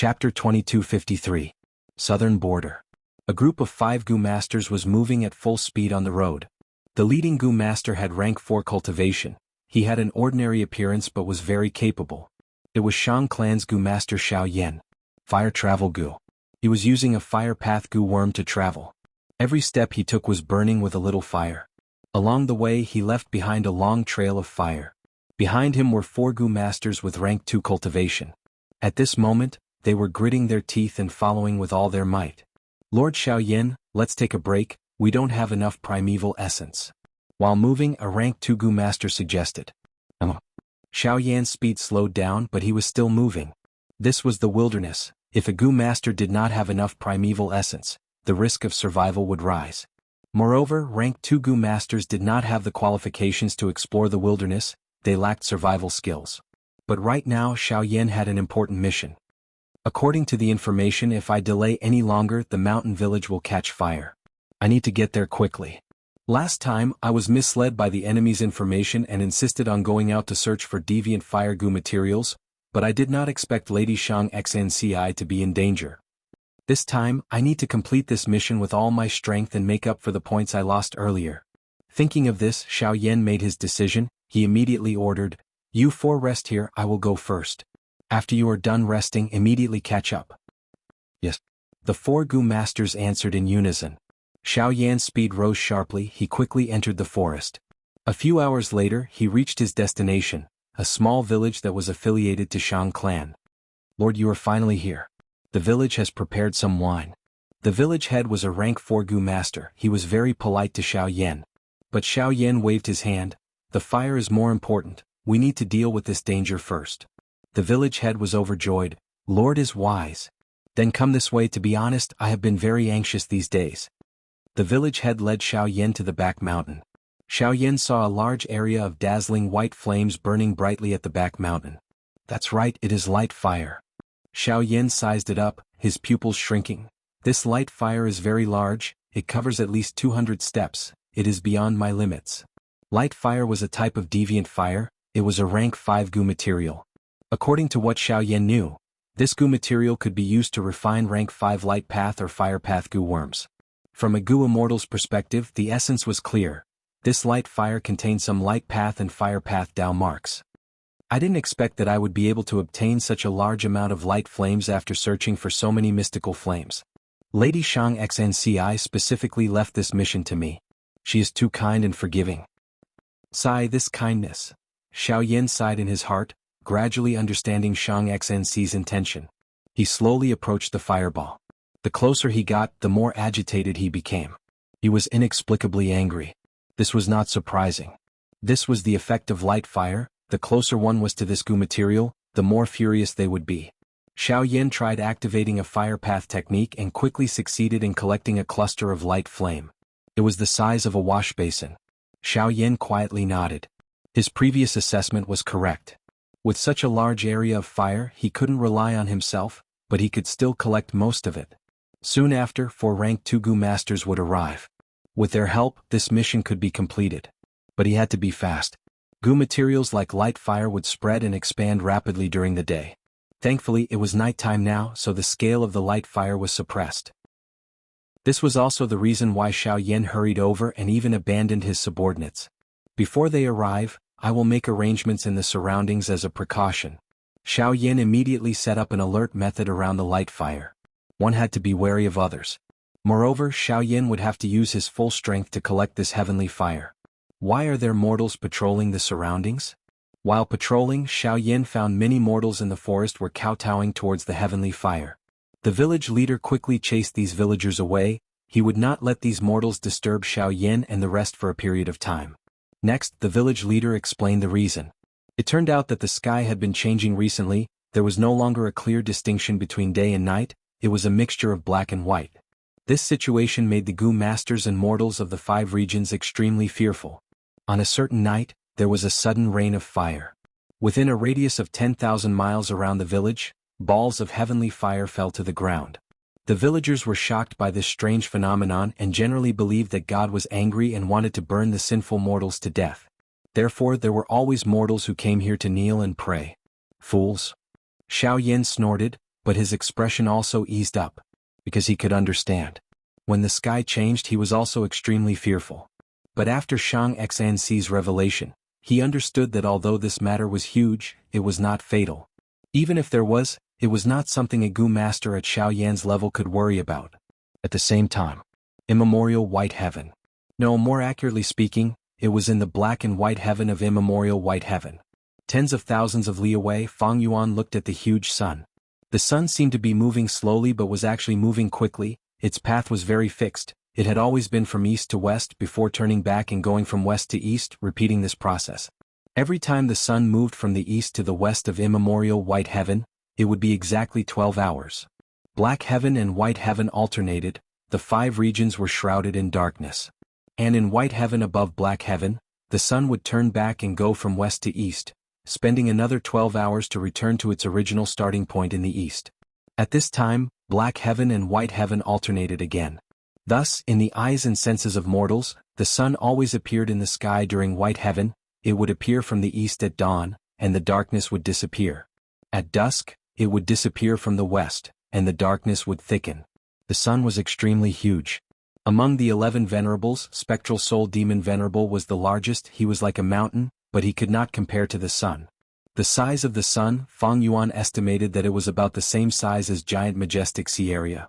Chapter 2253. Southern Border. A group of 5 Gu Masters was moving at full speed on the road. The leading Gu Master had rank 4 cultivation. He had an ordinary appearance but was very capable. It was Shang Clan's Gu Master Xiao Yan. Fire Travel Gu. He was using a fire path Gu worm to travel. Every step he took was burning with a little fire. Along the way he left behind a long trail of fire. Behind him were 4 Gu Masters with rank 2 cultivation. At this moment, they were gritting their teeth and following with all their might. Lord Xiao Yan, let's take a break, we don't have enough primeval essence. While moving, a rank 2 Gu Master suggested. Xiao Yan's speed slowed down but he was still moving. This was the wilderness. If a Gu Master did not have enough primeval essence, the risk of survival would rise. Moreover, rank 2 Gu Masters did not have the qualifications to explore the wilderness, they lacked survival skills. But right now Xiao Yan had an important mission. According to the information, if I delay any longer, the mountain village will catch fire. I need to get there quickly. Last time, I was misled by the enemy's information and insisted on going out to search for deviant fire Gu materials, but I did not expect Lady Shang Xnci to be in danger. This time, I need to complete this mission with all my strength and make up for the points I lost earlier. Thinking of this, Xiao Yan made his decision. He immediately ordered, "You 4 rest here, I will go first. After you are done resting, immediately catch up." Yes. The 4 Gu Masters answered in unison. Xiao Yan's speed rose sharply, he quickly entered the forest. A few hours later, he reached his destination, a small village that was affiliated to Shang clan. "Lord, you are finally here. The village has prepared some wine." The village head was a rank 4 Gu Master. He was very polite to Xiao Yan. But Xiao Yan waved his hand. "The fire is more important, we need to deal with this danger first." The village head was overjoyed. "Lord is wise. Then come this way. To be honest, I have been very anxious these days." The village head led Xiao Yan to the back mountain. Xiao Yan saw a large area of dazzling white flames burning brightly at the back mountain. "That's right, it is light fire." Xiao Yan sized it up, his pupils shrinking. "This light fire is very large, it covers at least 200 steps, it is beyond my limits." Light fire was a type of deviant fire, it was a rank 5 Gu material. According to what Xiao Yan knew, this Gu material could be used to refine rank 5 light path or fire path Gu worms. From a Gu immortal's perspective, the essence was clear. This light fire contained some light path and fire path Dao marks. I didn't expect that I would be able to obtain such a large amount of light flames after searching for so many mystical flames. Lady Shang Xnci specifically left this mission to me. She is too kind and forgiving. Sigh, this kindness. Xiao Yan sighed in his heart, gradually understanding Shang Xnci's intention. He slowly approached the fireball. The closer he got, the more agitated he became. He was inexplicably angry. This was not surprising. This was the effect of light fire. The closer one was to this Gu material, the more furious they would be. Xiao Yan tried activating a fire path technique and quickly succeeded in collecting a cluster of light flame. It was the size of a wash basin. Xiao Yan quietly nodded. His previous assessment was correct. With such a large area of fire, he couldn't rely on himself, but he could still collect most of it. Soon after, 4 rank 2 Gu Masters would arrive. With their help, this mission could be completed. But he had to be fast. Gu materials like light fire would spread and expand rapidly during the day. Thankfully, it was nighttime now, so the scale of the light fire was suppressed. This was also the reason why Xiao Yan hurried over and even abandoned his subordinates. "Before they arrive, I will make arrangements in the surroundings as a precaution." Xiao Yan immediately set up an alert method around the light fire. One had to be wary of others. Moreover, Xiao Yan would have to use his full strength to collect this heavenly fire. Why are there mortals patrolling the surroundings? While patrolling, Xiao Yan found many mortals in the forest were kowtowing towards the heavenly fire. The village leader quickly chased these villagers away. He would not let these mortals disturb Xiao Yan and the rest for a period of time. Next, the village leader explained the reason. It turned out that the sky had been changing recently, there was no longer a clear distinction between day and night, it was a mixture of black and white. This situation made the Gu Masters and mortals of the 5 regions extremely fearful. On a certain night, there was a sudden rain of fire. Within a radius of 10,000 miles around the village, balls of heavenly fire fell to the ground. The villagers were shocked by this strange phenomenon and generally believed that God was angry and wanted to burn the sinful mortals to death. Therefore there were always mortals who came here to kneel and pray. Fools. Xiao Yan snorted, but his expression also eased up, because he could understand. When the sky changed, he was also extremely fearful. But after Shang Xanxi's revelation, he understood that although this matter was huge, it was not fatal. Even if there was, it was not something a Gu master at Xiaoyan's level could worry about. At the same time, immemorial white heaven. No, more accurately speaking, it was in the black and white heaven of immemorial white heaven. Tens of thousands of li away, Fang Yuan looked at the huge sun. The sun seemed to be moving slowly but was actually moving quickly. Its path was very fixed. It had always been from east to west before turning back and going from west to east, repeating this process. Every time the sun moved from the east to the west of immemorial white heaven, it would be exactly 12 hours. Black heaven and white heaven alternated, the 5 regions were shrouded in darkness. And in white heaven above black heaven, the sun would turn back and go from west to east, spending another 12 hours to return to its original starting point in the east. At this time, black heaven and white heaven alternated again. Thus, in the eyes and senses of mortals, the sun always appeared in the sky during white heaven. It would appear from the east at dawn, and the darkness would disappear. At dusk, it would disappear from the west, and the darkness would thicken. The sun was extremely huge. Among the 11 venerables, Spectral Soul Demon Venerable was the largest. He was like a mountain, but he could not compare to the sun. The size of the sun, Fang Yuan estimated that it was about the same size as Giant Majestic Sea Area.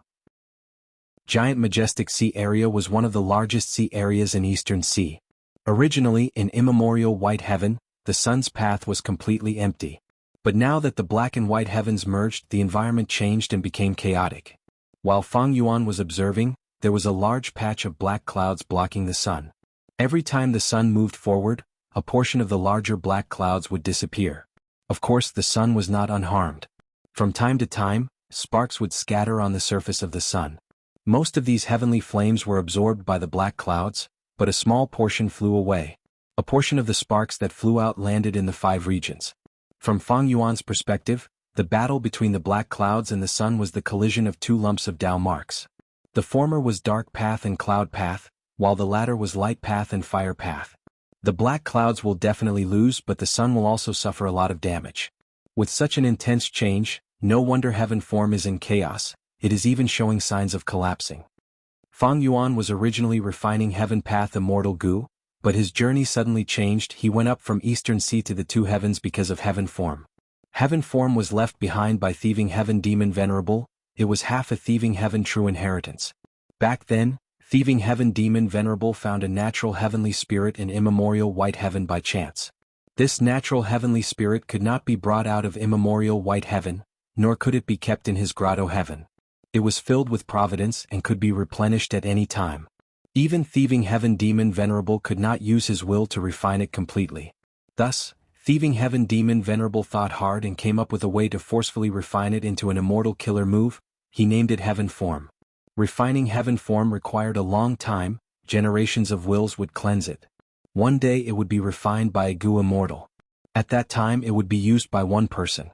Giant Majestic Sea Area was one of the largest sea areas in Eastern Sea. Originally, in immemorial white heaven, the sun's path was completely empty. But now that the black and white heavens merged, the environment changed and became chaotic. While Fang Yuan was observing, there was a large patch of black clouds blocking the sun. Every time the sun moved forward, a portion of the larger black clouds would disappear. Of course, the sun was not unharmed. From time to time, sparks would scatter on the surface of the sun. Most of these heavenly flames were absorbed by the black clouds, but a small portion flew away. A portion of the sparks that flew out landed in the 5 regions. From Fang Yuan's perspective, the battle between the black clouds and the sun was the collision of 2 lumps of Dao marks. The former was dark path and cloud path, while the latter was light path and fire path. The black clouds will definitely lose, but the sun will also suffer a lot of damage. With such an intense change, no wonder heaven form is in chaos. It is even showing signs of collapsing. Fang Yuan was originally refining heaven path immortal Gu, but his journey suddenly changed. He went up from eastern sea to the 2 heavens because of heaven form. Heaven form was left behind by thieving heaven demon venerable. It was half a thieving heaven true inheritance. Back then, thieving heaven demon venerable found a natural heavenly spirit in immemorial white heaven by chance. This natural heavenly spirit could not be brought out of immemorial white heaven, nor could it be kept in his grotto heaven. It was filled with providence and could be replenished at any time. Even thieving heaven demon venerable could not use his will to refine it completely. Thus, thieving heaven demon venerable thought hard and came up with a way to forcefully refine it into an immortal killer move. He named it heaven form. Refining heaven form required a long time. Generations of wills would cleanse it. One day it would be refined by a Gu immortal. At that time it would be used by one person.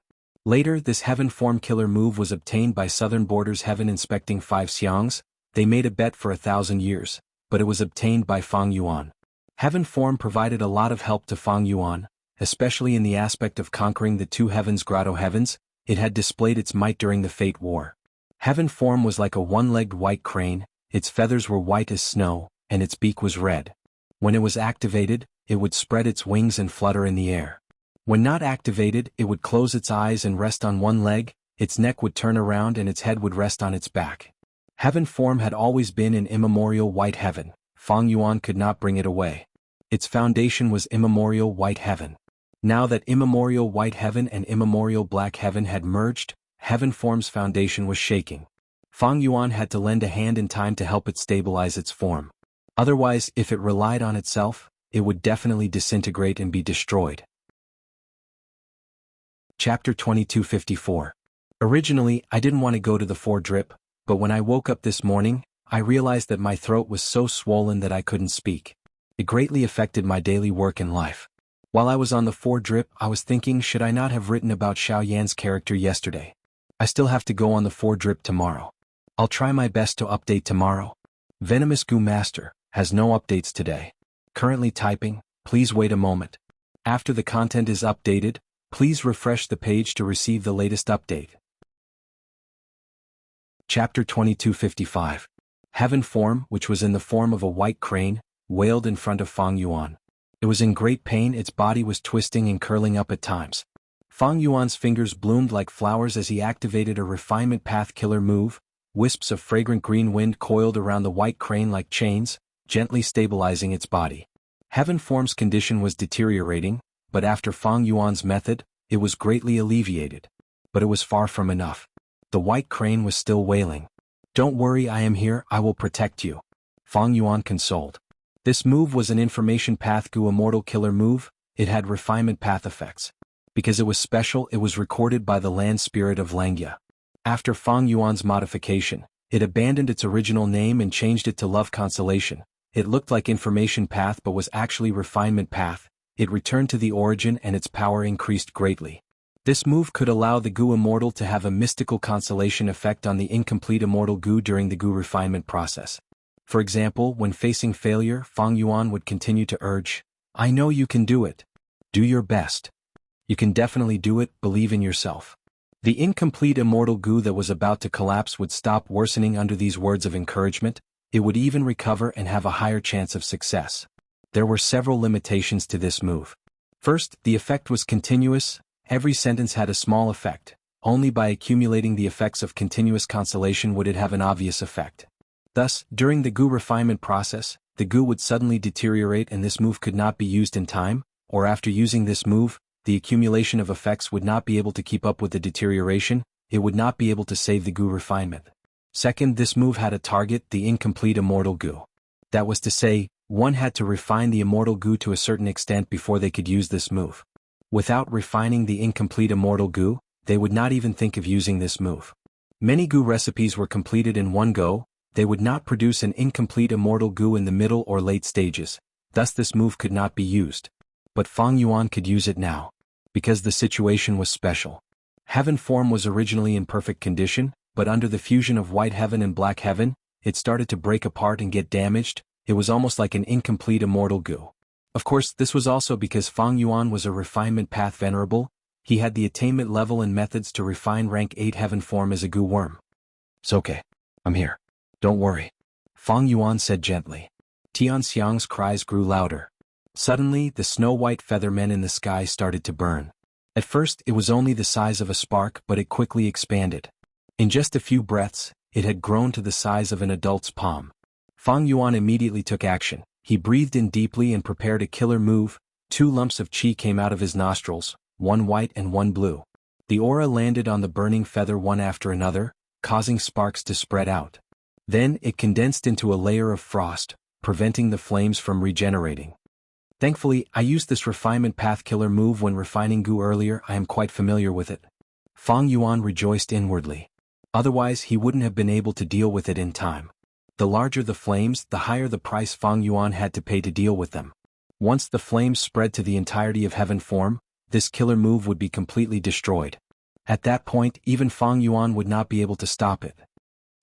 Later, this heaven form killer move was obtained by Southern Borders Heaven inspecting 5 xiangs. They made a bet for 1,000 years, but it was obtained by Fang Yuan. Heaven form provided a lot of help to Fang Yuan, especially in the aspect of conquering the 2 heavens grotto heavens. It had displayed its might during the Fate War. Heaven form was like a one-legged white crane. Its feathers were white as snow, and its beak was red. When it was activated, it would spread its wings and flutter in the air. When not activated, it would close its eyes and rest on one leg, its neck would turn around and its head would rest on its back. Heaven form had always been in immemorial white heaven. Fang Yuan could not bring it away. Its foundation was immemorial white heaven. Now that immemorial white heaven and immemorial black heaven had merged, heaven form's foundation was shaking. Fang Yuan had to lend a hand in time to help it stabilize its form. Otherwise, if it relied on itself, it would definitely disintegrate and be destroyed. Chapter 2254. Originally, I didn't want to go to the 4 drip, but when I woke up this morning, I realized that my throat was so swollen that I couldn't speak. It greatly affected my daily work and life. While I was on the 4 drip, I was thinking, should I not have written about Xiao Yan's character yesterday? I still have to go on the 4 drip tomorrow. I'll try my best to update tomorrow. Venomous Gu Master has no updates today. Currently typing, please wait a moment. After the content is updated, please refresh the page to receive the latest update. Chapter 2255. Heaven form, which was in the form of a white crane, wailed in front of Fang Yuan. It was in great pain, its body was twisting and curling up at times. Fang Yuan's fingers bloomed like flowers as he activated a refinement path killer move. Wisps of fragrant green wind coiled around the white crane like chains, gently stabilizing its body. Heaven form's condition was deteriorating, but after Fang Yuan's method, it was greatly alleviated. But it was far from enough. The white crane was still wailing. "Don't worry, I am here, I will protect you," Fang Yuan consoled. This move was an information path Gu immortal killer move. It had refinement path effects. Because it was special, it was recorded by the land spirit of Langya. After Fang Yuan's modification, it abandoned its original name and changed it to Love Constellation. It looked like information path but was actually refinement path. It returned to the origin and its power increased greatly. This move could allow the Gu immortal to have a mystical constellation effect on the incomplete immortal Gu during the Gu refinement process. For example, when facing failure, Fang Yuan would continue to urge, "I know you can do it. Do your best. You can definitely do it, believe in yourself." The incomplete immortal Gu that was about to collapse would stop worsening under these words of encouragement. It would even recover and have a higher chance of success. There were several limitations to this move. First, the effect was continuous. Every sentence had a small effect. Only by accumulating the effects of continuous constellation would it have an obvious effect. Thus, during the Gu refinement process, the Gu would suddenly deteriorate and this move could not be used in time, or after using this move, the accumulation of effects would not be able to keep up with the deterioration, it would not be able to save the Gu refinement. Second, this move had a target, the incomplete immortal Gu. That was to say, one had to refine the immortal Gu to a certain extent before they could use this move. Without refining the incomplete immortal Gu, they would not even think of using this move. Many Gu recipes were completed in one go. They would not produce an incomplete immortal Gu in the middle or late stages, thus this move could not be used. But Fang Yuan could use it now. Because the situation was special. Heaven form was originally in perfect condition, but under the fusion of white heaven and black heaven, it started to break apart and get damaged. It was almost like an incomplete immortal Gu. Of course, this was also because Fang Yuan was a refinement path venerable. He had the attainment level and methods to refine rank 8 heaven form as a Gu worm. "It's okay. I'm here. Don't worry," Fang Yuan said gently. Tianxiang's cries grew louder. Suddenly, the snow-white feather men in the sky started to burn. At first, it was only the size of a spark, but it quickly expanded. In just a few breaths, it had grown to the size of an adult's palm. Fang Yuan immediately took action. He breathed in deeply and prepared a killer move. 2 lumps of qi came out of his nostrils, one white and one blue. The aura landed on the burning feather one after another, causing sparks to spread out. Then it condensed into a layer of frost, preventing the flames from regenerating. Thankfully, I used this refinement path killer move when refining Gu earlier. I am quite familiar with it. Fang Yuan rejoiced inwardly. Otherwise, he wouldn't have been able to deal with it in time. The larger the flames, the higher the price Fang Yuan had to pay to deal with them. Once the flames spread to the entirety of heaven form, this killer move would be completely destroyed. At that point, even Fang Yuan would not be able to stop it.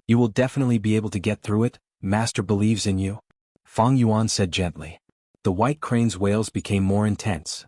"You will definitely be able to get through it, Master believes in you," Fang Yuan said gently. The white crane's wails became more intense.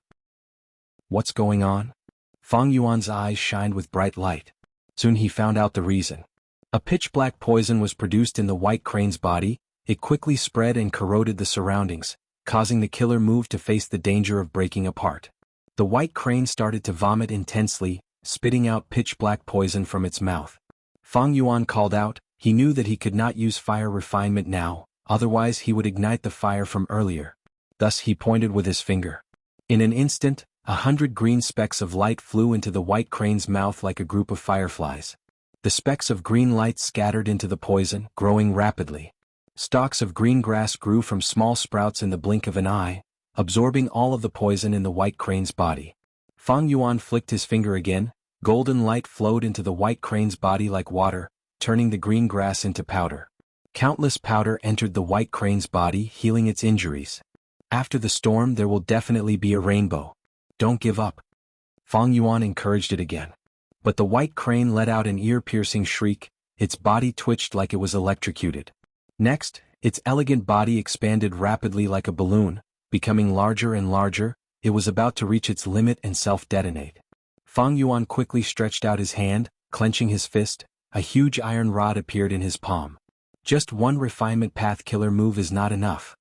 "What's going on?" Fang Yuan's eyes shined with bright light. Soon he found out the reason. A pitch-black poison was produced in the white crane's body. It quickly spread and corroded the surroundings, causing the killer move to face the danger of breaking apart. The white crane started to vomit intensely, spitting out pitch-black poison from its mouth. Fang Yuan called out. He knew that he could not use fire refinement now, otherwise he would ignite the fire from earlier. Thus he pointed with his finger. In an instant, 100 green specks of light flew into the white crane's mouth like a group of fireflies. The specks of green light scattered into the poison, growing rapidly. Stalks of green grass grew from small sprouts in the blink of an eye, absorbing all of the poison in the white crane's body. Fang Yuan flicked his finger again. Golden light flowed into the white crane's body like water, turning the green grass into powder. Countless powder entered the white crane's body, healing its injuries. "After the storm there will definitely be a rainbow. Don't give up." Fang Yuan encouraged it again. But the white crane let out an ear-piercing shriek. Its body twitched like it was electrocuted. Next, its elegant body expanded rapidly like a balloon, becoming larger and larger. It was about to reach its limit and self-detonate. Fang Yuan quickly stretched out his hand, clenching his fist. a huge iron rod appeared in his palm. Just one refinement path killer move is not enough.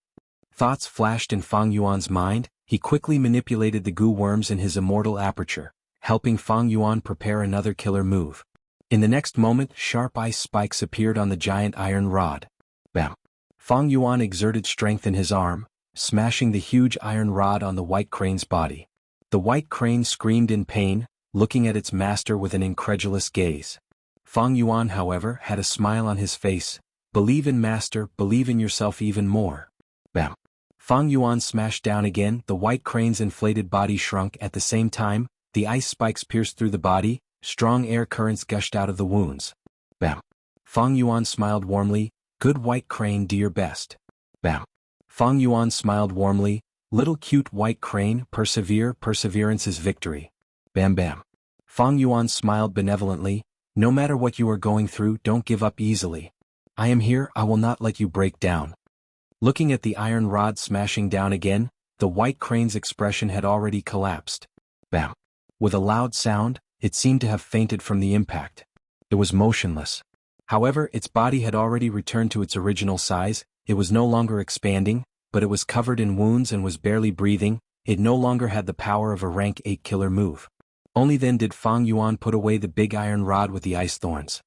Thoughts flashed in Fang Yuan's mind. He quickly manipulated the goo worms in his immortal aperture, helping Fang Yuan prepare another killer move. In the next moment, sharp ice spikes appeared on the giant iron rod. Bam! Fang Yuan exerted strength in his arm, smashing the huge iron rod on the white crane's body. The white crane screamed in pain, looking at its master with an incredulous gaze. Fang Yuan, however, had a smile on his face. Believe in master, believe in yourself even more. Bam! Fang Yuan smashed down again. The white crane's inflated body shrunk. At the same time, the ice spikes pierced through the body, strong air currents gushed out of the wounds. Bam! Fang Yuan smiled warmly. Good white crane, do your best. Bam! Fang Yuan smiled warmly. Little cute white crane, persevere, perseverance is victory. Bam bam. Fang Yuan smiled benevolently. No matter what you are going through, don't give up easily. I am here, I will not let you break down. Looking at the iron rod smashing down again, the white crane's expression had already collapsed. Bam! With a loud sound, it seemed to have fainted from the impact. It was motionless. However, its body had already returned to its original size. It was no longer expanding, but it was covered in wounds and was barely breathing. It no longer had the power of a rank 8 killer move. Only then did Fang Yuan put away the big iron rod with the ice thorns.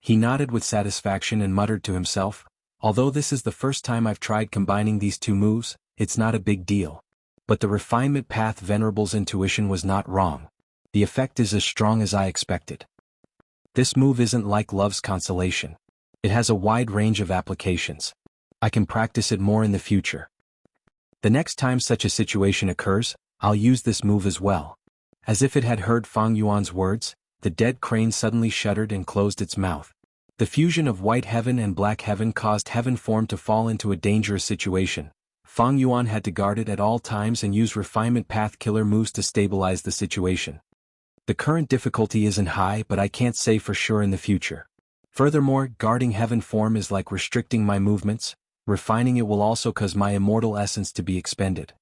He nodded with satisfaction and muttered to himself, although this is the first time I've tried combining these two moves, it's not a big deal. But the refinement path Venerable's intuition was not wrong. The effect is as strong as I expected. This move isn't like Love's Consolation. It has a wide range of applications. I can practice it more in the future. The next time such a situation occurs, I'll use this move as well. As if it had heard Fang Yuan's words, the dead crane suddenly shuddered and closed its mouth. The fusion of white heaven and black heaven caused heaven form to fall into a dangerous situation. Fang Yuan had to guard it at all times and use refinement path killer moves to stabilize the situation. The current difficulty isn't high, but I can't say for sure in the future. Furthermore, guarding heaven form is like restricting my movements. Refining it will also cause my immortal essence to be expended.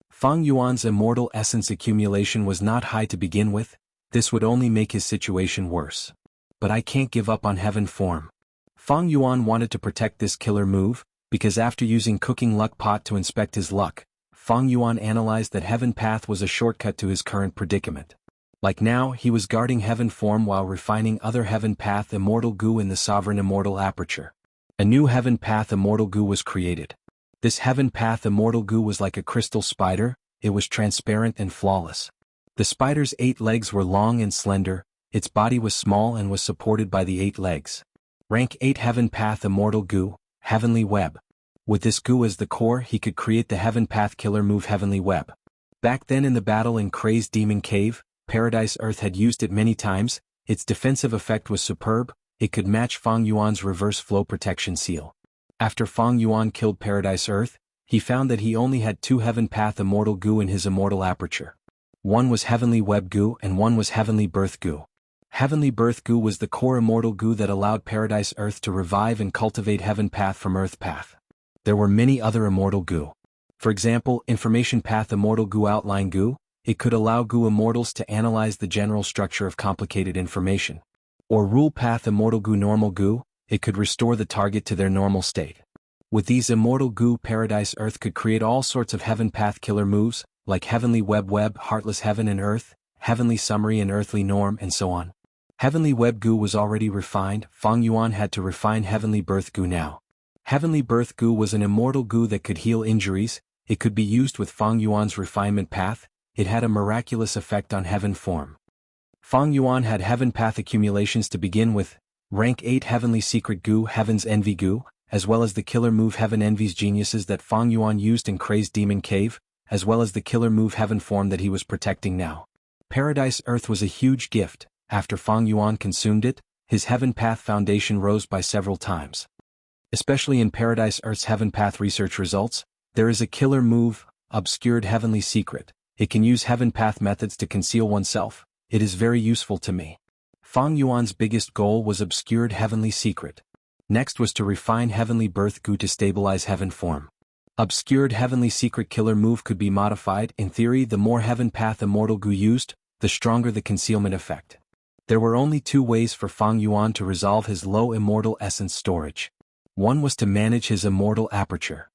Fang Yuan's immortal essence accumulation was not high to begin with. This would only make his situation worse. But I can't give up on heaven form. Fang Yuan wanted to protect this killer move, because after using cooking luck pot to inspect his luck, Fang Yuan analyzed that heaven path was a shortcut to his current predicament. Like now, he was guarding heaven form while refining other heaven path immortal goo in the sovereign immortal aperture. A new heaven path immortal goo was created. This heaven path immortal goo was like a crystal spider. It was transparent and flawless. The spider's 8 legs were long and slender. Its body was small and was supported by the 8 legs. Rank 8 heaven path immortal goo, heavenly web. With this goo as the core, he could create the heaven path killer move heavenly web. Back then in the battle in Crazed Demon Cave, Paradise Earth had used it many times. Its defensive effect was superb. It could match Fang Yuan's reverse flow protection seal. After Fang Yuan killed Paradise Earth, he found that he only had 2 heaven path immortal goo in his immortal aperture. One was heavenly web goo and one was heavenly birth goo. Heavenly birth goo was the core immortal goo that allowed Paradise Earth to revive and cultivate heaven path from earth path. There were many other immortal goo. For example, information path immortal goo outline goo. It could allow goo immortals to analyze the general structure of complicated information. Or rule path immortal goo normal goo. It could restore the target to their normal state. With these immortal goo, Paradise Earth could create all sorts of heaven path killer moves, like heavenly web, heartless heaven and earth, heavenly summary and earthly norm, and so on. Heavenly web goo was already refined. Fang Yuan had to refine heavenly birth goo now. Heavenly birth goo was an immortal goo that could heal injuries. It could be used with Fang Yuan's refinement path. It had a miraculous effect on heaven form. Fang Yuan had heaven path accumulations to begin with. Rank 8 heavenly secret goo, heaven's envy goo, as well as the killer move heaven envy's geniuses that Fang Yuan used in Crazed Demon Cave, as well as the killer move heaven form that he was protecting now. Paradise Earth was a huge gift. After Fang Yuan consumed it, his heaven path foundation rose by several times. Especially in Paradise Earth's heaven path research results, there is a killer move, obscured heavenly secret. It can use heaven path methods to conceal oneself. It is very useful to me. Fang Yuan's biggest goal was obscured heavenly secret. Next was to refine heavenly birth goo to stabilize heaven form. Obscured heavenly secret killer move could be modified. In theory, the more heaven path immortal goo used, the stronger the concealment effect. There were only two ways for Fang Yuan to resolve his low immortal essence storage. One was to manage his immortal aperture.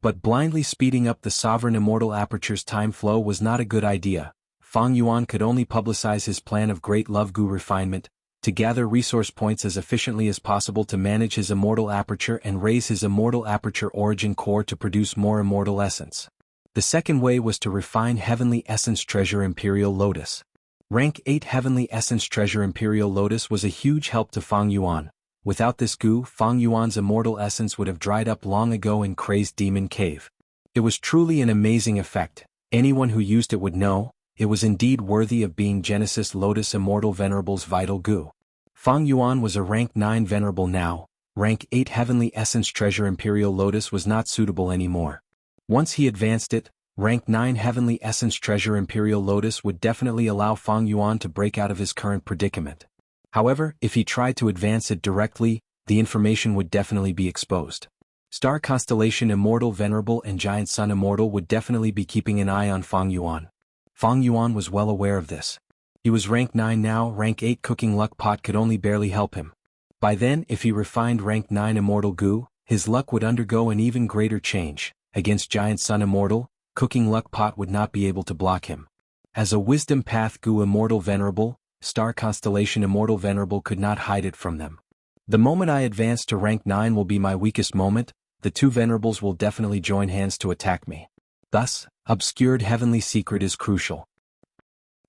But blindly speeding up the sovereign immortal aperture's time flow was not a good idea. Fang Yuan could only publicize his plan of great love gu refinement, to gather resource points as efficiently as possible to manage his immortal aperture and raise his immortal aperture origin core to produce more immortal essence. The second way was to refine Heavenly Essence Treasure Imperial Lotus. Rank 8 Heavenly Essence Treasure Imperial Lotus was a huge help to Fang Yuan. Without this gu, Fang Yuan's immortal essence would have dried up long ago in Crazed Demon Cave. It was truly an amazing effect. Anyone who used it would know, it was indeed worthy of being Genesis Lotus Immortal Venerable's vital gu. Fang Yuan was a rank 9 Venerable now. Rank 8 Heavenly Essence Treasure Imperial Lotus was not suitable anymore. Once he advanced it, rank 9 Heavenly Essence Treasure Imperial Lotus would definitely allow Fang Yuan to break out of his current predicament. However, if he tried to advance it directly, the information would definitely be exposed. Star Constellation Immortal Venerable and Giant Sun Immortal would definitely be keeping an eye on Fang Yuan. Fang Yuan was well aware of this. He was rank 9 now, rank 8 Cooking Luck Pot could only barely help him. By then, if he refined rank 9 Immortal Gu, his luck would undergo an even greater change. Against Giant Sun Immortal, Cooking Luck Pot would not be able to block him. As a Wisdom Path Gu Immortal Venerable, Star Constellation Immortal Venerable could not hide it from them. The moment I advance to rank 9 will be my weakest moment. The two Venerables will definitely join hands to attack me. Thus, Obscured Heavenly Secret is crucial.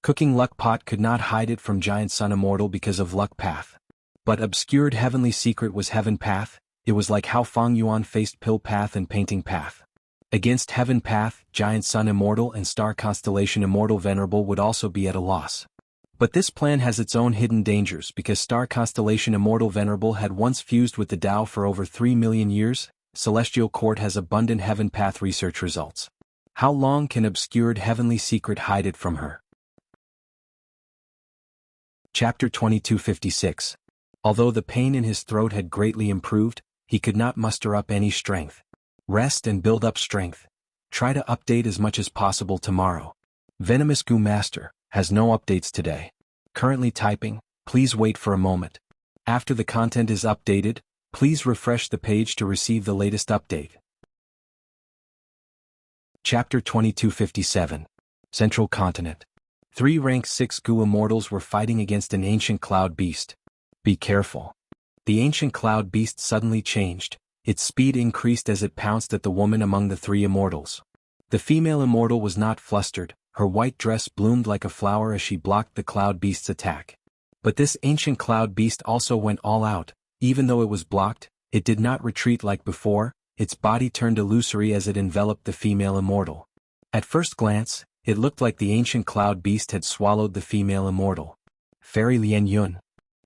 Cooking Luck Pot could not hide it from Giant Sun Immortal because of Luck Path. But Obscured Heavenly Secret was Heaven Path. It was like how Fang Yuan faced Pill Path and Painting Path. Against Heaven Path, Giant Sun Immortal and Star Constellation Immortal Venerable would also be at a loss. But this plan has its own hidden dangers because Star Constellation Immortal Venerable had once fused with the Tao for over 3 million years. Celestial Court has abundant Heaven Path research results. How long can Obscured Heavenly Secret hide it from her? Chapter 2256. Although the pain in his throat had greatly improved, he could not muster up any strength. Rest and build up strength. Try to update as much as possible tomorrow. Venomous Gu Master has no updates today. Currently typing, please wait for a moment. After the content is updated, please refresh the page to receive the latest update. Chapter 2257. Central Continent. 3 rank 6 Gu Immortals were fighting against an ancient cloud beast. Be careful. The ancient cloud beast suddenly changed. Its speed increased as it pounced at the woman among the 3 immortals. The female immortal was not flustered. Her white dress bloomed like a flower as she blocked the cloud beast's attack. But this ancient cloud beast also went all out. Even though it was blocked, it did not retreat like before. Its body turned illusory as it enveloped the female immortal. At first glance, it looked like the ancient cloud beast had swallowed the female immortal. Fairy Lian Yun.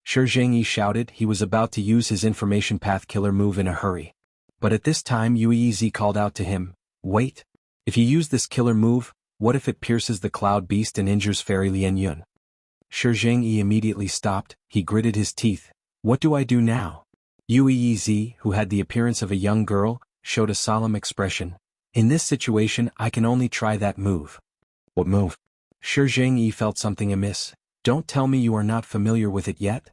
Shi Zhengyi shouted. He was about to use his information path killer move in a hurry. But at this time Yuezi called out to him, "Wait! If you use this killer move, what if it pierces the cloud beast and injures Fairy Lian Yun?" Shi Zhengyi immediately stopped. He gritted his teeth. What do I do now? Yuezi, who had the appearance of a young girl, showed a solemn expression. In this situation I can only try that move. What move? Shi Zhengyi felt something amiss. Don't tell me you are not familiar with it yet?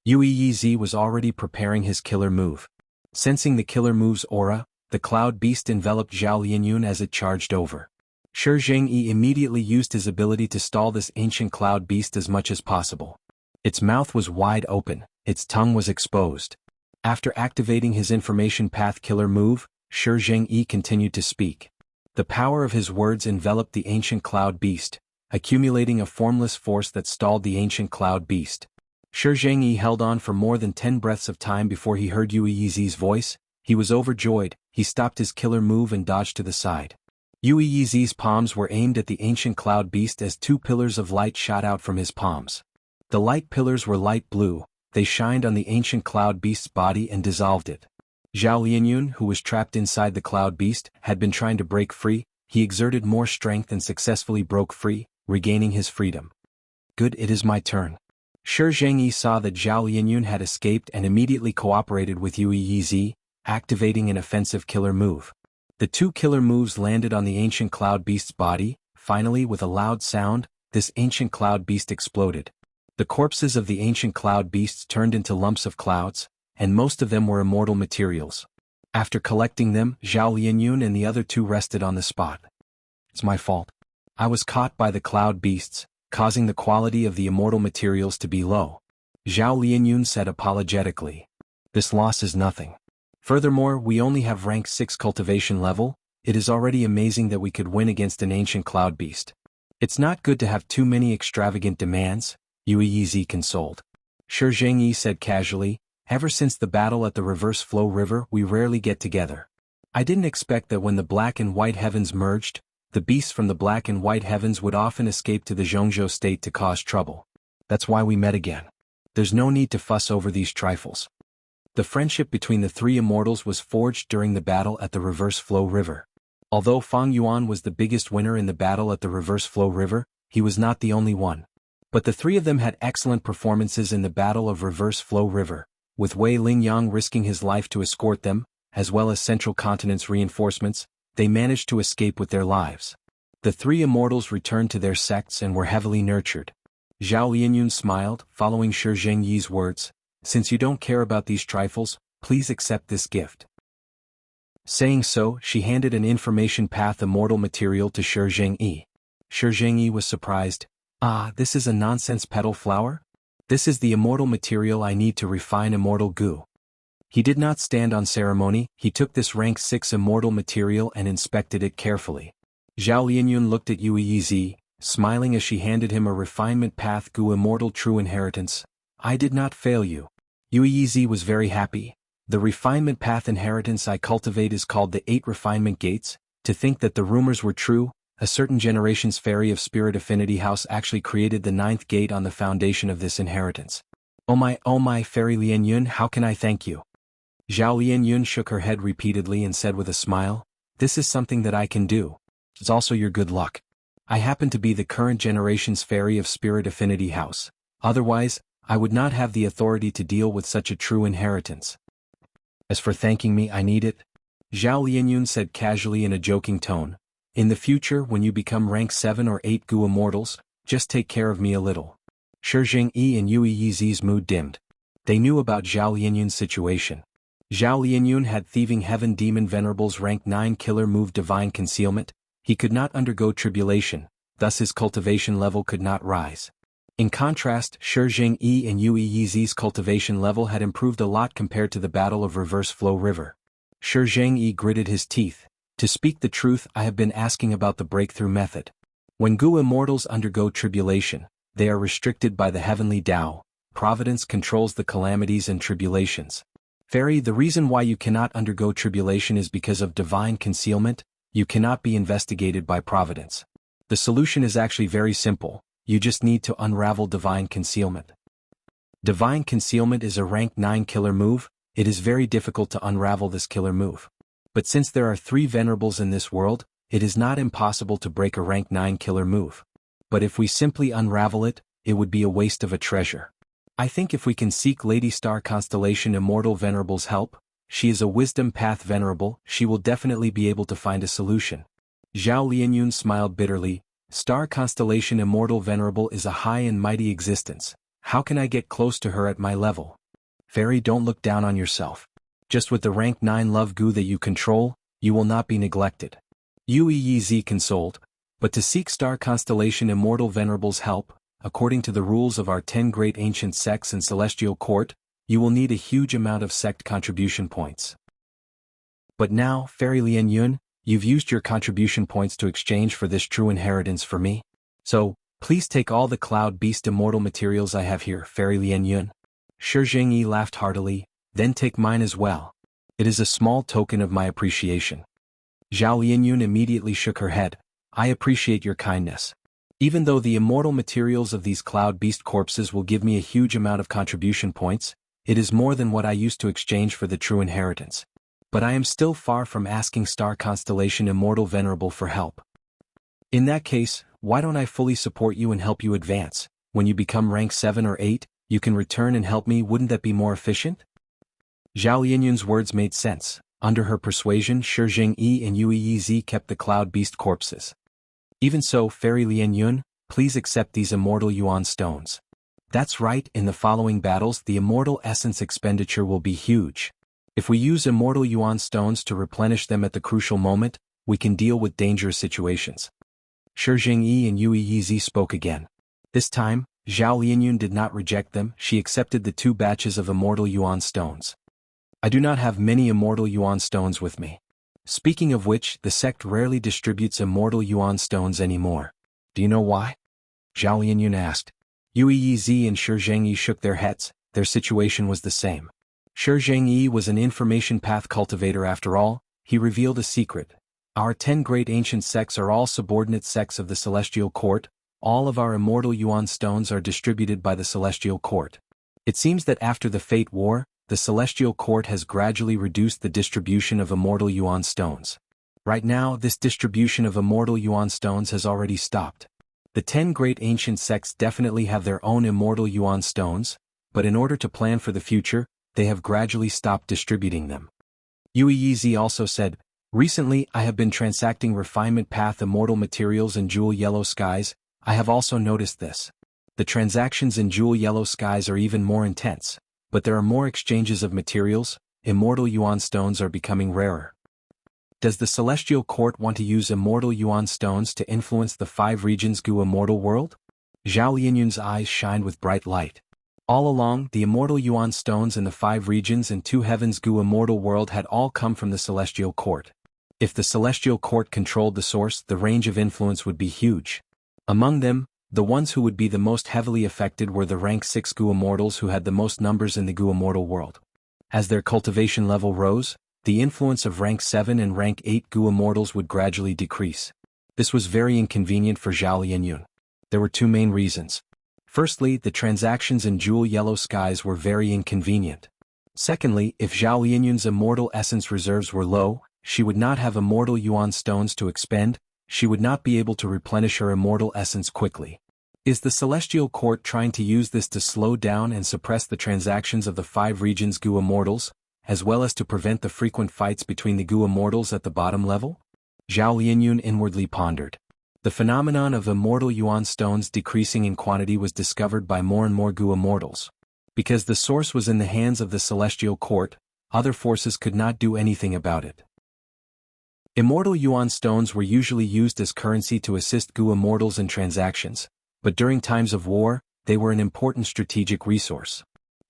Yuezi was already preparing his killer move. Sensing the killer move's aura, the cloud beast enveloped Zhao Lianyun as it charged over. Shi Zhengyi immediately used his ability to stall this ancient cloud beast as much as possible. Its mouth was wide open, its tongue was exposed. After activating his information path killer move, Shi Zhengyi continued to speak. The power of his words enveloped the ancient cloud beast, accumulating a formless force that stalled the ancient cloud beast. Shi Zhengyi held on for more than 10 breaths of time before he heard Yuezi's voice. He was overjoyed. He stopped his killer move and dodged to the side. Yuezi's palms were aimed at the ancient cloud beast as 2 pillars of light shot out from his palms. The light pillars were light blue. They shined on the ancient cloud beast's body and dissolved it. Zhao Lianyun, who was trapped inside the cloud beast, had been trying to break free. He exerted more strength and successfully broke free, regaining his freedom. Good, it is my turn. Shi Zhengyi saw that Zhao Lianyun had escaped and immediately cooperated with Yuezi, activating an offensive killer move. The 2 killer moves landed on the ancient cloud beast's body. Finally, with a loud sound, this ancient cloud beast exploded. The corpses of the ancient cloud beasts turned into lumps of clouds, and most of them were immortal materials. After collecting them, Zhao Lianyun and the other two rested on the spot. It's my fault. I was caught by the cloud beasts, causing the quality of the immortal materials to be low. Zhao Lianyun said apologetically. This loss is nothing. Furthermore, we only have rank 6 cultivation level. It is already amazing that we could win against an ancient cloud beast. It's not good to have too many extravagant demands, Yue Yizi consoled. Shi Zhengyi said casually, ever since the battle at the Reverse Flow River we rarely get together. I didn't expect that when the black and white heavens merged, the beasts from the black and white heavens would often escape to the Zhongzhou state to cause trouble. That's why we met again. There's no need to fuss over these trifles. The friendship between the three immortals was forged during the battle at the Reverse Flow River. Although Fang Yuan was the biggest winner in the battle at the Reverse Flow River, he was not the only one. But the three of them had excellent performances in the Battle of Reverse Flow River, with Wei Lingyang risking his life to escort them, as well as Central Continent's reinforcements. They managed to escape with their lives. The three immortals returned to their sects and were heavily nurtured. Zhao Lianyun smiled, following Shi Zhengyi's words, since you don't care about these trifles, please accept this gift. Saying so, she handed an information path immortal material to Shi Zhengyi. Shi Zhengyi was surprised. Ah, this is a nonsense petal flower? This is the immortal material I need to refine immortal goo. He did not stand on ceremony, he took this rank 6 immortal material and inspected it carefully. Zhao Lianyun looked at Yue Yizi, smiling as she handed him a refinement path goo immortal true inheritance. I did not fail you. Yue Yizi was very happy. The refinement path inheritance I cultivate is called the 8 refinement gates. To think that the rumors were true, a certain generation's fairy of Spirit Affinity House actually created the 9th gate on the foundation of this inheritance. Oh my Fairy Lianyun, how can I thank you? Zhao Lianyun shook her head repeatedly and said with a smile, this is something that I can do. It's also your good luck. I happen to be the current generation's fairy of Spirit Affinity House. Otherwise, I would not have the authority to deal with such a true inheritance. As for thanking me, I need it. Zhao Lianyun said casually in a joking tone. In the future, when you become rank 7 or 8 Gu Immortals, just take care of me a little. Shi Zhengyi and Yue Yizi's mood dimmed. They knew about Zhao Lianyun's situation. Zhao Lianyun had Thieving Heaven Demon Venerable's rank 9 killer move Divine Concealment. He could not undergo tribulation, thus his cultivation level could not rise. In contrast, Shi Zhengyi and Yue Yizi's cultivation level had improved a lot compared to the Battle of Reverse Flow River. Shi Zhengyi gritted his teeth. To speak the truth, I have been asking about the breakthrough method. When Gu Immortals undergo tribulation, they are restricted by the heavenly Tao. Providence controls the calamities and tribulations. Fairy, the reason why you cannot undergo tribulation is because of divine concealment. You cannot be investigated by Providence. The solution is actually very simple. You just need to unravel divine concealment. Divine concealment is a rank 9 killer move. It is very difficult to unravel this killer move. But since there are 3 venerables in this world, it is not impossible to break a rank 9 killer move. But if we simply unravel it, it would be a waste of a treasure. I think if we can seek Lady Star Constellation Immortal Venerable's help, she is a wisdom path venerable, she will definitely be able to find a solution. Zhao Lianyun smiled bitterly. Star Constellation Immortal Venerable is a high and mighty existence. How can I get close to her at my level? Fairy, don't look down on yourself. Just with the rank 9 love goo that you control, you will not be neglected. Yue Yizi consoled. But to seek Star Constellation Immortal Venerable's help, according to the rules of our 10 great ancient sects and celestial court, you will need a huge amount of sect contribution points. But now, Fairy Lianyun, you've used your contribution points to exchange for this true inheritance for me. So, please take all the Cloud Beast immortal materials I have here, Fairy Lianyun. Shi Zhengyi laughed heartily. Then take mine as well. It is a small token of my appreciation. Zhao Lianyun immediately shook her head. I appreciate your kindness. Even though the immortal materials of these cloud beast corpses will give me a huge amount of contribution points, it is more than what I used to exchange for the true inheritance. But I am still far from asking Star Constellation Immortal Venerable for help. In that case, why don't I fully support you and help you advance? When you become rank 7 or 8, you can return and help me, wouldn't that be more efficient? Zhao Lianyun's words made sense. Under her persuasion, Shi Zhengyi and Yue Yizi kept the cloud beast corpses. Even so, Fairy Lianyun, please accept these immortal yuan stones. That's right, in the following battles the immortal essence expenditure will be huge. If we use immortal yuan stones to replenish them at the crucial moment, we can deal with dangerous situations. Shi Jingyi and Yue Yizi spoke again. This time, Zhao Lianyun did not reject them, she accepted the 2 batches of immortal yuan stones. I do not have many immortal yuan stones with me. Speaking of which, the sect rarely distributes immortal yuan stones anymore. Do you know why? Zhao Lianyun asked. Yue Yizi and Shi Jingyi shook their heads, their situation was the same. Shi Jingyi was an information path cultivator after all, he revealed a secret. Our 10 great ancient sects are all subordinate sects of the Celestial Court, all of our immortal yuan stones are distributed by the Celestial Court. It seems that after the Fate War, the Celestial Court has gradually reduced the distribution of immortal yuan stones. Right now, this distribution of immortal yuan stones has already stopped. The 10 great ancient sects definitely have their own immortal yuan stones, but in order to plan for the future, they have gradually stopped distributing them. Yue Yizi also said, recently I have been transacting refinement path immortal materials in Jewel Yellow Skies, I have also noticed this. The transactions in Jewel Yellow Skies are even more intense, but there are more exchanges of materials, immortal yuan stones are becoming rarer. Does the Celestial Court want to use immortal yuan stones to influence the 5 regions Gu immortal world? Zhao Lianyun's eyes shined with bright light. All along, the immortal yuan stones in the 5 regions and 2 heavens Gu immortal world had all come from the Celestial Court. If the Celestial Court controlled the source, the range of influence would be huge. Among them, the ones who would be the most heavily affected were the rank 6 Gu immortals who had the most numbers in the Gu immortal world. As their cultivation level rose, the influence of rank 7 and rank 8 Gu immortals would gradually decrease. This was very inconvenient for Zhao Lianyun. There were 2 main reasons. Firstly, the transactions in Jewel Yellow Skies were very inconvenient. Secondly, if Zhao Lianyun's immortal essence reserves were low, she would not have immortal yuan stones to expend, she would not be able to replenish her immortal essence quickly. Is the Celestial Court trying to use this to slow down and suppress the transactions of the 5 regions Gu immortals, as well as to prevent the frequent fights between the Gu immortals at the bottom level? Zhao Lianyun inwardly pondered. The phenomenon of immortal yuan stones decreasing in quantity was discovered by more and more Gu immortals. Because the source was in the hands of the Celestial Court, other forces could not do anything about it. Immortal yuan stones were usually used as currency to assist Gu immortals in transactions, but during times of war, they were an important strategic resource.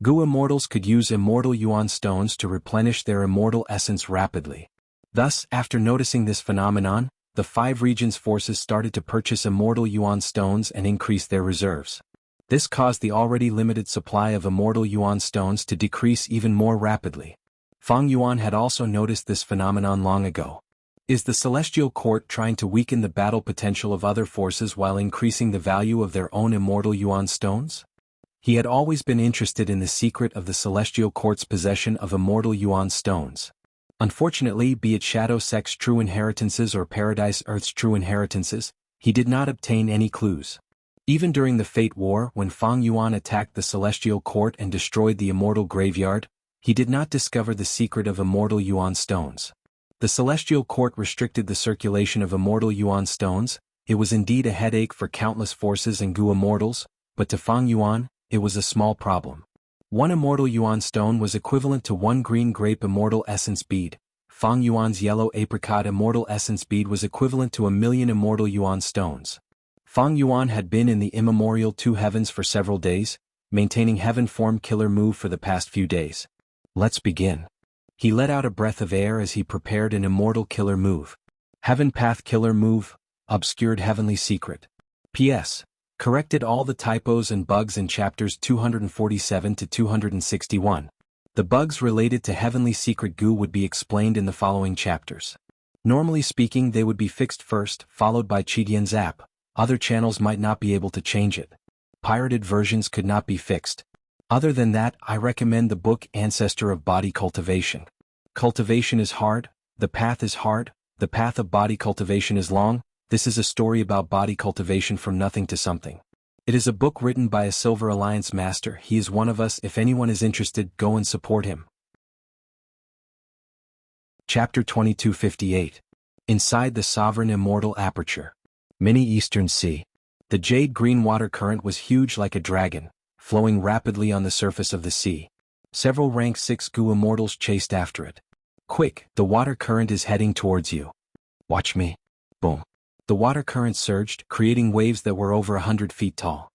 Gu immortals could use immortal yuan stones to replenish their immortal essence rapidly. Thus, after noticing this phenomenon, the 5 regions' forces started to purchase immortal yuan stones and increase their reserves. This caused the already limited supply of immortal yuan stones to decrease even more rapidly. Fang Yuan had also noticed this phenomenon long ago. Is the Celestial Court trying to weaken the battle potential of other forces while increasing the value of their own immortal yuan stones? He had always been interested in the secret of the Celestial Court's possession of immortal yuan stones. Unfortunately, be it Shadow Sect's true inheritances or Paradise Earth's true inheritances, he did not obtain any clues. Even during the Fate War, when Fang Yuan attacked the Celestial Court and destroyed the Immortal Graveyard, he did not discover the secret of immortal yuan stones. The Celestial Court restricted the circulation of immortal yuan stones. It was indeed a headache for countless forces and Gu immortals, but to Fang Yuan, it was a small problem. 1 immortal yuan stone was equivalent to 1 green grape immortal essence bead. Fang Yuan's yellow apricot immortal essence bead was equivalent to 1,000,000 immortal yuan stones. Fang Yuan had been in the immemorial 2 heavens for several days, maintaining heaven form killer move for the past few days. Let's begin. He let out a breath of air as he prepared an immortal killer move. Heaven Path Killer Move, Obscured Heavenly Secret. P.S. Corrected all the typos and bugs in chapters 247 to 261. The bugs related to Heavenly Secret Gu would be explained in the following chapters. Normally speaking, they would be fixed first, followed by Chidian's app. Other channels might not be able to change it. Pirated versions could not be fixed. Other than that, I recommend the book Ancestor of Body Cultivation. Cultivation is hard, the path is hard, the path of body cultivation is long. This is a story about body cultivation from nothing to something. It is a book written by a Silver Alliance master. He is one of us. If anyone is interested, go and support him. Chapter 2258. Inside the Sovereign Immortal Aperture. Mini Eastern Sea. The jade-green water current was huge like a dragon. flowing rapidly on the surface of the sea. Several rank 6 Gu immortals chased after it. Quick, the water current is heading towards you. Watch me. Boom. The water current surged, creating waves that were over 100 feet tall.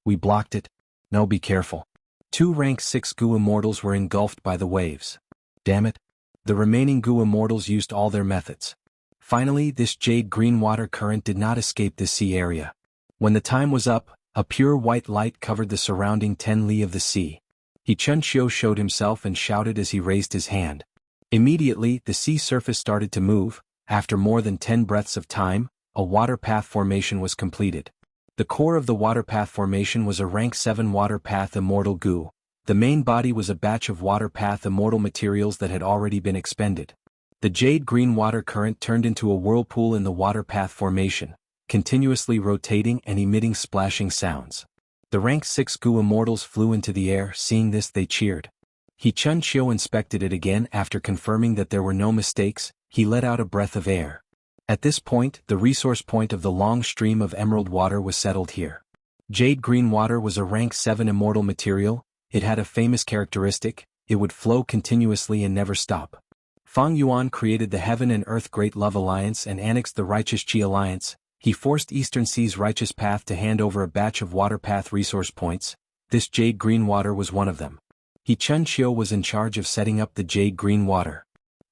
We blocked it. No, be careful. 2 rank 6 Gu immortals were engulfed by the waves. Damn it. The remaining Gu immortals used all their methods. Finally, this jade-green water current did not escape the sea area. When the time was up, a pure white light covered the surrounding 10 li of the sea. He Chunxiu showed himself and shouted as he raised his hand. Immediately, the sea surface started to move. After more than 10 breaths of time, a water path formation was completed. The core of the water path formation was a rank 7 water path immortal Gu. The main body was a batch of water path immortal materials that had already been expended. The jade-green water current turned into a whirlpool in the water path formation, continuously rotating and emitting splashing sounds. The rank 6 Gu immortals flew into the air. Seeing this, they cheered. He Chunxiu inspected it again. After confirming that there were no mistakes, he let out a breath of air. At this point, the resource point of the long stream of emerald water was settled here. Jade-green water was a rank 7 immortal material. It had a famous characteristic: it would flow continuously and never stop. Fang Yuan created the Heaven and Earth Great Love Alliance and annexed the Righteous Qi Alliance. He forced Eastern Sea's Righteous Path to hand over a batch of water path resource points. This jade-green water was one of them. He Chunxiu was in charge of setting up the jade-green water.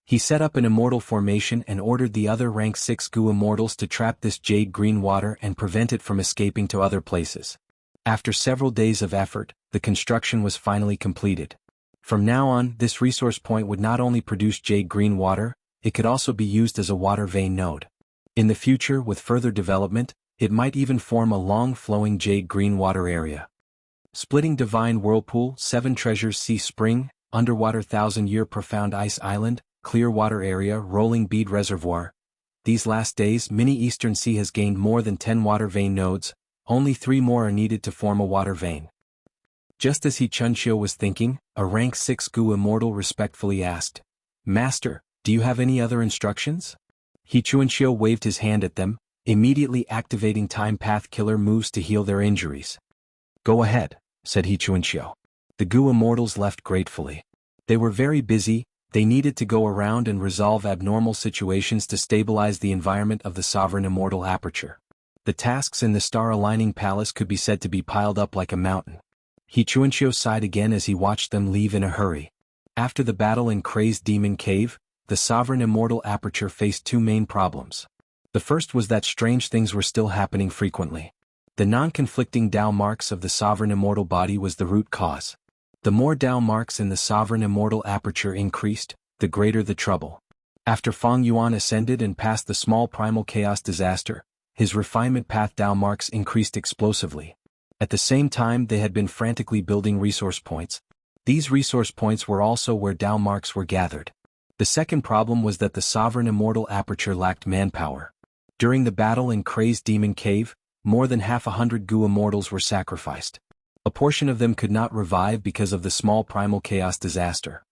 He set up an immortal formation and ordered the other rank 6 Gu immortals to trap this jade-green water and prevent it from escaping to other places. After several days of effort, the construction was finally completed. From now on, this resource point would not only produce jade-green water, it could also be used as a water vein node. In the future, with further development, it might even form a long-flowing jade-green water area. Splitting Divine Whirlpool, 7 Treasures Sea Spring, Underwater 1,000-Year Profound Ice Island, Clear Water Area, Rolling Bead Reservoir. These last days, Mini Eastern Sea has gained more than 10 water vein nodes. Only 3 more are needed to form a water vein. Just as He Chunxiu was thinking, a rank 6 Gu immortal respectfully asked, "Master, do you have any other instructions?" He Chunxiu waved his hand at them, immediately activating Time Path Killer moves to heal their injuries. "Go ahead," said He Chunxiu. The Gu immortals left gratefully. They were very busy. They needed to go around and resolve abnormal situations to stabilize the environment of the sovereign immortal aperture. The tasks in the star-aligning palace could be said to be piled up like a mountain. He Chunxiu sighed again as he watched them leave in a hurry. After the battle in Crazed Demon Cave, the sovereign immortal aperture faced 2 main problems. The first was that strange things were still happening frequently. The non-conflicting Dao marks of the sovereign immortal body was the root cause. The more Dao marks in the sovereign immortal aperture increased, the greater the trouble. After Fang Yuan ascended and passed the small primal chaos disaster, his refinement path Dao marks increased explosively. At the same time, they had been frantically building resource points. These resource points were also where Dao marks were gathered. The second problem was that the sovereign immortal aperture lacked manpower. During the battle in Crazed Demon Cave, more than 100 Gu immortals were sacrificed. A portion of them could not revive because of the small primal chaos disaster.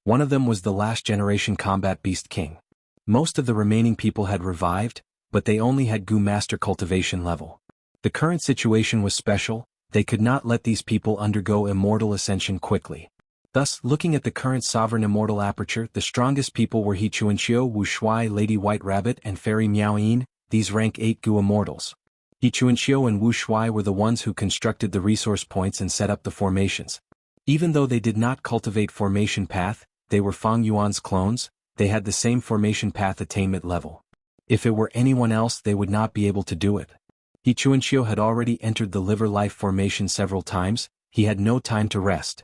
One of them was the last generation combat beast king. Most of the remaining people had revived, but they only had Gu master cultivation level. The current situation was special. They could not let these people undergo immortal ascension quickly. Thus, looking at the current sovereign immortal aperture, the strongest people were He Chunxiu, Wu Shuai, Lady White Rabbit, and Fairy Miao Yin, these rank 8 Gu immortals. He Chunxiu and Wu Shuai were the ones who constructed the resource points and set up the formations. Even though they did not cultivate formation path, they were Fang Yuan's clones. They had the same formation path attainment level. If it were anyone else, they would not be able to do it. He Chunxiu had already entered the liver life formation several times. He had no time to rest.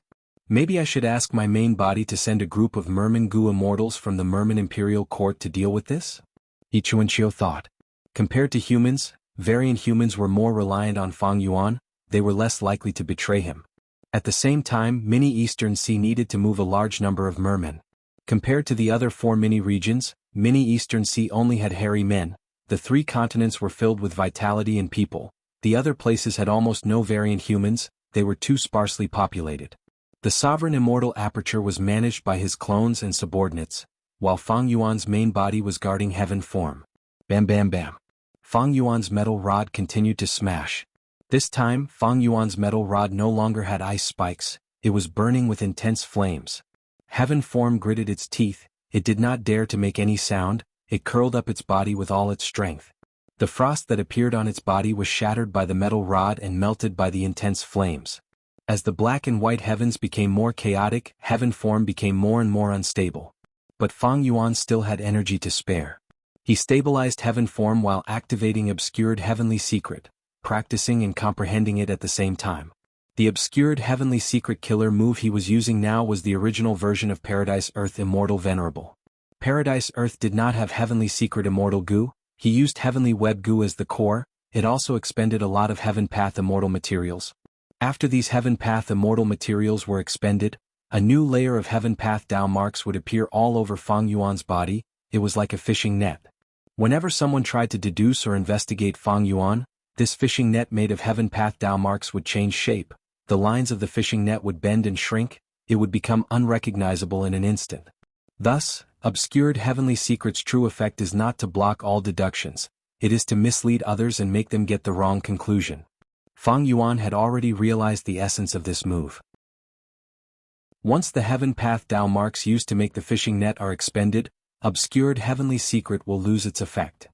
Maybe I should ask my main body to send a group of Merman Gu immortals from the Merman Imperial Court to deal with this? He Chunxiu thought. Compared to humans, variant humans were more reliant on Fang Yuan. They were less likely to betray him. At the same time, Mini Eastern Sea needed to move a large number of mermen. Compared to the other 4 mini regions, Mini Eastern Sea only had hairy men. The 3 continents were filled with vitality and people. The other places had almost no variant humans. They were too sparsely populated. The sovereign immortal aperture was managed by his clones and subordinates, while Fang Yuan's main body was guarding heaven form. Bam bam bam. Fang Yuan's metal rod continued to smash. This time, Fang Yuan's metal rod no longer had ice spikes, it was burning with intense flames. Heaven form gritted its teeth, it did not dare to make any sound, it curled up its body with all its strength. The frost that appeared on its body was shattered by the metal rod and melted by the intense flames. As the black and white heavens became more chaotic, heaven form became more and more unstable. But Fang Yuan still had energy to spare. He stabilized heaven form while activating obscured heavenly secret, practicing and comprehending it at the same time. The obscured heavenly secret killer move he was using now was the original version of Paradise Earth Immortal Venerable. Paradise Earth did not have heavenly secret immortal goo, he used heavenly web goo as the core, it also expended a lot of heaven path immortal materials. After these heaven path immortal materials were expended, a new layer of heaven path Dao marks would appear all over Fang Yuan's body, it was like a fishing net. Whenever someone tried to deduce or investigate Fang Yuan, this fishing net made of heaven path Dao marks would change shape, the lines of the fishing net would bend and shrink, it would become unrecognizable in an instant. Thus, obscured heavenly secret's true effect is not to block all deductions, it is to mislead others and make them get the wrong conclusion. Fang Yuan had already realized the essence of this move. Once the heaven path Dao marks used to make the fishing net are expended, obscured heavenly secret will lose its effect.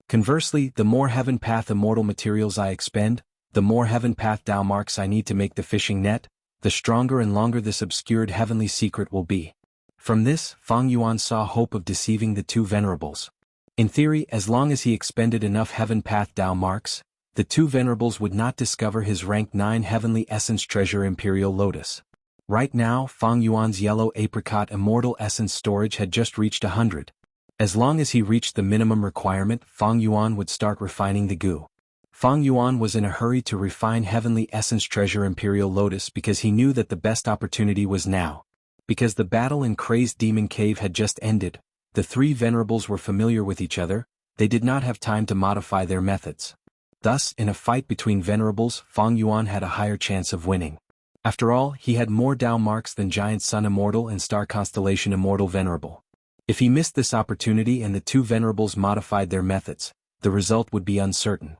Conversely, the more heaven path immortal materials I expend, the more heaven path Dao marks I need to make the fishing net, the stronger and longer this obscured heavenly secret will be. From this, Fang Yuan saw hope of deceiving the two venerables. In theory, as long as he expended enough heaven path Dao marks, the two venerables would not discover his rank 9 heavenly essence treasure Imperial Lotus. Right now, Fang Yuan's yellow apricot immortal essence storage had just reached 100. As long as he reached the minimum requirement, Fang Yuan would start refining the goo. Fang Yuan was in a hurry to refine heavenly essence treasure Imperial Lotus because he knew that the best opportunity was now. Because the battle in Crazed Demon Cave had just ended, the three venerables were familiar with each other, they did not have time to modify their methods. Thus, in a fight between venerables, Fang Yuan had a higher chance of winning. After all, he had more Dao marks than Giant Sun Immortal and Star Constellation Immortal Venerable. If he missed this opportunity and the two venerables modified their methods, the result would be uncertain.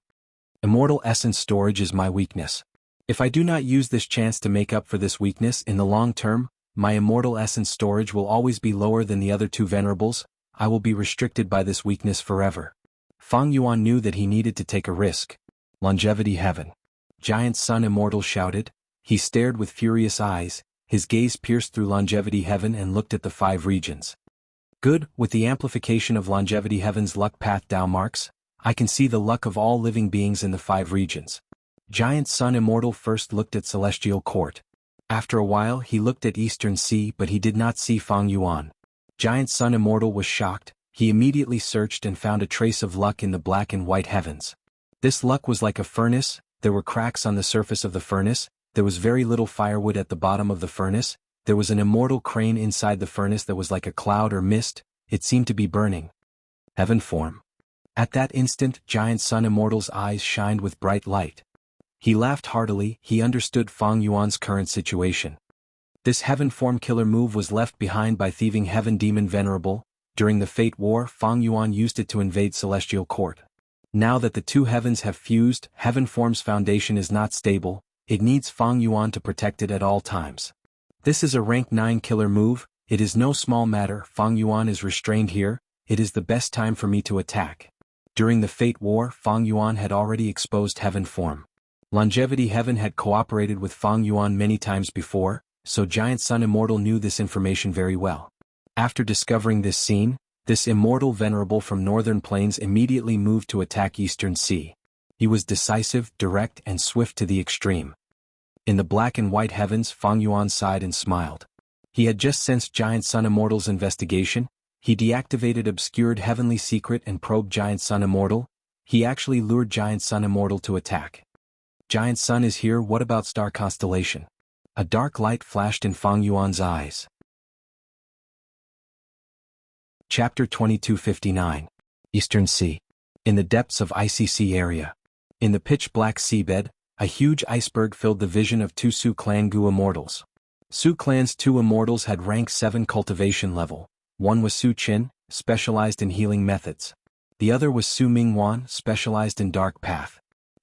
Immortal essence storage is my weakness. If I do not use this chance to make up for this weakness in the long term, my immortal essence storage will always be lower than the other two venerables, I will be restricted by this weakness forever. Fang Yuan knew that he needed to take a risk. Longevity Heaven. Giant Sun Immortal shouted. He stared with furious eyes, his gaze pierced through Longevity Heaven and looked at the 5 regions. Good, with the amplification of Longevity Heaven's luck path Dao marks, I can see the luck of all living beings in the 5 regions. Giant Sun Immortal first looked at Celestial Court. After a while he looked at Eastern Sea but he did not see Fang Yuan. Giant Sun Immortal was shocked, he immediately searched and found a trace of luck in the black and white heavens. This luck was like a furnace, there were cracks on the surface of the furnace, there was very little firewood at the bottom of the furnace, there was an immortal crane inside the furnace that was like a cloud or mist, it seemed to be burning. Heaven form. At that instant, Giant Sun Immortal's eyes shined with bright light. He laughed heartily, he understood Fang Yuan's current situation. This heaven form killer move was left behind by thieving Heaven Demon Venerable. During the Fate War, Fang Yuan used it to invade Celestial Court. Now that the two heavens have fused, Heaven Form's foundation is not stable, it needs Fang Yuan to protect it at all times. This is a rank 9 killer move, it is no small matter, Fang Yuan is restrained here, it is the best time for me to attack. During the Fate War, Fang Yuan had already exposed Heaven Form. Longevity Heaven had cooperated with Fang Yuan many times before, so Giant Sun Immortal knew this information very well. After discovering this scene, this immortal venerable from Northern Plains immediately moved to attack Eastern Sea. He was decisive, direct and swift to the extreme. In the black and white heavens, Fang Yuan sighed and smiled. He had just sensed Giant Sun Immortal's investigation, he deactivated obscured heavenly secret and probed Giant Sun Immortal, he actually lured Giant Sun Immortal to attack. Giant Sun is here, what about Star Constellation? A dark light flashed in Fang Yuan's eyes. Chapter 2259. Eastern Sea. In the depths of Icy Sea area. In the pitch-black seabed, a huge iceberg filled the vision of 2 Su Clan Gu Immortals. Su Clan's 2 Immortals had rank 7 cultivation level. One was Su Qin, specialized in healing methods. The other was Su Mingwan, specialized in dark path.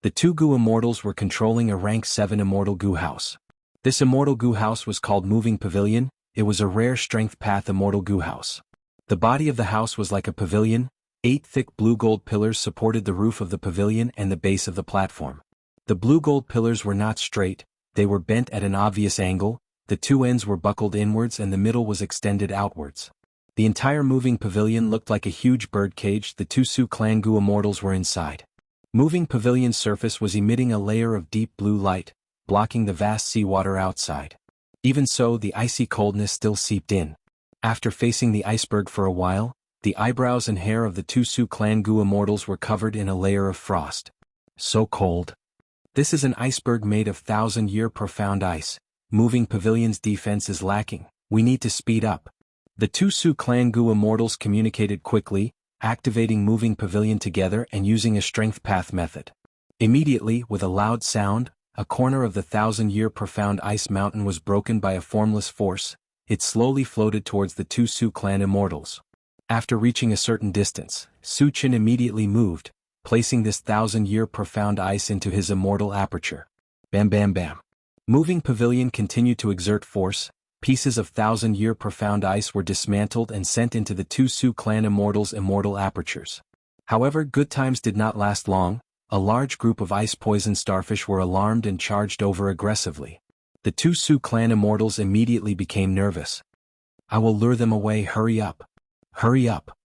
The two Gu immortals were controlling a rank 7 immortal Gu house. This immortal Gu house was called Moving Pavilion. It was a rare strength path immortal Gu house. The body of the house was like a pavilion. 8 thick blue gold pillars supported the roof of the pavilion and the base of the platform. The blue gold pillars were not straight, they were bent at an obvious angle, the two ends were buckled inwards and the middle was extended outwards. The entire moving pavilion looked like a huge bird cage. The two Su clan Gu immortals were inside. Moving pavilion's surface was emitting a layer of deep blue light, blocking the vast seawater outside. Even so, the icy coldness still seeped in. After facing the iceberg for a while, the eyebrows and hair of the two Su clan Gu immortals were covered in a layer of frost. So cold. This is an iceberg made of 1,000-year profound ice. Moving pavilion's defense is lacking. We need to speed up. The two Su clan Gu immortals communicated quickly, activating moving pavilion together and using a strength path method. Immediately, with a loud sound, a corner of the 1,000-year profound ice mountain was broken by a formless force. It slowly floated towards the two Su clan immortals. After reaching a certain distance, Su Qin immediately moved, placing this 1,000-year profound ice into his immortal aperture. Bam bam bam. Moving pavilion continued to exert force. Pieces of 1,000-year profound ice were dismantled and sent into the two Su clan immortals' immortal apertures. However, good times did not last long. A large group of ice-poisoned starfish were alarmed and charged over aggressively. The two Su clan immortals immediately became nervous. I will lure them away. Hurry up. Hurry up.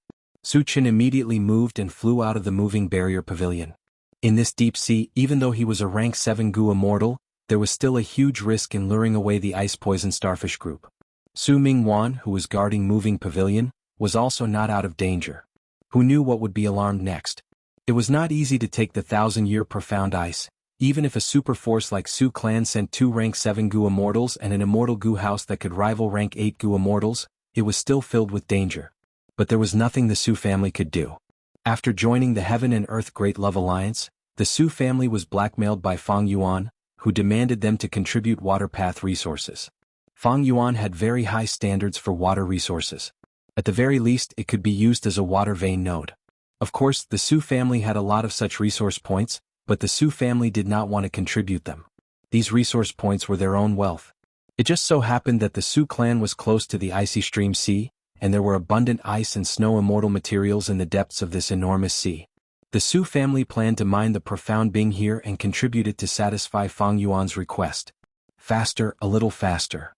Su Qin immediately moved and flew out of the moving barrier pavilion. In this deep sea, even though he was a rank 7 Gu immortal, there was still a huge risk in luring away the ice-poisoned starfish group. Su Mingwan, who was guarding moving pavilion, was also not out of danger. Who knew what would be alarmed next? It was not easy to take the 1,000-year profound ice. Even if a super force like Su clan sent two rank 7 Gu immortals and an immortal Gu house that could rival rank 8 Gu immortals, it was still filled with danger. But there was nothing the Su family could do. After joining the Heaven and Earth Great Love Alliance, the Su family was blackmailed by Fang Yuan, who demanded them to contribute water path resources. Fang Yuan had very high standards for water resources. At the very least, it could be used as a water vein node. Of course, the Su family had a lot of such resource points, but the Su family did not want to contribute them. These resource points were their own wealth. It just so happened that the Su clan was close to the icy stream sea, and there were abundant ice and snow immortal materials in the depths of this enormous sea. The Su family planned to mine the profound being here and contribute it to satisfy Fang Yuan's request. Faster, a little faster.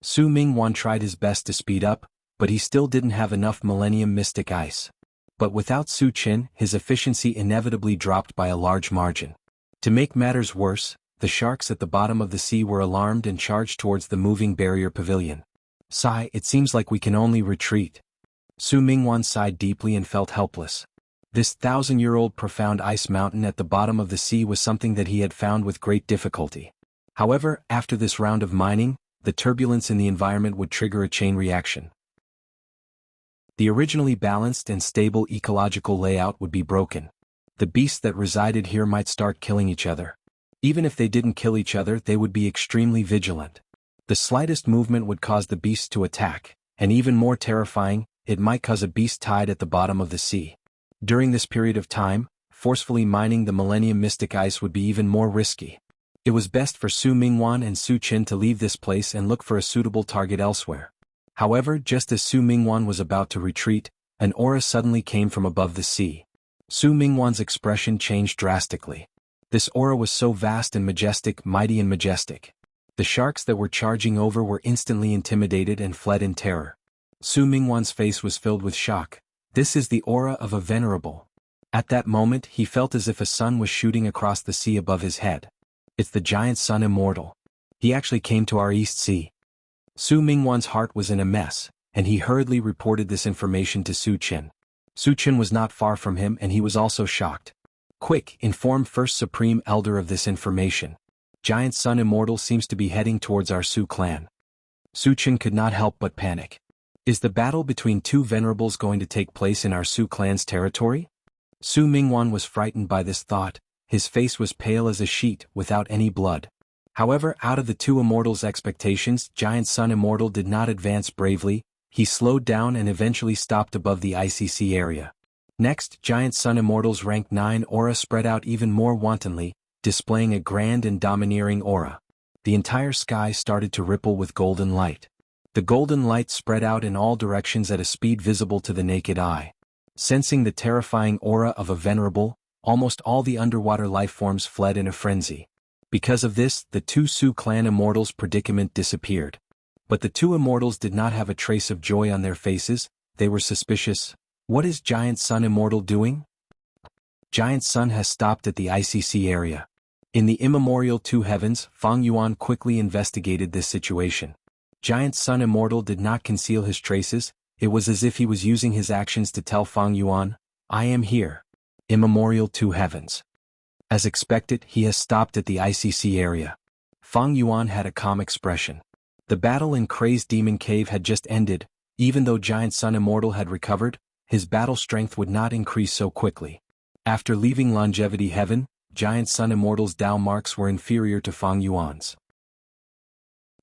Su Mingwan tried his best to speed up, but he still didn't have enough Millennium Mystic Ice. But without Su Qin, his efficiency inevitably dropped by a large margin. To make matters worse, the sharks at the bottom of the sea were alarmed and charged towards the moving barrier pavilion. Sigh, it seems like we can only retreat. Su Mingwan sighed deeply and felt helpless. This 1,000-year-old profound ice mountain at the bottom of the sea was something that he had found with great difficulty. However, after this round of mining, the turbulence in the environment would trigger a chain reaction. The originally balanced and stable ecological layout would be broken. The beasts that resided here might start killing each other. Even if they didn't kill each other, they would be extremely vigilant. The slightest movement would cause the beasts to attack, and even more terrifying, it might cause a beast tied at the bottom of the sea. During this period of time, forcefully mining the Millennium Mystic Ice would be even more risky. It was best for Su Mingwan and Su Qin to leave this place and look for a suitable target elsewhere. However, just as Su Mingwan was about to retreat, an aura suddenly came from above the sea. Su Mingwan's expression changed drastically. This aura was so vast and majestic, mighty and majestic. The sharks that were charging over were instantly intimidated and fled in terror. Su Mingwan's face was filled with shock. This is the aura of a venerable. At that moment, he felt as if a sun was shooting across the sea above his head. It's the giant sun immortal. He actually came to our East Sea. Su Mingwan's heart was in a mess, and he hurriedly reported this information to Su Qin. Su Qin was not far from him and he was also shocked. Quick, inform First Supreme Elder of this information. Giant Sun Immortal seems to be heading towards our Su clan. Su Qin could not help but panic. Is the battle between two venerables going to take place in our Su clan's territory? Su Mingwan was frightened by this thought. His face was pale as a sheet, without any blood. However, out of the two immortals' expectations, Giant Sun Immortal did not advance bravely. He slowed down and eventually stopped above the ICC area. Next, Giant Sun Immortal's rank 9 aura spread out even more wantonly. displaying a grand and domineering aura. The entire sky started to ripple with golden light. The golden light spread out in all directions at a speed visible to the naked eye. Sensing the terrifying aura of a venerable, almost all the underwater life forms fled in a frenzy. Because of this, the two Sioux clan immortals' predicament disappeared. But the two immortals did not have a trace of joy on their faces. They were suspicious. What is Giant Sun Immortal doing? Giant Sun has stopped at the ICC area. In the immemorial two heavens, Fang Yuan quickly investigated this situation. Giant Sun Immortal did not conceal his traces. It was as if he was using his actions to tell Fang Yuan, "I am here." Immemorial two heavens. As expected, he has stopped at the ICC area. Fang Yuan had a calm expression. The battle in Crazed Demon Cave had just ended. Even though Giant Sun Immortal had recovered, his battle strength would not increase so quickly. After leaving Longevity Heaven, Giant Sun Immortal's Dao marks were inferior to Fang Yuan's.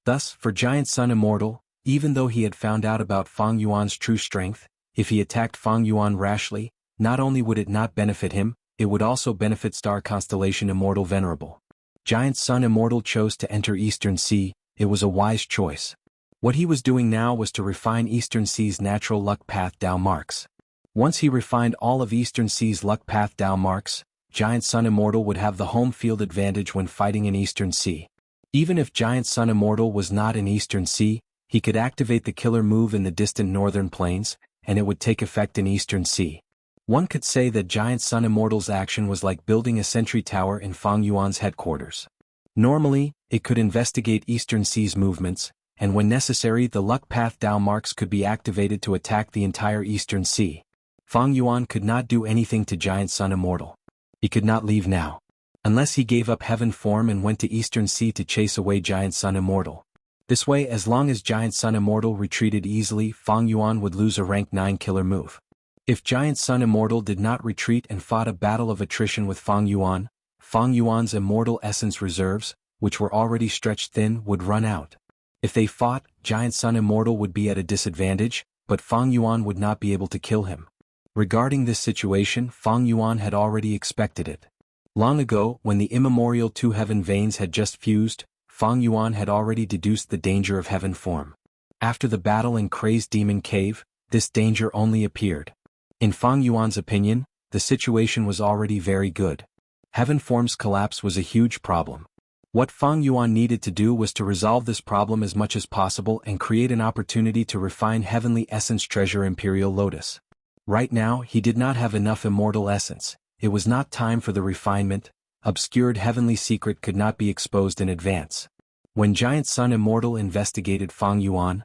Thus, for Giant Sun Immortal, even though he had found out about Fang Yuan's true strength, if he attacked Fang Yuan rashly, not only would it not benefit him, it would also benefit Star Constellation Immortal Venerable. Giant Sun Immortal chose to enter Eastern Sea. It was a wise choice. What he was doing now was to refine Eastern Sea's natural luck path Dao marks. Once he refined all of Eastern Sea's luck path Dao marks, Giant Sun Immortal would have the home field advantage when fighting in Eastern Sea. Even if Giant Sun Immortal was not in Eastern Sea, he could activate the killer move in the distant northern plains, and it would take effect in Eastern Sea. One could say that Giant Sun Immortal's action was like building a sentry tower in Fang Yuan's headquarters. Normally, it could investigate Eastern Sea's movements, and when necessary the luck path Dao marks could be activated to attack the entire Eastern Sea. Fang Yuan could not do anything to Giant Sun Immortal. He could not leave now. Unless he gave up heaven form and went to Eastern Sea to chase away Giant Sun Immortal. This way, as long as Giant Sun Immortal retreated easily, Fang Yuan would lose a rank 9 killer move. If Giant Sun Immortal did not retreat and fought a battle of attrition with Fang Yuan's immortal essence reserves, which were already stretched thin, would run out. If they fought, Giant Sun Immortal would be at a disadvantage, but Fang Yuan would not be able to kill him. Regarding this situation, Fang Yuan had already expected it. Long ago, when the immemorial two heaven veins had just fused, Fang Yuan had already deduced the danger of heaven form. After the battle in Crazed Demon Cave, this danger only appeared. In Fang Yuan's opinion, the situation was already very good. Heaven form's collapse was a huge problem. What Fang Yuan needed to do was to resolve this problem as much as possible and create an opportunity to refine heavenly essence treasure Imperial Lotus. Right now, he did not have enough immortal essence. It was not time for the refinement. Obscured heavenly secret could not be exposed in advance. When Giant Sun Immortal investigated Fang Yuan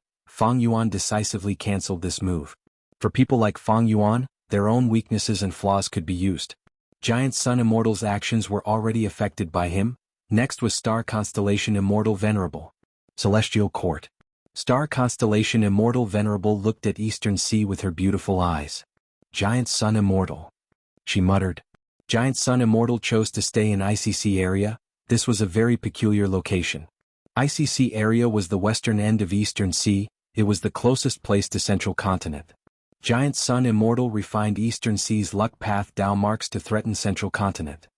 decisively cancelled this move. For people like Fang Yuan, their own weaknesses and flaws could be used. Giant Sun Immortal's actions were already affected by him. Next was Star Constellation Immortal Venerable. Celestial Court. Star Constellation Immortal Venerable looked at Eastern Sea with her beautiful eyes. Giant Sun Immortal. She muttered. Giant Sun Immortal chose to stay in ICC area. This was a very peculiar location. ICC area was the western end of Eastern Sea. It was the closest place to Central Continent. Giant Sun Immortal refined Eastern Sea's luck path Dao marks to threaten Central Continent.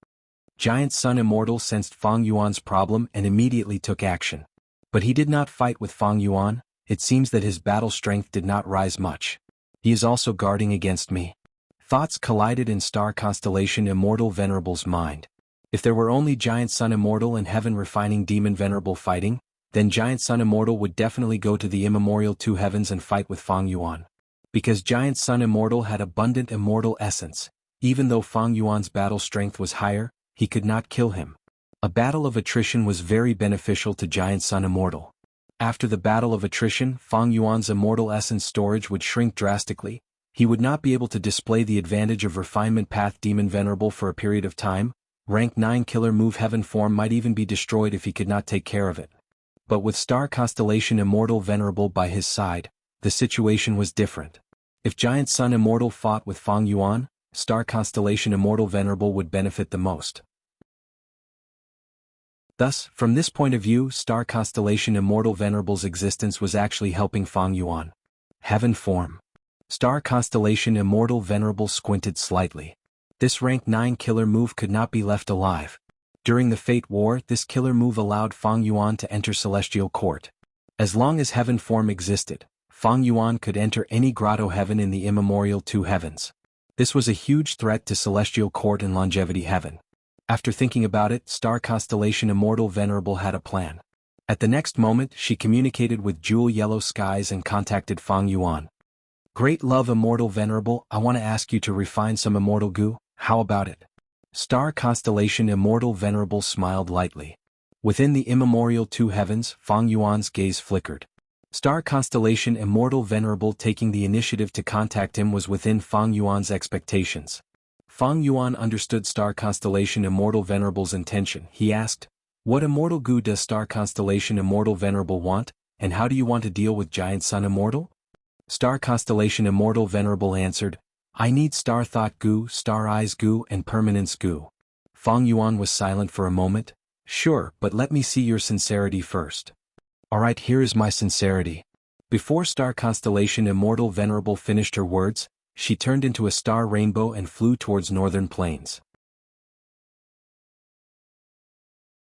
Giant Sun Immortal sensed Fang Yuan's problem and immediately took action. But he did not fight with Fang Yuan. It seems that his battle strength did not rise much. He is also guarding against me. Thoughts collided in Star Constellation Immortal Venerable's mind. If there were only Giant Sun Immortal and Heaven Refining Demon Venerable fighting, then Giant Sun Immortal would definitely go to the immemorial two heavens and fight with Fang Yuan. Because Giant Sun Immortal had abundant immortal essence, even though Fang Yuan's battle strength was higher, he could not kill him. A battle of attrition was very beneficial to Giant Sun Immortal. After the battle of attrition, Fang Yuan's immortal essence storage would shrink drastically. He would not be able to display the advantage of Refinement Path Demon Venerable for a period of time. Rank 9 killer move Heaven form might even be destroyed if he could not take care of it. But with Star Constellation Immortal Venerable by his side, the situation was different. If Giant Sun Immortal fought with Fang Yuan, Star Constellation Immortal Venerable would benefit the most. Thus, from this point of view, Star Constellation Immortal Venerable's existence was actually helping Fang Yuan. Heaven form. Star Constellation Immortal Venerable squinted slightly. This rank 9 killer move could not be left alive. During the Fate War, this killer move allowed Fang Yuan to enter Celestial Court. As long as heaven form existed, Fang Yuan could enter any grotto heaven in the immemorial two heavens. This was a huge threat to Celestial Court and Longevity Heaven. After thinking about it, Star Constellation Immortal Venerable had a plan. At the next moment, she communicated with Jewel Yellow Skies and contacted Fang Yuan. Great love Immortal Venerable, I want to ask you to refine some immortal goo, how about it? Star Constellation Immortal Venerable smiled lightly. Within the immemorial two heavens, Fang Yuan's gaze flickered. Star Constellation Immortal Venerable taking the initiative to contact him was within Fang Yuan's expectations. Fang Yuan understood Star Constellation Immortal Venerable's intention. He asked, "What immortal goo does Star Constellation Immortal Venerable want, and how do you want to deal with Giant Sun Immortal?" Star Constellation Immortal Venerable answered, "I need Star Thought goo, Star Eyes goo, and Permanence goo." Fang Yuan was silent for a moment. "Sure, but let me see your sincerity first." "Alright, here is my sincerity." Before Star Constellation Immortal Venerable finished her words, she turned into a star rainbow and flew towards northern plains.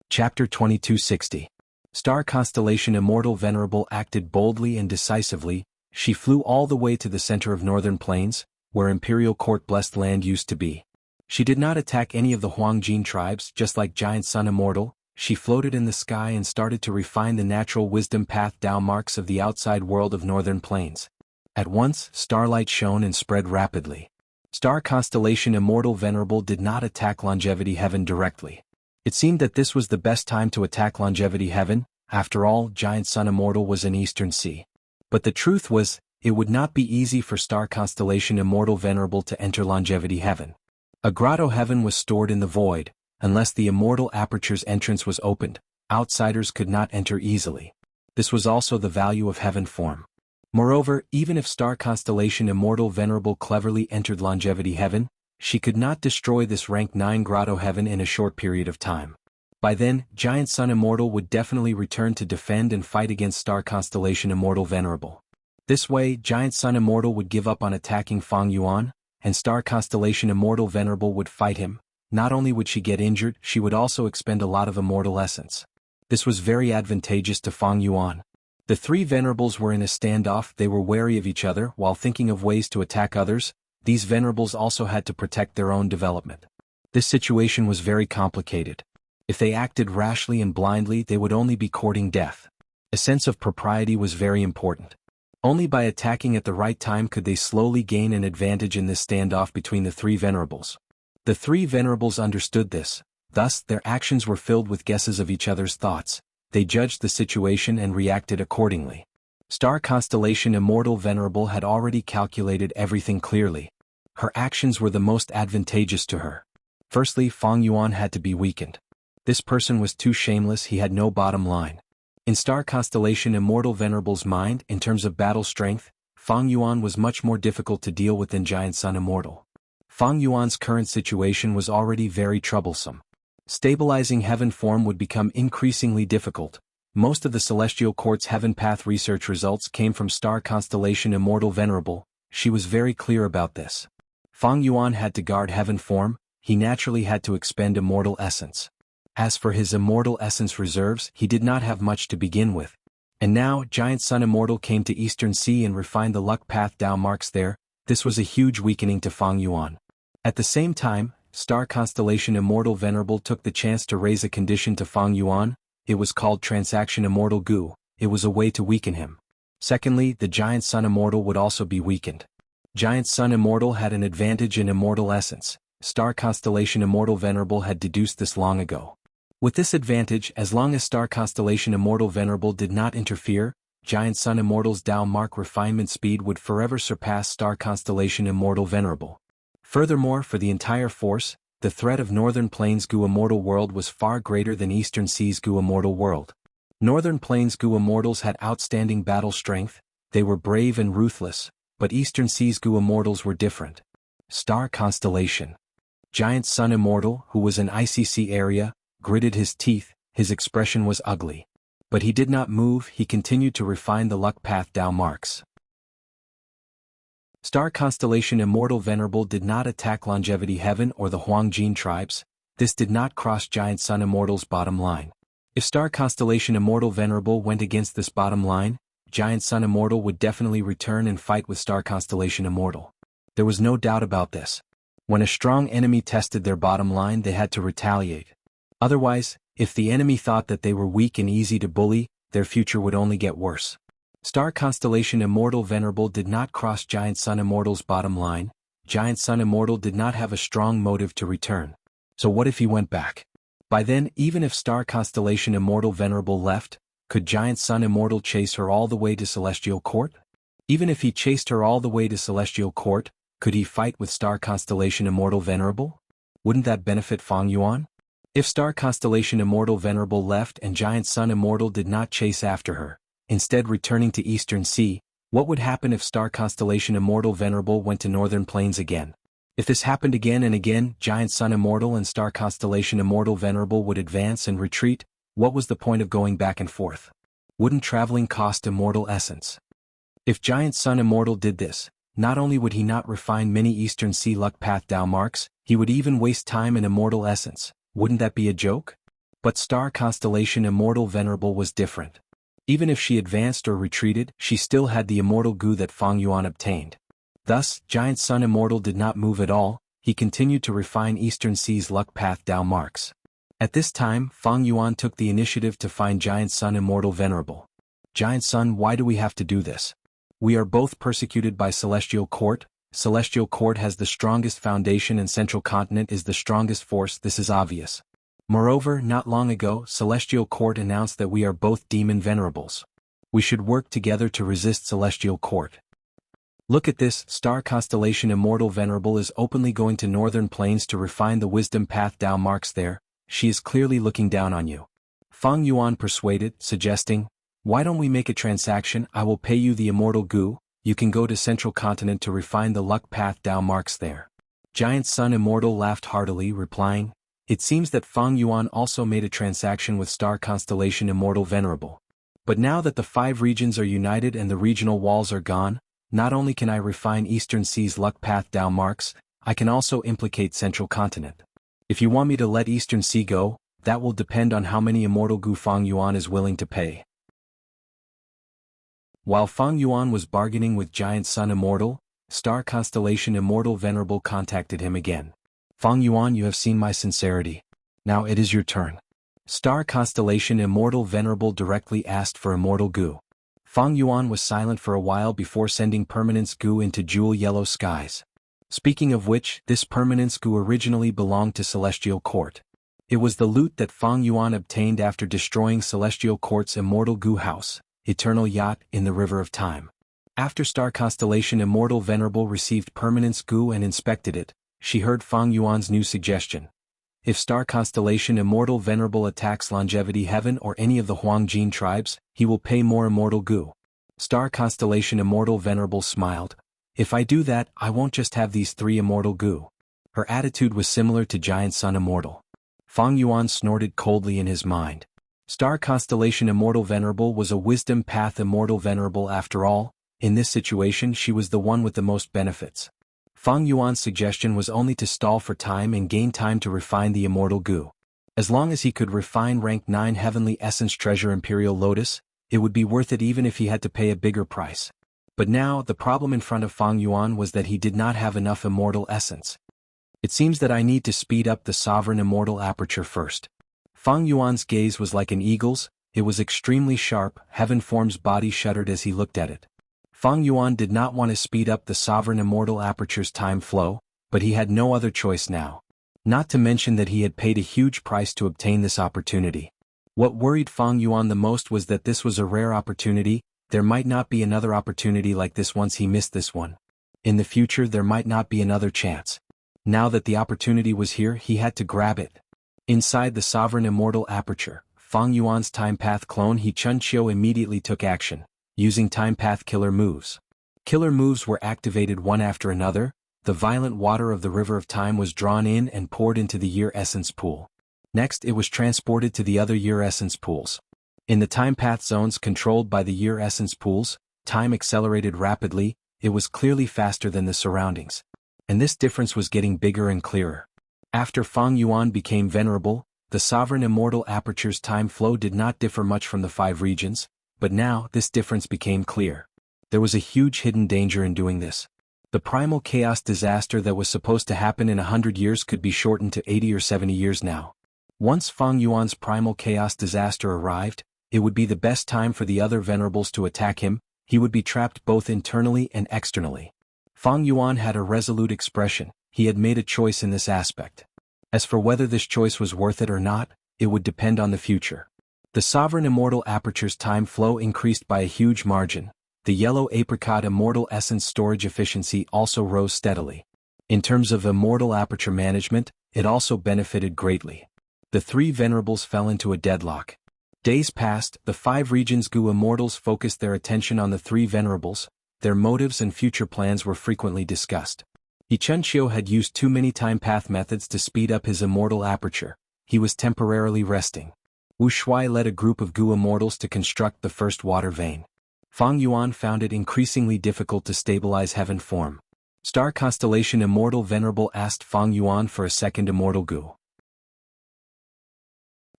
Chapter 2260. Star Constellation Immortal Venerable acted boldly and decisively. She flew all the way to the center of northern plains, where Imperial Court Blessed Land used to be. She did not attack any of the Huangjin tribes, just like Giant Sun Immortal. She floated in the sky and started to refine the natural wisdom path Tao marks of the outside world of northern plains. At once, starlight shone and spread rapidly. Star Constellation Immortal Venerable did not attack Longevity Heaven directly. It seemed that this was the best time to attack Longevity Heaven. After all, Giant Sun Immortal was in Eastern Sea. But the truth was, it would not be easy for Star Constellation Immortal Venerable to enter Longevity Heaven. A grotto heaven was stored in the void. Unless the Immortal Aperture's entrance was opened, outsiders could not enter easily. This was also the value of heaven form. Moreover, even if Star Constellation Immortal Venerable cleverly entered Longevity Heaven, she could not destroy this rank 9 grotto heaven in a short period of time. By then, Giant Sun Immortal would definitely return to defend and fight against Star Constellation Immortal Venerable. This way, Giant Sun Immortal would give up on attacking Fang Yuan, and Star Constellation Immortal Venerable would fight him. Not only would she get injured, she would also expend a lot of immortal essence. This was very advantageous to Fang Yuan. The three venerables were in a standoff. They were wary of each other while thinking of ways to attack others. These venerables also had to protect their own development. This situation was very complicated. If they acted rashly and blindly, they would only be courting death. A sense of propriety was very important. Only by attacking at the right time could they slowly gain an advantage in this standoff between the three venerables. The three venerables understood this, thus their actions were filled with guesses of each other's thoughts. They judged the situation and reacted accordingly. Star Constellation Immortal Venerable had already calculated everything clearly. Her actions were the most advantageous to her. Firstly, Fang Yuan had to be weakened. This person was too shameless, he had no bottom line. In Star Constellation Immortal Venerable's mind, in terms of battle strength, Fang Yuan was much more difficult to deal with than Giant Sun Immortal. Fang Yuan's current situation was already very troublesome. Stabilizing heaven form would become increasingly difficult. Most of the Celestial Court's heaven path research results came from Star Constellation Immortal Venerable. She was very clear about this. Fang Yuan had to guard heaven form, he naturally had to expend immortal essence. As for his immortal essence reserves, he did not have much to begin with. And now, Giant Sun Immortal came to Eastern Sea and refined the luck path Tao marks there. This was a huge weakening to Fang Yuan. At the same time, Star Constellation Immortal Venerable took the chance to raise a condition to Fang Yuan. It was called Transaction Immortal Gu. It was a way to weaken him. Secondly, the Giant Sun Immortal would also be weakened. Giant Sun Immortal had an advantage in immortal essence. Star Constellation Immortal Venerable had deduced this long ago. With this advantage, as long as Star Constellation Immortal Venerable did not interfere, Giant Sun Immortal's Tao mark refinement speed would forever surpass Star Constellation Immortal Venerable. Furthermore, for the entire force, the threat of Northern Plains Gu Immortal World was far greater than Eastern Seas Gu Immortal World. Northern Plains Gu Immortals had outstanding battle strength, they were brave and ruthless, but Eastern Seas Gu Immortals were different. Star Constellation. Giant Sun Immortal, who was in ICC area, gritted his teeth, his expression was ugly. But he did not move, he continued to refine the luck path Tao marks. Star Constellation Immortal Venerable did not attack Longevity Heaven or the Huangjin tribes. this did not cross Giant Sun Immortal's bottom line. If Star Constellation Immortal Venerable went against this bottom line, Giant Sun Immortal would definitely return and fight with Star Constellation Immortal. There was no doubt about this. When a strong enemy tested their bottom line, they had to retaliate. Otherwise, if the enemy thought that they were weak and easy to bully, their future would only get worse. Star Constellation Immortal Venerable did not cross Giant Sun Immortal's bottom line. Giant Sun Immortal did not have a strong motive to return. So what if he went back? By then, even if Star Constellation Immortal Venerable left, could Giant Sun Immortal chase her all the way to Celestial Court? Even if he chased her all the way to Celestial Court, could he fight with Star Constellation Immortal Venerable? Wouldn't that benefit Fang Yuan? If Star Constellation Immortal Venerable left and Giant Sun Immortal did not chase after her, instead returning to Eastern Sea, what would happen if Star Constellation Immortal Venerable went to Northern Plains again? If this happened again and again, Giant Sun Immortal and Star Constellation Immortal Venerable would advance and retreat. What was the point of going back and forth? Wouldn't traveling cost immortal essence? If Giant Sun Immortal did this, not only would he not refine many Eastern Sea luck path Dao marks, he would even waste time and immortal essence. Wouldn't that be a joke? But Star Constellation Immortal Venerable was different. Even if she advanced or retreated, she still had the immortal goo that Fang Yuan obtained. Thus, Giant Sun Immortal did not move at all. He continued to refine Eastern Sea's luck path Dao marks. At this time, Fang Yuan took the initiative to find Giant Sun Immortal Venerable. Giant Sun, why do we have to do this? We are both persecuted by Celestial Court. Celestial Court has the strongest foundation and Central Continent is the strongest force, this is obvious. Moreover, not long ago, Celestial Court announced that we are both demon venerables. We should work together to resist Celestial Court. Look at this, Star Constellation Immortal Venerable is openly going to Northern Plains to refine the wisdom path Dao marks there. She is clearly looking down on you. Fang Yuan persuaded, suggesting, why don't we make a transaction? I will pay you the immortal goo, you can go to Central Continent to refine the luck path Dao marks there. Giant Sun Immortal laughed heartily, replying, it seems that Fang Yuan also made a transaction with Star Constellation Immortal Venerable. But now that the 5 regions are united and the regional walls are gone, not only can I refine Eastern Sea's luck path Dao marks, I can also implicate Central Continent. If you want me to let Eastern Sea go, that will depend on how many immortal goo Fang Yuan is willing to pay. While Fang Yuan was bargaining with Giant Sun Immortal, Star Constellation Immortal Venerable contacted him again. Fang Yuan, you have seen my sincerity. Now it is your turn. Star Constellation Immortal Venerable directly asked for immortal goo. Fang Yuan was silent for a while before sending permanence goo into jewel yellow skies. Speaking of which, this permanence goo originally belonged to Celestial Court. It was the loot that Fang Yuan obtained after destroying Celestial Court's immortal goo house, Eternal Yacht, in the River of Time. After Star Constellation Immortal Venerable received permanence goo and inspected it, she heard Fang Yuan's new suggestion. If Star Constellation Immortal Venerable attacks Longevity Heaven or any of the Huangjin tribes, he will pay more immortal goo. Star Constellation Immortal Venerable smiled. If I do that, I won't just have these 3 immortal goo. Her attitude was similar to Giant Sun Immortal. Fang Yuan snorted coldly in his mind. Star Constellation Immortal Venerable was a wisdom path immortal venerable after all. In this situation she was the one with the most benefits. Fang Yuan's suggestion was only to stall for time and gain time to refine the immortal goo. As long as he could refine rank 9 Heavenly Essence Treasure Imperial Lotus, it would be worth it even if he had to pay a bigger price. But now, the problem in front of Fang Yuan was that he did not have enough immortal essence. It seems that I need to speed up the sovereign immortal aperture first. Fang Yuan's gaze was like an eagle's, it was extremely sharp. Heaven Form's body shuddered as he looked at it. Fang Yuan did not want to speed up the sovereign immortal aperture's time flow, but he had no other choice now. Not to mention that he had paid a huge price to obtain this opportunity. What worried Fang Yuan the most was that this was a rare opportunity. There might not be another opportunity like this once he missed this one. In the future there might not be another chance. Now that the opportunity was here, he had to grab it. Inside the sovereign immortal aperture, Fang Yuan's time path clone He Chunqiu immediately took action, using time path killer moves. Killer moves were activated one after another. The violent water of the River of Time was drawn in and poured into the Year Essence Pool. Next it was transported to the other Year Essence Pools. In the time path zones controlled by the Year Essence Pools, time accelerated rapidly. It was clearly faster than the surroundings. And this difference was getting bigger and clearer. After Fang Yuan became venerable, the sovereign immortal aperture's time flow did not differ much from the 5 regions, but now this difference became clear. There was a huge hidden danger in doing this. The primal chaos disaster that was supposed to happen in 100 years could be shortened to 80 or 70 years now. Once Fang Yuan's primal chaos disaster arrived, it would be the best time for the other venerables to attack him. He would be trapped both internally and externally. Fang Yuan had a resolute expression. He had made a choice in this aspect. As for whether this choice was worth it or not, it would depend on the future. The sovereign immortal aperture's time flow increased by a huge margin. The yellow apricot immortal essence storage efficiency also rose steadily. In terms of immortal aperture management, it also benefited greatly. The 3 venerables fell into a deadlock. Days passed, the 5 regions Gu immortals focused their attention on the 3 venerables. Their motives and future plans were frequently discussed. Yichunqiu had used too many time path methods to speed up his immortal aperture. He was temporarily resting. Wuxia led a group of Gu immortals to construct the first water vein. Fang Yuan found it increasingly difficult to stabilize heaven form. Star Constellation Immortal Venerable asked Fang Yuan for a second immortal Gu.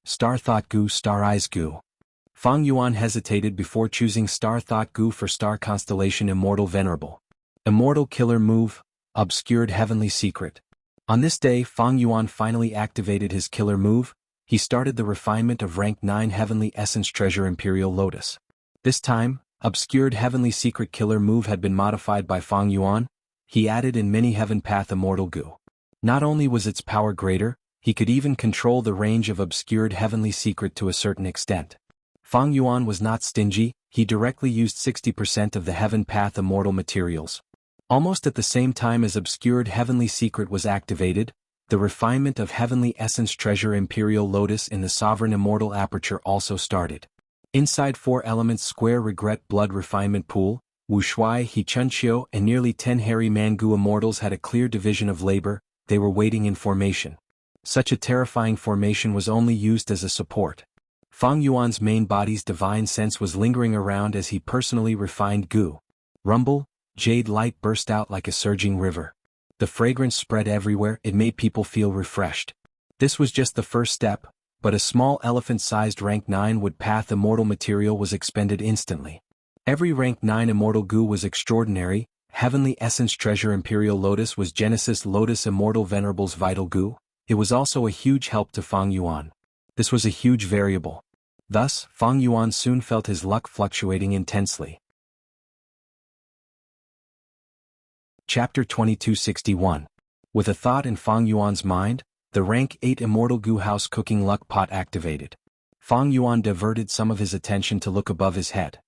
Star Thought Gu, Star Eyes Gu. Fang Yuan hesitated before choosing Star Thought Gu for Star Constellation Immortal Venerable. Immortal Killer Move, Obscured Heavenly Secret. On this day Fang Yuan finally activated his killer move. He started the refinement of Rank 9 Heavenly Essence Treasure Imperial Lotus. This time, Obscured Heavenly Secret Killer Move had been modified by Fang Yuan. He added in many Heaven Path Immortal Gu. Not only was its power greater, he could even control the range of Obscured Heavenly Secret to a certain extent. Fang Yuan was not stingy. He directly used 60% of the Heaven Path Immortal materials. Almost at the same time as Obscured Heavenly Secret was activated, the refinement of Heavenly Essence Treasure Imperial Lotus in the Sovereign Immortal Aperture also started. Inside 4 Elements Square Regret Blood Refinement Pool, Wuxia, Yichunqiu, and nearly 10 Hairy Mangu Immortals had a clear division of labor. They were waiting in formation. Such a terrifying formation was only used as a support. Fang Yuan's main body's divine sense was lingering around as he personally refined Gu. Rumble, jade light burst out like a surging river. The fragrance spread everywhere. It made people feel refreshed. This was just the first step, but a small elephant-sized Rank 9 Wood Path Immortal material was expended instantly. Every Rank 9 Immortal Gu was extraordinary. Heavenly Essence Treasure Imperial Lotus was Genesis Lotus Immortal Venerable's Vital Gu. It was also a huge help to Fang Yuan. This was a huge variable. Thus, Fang Yuan soon felt his luck fluctuating intensely. Chapter 2261. With a thought in Fang Yuan's mind, the Rank 8 Immortal Gu House Cooking Luck Pot activated. Fang Yuan diverted some of his attention to look above his head.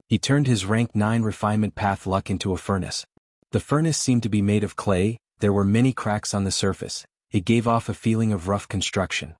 He turned his Rank 9 Refinement Path Luck into a furnace. The furnace seemed to be made of clay. There were many cracks on the surface. It gave off a feeling of rough construction.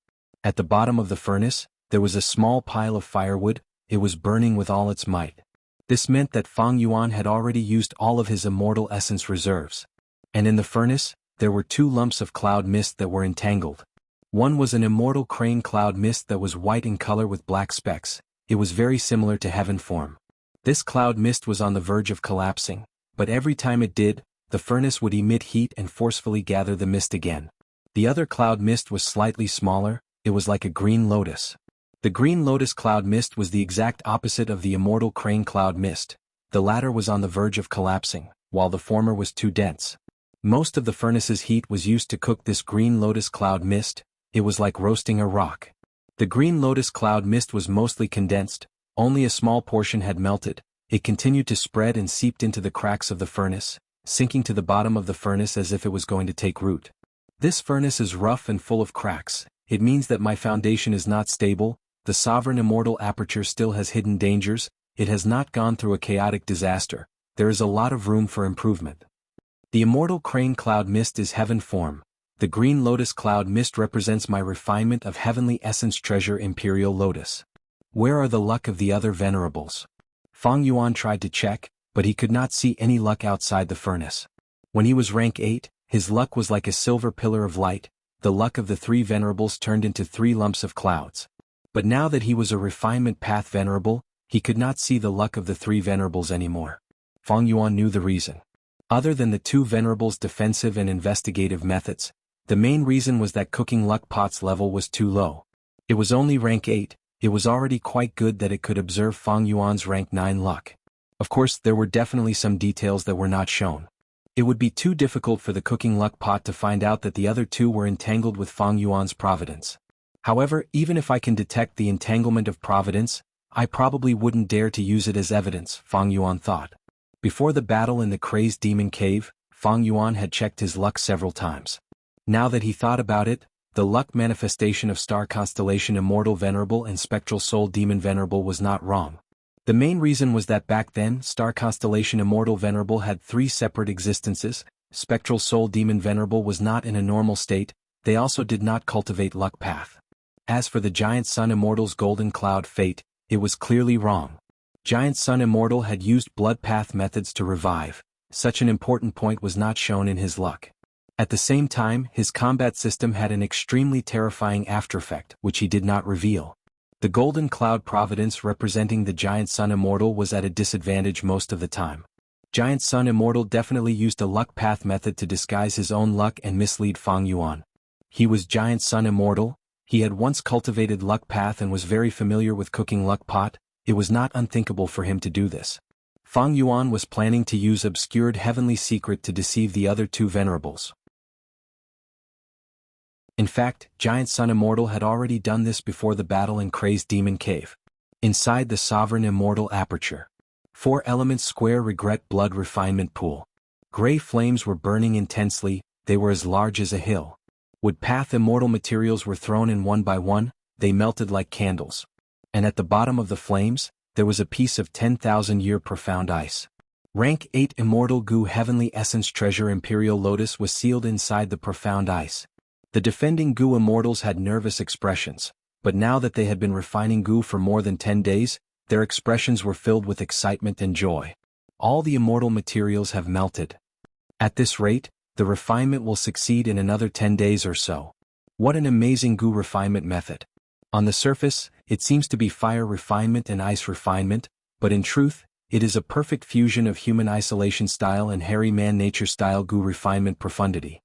At the bottom of the furnace, there was a small pile of firewood. It was burning with all its might. This meant that Fang Yuan had already used all of his immortal essence reserves. And in the furnace, there were 2 lumps of cloud mist that were entangled. One was an immortal crane cloud mist that was white in color with black specks. It was very similar to heaven form. This cloud mist was on the verge of collapsing, but every time it did, the furnace would emit heat and forcefully gather the mist again. The other cloud mist was slightly smaller. It was like a green lotus. The green lotus cloud mist was the exact opposite of the immortal crane cloud mist. The latter was on the verge of collapsing, while the former was too dense. Most of the furnace's heat was used to cook this green lotus cloud mist. It was like roasting a rock. The green lotus cloud mist was mostly condensed. Only a small portion had melted. It continued to spread and seeped into the cracks of the furnace, sinking to the bottom of the furnace as if it was going to take root. This furnace is rough and full of cracks. It means that my foundation is not stable. The sovereign immortal aperture still has hidden dangers. It has not gone through a chaotic disaster. There is a lot of room for improvement. The immortal crane cloud mist is heaven form. The green lotus cloud mist represents my refinement of heavenly essence treasure Imperial Lotus. Where are the luck of the other venerables? Fang Yuan tried to check, but he could not see any luck outside the furnace. When he was rank 8, his luck was like a silver pillar of light. The luck of the 3 venerables turned into 3 lumps of clouds. But now that he was a refinement path venerable, he could not see the luck of the 3 venerables anymore. Fang Yuan knew the reason. Other than the 2 venerables' defensive and investigative methods, The main reason was that cooking luck pot's level was too low. It was only rank 8, it was already quite good that it could observe Fang Yuan's rank 9 luck. Of course, there were definitely some details that were not shown. It would be too difficult for the cooking luck pot to find out that the other two were entangled with Fang Yuan's providence. However, even if I can detect the entanglement of providence, I probably wouldn't dare to use it as evidence, Fang Yuan thought. Before the battle in the crazed demon cave, Fang Yuan had checked his luck several times. Now that he thought about it, the luck manifestation of Star Constellation Immortal Venerable and Spectral Soul Demon Venerable was not wrong. The main reason was that back then, Star Constellation Immortal Venerable had 3 separate existences. Spectral Soul Demon Venerable was not in a normal state, they also did not cultivate luck path. As for the Giant Sun Immortal's Golden Cloud fate, it was clearly wrong. Giant Sun Immortal had used blood path methods to revive. Such an important point was not shown in his luck. At the same time, his combat system had an extremely terrifying aftereffect, which he did not reveal. The Golden Cloud Providence representing the Giant Sun Immortal was at a disadvantage most of the time. Giant Sun Immortal definitely used a luck path method to disguise his own luck and mislead Fang Yuan. He was Giant Sun Immortal, he had once cultivated luck path and was very familiar with cooking luck pot, it was not unthinkable for him to do this. Fang Yuan was planning to use obscured heavenly secret to deceive the other two venerables. In fact, Giant Sun Immortal had already done this before the battle in Crazed Demon Cave. Inside the Sovereign Immortal Aperture. 4 elements square regret blood refinement pool. Gray flames were burning intensely, they were as large as a hill. Wood path immortal materials were thrown in one by one, they melted like candles. And at the bottom of the flames, there was a piece of 10,000-year profound ice. Rank 8 Immortal Goo Heavenly Essence Treasure Imperial Lotus was sealed inside the profound ice. The defending Goo Immortals had nervous expressions, but now that they had been refining Goo for more than 10 days, their expressions were filled with excitement and joy. All the immortal materials have melted. At this rate, the refinement will succeed in another 10 days or so. What an amazing Goo refinement method. On the surface, it seems to be fire refinement and ice refinement, but in truth, it is a perfect fusion of human isolation style and hairy man nature style Goo refinement profundity.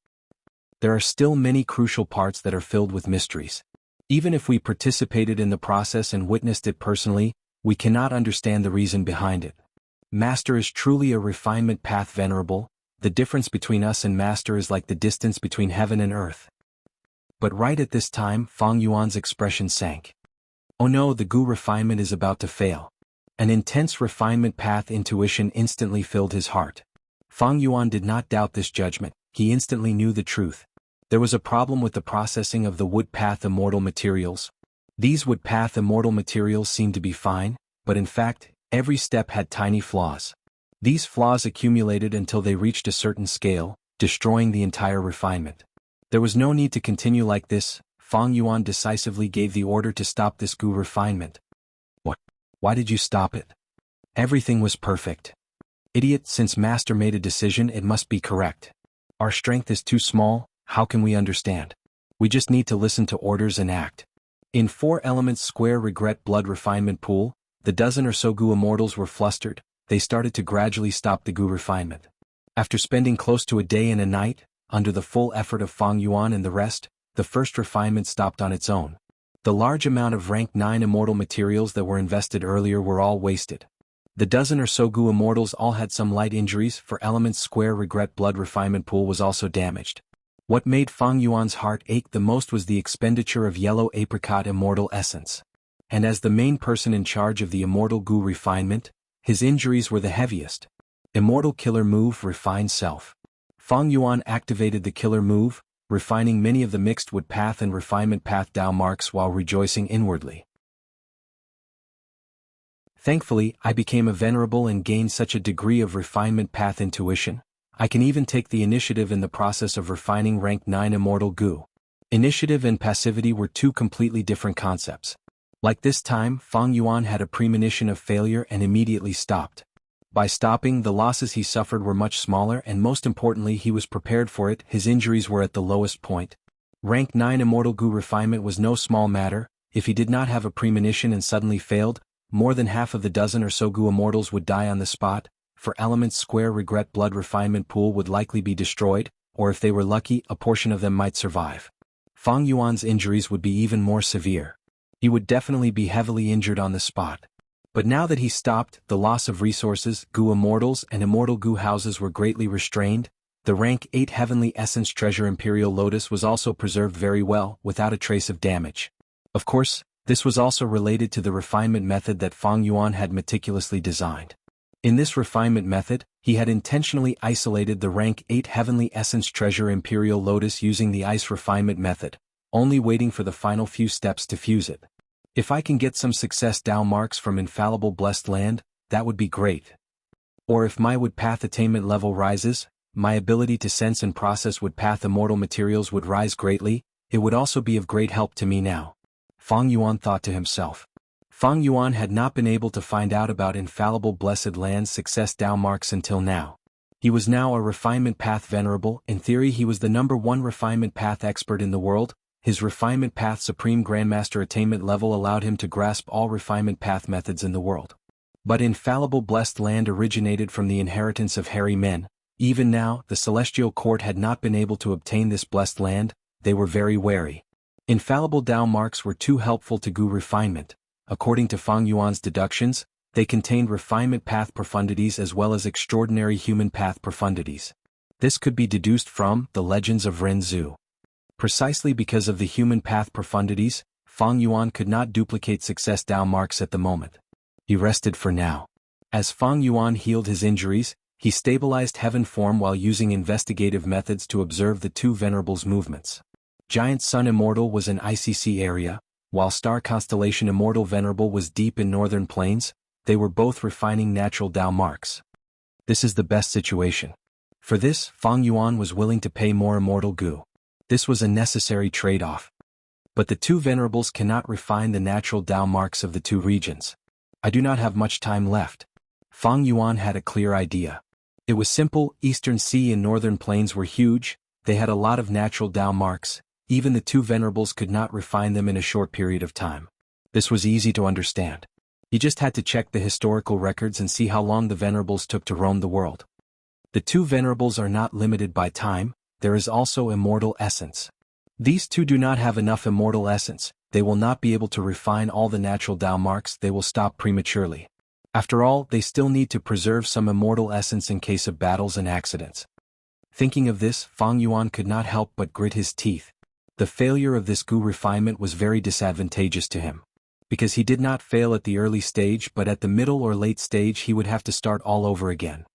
There are still many crucial parts that are filled with mysteries. Even if we participated in the process and witnessed it personally, we cannot understand the reason behind it. Master is truly a refinement path venerable, the difference between us and Master is like the distance between heaven and earth. But right at this time, Fang Yuan's expression sank. Oh no, the Goo refinement is about to fail. An intense refinement path intuition instantly filled his heart. Fang Yuan did not doubt this judgment, he instantly knew the truth. There was a problem with the processing of the wood path immortal materials. These wood path immortal materials seemed to be fine, but in fact, every step had tiny flaws. These flaws accumulated until they reached a certain scale, destroying the entire refinement. There was no need to continue like this. Fang Yuan decisively gave the order to stop this Goo refinement. What? Why did you stop it? Everything was perfect. Idiot, since Master made a decision, it must be correct. Our strength is too small. How can we understand? We just need to listen to orders and act. In 4 elements square regret blood refinement pool, the dozen or so Goo immortals were flustered, they started to gradually stop the Goo refinement. After spending close to a day and a night, under the full effort of Fang Yuan and the rest, the first refinement stopped on its own. The large amount of rank 9 immortal materials that were invested earlier were all wasted. The dozen or so Goo immortals all had some light injuries, for elements square regret blood refinement pool was also damaged. What made Fang Yuan's heart ache the most was the expenditure of yellow apricot immortal essence. And as the main person in charge of the immortal Goo refinement, his injuries were the heaviest. Immortal Killer Move Refine Self. Fang Yuan activated the Killer Move, refining many of the mixed wood path and refinement path Dao marks while rejoicing inwardly. Thankfully, I became a venerable and gained such a degree of refinement path intuition. I can even take the initiative in the process of refining rank 9 immortal Goo. Initiative and passivity were 2 completely different concepts. Like this time, Fang Yuan had a premonition of failure and immediately stopped. By stopping, the losses he suffered were much smaller and most importantly he was prepared for it, his injuries were at the lowest point. Rank 9 immortal Goo refinement was no small matter. If he did not have a premonition and suddenly failed, more than half of the dozen or so Goo immortals would die on the spot. For elements square regret blood refinement pool would likely be destroyed, or if they were lucky, a portion of them might survive. Fang Yuan's injuries would be even more severe. He would definitely be heavily injured on the spot. But now that he stopped, the loss of resources, Gu Immortals and Immortal Gu houses were greatly restrained. The rank 8 Heavenly Essence Treasure Imperial Lotus was also preserved very well, without a trace of damage. Of course, this was also related to the refinement method that Fang Yuan had meticulously designed. In this refinement method, he had intentionally isolated the rank 8 Heavenly Essence Treasure Imperial Lotus using the ice refinement method, only waiting for the final few steps to fuse it. If I can get some success Dao marks from Infallible Blessed Land, that would be great. Or if my Wood Path attainment level rises, my ability to sense and process Wood Path immortal materials would rise greatly. It would also be of great help to me now. Fang Yuan thought to himself. Fang Yuan had not been able to find out about Infallible Blessed Land's success Dao marks until now. He was now a Refinement Path Venerable. In theory he was the #1 Refinement Path expert in the world. His Refinement Path Supreme Grandmaster attainment level allowed him to grasp all Refinement Path methods in the world. But Infallible Blessed Land originated from the inheritance of hairy men. Even now, the Celestial Court had not been able to obtain this blessed land. They were very wary. Infallible Dao marks were too helpful to Gu refinement. According to Fang Yuan's deductions, they contained refinement path profundities as well as extraordinary human path profundities. This could be deduced from the legends of Ren Zhu. Precisely because of the human path profundities, Fang Yuan could not duplicate success Dao marks at the moment. He rested for now. As Fang Yuan healed his injuries, he stabilized heaven form while using investigative methods to observe the two venerables' movements. Giant Sun Immortal was in ICC area, while Star Constellation Immortal Venerable was deep in northern plains. They were both refining natural Dao marks. This is the best situation. For this, Fang Yuan was willing to pay more Immortal Gu. This was a necessary trade-off. But the two venerables cannot refine the natural Dao marks of the two regions. I do not have much time left. Fang Yuan had a clear idea. It was simple. Eastern Sea and Northern Plains were huge. They had a lot of natural Dao marks. Even the two venerables could not refine them in a short period of time. This was easy to understand. He just had to check the historical records and see how long the venerables took to roam the world. The two venerables are not limited by time. There is also immortal essence. These two do not have enough immortal essence. They will not be able to refine all the natural Dao marks. They will stop prematurely. After all, they still need to preserve some immortal essence in case of battles and accidents. Thinking of this, Fang Yuan could not help but grit his teeth. The failure of this Gu refinement was very disadvantageous to him. Because he did not fail at the early stage, but at the middle or late stage he would have to start all over again.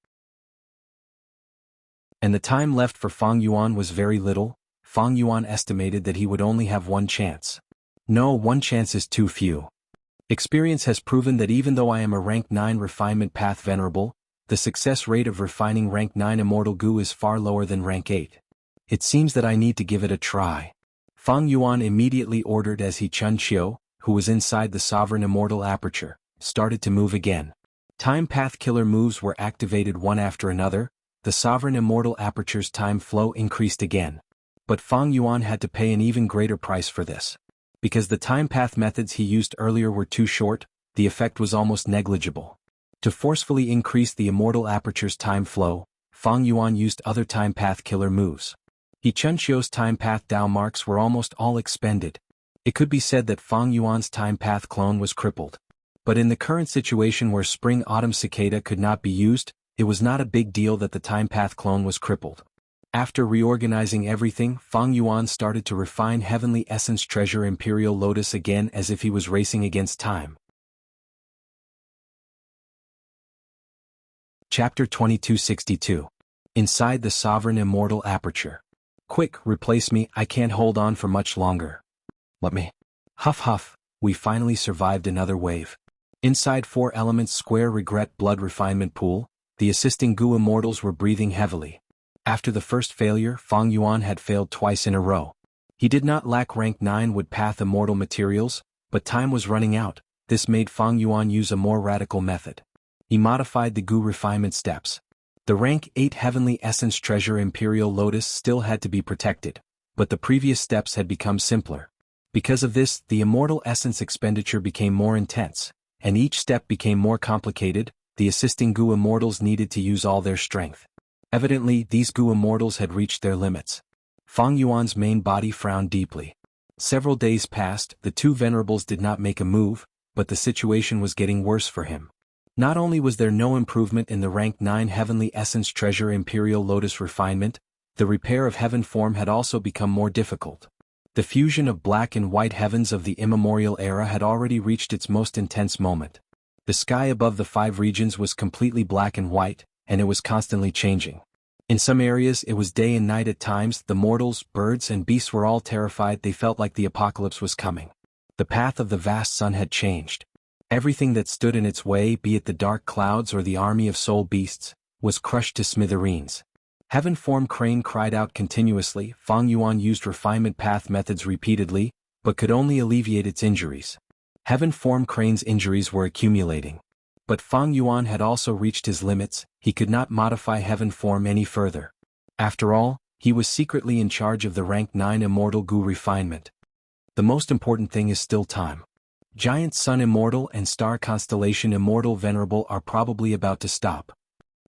And the time left for Fang Yuan was very little. Fang Yuan estimated that he would only have one chance. No, one chance is too few. Experience has proven that even though I am a rank 9 refinement path venerable, the success rate of refining rank 9 immortal Gu is far lower than rank 8. It seems that I need to give it a try. Fang Yuan immediately ordered as he Chun Qiu, who was inside the sovereign immortal aperture, started to move again. Time path killer moves were activated one after another. The sovereign immortal aperture's time flow increased again. But Fang Yuan had to pay an even greater price for this. Because the time path methods he used earlier were too short, the effect was almost negligible. To forcefully increase the immortal aperture's time flow, Fang Yuan used other time path killer moves. He Chun Qiu's time path Dao marks were almost all expended. It could be said that Fang Yuan's time path clone was crippled. But in the current situation where Spring Autumn Cicada could not be used, it was not a big deal that the time path clone was crippled. After reorganizing everything, Fang Yuan started to refine Heavenly Essence Treasure Imperial Lotus again as if he was racing against time. Chapter 2262. Inside the Sovereign Immortal Aperture. Quick, replace me, I can't hold on for much longer. Let me. Huff huff, we finally survived another wave. Inside 4 Elements Square Regret Blood Refinement Pool, the assisting Gu Immortals were breathing heavily. After the first failure, Fang Yuan had failed twice in a row. He did not lack rank 9 Wood Path immortal materials, but time was running out. This made Fang Yuan use a more radical method. He modified the Gu refinement steps. The rank 8 Heavenly Essence Treasure Imperial Lotus still had to be protected, but the previous steps had become simpler. Because of this, the immortal essence expenditure became more intense, and each step became more complicated. The assisting Gu Immortals needed to use all their strength. Evidently, these Gu immortals had reached their limits. Fang Yuan's main body frowned deeply. Several days passed, the two venerables did not make a move, but the situation was getting worse for him. Not only was there no improvement in the rank 9 Heavenly Essence Treasure Imperial Lotus refinement, the repair of heaven form had also become more difficult. The fusion of black and white heavens of the immemorial era had already reached its most intense moment. The sky above the 5 regions was completely black and white, and it was constantly changing. In some areas it was day and night at times. The mortals, birds and beasts were all terrified. They felt like the apocalypse was coming. The path of the vast sun had changed. Everything that stood in its way, be it the dark clouds or the army of soul beasts, was crushed to smithereens. Heaven Form Crane cried out continuously. Fang Yuan used refinement path methods repeatedly, but could only alleviate its injuries. Heaven Form Crane's injuries were accumulating. But Fang Yuan had also reached his limits. He could not modify Heaven Form any further. After all, he was secretly in charge of the rank 9 Immortal Gu refinement. The most important thing is still time. Giant Sun Immortal and Star Constellation Immortal Venerable are probably about to stop.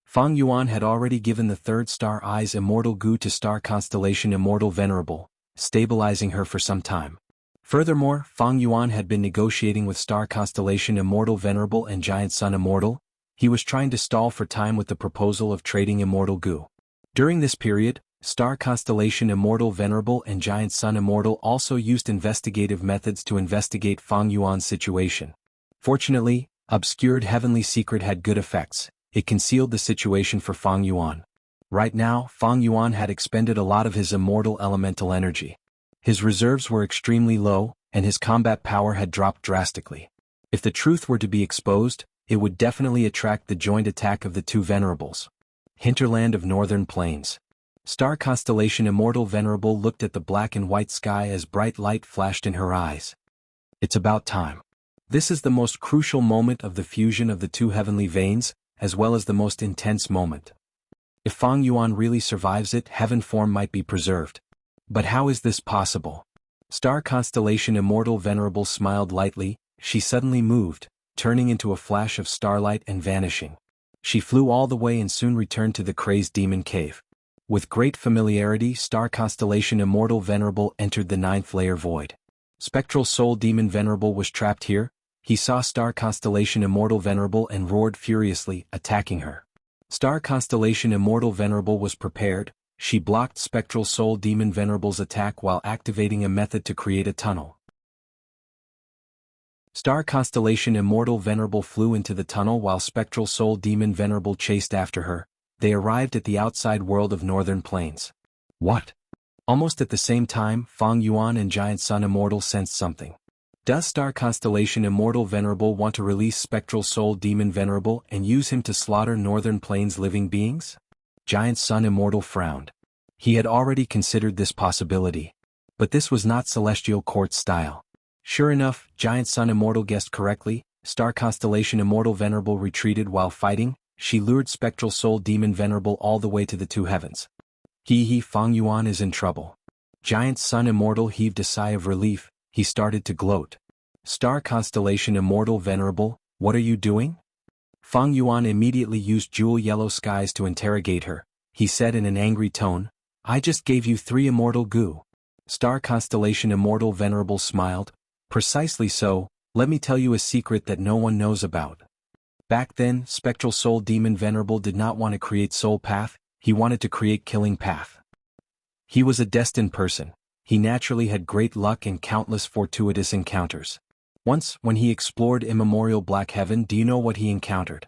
Fang Yuan had already given the 3rd Star Eyes Immortal Gu to Star Constellation Immortal Venerable, stabilizing her for some time. Furthermore, Fang Yuan had been negotiating with Star Constellation Immortal Venerable and Giant Sun Immortal. He was trying to stall for time with the proposal of trading Immortal Gu. During this period, Star Constellation Immortal Venerable and Giant Sun Immortal also used investigative methods to investigate Fang Yuan's situation. Fortunately, Obscured Heavenly Secret had good effects. It concealed the situation for Fang Yuan. Right now, Fang Yuan had expended a lot of his immortal elemental energy. His reserves were extremely low, and his combat power had dropped drastically. If the truth were to be exposed, it would definitely attract the joint attack of the two venerables. Hinterland of Northern Plains. Star Constellation Immortal Venerable looked at the black and white sky as bright light flashed in her eyes. It's about time. This is the most crucial moment of the fusion of the two heavenly veins, as well as the most intense moment. If Fang Yuan really survives it, Heaven Form might be preserved. But how is this possible? Star Constellation Immortal Venerable smiled lightly. She suddenly moved, turning into a flash of starlight and vanishing. She flew all the way and soon returned to the crazed demon cave. With great familiarity, Star Constellation Immortal Venerable entered the 9th layer void. Spectral Soul Demon Venerable was trapped here. He saw Star Constellation Immortal Venerable and roared furiously, attacking her. Star Constellation Immortal Venerable was prepared. She blocked Spectral Soul Demon Venerable's attack while activating a method to create a tunnel. Star Constellation Immortal Venerable flew into the tunnel while Spectral Soul Demon Venerable chased after her. They arrived at the outside world of Northern Plains. What? Almost at the same time, Fang Yuan and Giant Sun Immortal sensed something. Does Star Constellation Immortal Venerable want to release Spectral Soul Demon Venerable and use him to slaughter Northern Plains living beings? Giant Sun Immortal frowned. He had already considered this possibility. But this was not Celestial Court style. Sure enough, Giant Sun Immortal guessed correctly. Star Constellation Immortal Venerable retreated while fighting. She lured Spectral Soul Demon Venerable all the way to the two heavens. Fang Yuan is in trouble. Giant Sun Immortal heaved a sigh of relief. He started to gloat. Star Constellation Immortal Venerable, what are you doing? Fang Yuan immediately used Jewel Yellow Skies to interrogate her. He said in an angry tone, I just gave you 3 Immortal Gu. Star Constellation Immortal Venerable smiled. Precisely so. Let me tell you a secret that no one knows about. Back then, Spectral Soul Demon Venerable did not want to create Soul Path, he wanted to create Killing Path. He was a destined person. He naturally had great luck and countless fortuitous encounters. Once, when he explored immemorial Black Heaven, do you know what he encountered?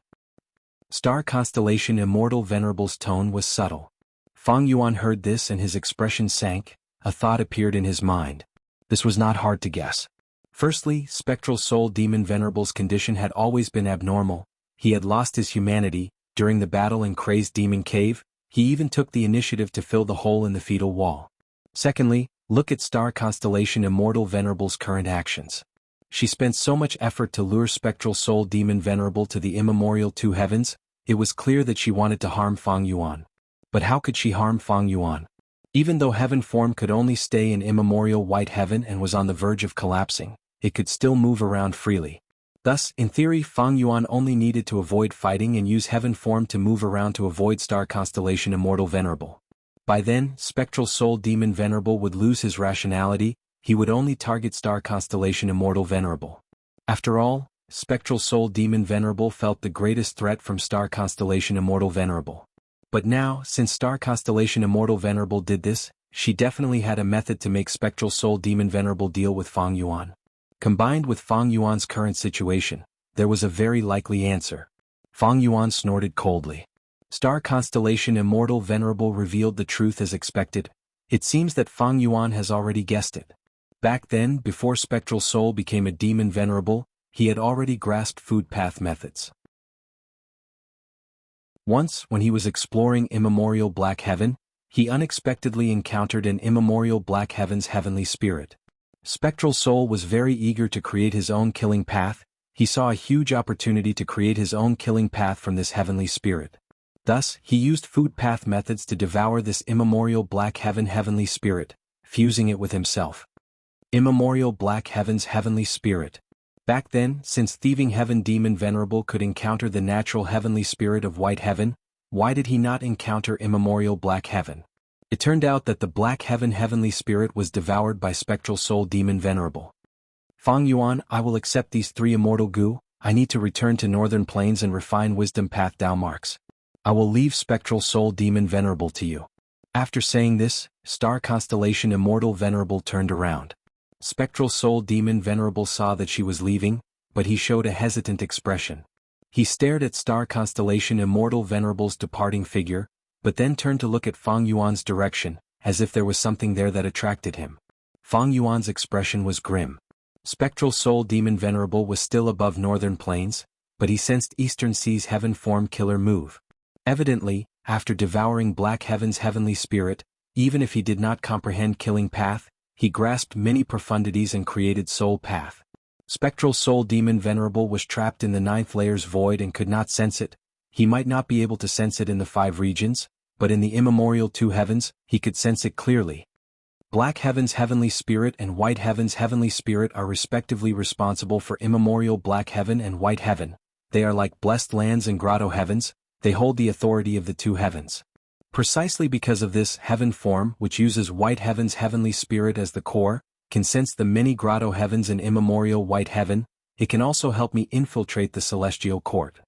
Star Constellation Immortal Venerable's tone was subtle. Fang Yuan heard this and his expression sank. A thought appeared in his mind. This was not hard to guess. Firstly, Spectral Soul Demon Venerable's condition had always been abnormal. He had lost his humanity. During the battle in Crazed Demon Cave, he even took the initiative to fill the hole in the fetal wall. Secondly, look at Star Constellation Immortal Venerable's current actions. She spent so much effort to lure Spectral Soul Demon Venerable to the immemorial two heavens. It was clear that she wanted to harm Fang Yuan. But how could she harm Fang Yuan? Even though Heaven Form could only stay in immemorial White Heaven and was on the verge of collapsing, it could still move around freely. Thus, in theory, Fang Yuan only needed to avoid fighting and use heaven form to move around to avoid star constellation Immortal Venerable. By then, Spectral Soul Demon Venerable would lose his rationality, he would only target star constellation Immortal Venerable. After all, Spectral Soul Demon Venerable felt the greatest threat from star constellation Immortal Venerable. But now, since star constellation Immortal Venerable did this, she definitely had a method to make Spectral Soul Demon Venerable deal with Fang Yuan. Combined with Fang Yuan's current situation, there was a very likely answer. Fang Yuan snorted coldly. Star constellation Immortal Venerable revealed the truth as expected. It seems that Fang Yuan has already guessed it. Back then, before Spectral Soul became a Demon Venerable, he had already grasped food path methods. Once, when he was exploring Immemorial Black Heaven, he unexpectedly encountered an Immemorial Black Heaven's heavenly spirit. Spectral Soul was very eager to create his own killing path. He saw a huge opportunity to create his own killing path from this heavenly spirit. Thus, he used food path methods to devour this Immemorial Black Heaven heavenly spirit, fusing it with himself. Immemorial Black Heaven's heavenly spirit. Back then, since Thieving Heaven Demon Venerable could encounter the natural heavenly spirit of White Heaven, why did he not encounter Immemorial Black Heaven? It turned out that the Black Heaven heavenly spirit was devoured by Spectral Soul Demon Venerable. Fang Yuan, I will accept these 3 immortal goo. I need to return to Northern Plains and refine Wisdom Path Dao marks. I will leave Spectral Soul Demon Venerable to you. After saying this, Star Constellation Immortal Venerable turned around. Spectral Soul Demon Venerable saw that she was leaving, but he showed a hesitant expression. He stared at Star Constellation Immortal Venerable's departing figure, but then turned to look at Fang Yuan's direction, as if there was something there that attracted him. Fang Yuan's expression was grim. Spectral Soul Demon Venerable was still above Northern Plains, but he sensed Eastern Sea's heaven form killer move. Evidently, after devouring Black Heaven's heavenly spirit, even if he did not comprehend killing path, he grasped many profundities and created soul path. Spectral Soul Demon Venerable was trapped in the 9th layer's void and could not sense it. He might not be able to sense it in the 5 regions, but in the immemorial 2 heavens, he could sense it clearly. Black Heaven's heavenly spirit and White Heaven's heavenly spirit are respectively responsible for immemorial Black Heaven and White Heaven. They are like blessed lands and grotto heavens, they hold the authority of the 2 heavens. Precisely because of this, heaven form, which uses White Heaven's heavenly spirit as the core, can sense the many grotto heavens and immemorial White Heaven. It can also help me infiltrate the celestial court.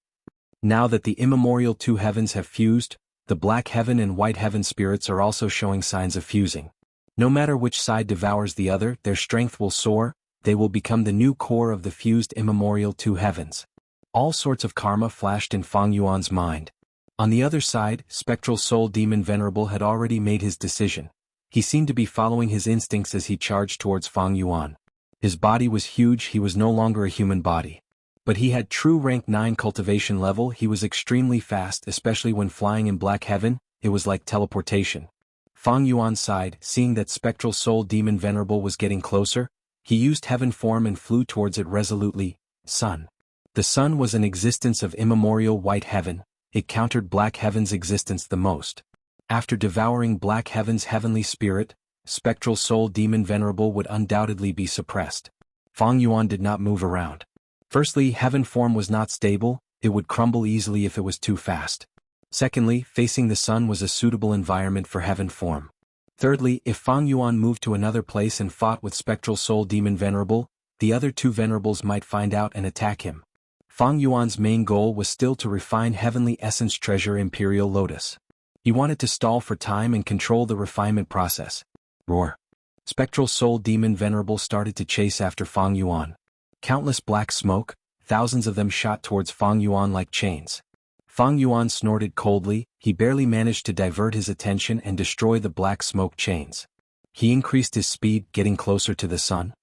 Now that the immemorial 2 heavens have fused, the Black Heaven and White Heaven spirits are also showing signs of fusing. No matter which side devours the other, their strength will soar, they will become the new core of the fused immemorial 2 heavens. All sorts of karma flashed in Fang Yuan's mind. On the other side, Spectral Soul Demon Venerable had already made his decision. He seemed to be following his instincts as he charged towards Fang Yuan. His body was huge, he was no longer a human body. But he had true rank 9 cultivation level, he was extremely fast, especially when flying in Black Heaven, it was like teleportation. Fang Yuan sighed, seeing that Spectral Soul Demon Venerable was getting closer, he used heaven form and flew towards it resolutely. Sun. The sun was an existence of immemorial White Heaven, it countered Black Heaven's existence the most. After devouring Black Heaven's heavenly spirit, Spectral Soul Demon Venerable would undoubtedly be suppressed. Fang Yuan did not move around. Firstly, heaven form was not stable, it would crumble easily if it was too fast. Secondly, facing the sun was a suitable environment for heaven form. Thirdly, if Fang Yuan moved to another place and fought with Spectral Soul Demon Venerable, the other 2 venerables might find out and attack him. Fang Yuan's main goal was still to refine Heavenly Essence Treasure Imperial Lotus. He wanted to stall for time and control the refinement process. Roar. Spectral Soul Demon Venerable started to chase after Fang Yuan. Countless black smoke, thousands of them shot towards Fang Yuan like chains. Fang Yuan snorted coldly, he barely managed to divert his attention and destroy the black smoke chains. He increased his speed, getting closer to the sun.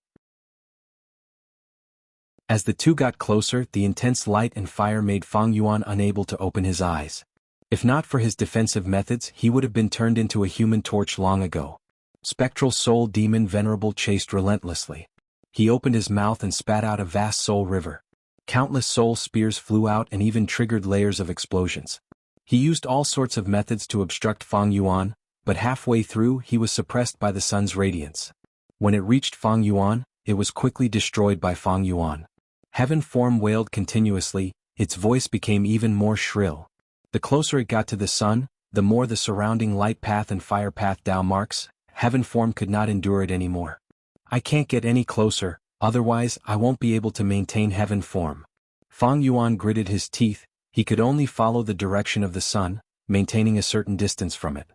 As the 2 got closer, the intense light and fire made Fang Yuan unable to open his eyes. If not for his defensive methods, he would have been turned into a human torch long ago. Spectral Soul Demon Venerable chased relentlessly. He opened his mouth and spat out a vast soul river. Countless soul spears flew out and even triggered layers of explosions. He used all sorts of methods to obstruct Fang Yuan, but halfway through he was suppressed by the sun's radiance. When it reached Fang Yuan, it was quickly destroyed by Fang Yuan. Heaven form wailed continuously, its voice became even more shrill. The closer it got to the sun, the more the surrounding light path and fire path Tao marks, heaven form could not endure it anymore. I can't get any closer, otherwise I won't be able to maintain heaven form. Fang Yuan gritted his teeth, he could only follow the direction of the sun, maintaining a certain distance from it.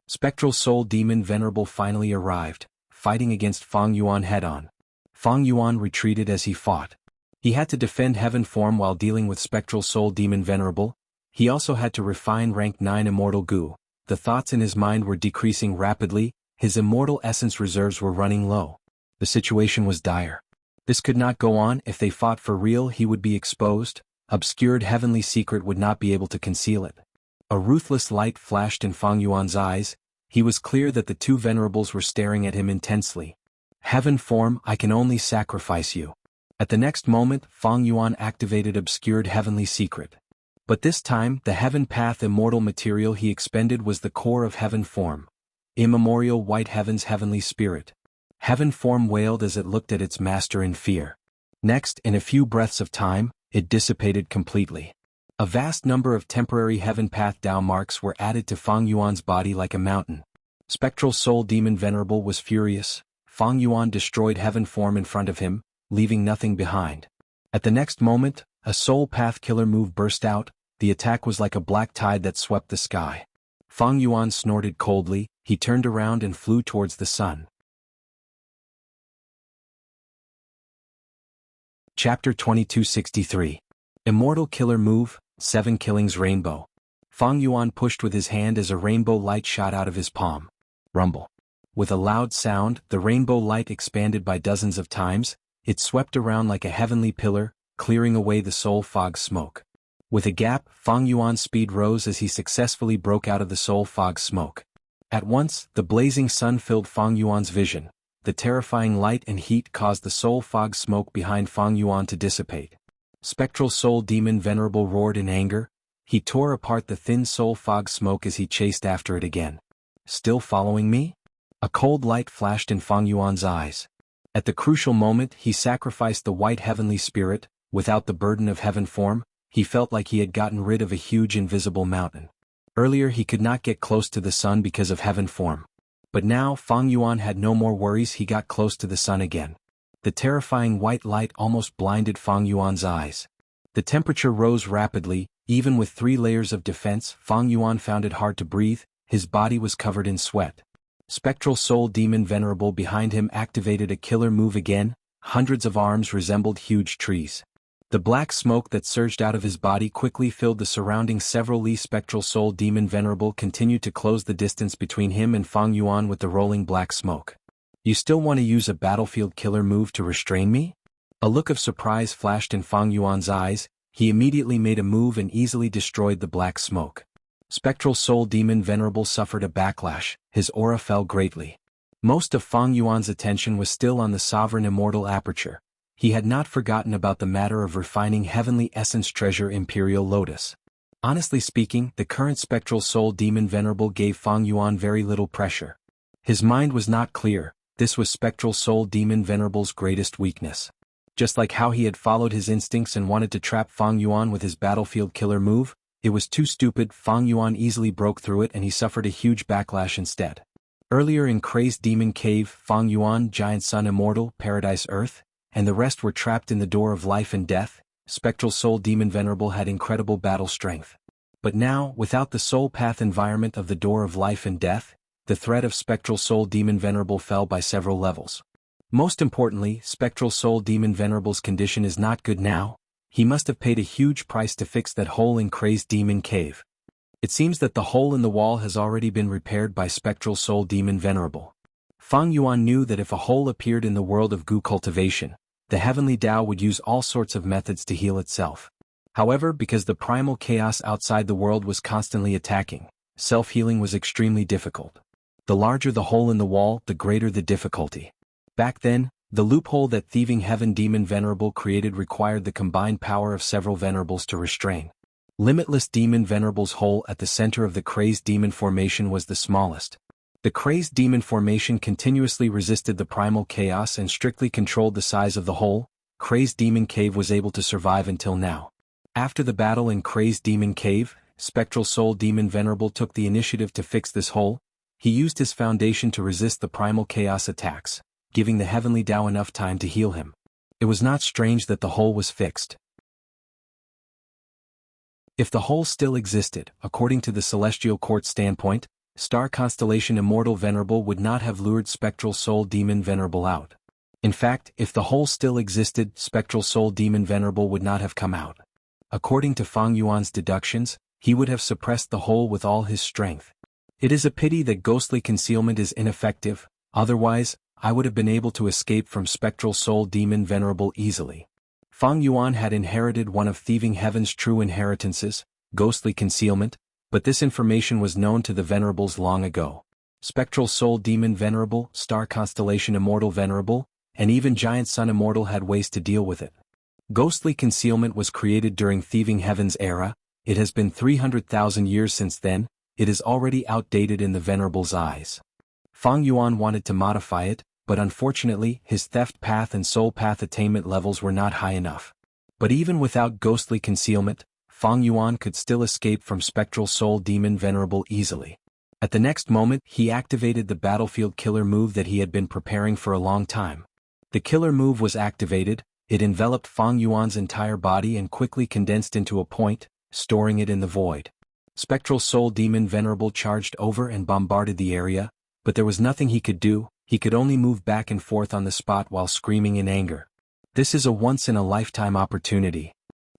Spectral Soul Demon Venerable finally arrived, fighting against Fang Yuan head-on. Fang Yuan retreated as he fought. He had to defend heaven form while dealing with Spectral Soul Demon Venerable. He also had to refine rank 9 Immortal Gu. The thoughts in his mind were decreasing rapidly, his immortal essence reserves were running low. The situation was dire. This could not go on. If they fought for real, he would be exposed. Obscured heavenly secret would not be able to conceal it. A ruthless light flashed in Fang Yuan's eyes. He was clear that the two venerables were staring at him intensely. Heaven form, I can only sacrifice you. At the next moment, Fang Yuan activated obscured heavenly secret. But this time, the heaven path immortal material he expended was the core of heaven form. Immemorial white heaven's heavenly spirit. Heaven form wailed as it looked at its master in fear. Next, in a few breaths of time, it dissipated completely. A vast number of temporary heaven path Tao marks were added to Fang Yuan's body like a mountain. Spectral Soul Demon Venerable was furious. Fang Yuan destroyed heaven form in front of him, leaving nothing behind. At the next moment, a soul path killer move burst out. The attack was like a black tide that swept the sky. Fang Yuan snorted coldly, he turned around and flew towards the sun. Chapter 2263. Immortal Killer Move, 7 Killings Rainbow. Fang Yuan pushed with his hand as a rainbow light shot out of his palm. Rumble. With a loud sound, the rainbow light expanded by dozens of times. It swept around like a heavenly pillar, clearing away the soul fog smoke. With a gap, Fang Yuan's speed rose as he successfully broke out of the soul fog smoke. At once, the blazing sun filled Fang Yuan's vision. The terrifying light and heat caused the soul fog smoke behind Fang Yuan to dissipate. Spectral Soul Demon Venerable roared in anger. He tore apart the thin soul fog smoke as he chased after it again. Still following me? A cold light flashed in Fang Yuan's eyes. At the crucial moment, he sacrificed the white heavenly spirit. Without the burden of heaven form, he felt like he had gotten rid of a huge invisible mountain. Earlier he could not get close to the sun because of heaven form. But now Fang Yuan had no more worries. He got close to the sun again. The terrifying white light almost blinded Fang Yuan's eyes. The temperature rose rapidly. Even with 3 layers of defense, Fang Yuan found it hard to breathe. His body was covered in sweat. Spectral Soul Demon Venerable behind him activated a killer move again. Hundreds of arms resembled huge trees. The black smoke that surged out of his body quickly filled the surrounding several li. Spectral Soul Demon Venerable continued to close the distance between him and Fang Yuan with the rolling black smoke. You still want to use a battlefield killer move to restrain me? A look of surprise flashed in Fang Yuan's eyes. He immediately made a move and easily destroyed the black smoke. Spectral Soul Demon Venerable suffered a backlash. His aura fell greatly. Most of Fang Yuan's attention was still on the sovereign immortal aperture. He had not forgotten about the matter of refining heavenly essence treasure Imperial Lotus. Honestly speaking, the current Spectral Soul Demon Venerable gave Fang Yuan very little pressure. His mind was not clear. This was Spectral Soul Demon Venerable's greatest weakness. Just like how he had followed his instincts and wanted to trap Fang Yuan with his battlefield killer move, it was too stupid. Fang Yuan easily broke through it and he suffered a huge backlash instead. Earlier in Crazed Demon Cave, Fang Yuan, Giant Sun Immortal, Paradise Earth, and the rest were trapped in the door of life and death. Spectral Soul Demon Venerable had incredible battle strength. But now, without the soul path environment of the door of life and death, the threat of Spectral Soul Demon Venerable fell by several levels. Most importantly, Spectral Soul Demon Venerable's condition is not good now. He must have paid a huge price to fix that hole in Crazed Demon Cave. It seems that the hole in the wall has already been repaired by Spectral Soul Demon Venerable. Fang Yuan knew that if a hole appeared in the world of Gu cultivation, the heavenly Tao would use all sorts of methods to heal itself. However, because the primal chaos outside the world was constantly attacking, self-healing was extremely difficult. The larger the hole in the wall, the greater the difficulty. Back then, the loophole that thieving heaven demon Venerable created required the combined power of several venerables to restrain. Limitless Demon Venerable's hole at the center of the Crazed Demon Formation was the smallest. The Crazed Demon Formation continuously resisted the primal chaos and strictly controlled the size of the hole. Crazed Demon Cave was able to survive until now. After the battle in Crazed Demon Cave, Spectral Soul Demon Venerable took the initiative to fix this hole. He used his foundation to resist the primal chaos attacks, giving the Heavenly Tao enough time to heal him. It was not strange that the hole was fixed. If the hole still existed, according to the Celestial Court's standpoint, Star Constellation Immortal Venerable would not have lured Spectral Soul Demon Venerable out. In fact, if the hole still existed, Spectral Soul Demon Venerable would not have come out. According to Fang Yuan's deductions, he would have suppressed the hole with all his strength. It is a pity that ghostly concealment is ineffective, otherwise, I would have been able to escape from Spectral Soul Demon Venerable easily. Fang Yuan had inherited one of Thieving Heaven's true inheritances, ghostly concealment, but this information was known to the Venerables long ago. Spectral Soul Demon Venerable, Star Constellation Immortal Venerable, and even Giant Sun Immortal had ways to deal with it. Ghostly concealment was created during Thieving Heaven's era. It has been 300,000 years since then. It is already outdated in the Venerables' eyes. Fang Yuan wanted to modify it, but unfortunately his theft path and soul path attainment levels were not high enough. But even without ghostly concealment, Fang Yuan could still escape from Spectral Soul Demon Venerable easily. At the next moment, he activated the battlefield killer move that he had been preparing for a long time. The killer move was activated, it enveloped Fang Yuan's entire body and quickly condensed into a point, storing it in the void. Spectral Soul Demon Venerable charged over and bombarded the area, but there was nothing he could do. He could only move back and forth on the spot while screaming in anger. This is a once-in-a-lifetime opportunity.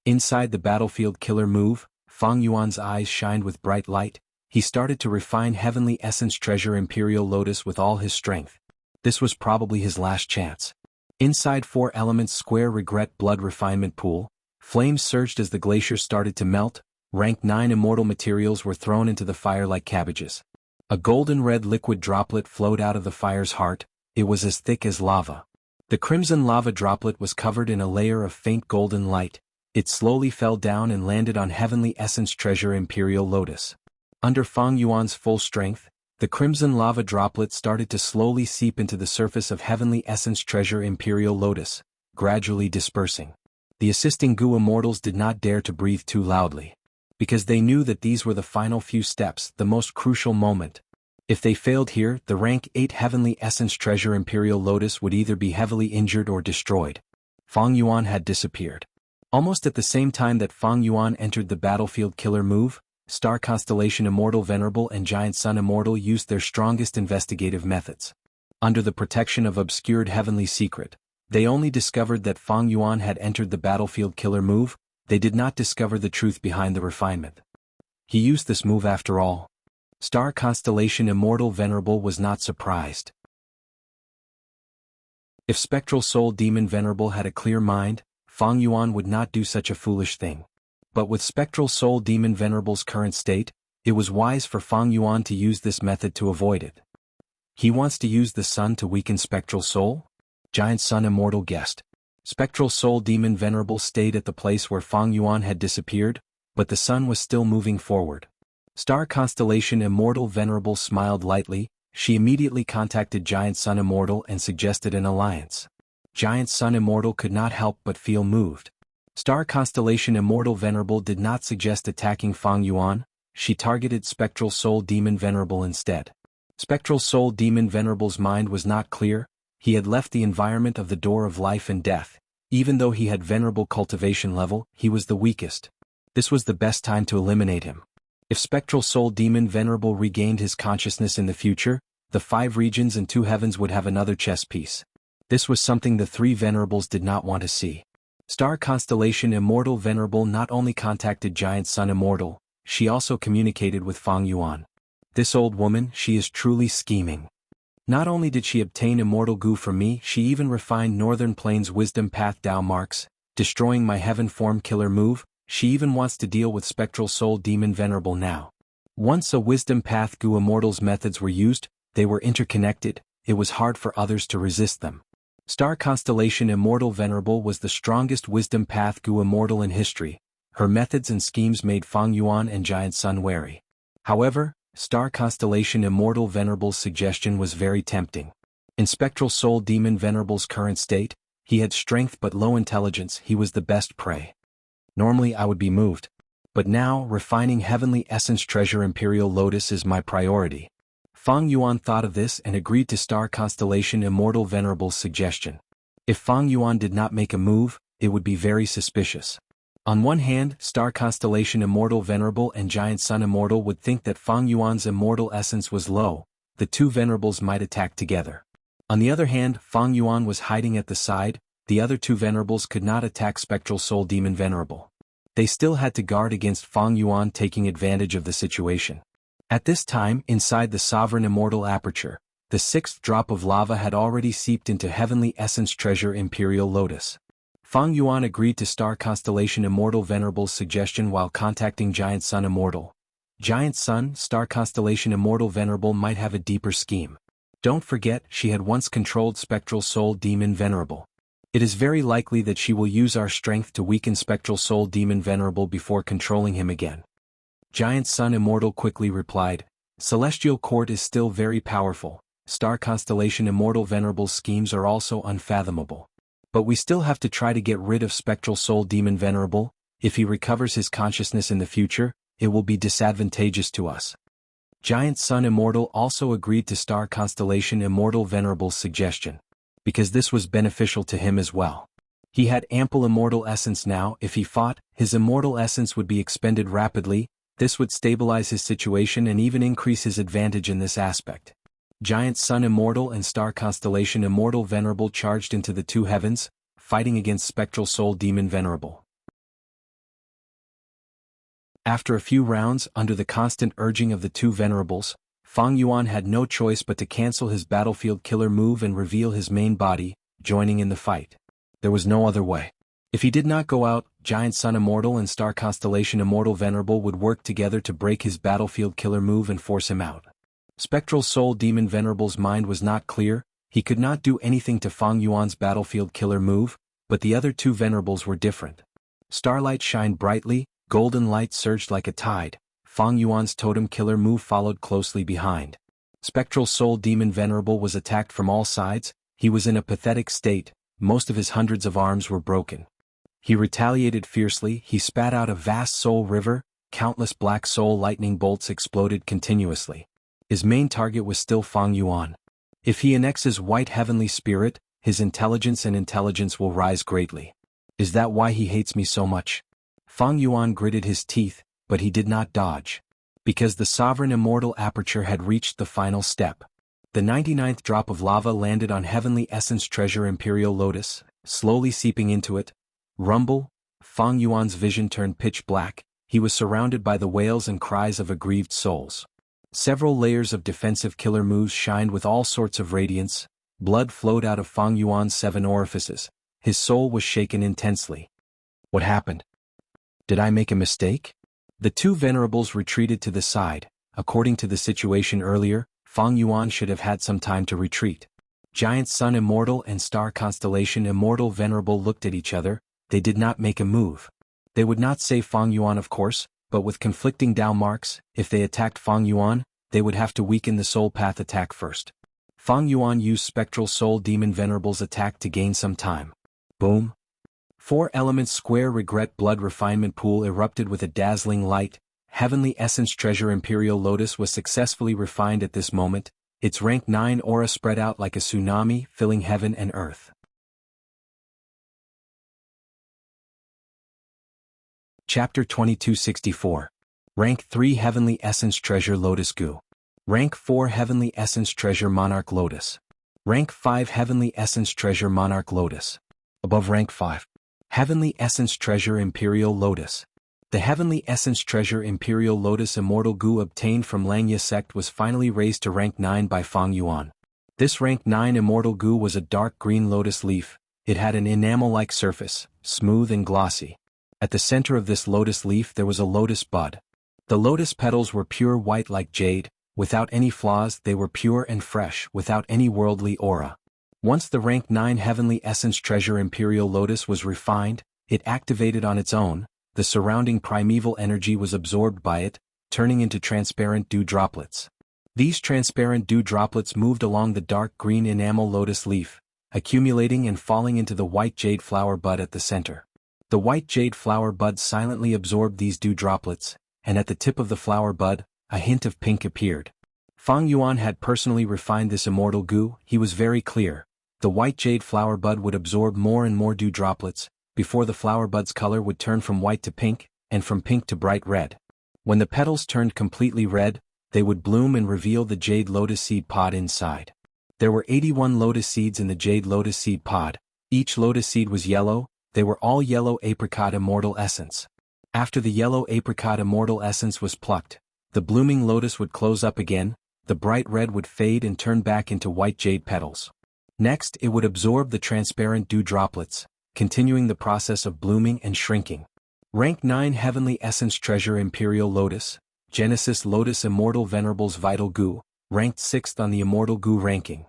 Inside the battlefield killer move, Fang Yuan's eyes shined with bright light. He started to refine Heavenly Essence Treasure Imperial Lotus with all his strength. This was probably his last chance. Inside 4 Elements Square Regret Blood Refinement Pool, flames surged as the glacier started to melt. Rank 9 immortal materials were thrown into the fire like cabbages. A golden red liquid droplet flowed out of the fire's heart. It was as thick as lava. The crimson lava droplet was covered in a layer of faint golden light. It slowly fell down and landed on Heavenly Essence Treasure Imperial Lotus. Under Fang Yuan's full strength, the crimson lava droplet started to slowly seep into the surface of Heavenly Essence Treasure Imperial Lotus, gradually dispersing. The assisting Gu Immortals did not dare to breathe too loudly, because they knew that these were the final few steps, the most crucial moment. If they failed here, the rank 8 Heavenly Essence Treasure Imperial Lotus would either be heavily injured or destroyed. Fang Yuan had disappeared. Almost at the same time that Fang Yuan entered the battlefield killer move, Star Constellation Immortal Venerable and Giant Sun Immortal used their strongest investigative methods. Under the protection of obscured heavenly secret, they only discovered that Fang Yuan had entered the battlefield killer move. They did not discover the truth behind the refinement. He used this move after all. Star Constellation Immortal Venerable was not surprised. If Spectral Soul Demon Venerable had a clear mind, Fang Yuan would not do such a foolish thing. But with Spectral Soul Demon Venerable's current state, it was wise for Fang Yuan to use this method to avoid it. He wants to use the sun to weaken Spectral Soul? Giant Sun Immortal guessed. Spectral Soul Demon Venerable stayed at the place where Fang Yuan had disappeared, but the sun was still moving forward. Star Constellation Immortal Venerable smiled lightly. She immediately contacted Giant Sun Immortal and suggested an alliance. Giant Sun Immortal could not help but feel moved. Star Constellation Immortal Venerable did not suggest attacking Fang Yuan. She targeted Spectral Soul Demon Venerable instead. Spectral Soul Demon Venerable's mind was not clear. He had left the environment of the Door of Life and Death. Even though he had venerable cultivation level, he was the weakest. This was the best time to eliminate him. If Spectral Soul Demon Venerable regained his consciousness in the future, the 5 regions and 2 heavens would have another chess piece. This was something the 3 venerables did not want to see. Star Constellation Immortal Venerable not only contacted Giant Sun Immortal, she also communicated with Fang Yuan. This old woman, she is truly scheming. Not only did she obtain Immortal Gu from me, she even refined Northern Plains Wisdom Path Dao marks, destroying my Heaven Form Killer move. She even wants to deal with Spectral Soul Demon Venerable now. Once a Wisdom Path Gu Immortal's methods were used, they were interconnected. It was hard for others to resist them. Star Constellation Immortal Venerable was the strongest Wisdom Path Gu Immortal in history. Her methods and schemes made Fang Yuan and Giant Sun wary. However, Star Constellation Immortal Venerable's suggestion was very tempting. In Spectral Soul Demon Venerable's current state, He had strength but low intelligence, he was the best prey. Normally I would be moved. But now, refining heavenly essence treasure Imperial Lotus is my priority. Fang Yuan thought of this and agreed to star constellation Immortal Venerable's suggestion. If Fang Yuan did not make a move, it would be very suspicious. On one hand, star constellation Immortal Venerable and Giant Sun Immortal would think that Fang Yuan's immortal essence was low, the two venerables might attack together. On the other hand, Fang Yuan was hiding at the side, the other two venerables could not attack Spectral Soul Demon Venerable. They still had to guard against Fang Yuan taking advantage of the situation. At this time, inside the Sovereign Immortal Aperture, the sixth drop of lava had already seeped into Heavenly Essence Treasure Imperial Lotus. Fang Yuan agreed to Star Constellation Immortal Venerable's suggestion while contacting Giant Sun Immortal. Giant Sun, Star Constellation Immortal Venerable might have a deeper scheme. Don't forget, she had once controlled Spectral Soul Demon Venerable. It is very likely that she will use our strength to weaken Spectral Soul Demon Venerable before controlling him again. Giant Sun Immortal quickly replied, Celestial Court is still very powerful, Star Constellation Immortal Venerable's schemes are also unfathomable. But we still have to try to get rid of Spectral Soul Demon Venerable. If he recovers his consciousness in the future, it will be disadvantageous to us. Giant Sun Immortal also agreed to Star Constellation Immortal Venerable's suggestion, because this was beneficial to him as well. He had ample immortal essence now. If he fought, his immortal essence would be expended rapidly. This would stabilize his situation and even increase his advantage in this aspect. Giant Sun Immortal and Star Constellation Immortal Venerable charged into the two heavens, fighting against Spectral Soul Demon Venerable. After a few rounds, under the constant urging of the two venerables, Fang Yuan had no choice but to cancel his battlefield killer move and reveal his main body, joining in the fight. There was no other way. If he did not go out, Giant Sun Immortal and Star Constellation Immortal Venerable would work together to break his battlefield killer move and force him out. Spectral Soul Demon Venerable's mind was not clear, he could not do anything to Fang Yuan's battlefield killer move, but the other two venerables were different. Starlight shined brightly, golden light surged like a tide. Fang Yuan's totem killer move followed closely behind. Spectral Soul Demon Venerable was attacked from all sides, he was in a pathetic state, most of his hundreds of arms were broken. He retaliated fiercely, he spat out a vast soul river, countless black soul lightning bolts exploded continuously. His main target was still Fang Yuan. If he annexes White Heavenly Spirit, his intelligence will rise greatly. Is that why he hates me so much? Fang Yuan gritted his teeth, but he did not dodge. Because the Sovereign Immortal Aperture had reached the final step. The 99th drop of lava landed on Heavenly Essence Treasure Imperial Lotus, slowly seeping into it. Rumble, Fang Yuan's vision turned pitch black, he was surrounded by the wails and cries of aggrieved souls. Several layers of defensive killer moves shined with all sorts of radiance, blood flowed out of Fang Yuan's 7 orifices, his soul was shaken intensely. What happened? Did I make a mistake? The two venerables retreated to the side. According to the situation earlier, Fang Yuan should have had some time to retreat. Giant Sun Immortal and Star Constellation Immortal Venerable looked at each other, they did not make a move. They would not say Fang Yuan of course, but with conflicting Dao marks, if they attacked Fang Yuan, they would have to weaken the Soul Path attack first. Fang Yuan used Spectral Soul Demon Venerable's attack to gain some time. Boom. 4 elements square regret blood refinement pool erupted with a dazzling light. Heavenly Essence Treasure Imperial Lotus was successfully refined at this moment, its rank 9 aura spread out like a tsunami, filling heaven and earth. Chapter 2264. Rank 3 Heavenly Essence Treasure Lotus Gu. Rank 4 Heavenly Essence Treasure Monarch Lotus. Rank 5 Heavenly Essence Treasure Monarch Lotus. Above rank 5. Heavenly Essence Treasure Imperial Lotus. The Heavenly Essence Treasure Imperial Lotus Immortal Gu obtained from Langya sect was finally raised to rank 9 by Fang Yuan. This rank 9 Immortal Gu was a dark green lotus leaf, it had an enamel-like surface, smooth and glossy. At the center of this lotus leaf there was a lotus bud. The lotus petals were pure white like jade, without any flaws they were pure and fresh without any worldly aura. Once the rank 9 Heavenly Essence Treasure Imperial Lotus was refined, it activated on its own, the surrounding primeval energy was absorbed by it, turning into transparent dew droplets. These transparent dew droplets moved along the dark green enamel lotus leaf, accumulating and falling into the white jade flower bud at the center. The white jade flower bud silently absorbed these dew droplets, and at the tip of the flower bud, a hint of pink appeared. Fang Yuan had personally refined this immortal goo. He was very clear. The white jade flower bud would absorb more and more dew droplets, before the flower bud's color would turn from white to pink, and from pink to bright red. When the petals turned completely red, they would bloom and reveal the jade lotus seed pod inside. There were 81 lotus seeds in the jade lotus seed pod. Each lotus seed was yellow. They were all yellow apricot immortal essence. After the yellow apricot immortal essence was plucked, the blooming lotus would close up again, the bright red would fade and turn back into white jade petals. Next, it would absorb the transparent dew droplets, continuing the process of blooming and shrinking. Rank 9 Heavenly Essence Treasure Imperial Lotus, Genesis Lotus Immortal Venerables Vital Goo, ranked 6th on the Immortal Goo ranking.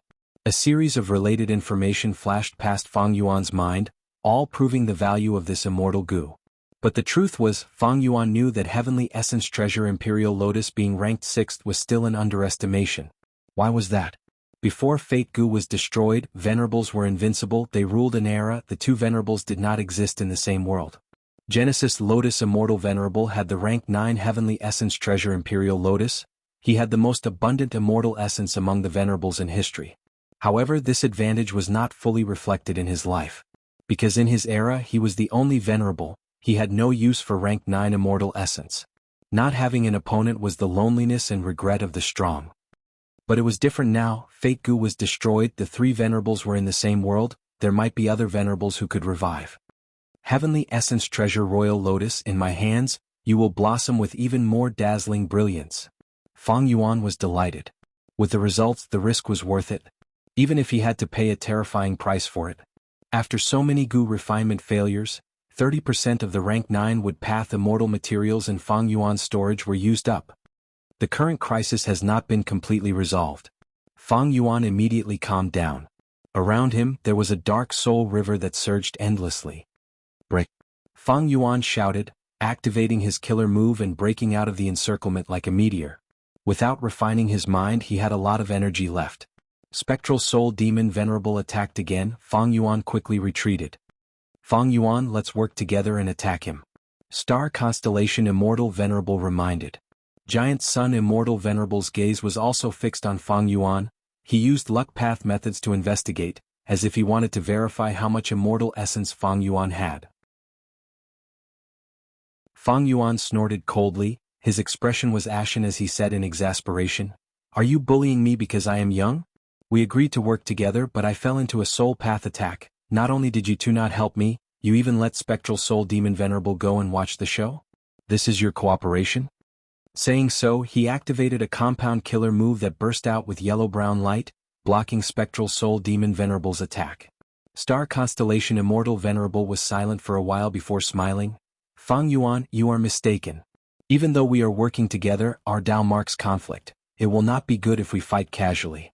A series of related information flashed past Fang Yuan's mind, all proving the value of this immortal goo. But the truth was, Fang Yuan knew that Heavenly Essence Treasure Imperial Lotus being ranked 6th was still an underestimation. Why was that? Before Fate Goo was destroyed, Venerables were invincible. They ruled an era. The two Venerables did not exist in the same world. Genesis Lotus Immortal Venerable had the rank 9 Heavenly Essence Treasure Imperial Lotus. He had the most abundant immortal essence among the Venerables in history. However, this advantage was not fully reflected in his life. Because in his era he was the only Venerable, he had no use for rank 9 immortal essence. Not having an opponent was the loneliness and regret of the strong. But it was different now. Fate Goo was destroyed. The three Venerables were in the same world. There might be other Venerables who could revive. Heavenly Essence Treasure Royal Lotus in my hands, you will blossom with even more dazzling brilliance. Fang Yuan was delighted. With the results, the risk was worth it. Even if he had to pay a terrifying price for it. After so many goo refinement failures, 30% of the rank 9 wood path immortal materials in Fang Yuan's storage were used up. The current crisis has not been completely resolved. Fang Yuan immediately calmed down. Around him, there was a dark soul river that surged endlessly. Break! Fang Yuan shouted, activating his killer move and breaking out of the encirclement like a meteor. Without refining his mind, he had a lot of energy left. Spectral Soul Demon Venerable attacked again. Fang Yuan quickly retreated. Fang Yuan, let's work together and attack him. Star Constellation Immortal Venerable reminded. Giant Sun Immortal Venerable's gaze was also fixed on Fang Yuan. He used luck path methods to investigate, as if he wanted to verify how much immortal essence Fang Yuan had. Fang Yuan snorted coldly. His expression was ashen as he said in exasperation, "Are you bullying me because I am young? We agreed to work together, but I fell into a soul path attack. Not only did you two not help me, you even let Spectral Soul Demon Venerable go and watch the show? This is your cooperation?" Saying so, he activated a compound killer move that burst out with yellow-brown light, blocking Spectral Soul Demon Venerable's attack. Star Constellation Immortal Venerable was silent for a while before smiling. "Fang Yuan, you are mistaken. Even though we are working together, our Tao marks conflict. It will not be good if we fight casually."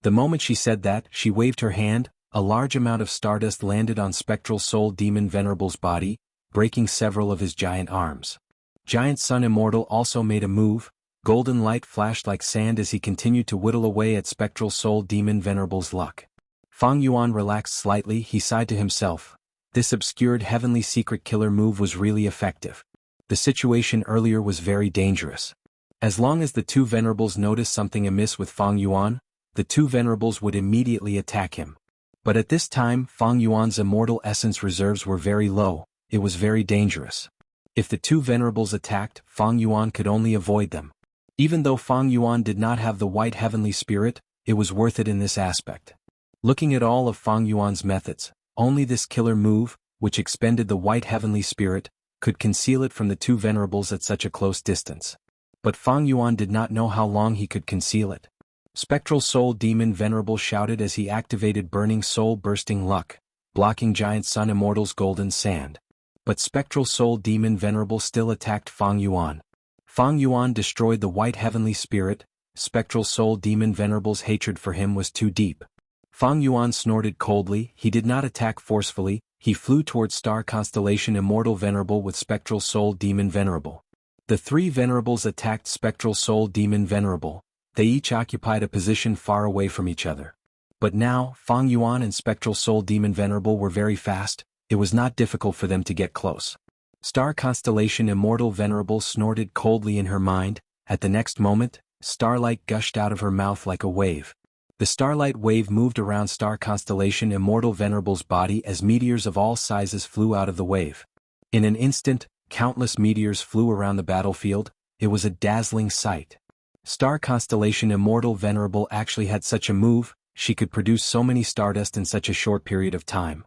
The moment she said that, she waved her hand. A large amount of stardust landed on Spectral Soul Demon Venerable's body, breaking several of his giant arms. Giant Sun Immortal also made a move. Golden light flashed like sand as he continued to whittle away at Spectral Soul Demon Venerable's luck. Fang Yuan relaxed slightly. He sighed to himself. This obscured heavenly secret killer move was really effective. The situation earlier was very dangerous. As long as the two Venerables noticed something amiss with Fang Yuan, the two Venerables would immediately attack him. But at this time, Fang Yuan's immortal essence reserves were very low. It was very dangerous. If the two Venerables attacked, Fang Yuan could only avoid them. Even though Fang Yuan did not have the white heavenly spirit, it was worth it in this aspect. Looking at all of Fang Yuan's methods, only this killer move, which expended the white heavenly spirit, could conceal it from the two Venerables at such a close distance. But Fang Yuan did not know how long he could conceal it. Spectral Soul Demon Venerable shouted as he activated Burning Soul Bursting Luck, blocking Giant Sun Immortal's golden sand. But Spectral Soul Demon Venerable still attacked Fang Yuan. Fang Yuan destroyed the white heavenly spirit. Spectral Soul Demon Venerable's hatred for him was too deep. Fang Yuan snorted coldly. He did not attack forcefully. He flew towards Star Constellation Immortal Venerable with Spectral Soul Demon Venerable. The three Venerables attacked Spectral Soul Demon Venerable. They each occupied a position far away from each other. But now, Fang Yuan and Spectral Soul Demon Venerable were very fast. It was not difficult for them to get close. Star Constellation Immortal Venerable snorted coldly in her mind. At the next moment, starlight gushed out of her mouth like a wave. The starlight wave moved around Star Constellation Immortal Venerable's body as meteors of all sizes flew out of the wave. In an instant, countless meteors flew around the battlefield. It was a dazzling sight. Star Constellation Immortal Venerable actually had such a move. She could produce so many stardust in such a short period of time.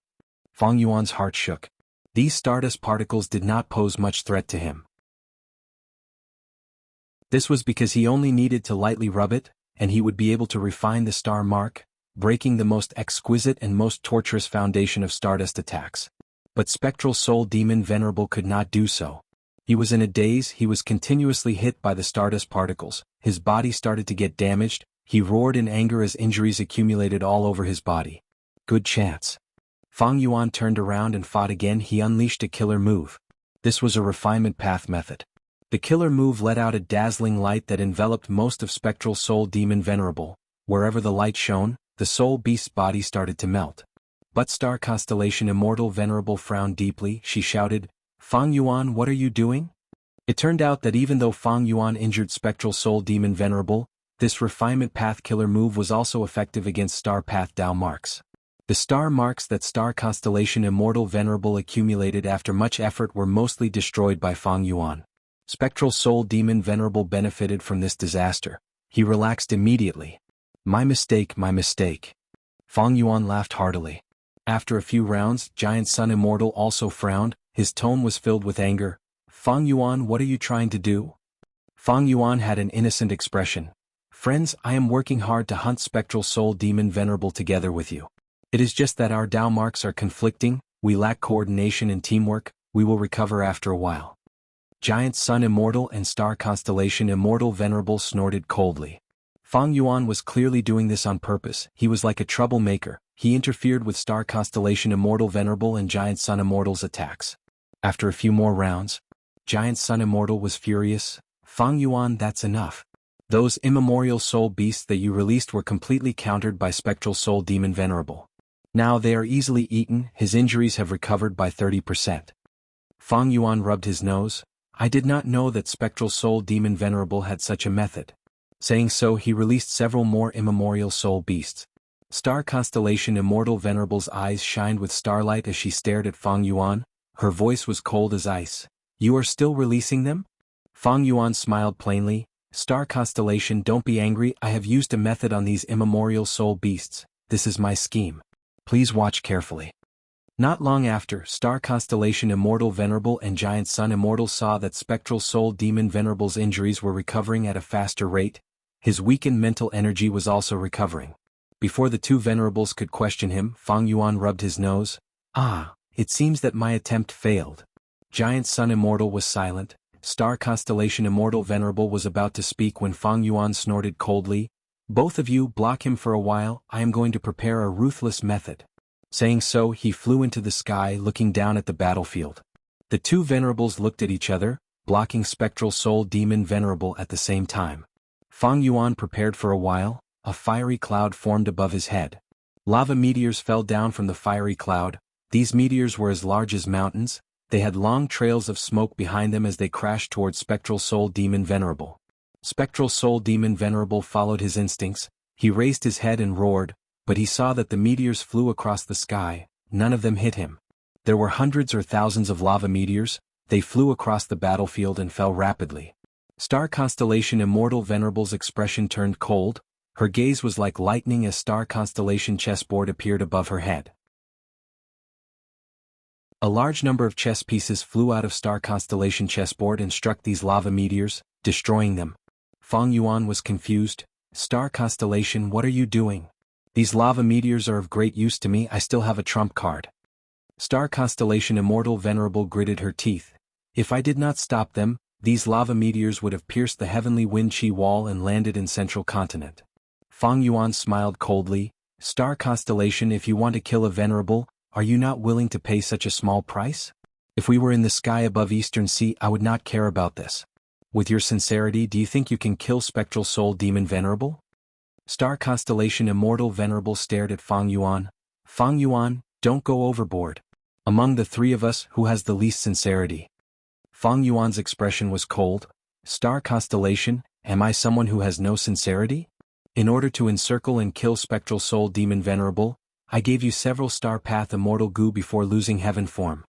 Fang Yuan's heart shook. These stardust particles did not pose much threat to him. This was because he only needed to lightly rub it, and he would be able to refine the star mark, breaking the most exquisite and most torturous foundation of stardust attacks. But Spectral Soul Demon Venerable could not do so. He was in a daze. He was continuously hit by the stardust particles. His body started to get damaged. He roared in anger as injuries accumulated all over his body. Good chance. Fang Yuan turned around and fought again. He unleashed a killer move. This was a refinement path method. The killer move let out a dazzling light that enveloped most of Spectral Soul Demon Venerable. Wherever the light shone, the soul beast's body started to melt. But Star Constellation Immortal Venerable frowned deeply. She shouted, "Fang Yuan, what are you doing?" It turned out that even though Fang Yuan injured Spectral Soul Demon Venerable, this refinement path killer move was also effective against star path Dao marks. The star marks that Star Constellation Immortal Venerable accumulated after much effort were mostly destroyed by Fang Yuan. Spectral Soul Demon Venerable benefited from this disaster. He relaxed immediately. My mistake, my mistake." Fang Yuan laughed heartily. After a few rounds, Giant Sun Immortal also frowned. His tone was filled with anger. "Fang Yuan, what are you trying to do?" Fang Yuan had an innocent expression. "Friends, I am working hard to hunt Spectral Soul Demon Venerable together with you. It is just that our Dao marks are conflicting, we lack coordination and teamwork, we will recover after a while." Giant Sun Immortal and Star Constellation Immortal Venerable snorted coldly. Fang Yuan was clearly doing this on purpose. He was like a troublemaker. He interfered with Star Constellation Immortal Venerable and Giant Sun Immortal's attacks. After a few more rounds, Giant Sun Immortal was furious. "Fang Yuan, that's enough. Those immemorial soul beasts that you released were completely countered by Spectral Soul Demon Venerable. Now they are easily eaten. His injuries have recovered by 30%. Fang Yuan rubbed his nose. "I did not know that Spectral Soul Demon Venerable had such a method." Saying so, he released several more immemorial soul beasts. Star Constellation Immortal Venerable's eyes shined with starlight as she stared at Fang Yuan. Her voice was cold as ice. "You are still releasing them?" Fang Yuan smiled plainly. "Star Constellation, don't be angry. I have used a method on these immemorial soul beasts. This is my scheme. Please watch carefully." Not long after, Star Constellation Immortal Venerable and Giant Sun Immortal saw that Spectral Soul Demon Venerable's injuries were recovering at a faster rate. His weakened mental energy was also recovering. Before the two Venerables could question him, Fang Yuan rubbed his nose. "Ah, it seems that my attempt failed." Giant Sun Immortal was silent. Star Constellation Immortal Venerable was about to speak when Fang Yuan snorted coldly. "Both of you block him for a while. I am going to prepare a ruthless method." Saying so, he flew into the sky, looking down at the battlefield. The two Venerables looked at each other, blocking Spectral Soul Demon Venerable at the same time. Fang Yuan prepared for a while. A fiery cloud formed above his head. Lava meteors fell down from the fiery cloud. These meteors were as large as mountains. They had long trails of smoke behind them as they crashed towards Spectral Soul Demon Venerable. Spectral Soul Demon Venerable followed his instincts. He raised his head and roared, but he saw that the meteors flew across the sky. None of them hit him. There were hundreds or thousands of lava meteors. They flew across the battlefield and fell rapidly. Star Constellation Immortal Venerable's expression turned cold. Her gaze was like lightning as Star Constellation chessboard appeared above her head. A large number of chess pieces flew out of Star Constellation chessboard and struck these lava meteors, destroying them. Fang Yuan was confused. "Star Constellation, what are you doing? These lava meteors are of great use to me. I still have a trump card." Star Constellation Immortal Venerable gritted her teeth. "If I did not stop them, these lava meteors would have pierced the heavenly wind chi wall and landed in Central Continent." Fang Yuan smiled coldly. "Star Constellation, if you want to kill a Venerable, are you not willing to pay such a small price? If we were in the sky above Eastern Sea, I would not care about this. With your sincerity, do you think you can kill Spectral Soul Demon Venerable?" Star Constellation Immortal Venerable stared at Fang Yuan. Fang Yuan, don't go overboard. Among the three of us, who has the least sincerity? Fang Yuan's expression was cold. Star Constellation, am I someone who has no sincerity? In order to encircle and kill Spectral Soul Demon Venerable, I gave you several Star Path Immortal Goo before losing heaven form.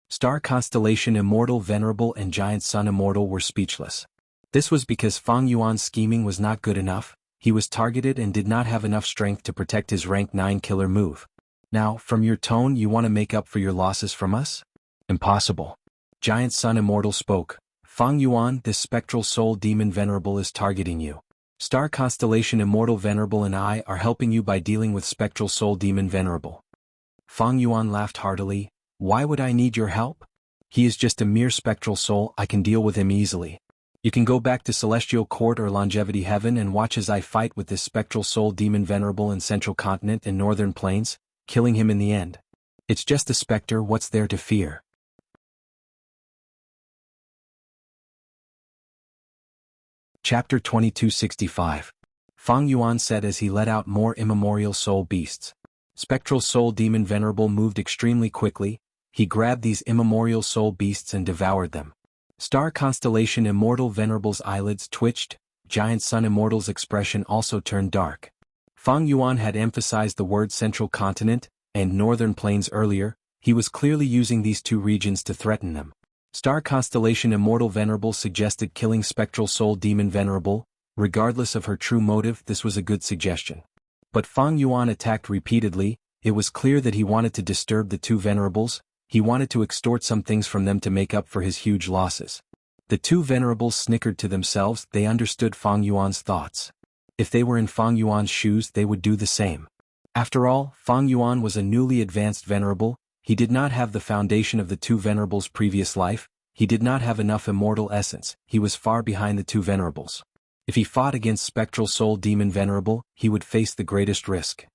Star Constellation Immortal Venerable and Giant Sun Immortal were speechless. This was because Fang Yuan's scheming was not good enough. He was targeted and did not have enough strength to protect his rank 9 killer move. Now, from your tone, you want to make up for your losses from us? Impossible. Giant Sun Immortal spoke. Fang Yuan, this Spectral Soul Demon Venerable is targeting you. Star Constellation Immortal Venerable and I are helping you by dealing with Spectral Soul Demon Venerable. Fang Yuan laughed heartily. Why would I need your help? He is just a mere spectral soul, I can deal with him easily. You can go back to Celestial Court or Longevity Heaven and watch as I fight with this Spectral Soul Demon Venerable in Central Continent and Northern Plains, killing him in the end. It's just a specter, what's there to fear? Chapter 2265. Fang Yuan said as he let out more immemorial soul beasts. Spectral Soul Demon Venerable moved extremely quickly. He grabbed these immemorial soul beasts and devoured them. Star Constellation Immortal Venerable's eyelids twitched. Giant Sun Immortal's expression also turned dark. Fang Yuan had emphasized the word Central Continent and Northern Plains earlier. He was clearly using these two regions to threaten them. Star Constellation Immortal Venerable suggested killing Spectral Soul Demon Venerable. Regardless of her true motive, this was a good suggestion. But Fang Yuan attacked repeatedly. It was clear that he wanted to disturb the two venerables. He wanted to extort some things from them to make up for his huge losses. The two venerables snickered to themselves. They understood Fang Yuan's thoughts. If they were in Fang Yuan's shoes, they would do the same. After all, Fang Yuan was a newly advanced venerable. He did not have the foundation of the two venerables' previous life. He did not have enough immortal essence. He was far behind the two venerables. If he fought against Spectral Soul Demon Venerable, he would face the greatest risk.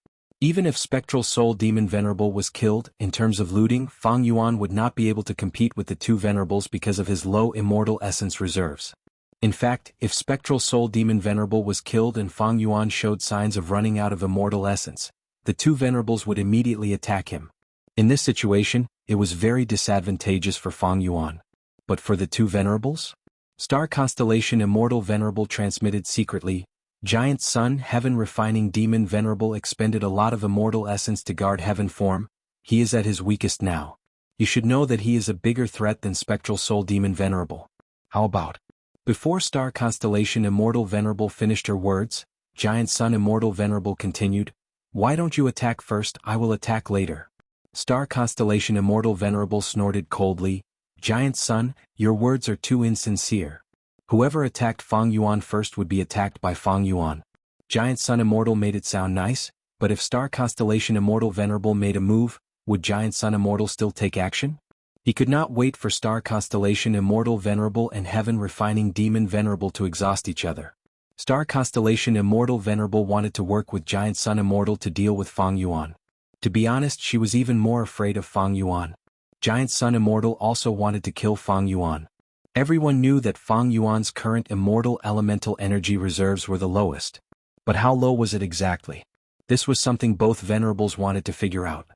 Even if Spectral Soul Demon Venerable was killed, in terms of looting, Fang Yuan would not be able to compete with the two venerables because of his low immortal essence reserves. In fact, if Spectral Soul Demon Venerable was killed and Fang Yuan showed signs of running out of immortal essence, the two venerables would immediately attack him. In this situation, it was very disadvantageous for Fang Yuan. But for the two venerables? Star Constellation Immortal Venerable transmitted secretly. Giant Sun Heaven Refining Demon Venerable expended a lot of immortal essence to guard heaven form. He is at his weakest now. You should know that he is a bigger threat than Spectral Soul Demon Venerable. How about? Before Star Constellation Immortal Venerable finished her words, Giant Sun Immortal Venerable continued. Why don't you attack first? I will attack later. Star Constellation Immortal Venerable snorted coldly. Giant Sun, your words are too insincere. Whoever attacked Fang Yuan first would be attacked by Fang Yuan. Giant Sun Immortal made it sound nice, but if Star Constellation Immortal Venerable made a move, would Giant Sun Immortal still take action? He could not wait for Star Constellation Immortal Venerable and Heaven Refining Demon Venerable to exhaust each other. Star Constellation Immortal Venerable wanted to work with Giant Sun Immortal to deal with Fang Yuan. To be honest, she was even more afraid of Fang Yuan. Giant Sun Immortal also wanted to kill Fang Yuan. Everyone knew that Fang Yuan's current immortal elemental energy reserves were the lowest. But how low was it exactly? This was something both venerables wanted to figure out.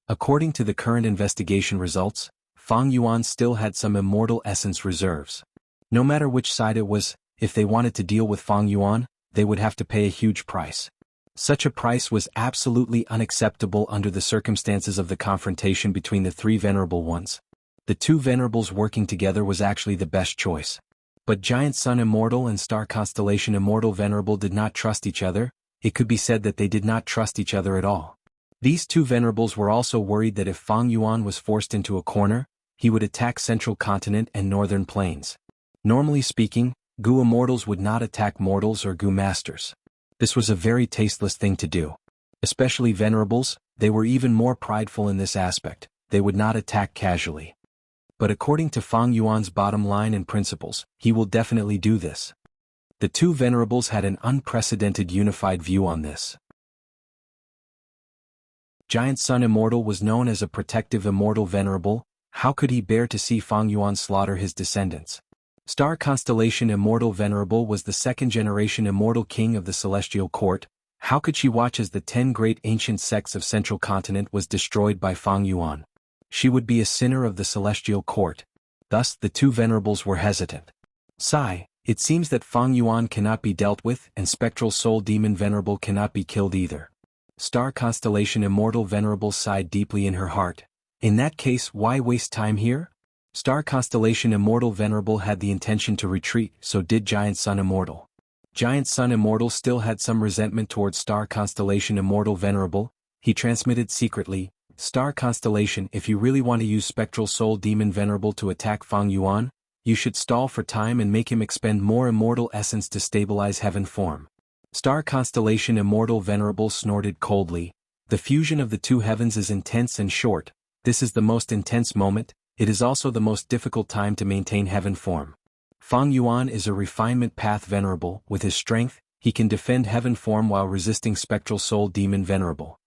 According to the current investigation results, Fang Yuan still had some immortal essence reserves. No matter which side it was, if they wanted to deal with Fang Yuan, they would have to pay a huge price. Such a price was absolutely unacceptable under the circumstances of the confrontation between the three venerable ones. The two venerables working together was actually the best choice. But Giant Sun Immortal and Star Constellation Immortal Venerable did not trust each other. It could be said that they did not trust each other at all. These two venerables were also worried that if Fang Yuan was forced into a corner, he would attack Central Continent and Northern Plains. Normally speaking, Gu Immortals would not attack mortals or Gu Masters. This was a very tasteless thing to do. Especially venerables, they were even more prideful in this aspect. They would not attack casually. But according to Fang Yuan's bottom line and principles, he will definitely do this. The two venerables had an unprecedented unified view on this. Giant Sun Immortal was known as a protective immortal venerable. How could he bear to see Fang Yuan slaughter his descendants? Star Constellation Immortal Venerable was the second-generation immortal king of the Celestial Court. How could she watch as the 10 great ancient sects of Central Continent was destroyed by Fang Yuan? She would be a sinner of the celestial court. Thus the two venerables were hesitant. Sigh, it seems that Fang Yuan cannot be dealt with and Spectral Soul Demon Venerable cannot be killed either. Star Constellation Immortal Venerable sighed deeply in her heart. In that case, why waste time here? Star Constellation Immortal Venerable had the intention to retreat, so did Giant Sun Immortal. Giant Sun Immortal still had some resentment towards Star Constellation Immortal Venerable. He transmitted secretly, Star Constellation, if you really want to use Spectral Soul Demon Venerable to attack Fang Yuan, you should stall for time and make him expend more immortal essence to stabilize heaven form. Star Constellation Immortal Venerable snorted coldly. The fusion of the two heavens is intense and short. This is the most intense moment. It is also the most difficult time to maintain heaven form. Fang Yuan is a refinement path venerable. With his strength, he can defend heaven form while resisting Spectral Soul Demon Venerable.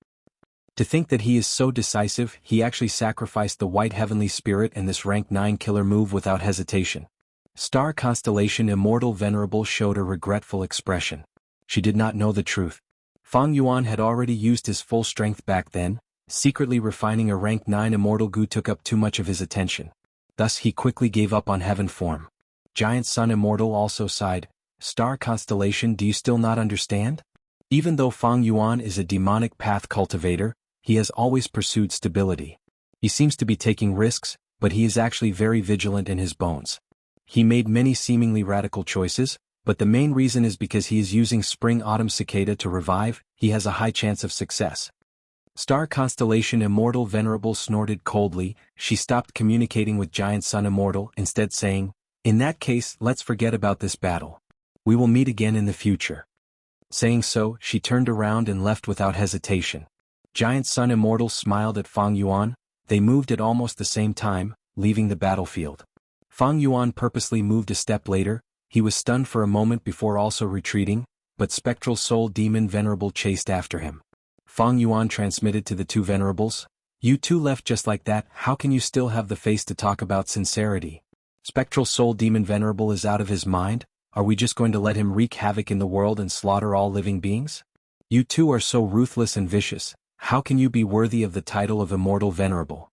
To think that he is so decisive, he actually sacrificed the white heavenly spirit and this rank 9 killer move without hesitation. Star Constellation Immortal Venerable showed a regretful expression. She did not know the truth. Fang Yuan had already used his full strength back then. Secretly refining a rank 9 immortal goo took up too much of his attention. Thus he quickly gave up on heaven form. Giant Sun Immortal also sighed. Star Constellation, do you still not understand? Even though Fang Yuan is a demonic path cultivator, he has always pursued stability. He seems to be taking risks, but he is actually very vigilant in his bones. He made many seemingly radical choices, but the main reason is because he is using Spring-Autumn Cicada to revive. He has a high chance of success. Star Constellation Immortal Venerable snorted coldly. She stopped communicating with Giant Sun Immortal, instead saying, in that case, let's forget about this battle. We will meet again in the future. Saying so, she turned around and left without hesitation. Giant Sun Immortal smiled at Fang Yuan. They moved at almost the same time, leaving the battlefield. Fang Yuan purposely moved a step later. He was stunned for a moment before also retreating, but Spectral Soul Demon Venerable chased after him. Fang Yuan transmitted to the two venerables. You two left just like that, how can you still have the face to talk about sincerity? Spectral Soul Demon Venerable is out of his mind? Are we just going to let him wreak havoc in the world and slaughter all living beings? You two are so ruthless and vicious, how can you be worthy of the title of Immortal Venerable?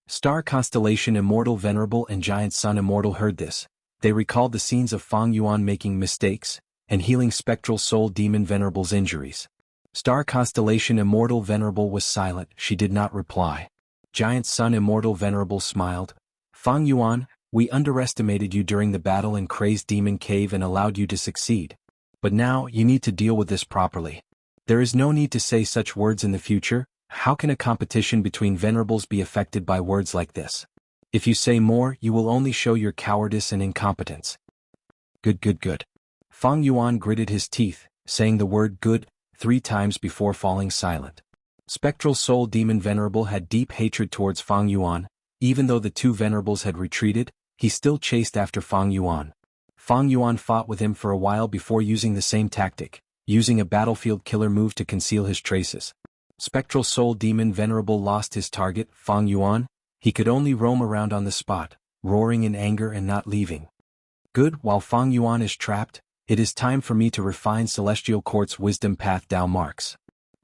Star Constellation Immortal Venerable and Giant Sun Immortal heard this. They recalled the scenes of Fang Yuan making mistakes, and healing Spectral Soul Demon Venerable's injuries. Star Constellation Immortal Venerable was silent, she did not reply. Giant Sun Immortal Venerable smiled. Fang Yuan, we underestimated you during the battle in Crazed Demon Cave and allowed you to succeed. But now, you need to deal with this properly. There is no need to say such words in the future. How can a competition between venerables be affected by words like this? If you say more, you will only show your cowardice and incompetence. Good. Fang Yuan gritted his teeth, saying the word good 3 times before falling silent. Spectral Soul Demon Venerable had deep hatred towards Fang Yuan. Even though the two venerables had retreated, he still chased after Fang Yuan. Fang Yuan fought with him for a while before using the same tactic, using a battlefield killer move to conceal his traces. Spectral Soul Demon Venerable lost his target, Fang Yuan. He could only roam around on the spot, roaring in anger and not leaving. Good, while Fang Yuan is trapped, it is time for me to refine Celestial Court's Wisdom Path Dao marks.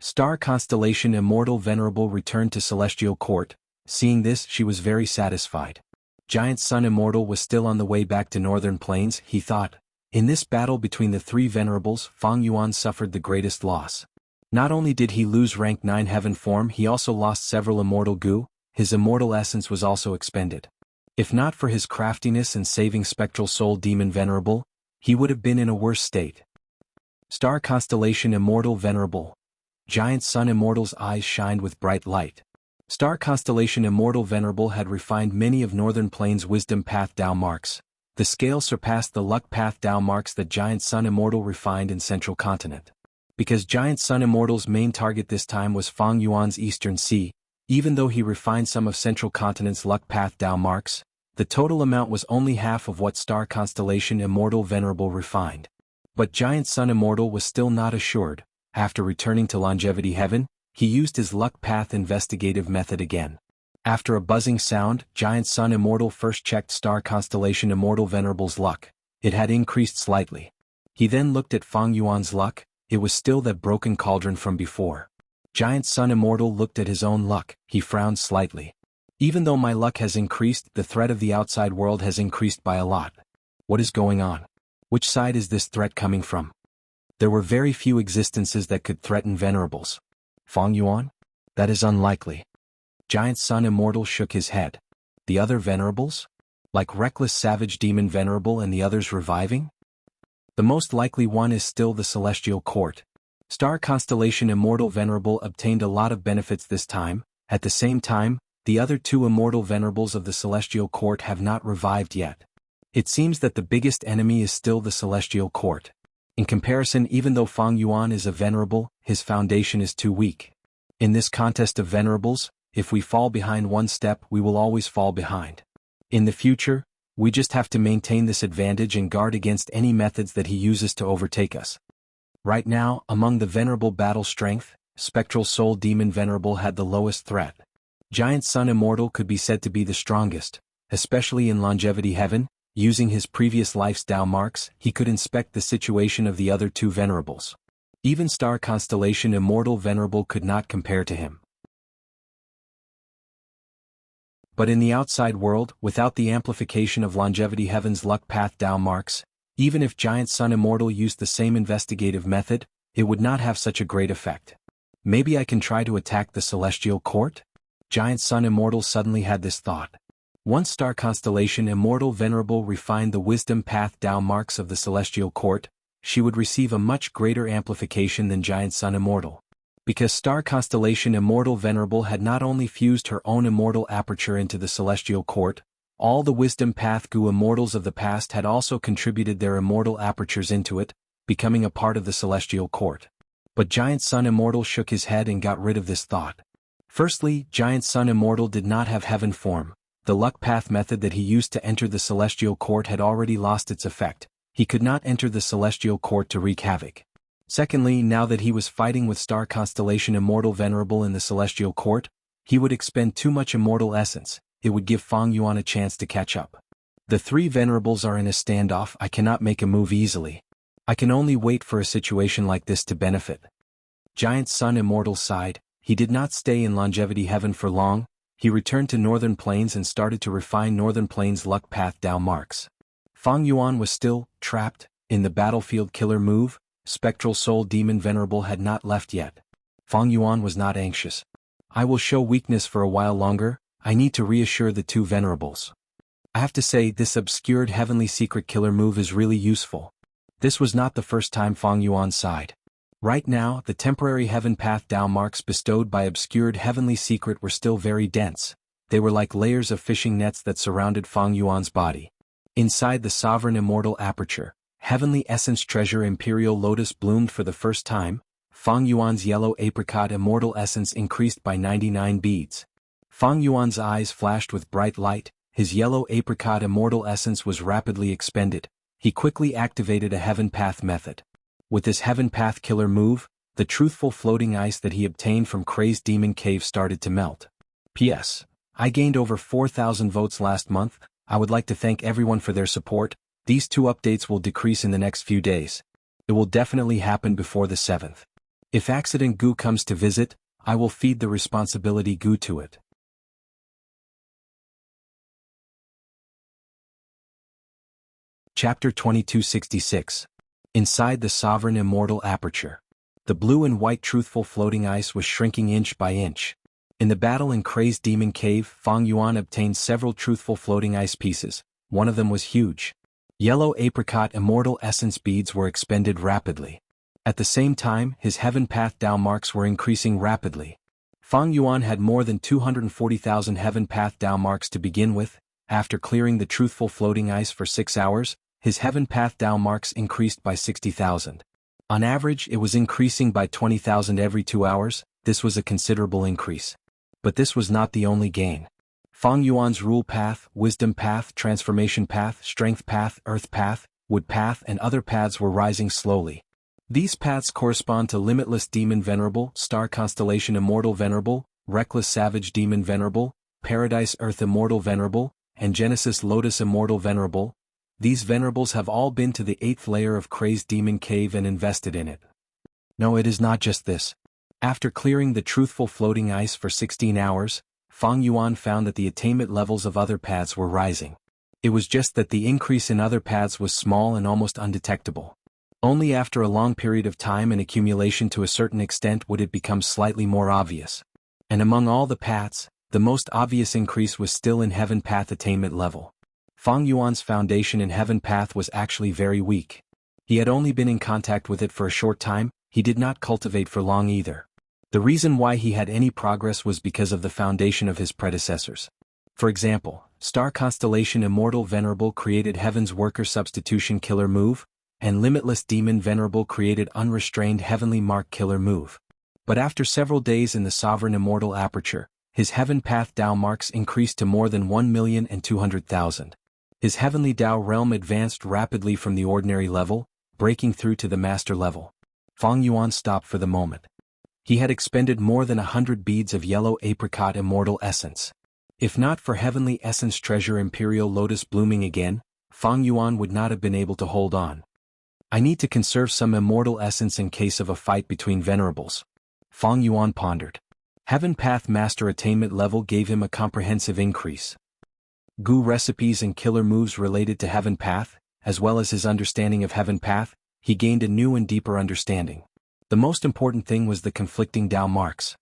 Star Constellation Immortal Venerable returned to Celestial Court. Seeing this, she was very satisfied. Giant Sun Immortal was still on the way back to Northern Plains, he thought. In this battle between the 3 venerables, Fang Yuan suffered the greatest loss. Not only did he lose rank 9 heaven form, he also lost several immortal goo. His immortal essence was also expended. If not for his craftiness and saving Spectral Soul Demon Venerable, he would have been in a worse state. Star Constellation Immortal Venerable. Giant Sun Immortal's eyes shined with bright light. Star Constellation Immortal Venerable had refined many of Northern Plains Wisdom Path Dao marks. The scale surpassed the Luck Path Dao marks that Giant Sun Immortal refined in Central Continent. Because Giant Sun Immortal's main target this time was Fang Yuan's Eastern Sea, even though he refined some of Central Continent's Luck Path Dao marks, the total amount was only half of what Star Constellation Immortal Venerable refined. But Giant Sun Immortal was still not assured. After returning to Longevity Heaven, he used his Luck Path investigative method again. After a buzzing sound, Giant Sun Immortal first checked Star Constellation Immortal Venerable's luck. It had increased slightly. He then looked at Fang Yuan's luck. It was still that broken cauldron from before. Giant Sun Immortal looked at his own luck. He frowned slightly. Even though my luck has increased, the threat of the outside world has increased by a lot. What is going on? Which side is this threat coming from? There were very few existences that could threaten venerables. Fang Yuan? That is unlikely. Giant Sun Immortal shook his head. The other venerables? Like Reckless Savage Demon Venerable and the others reviving? The most likely one is still the Celestial Court. Star Constellation Immortal Venerable obtained a lot of benefits this time. At the same time, the other two Immortal Venerables of the Celestial Court have not revived yet. It seems that the biggest enemy is still the Celestial Court. In comparison, even though Fang Yuan is a Venerable, his foundation is too weak. In this contest of Venerables, if we fall behind one step, we will always fall behind. In the future, we just have to maintain this advantage and guard against any methods that he uses to overtake us. Right now, among the Venerable battle strength, Spectral Soul Demon Venerable had the lowest threat. Giant Sun Immortal could be said to be the strongest, especially in Longevity Heaven. Using his previous life's Tao marks, he could inspect the situation of the other two Venerables. Even Star Constellation Immortal Venerable could not compare to him. But in the outside world, without the amplification of Longevity Heaven's luck path Tao marks, even if Giant Sun Immortal used the same investigative method, it would not have such a great effect. Maybe I can try to attack the Celestial Court? Giant Sun Immortal suddenly had this thought. Once Star Constellation Immortal Venerable refined the wisdom path Tao marks of the Celestial Court, she would receive a much greater amplification than Giant Sun Immortal. Because Star Constellation Immortal Venerable had not only fused her own immortal aperture into the Celestial Court, all the Wisdom Path Gu Immortals of the past had also contributed their immortal apertures into it, becoming a part of the Celestial Court. But Giant Sun Immortal shook his head and got rid of this thought. Firstly, Giant Sun Immortal did not have heaven form. The luck path method that he used to enter the Celestial Court had already lost its effect. He could not enter the Celestial Court to wreak havoc. Secondly, now that he was fighting with Star Constellation Immortal Venerable in the Celestial Court, he would expend too much immortal essence. It would give Fang Yuan a chance to catch up. The three Venerables are in a standoff. I cannot make a move easily. I can only wait for a situation like this to benefit. Giant Sun Immortal sighed. He did not stay in Longevity Heaven for long. He returned to Northern Plains and started to refine Northern Plains luck path Tao marks. Fang Yuan was still trapped in the battlefield killer move. Spectral Soul Demon Venerable had not left yet. Fang Yuan was not anxious. I will show weakness for a while longer. I need to reassure the two Venerables. I have to say, this obscured heavenly secret killer move is really useful. This was not the first time Fang Yuan sighed. Right now, the temporary heaven path Tao marks bestowed by obscured heavenly secret were still very dense. They were like layers of fishing nets that surrounded Fang Yuan's body. Inside the sovereign immortal aperture, Heavenly Essence Treasure Imperial Lotus bloomed for the first time. Fang Yuan's yellow apricot immortal essence increased by 99 beads. Fang Yuan's eyes flashed with bright light. His yellow apricot immortal essence was rapidly expended. He quickly activated a heaven path method. With this heaven path killer move, the truthful floating ice that he obtained from Crazed Demon Cave started to melt. P.S. I gained over 4,000 votes last month. I would like to thank everyone for their support. These two updates will decrease in the next few days. It will definitely happen before the 7th. If Accident Gu comes to visit, I will feed the responsibility Gu to it. Chapter 2266. Inside the Sovereign Immortal Aperture. The blue and white truthful floating ice was shrinking inch by inch. In the battle in Crazed Demon Cave, Fang Yuan obtained several truthful floating ice pieces. One of them was huge. Yellow apricot immortal essence beads were expended rapidly. At the same time, his heaven path Tao marks were increasing rapidly. Fang Yuan had more than 240,000 heaven path Tao marks to begin with. After clearing the truthful floating ice for 6 hours, his heaven path Tao marks increased by 60,000. On average, it was increasing by 20,000 every 2 hours. This was a considerable increase. But this was not the only gain. Fang Yuan's rule path, wisdom path, transformation path, strength path, earth path, wood path and other paths were rising slowly. These paths correspond to Limitless Demon Venerable, Star Constellation Immortal Venerable, Reckless Savage Demon Venerable, Paradise Earth Immortal Venerable, and Genesis Lotus Immortal Venerable. These venerables have all been to the 8th layer of Crazed Demon Cave and invested in it. No, it is not just this. After clearing the truthful floating ice for 16 hours, Fang Yuan found that the attainment levels of other paths were rising. It was just that the increase in other paths was small and almost undetectable. Only after a long period of time and accumulation to a certain extent would it become slightly more obvious. And among all the paths, the most obvious increase was still in Heaven Path attainment level. Fang Yuan's foundation in Heaven Path was actually very weak. He had only been in contact with it for a short time, he did not cultivate for long either. The reason why he had any progress was because of the foundation of his predecessors. For example, Star Constellation Immortal Venerable created Heaven's Worker Substitution Killer Move, and Limitless Demon Venerable created Unrestrained Heavenly Mark Killer Move. But after several days in the Sovereign Immortal Aperture, his Heaven Path Dao marks increased to more than 1,200,000. His Heavenly Dao realm advanced rapidly from the ordinary level, breaking through to the Master level. Fang Yuan stopped for the moment. He had expended more than 100 beads of yellow apricot immortal essence. If not for Heavenly Essence Treasure Imperial Lotus blooming again, Fang Yuan would not have been able to hold on. I need to conserve some immortal essence in case of a fight between venerables. Fang Yuan pondered. Heaven Path Master attainment level gave him a comprehensive increase. Gu recipes and killer moves related to Heaven Path, as well as his understanding of Heaven Path, he gained a new and deeper understanding. The most important thing was the conflicting Dao marks.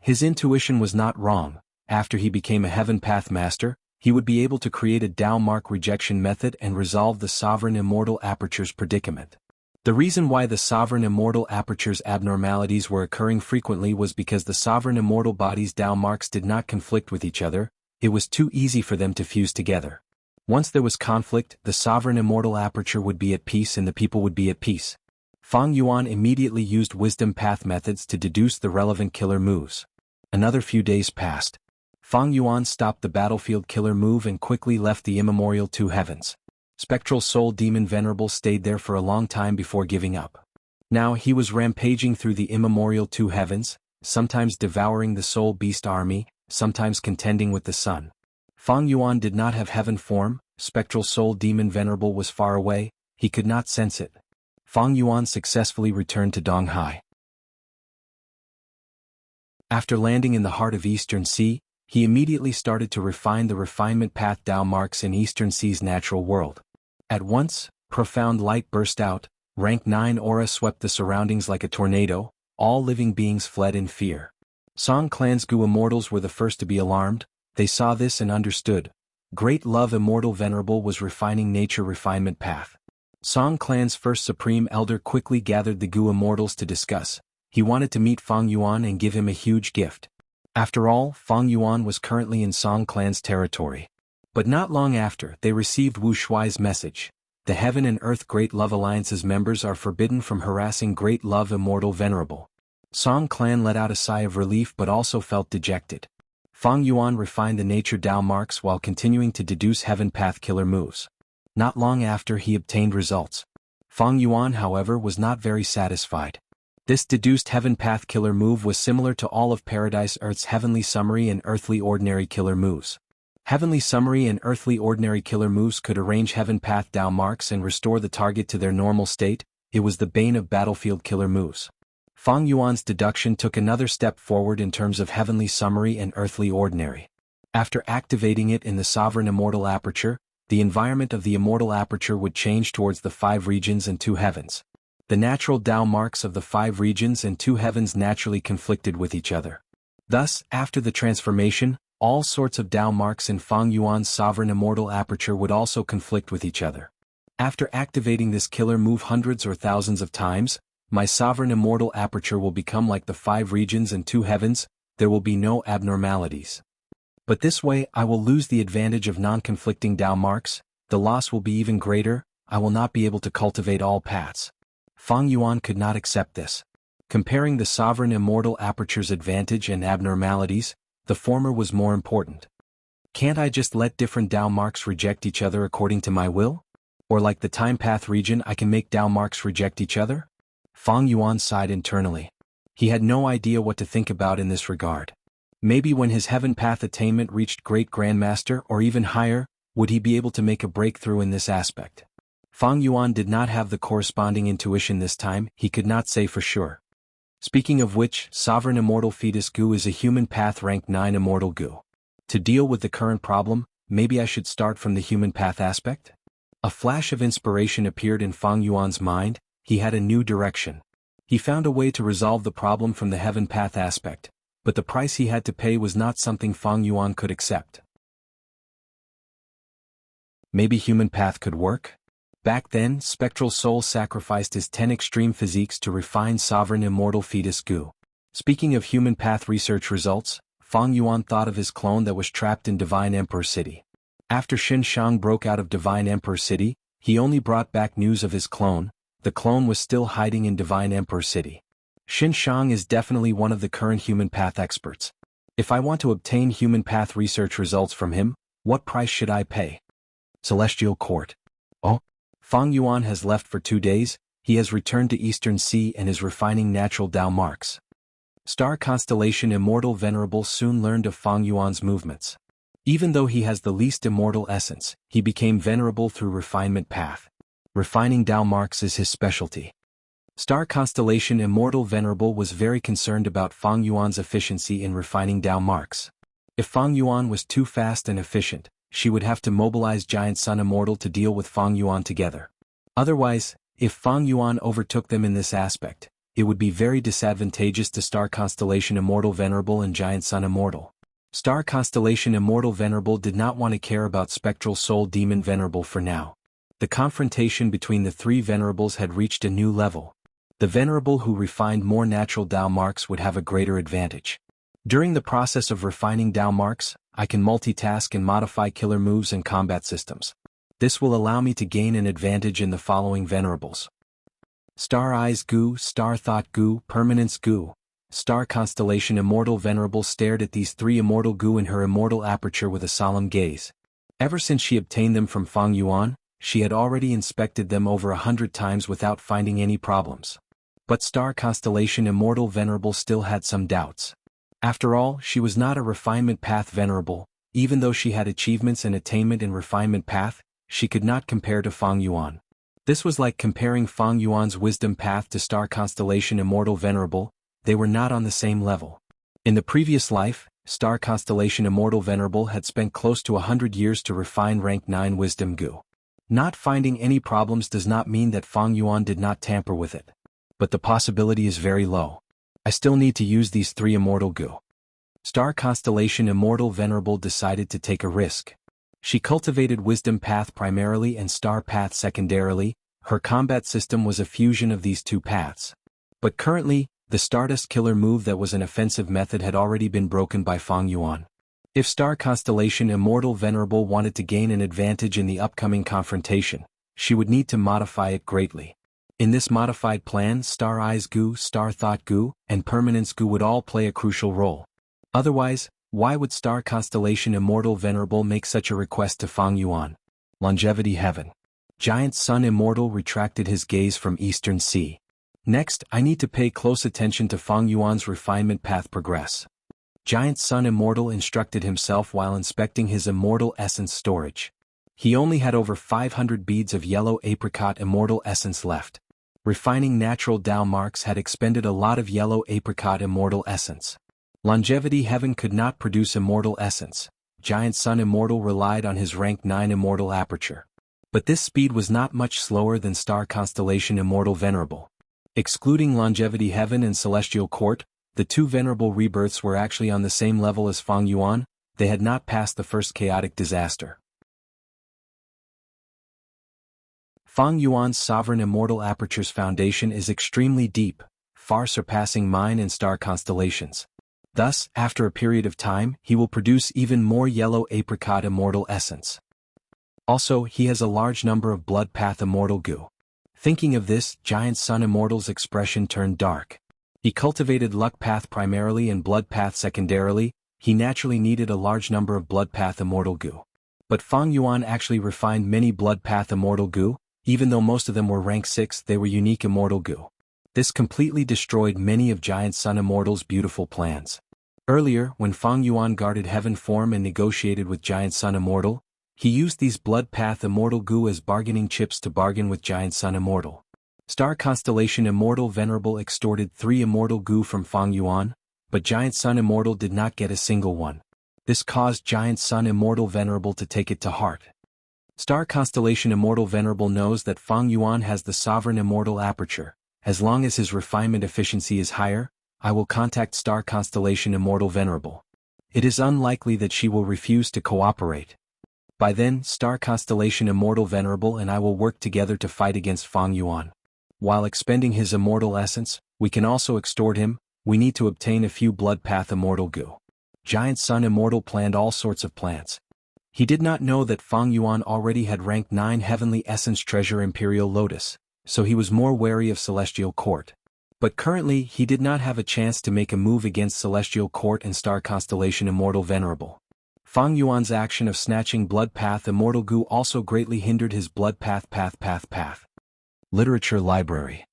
His intuition was not wrong. After he became a Heaven Path Master, he would be able to create a Dao mark rejection method and resolve the Sovereign Immortal Aperture's predicament. The reason why the Sovereign Immortal Aperture's abnormalities were occurring frequently was because the Sovereign Immortal Body's Dao marks did not conflict with each other, it was too easy for them to fuse together. Once there was conflict, the Sovereign Immortal Aperture would be at peace and the people would be at peace. Fang Yuan immediately used Wisdom Path methods to deduce the relevant killer moves. Another few days passed. Fang Yuan stopped the battlefield killer move and quickly left the immemorial Two Heavens. Spectral Soul Demon Venerable stayed there for a long time before giving up. Now he was rampaging through the immemorial Two Heavens, sometimes devouring the Soul Beast army, sometimes contending with the sun. Fang Yuan did not have heaven form, Spectral Soul Demon Venerable was far away, he could not sense it. Fang Yuan successfully returned to Donghai. After landing in the heart of Eastern Sea, he immediately started to refine the refinement path Dao marks in Eastern Sea's natural world. At once, profound light burst out, rank 9 aura swept the surroundings like a tornado, all living beings fled in fear. Song Clan's Gu Immortals were the first to be alarmed, they saw this and understood. Great Love Immortal Venerable was refining nature refinement path. Song Clan's first Supreme Elder quickly gathered the Gu Immortals to discuss. He wanted to meet Fang Yuan and give him a huge gift. After all, Fang Yuan was currently in Song Clan's territory. But not long after, they received Wu Shuai's message. The Heaven and Earth Great Love Alliance's members are forbidden from harassing Great Love Immortal Venerable. Song Clan let out a sigh of relief but also felt dejected. Fang Yuan refined the nature Dao marks while continuing to deduce Heaven Path killer moves. Not long after he obtained results. Fang Yuan, however, was not very satisfied. This deduced Heaven Path killer move was similar to all of Paradise Earth's Heavenly Summary and Earthly Ordinary killer moves. Heavenly Summary and Earthly Ordinary killer moves could arrange Heaven Path Dao marks and restore the target to their normal state, it was the bane of battlefield killer moves. Fang Yuan's deduction took another step forward in terms of Heavenly Summary and Earthly Ordinary. After activating it in the Sovereign Immortal Aperture, the environment of the Immortal Aperture would change towards the 5 regions and 2 heavens. The natural Dao marks of the 5 regions and 2 heavens naturally conflicted with each other. Thus, after the transformation, all sorts of Dao marks in Fang Yuan's Sovereign Immortal Aperture would also conflict with each other. After activating this killer move hundreds or thousands of times, my Sovereign Immortal Aperture will become like the 5 regions and 2 heavens, there will be no abnormalities. But this way I will lose the advantage of non-conflicting Dao marks, the loss will be even greater, I will not be able to cultivate all paths. Fang Yuan could not accept this. Comparing the Sovereign Immortal Aperture's advantage and abnormalities, the former was more important. Can't I just let different Dao marks reject each other according to my will? Or like the Time Path region I can make Dao marks reject each other? Fang Yuan sighed internally. He had no idea what to think about in this regard. Maybe when his Heaven Path attainment reached Great Grandmaster or even higher, Would he be able to make a breakthrough in this aspect? Fang Yuan did not have the corresponding intuition this time, he could not say for sure. Speaking of which, Sovereign Immortal Fetus Gu is a human path rank 9 Immortal Gu. To deal with the current problem, maybe I should start from the human path aspect? A flash of inspiration appeared in Fang Yuan's mind, he had a new direction. He found a way to resolve the problem from the heaven path aspect, but the price he had to pay was not something Fang Yuan could accept. Maybe human path could work? Back then, Spectral Soul sacrificed his 10 extreme physiques to refine Sovereign Immortal Fetus Gu. Speaking of human path research results, Fang Yuan thought of his clone that was trapped in Divine Emperor City. After Xin Shang broke out of Divine Emperor City, he only brought back news of his clone. The clone was still hiding in Divine Emperor City. Xin Shang is definitely one of the current human path experts. If I want to obtain human path research results from him, what price should I pay? Celestial Court. Oh? Fang Yuan has left for 2 days, he has returned to Eastern Sea and is refining natural Dao marks. Star constellation Immortal Venerable soon learned of Fang Yuan's movements. Even though he has the least immortal essence, he became venerable through refinement path. Refining Dao marks is his specialty. Star constellation Immortal Venerable was very concerned about Fang Yuan's efficiency in refining Dao marks. If Fang Yuan was too fast and efficient, she would have to mobilize Giant Sun Immortal to deal with Fang Yuan together. Otherwise, if Fang Yuan overtook them in this aspect, it would be very disadvantageous to Star Constellation Immortal Venerable and Giant Sun Immortal. Star Constellation Immortal Venerable did not want to care about Spectral Soul Demon Venerable for now. The confrontation between the 3 venerables had reached a new level. The venerable who refined more natural Dao marks would have a greater advantage. During the process of refining Dao marks, I can multitask and modify killer moves and combat systems. This will allow me to gain an advantage in the following venerables. Star Eyes Gu, Star Thought Gu, Permanence Gu. Star Constellation Immortal Venerable stared at these 3 Immortal Gu in her immortal aperture with a solemn gaze. Ever since she obtained them from Fang Yuan, she had already inspected them over 100 times without finding any problems. But Star Constellation Immortal Venerable still had some doubts. After all, she was not a refinement path venerable, even though she had achievements and attainment in refinement path, she could not compare to Fang Yuan. This was like comparing Fang Yuan's wisdom path to Star Constellation Immortal Venerable, they were not on the same level. In the previous life, Star Constellation Immortal Venerable had spent close to 100 years to refine rank 9 Wisdom Gu. Not finding any problems does not mean that Fang Yuan did not tamper with it. But the possibility is very low. I still need to use these 3 Immortal Gu. Star Constellation Immortal Venerable decided to take a risk. She cultivated Wisdom Path primarily and Star Path secondarily, her combat system was a fusion of these 2 paths. But currently, the Stardust Killer move that was an offensive method had already been broken by Fang Yuan. If Star Constellation Immortal Venerable wanted to gain an advantage in the upcoming confrontation, she would need to modify it greatly. In this modified plan, Star Eyes Gu, Star Thought Gu, and Permanence Gu would all play a crucial role. Otherwise, why would Star Constellation Immortal Venerable make such a request to Fang Yuan? Longevity Heaven. Giant Sun Immortal retracted his gaze from Eastern Sea. Next, I need to pay close attention to Fang Yuan's refinement path progress. Giant Sun Immortal instructed himself while inspecting his immortal essence storage. He only had over 500 beads of yellow apricot immortal essence left. Refining natural Dao marks had expended a lot of yellow apricot immortal essence. Longevity Heaven could not produce immortal essence. Giant Sun Immortal relied on his rank 9 immortal aperture. But this speed was not much slower than Star Constellation Immortal Venerable. Excluding Longevity Heaven and Celestial Court, the 2 venerable rebirths were actually on the same level as Fang Yuan, they had not passed the first chaotic disaster. Fang Yuan's Sovereign Immortal Aperture's foundation is extremely deep, far surpassing mine and star constellations. Thus, after a period of time, he will produce even more yellow apricot immortal essence. Also, he has a large number of blood path immortal Gu. Thinking of this, Giant Sun Immortal's expression turned dark. He cultivated luck path primarily and blood path secondarily, he naturally needed a large number of blood path immortal Gu. But Fang Yuan actually refined many blood path immortal Gu, even though most of them were rank 6, they were unique immortal Gu. This completely destroyed many of Giant Sun Immortal's beautiful plans. Earlier, when Fang Yuan guarded heaven form and negotiated with Giant Sun Immortal, He used these blood path immortal goo as bargaining chips to bargain with Giant Sun Immortal. Star Constellation Immortal Venerable extorted 3 immortal goo from Fang Yuan, but Giant Sun Immortal did not get a single one. This caused Giant Sun Immortal Venerable to take it to heart. Star Constellation Immortal Venerable knows that Fang Yuan has the sovereign immortal aperture. As long as his refinement efficiency is higher, I will contact Star Constellation Immortal Venerable. It is unlikely that she will refuse to cooperate. By then, Star Constellation Immortal Venerable and I will work together to fight against Fang Yuan. While expending his immortal essence, we can also extort him. We need to obtain a few blood path immortal goo. Giant Sun Immortal planned all sorts of plans. He did not know that Fang Yuan already had rank 9 Heavenly Essence Treasure Imperial Lotus, so he was more wary of Celestial Court. But currently he did not have a chance to make a move against Celestial Court and Star Constellation Immortal Venerable. Fang Yuan's action of snatching blood path immortal goo also greatly hindered his blood path. Literature Library.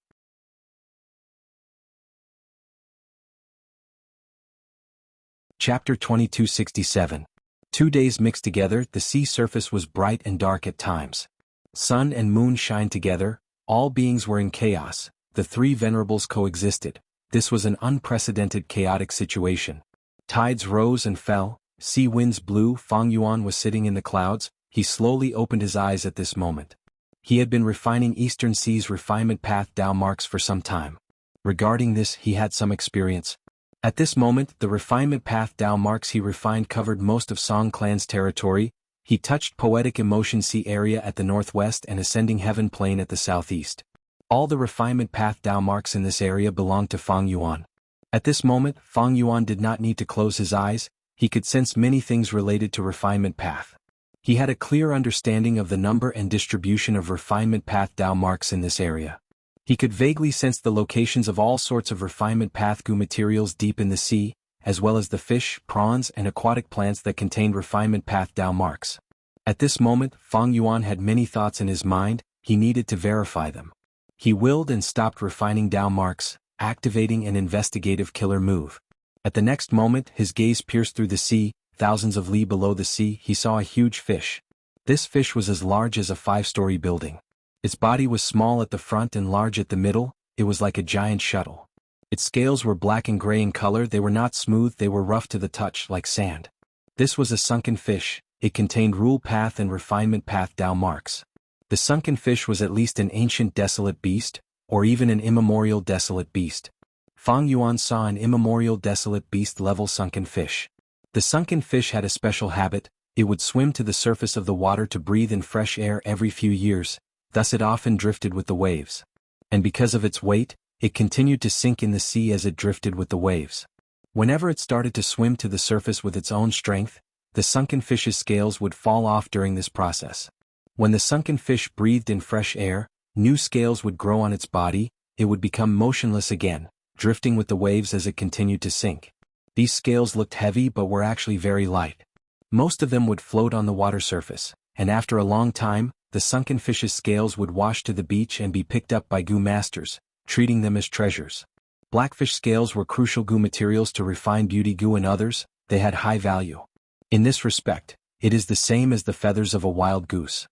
Chapter 2267. 2 days mixed together, the sea surface was bright and dark at times. Sun and moon shined together, all beings were in chaos, the 3 venerables coexisted. This was an unprecedented chaotic situation. Tides rose and fell, sea winds blew. Fang Yuan was sitting in the clouds. He slowly opened his eyes at this moment. He had been refining Eastern Sea's refinement path Dao marks for some time. Regarding this, he had some experience. At this moment, the refinement path Dao marks he refined covered most of Song Clan's territory. He touched Poetic Emotion Sea area at the northwest and Ascending Heaven Plain at the southeast. All the refinement path Dao marks in this area belonged to Fang Yuan. At this moment, Fang Yuan did not need to close his eyes. He could sense many things related to refinement path. He had a clear understanding of the number and distribution of refinement path Dao marks in this area. He could vaguely sense the locations of all sorts of refinement path goo materials deep in the sea, as well as the fish, prawns and aquatic plants that contained refinement path Dao marks. At this moment, Fang Yuan had many thoughts in his mind. He needed to verify them. He willed and stopped refining Dao marks, activating an investigative killer move. At the next moment, his gaze pierced through the sea. Thousands of li below the sea, he saw a huge fish. This fish was as large as a 5-story building. Its body was small at the front and large at the middle. It was like a giant shuttle. Its scales were black and gray in color. They were not smooth, they were rough to the touch, like sand. This was a sunken fish. It contained rule path and refinement path Dao marks. The sunken fish was at least an ancient desolate beast, or even an immemorial desolate beast. Fang Yuan saw an immemorial desolate beast level sunken fish. The sunken fish had a special habit. It would swim to the surface of the water to breathe in fresh air every few years. Thus it often drifted with the waves. And because of its weight, it continued to sink in the sea as it drifted with the waves. Whenever it started to swim to the surface with its own strength, the sunken fish's scales would fall off during this process. When the sunken fish breathed in fresh air, new scales would grow on its body. It would become motionless again, drifting with the waves as it continued to sink. These scales looked heavy but were actually very light. Most of them would float on the water surface, and after a long time, the sunken fish's scales would wash to the beach and be picked up by goo masters, treating them as treasures. Blackfish scales were crucial goo materials to refine beauty goo and others. They had high value. In this respect, it is the same as the feathers of a wild goose.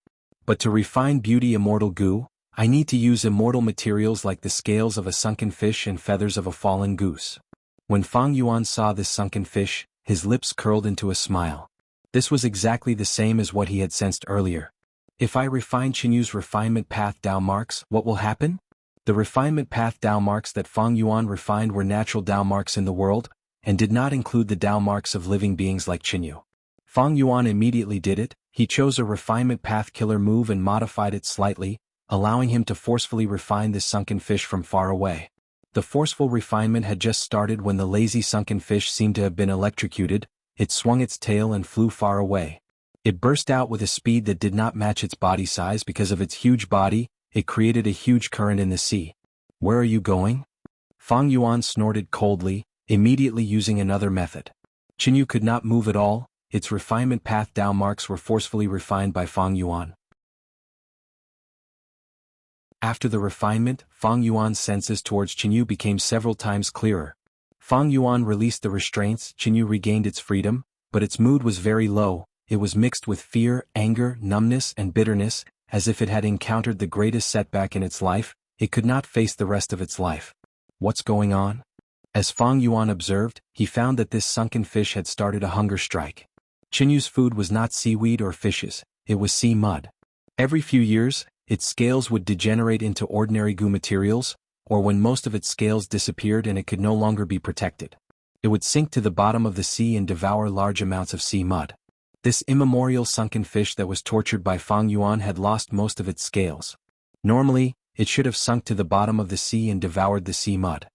But to refine beauty immortal goo, I need to use immortal materials like the scales of a sunken fish and feathers of a fallen goose. When Fang Yuan saw this sunken fish, his lips curled into a smile. This was exactly the same as what he had sensed earlier. If I refine Qinyu's refinement path Dao marks, what will happen? The refinement path Dao marks that Fang Yuan refined were natural Dao marks in the world, and did not include the Dao marks of living beings like Qinyu. Fang Yuan immediately did it. He chose a refinement path killer move and modified it slightly, allowing him to forcefully refine this sunken fish from far away. The forceful refinement had just started when the lazy sunken fish seemed to have been electrocuted. It swung its tail and flew far away. It burst out with a speed that did not match its body size. Because of its huge body, it created a huge current in the sea. Where are you going? Fang Yuan snorted coldly, immediately using another method. Qinyu could not move at all. Its refinement path Dao marks were forcefully refined by Fang Yuan. After the refinement, Fang Yuan's senses towards Qinyu became several times clearer. Fang Yuan released the restraints. Qinyu regained its freedom, but its mood was very low. it was mixed with fear, anger, numbness, and bitterness, as if it had encountered the greatest setback in its life. It could not face the rest of its life. What's going on? As Fang Yuan observed, he found that this sunken fish had started a hunger strike. Qinyu's food was not seaweed or fishes, it was sea mud. Every few years, its scales would degenerate into ordinary goo materials, or when most of its scales disappeared and it could no longer be protected, it would sink to the bottom of the sea and devour large amounts of sea mud. This immemorial sunken fish that was tortured by Fang Yuan had lost most of its scales. Normally, it should have sunk to the bottom of the sea and devoured the sea mud.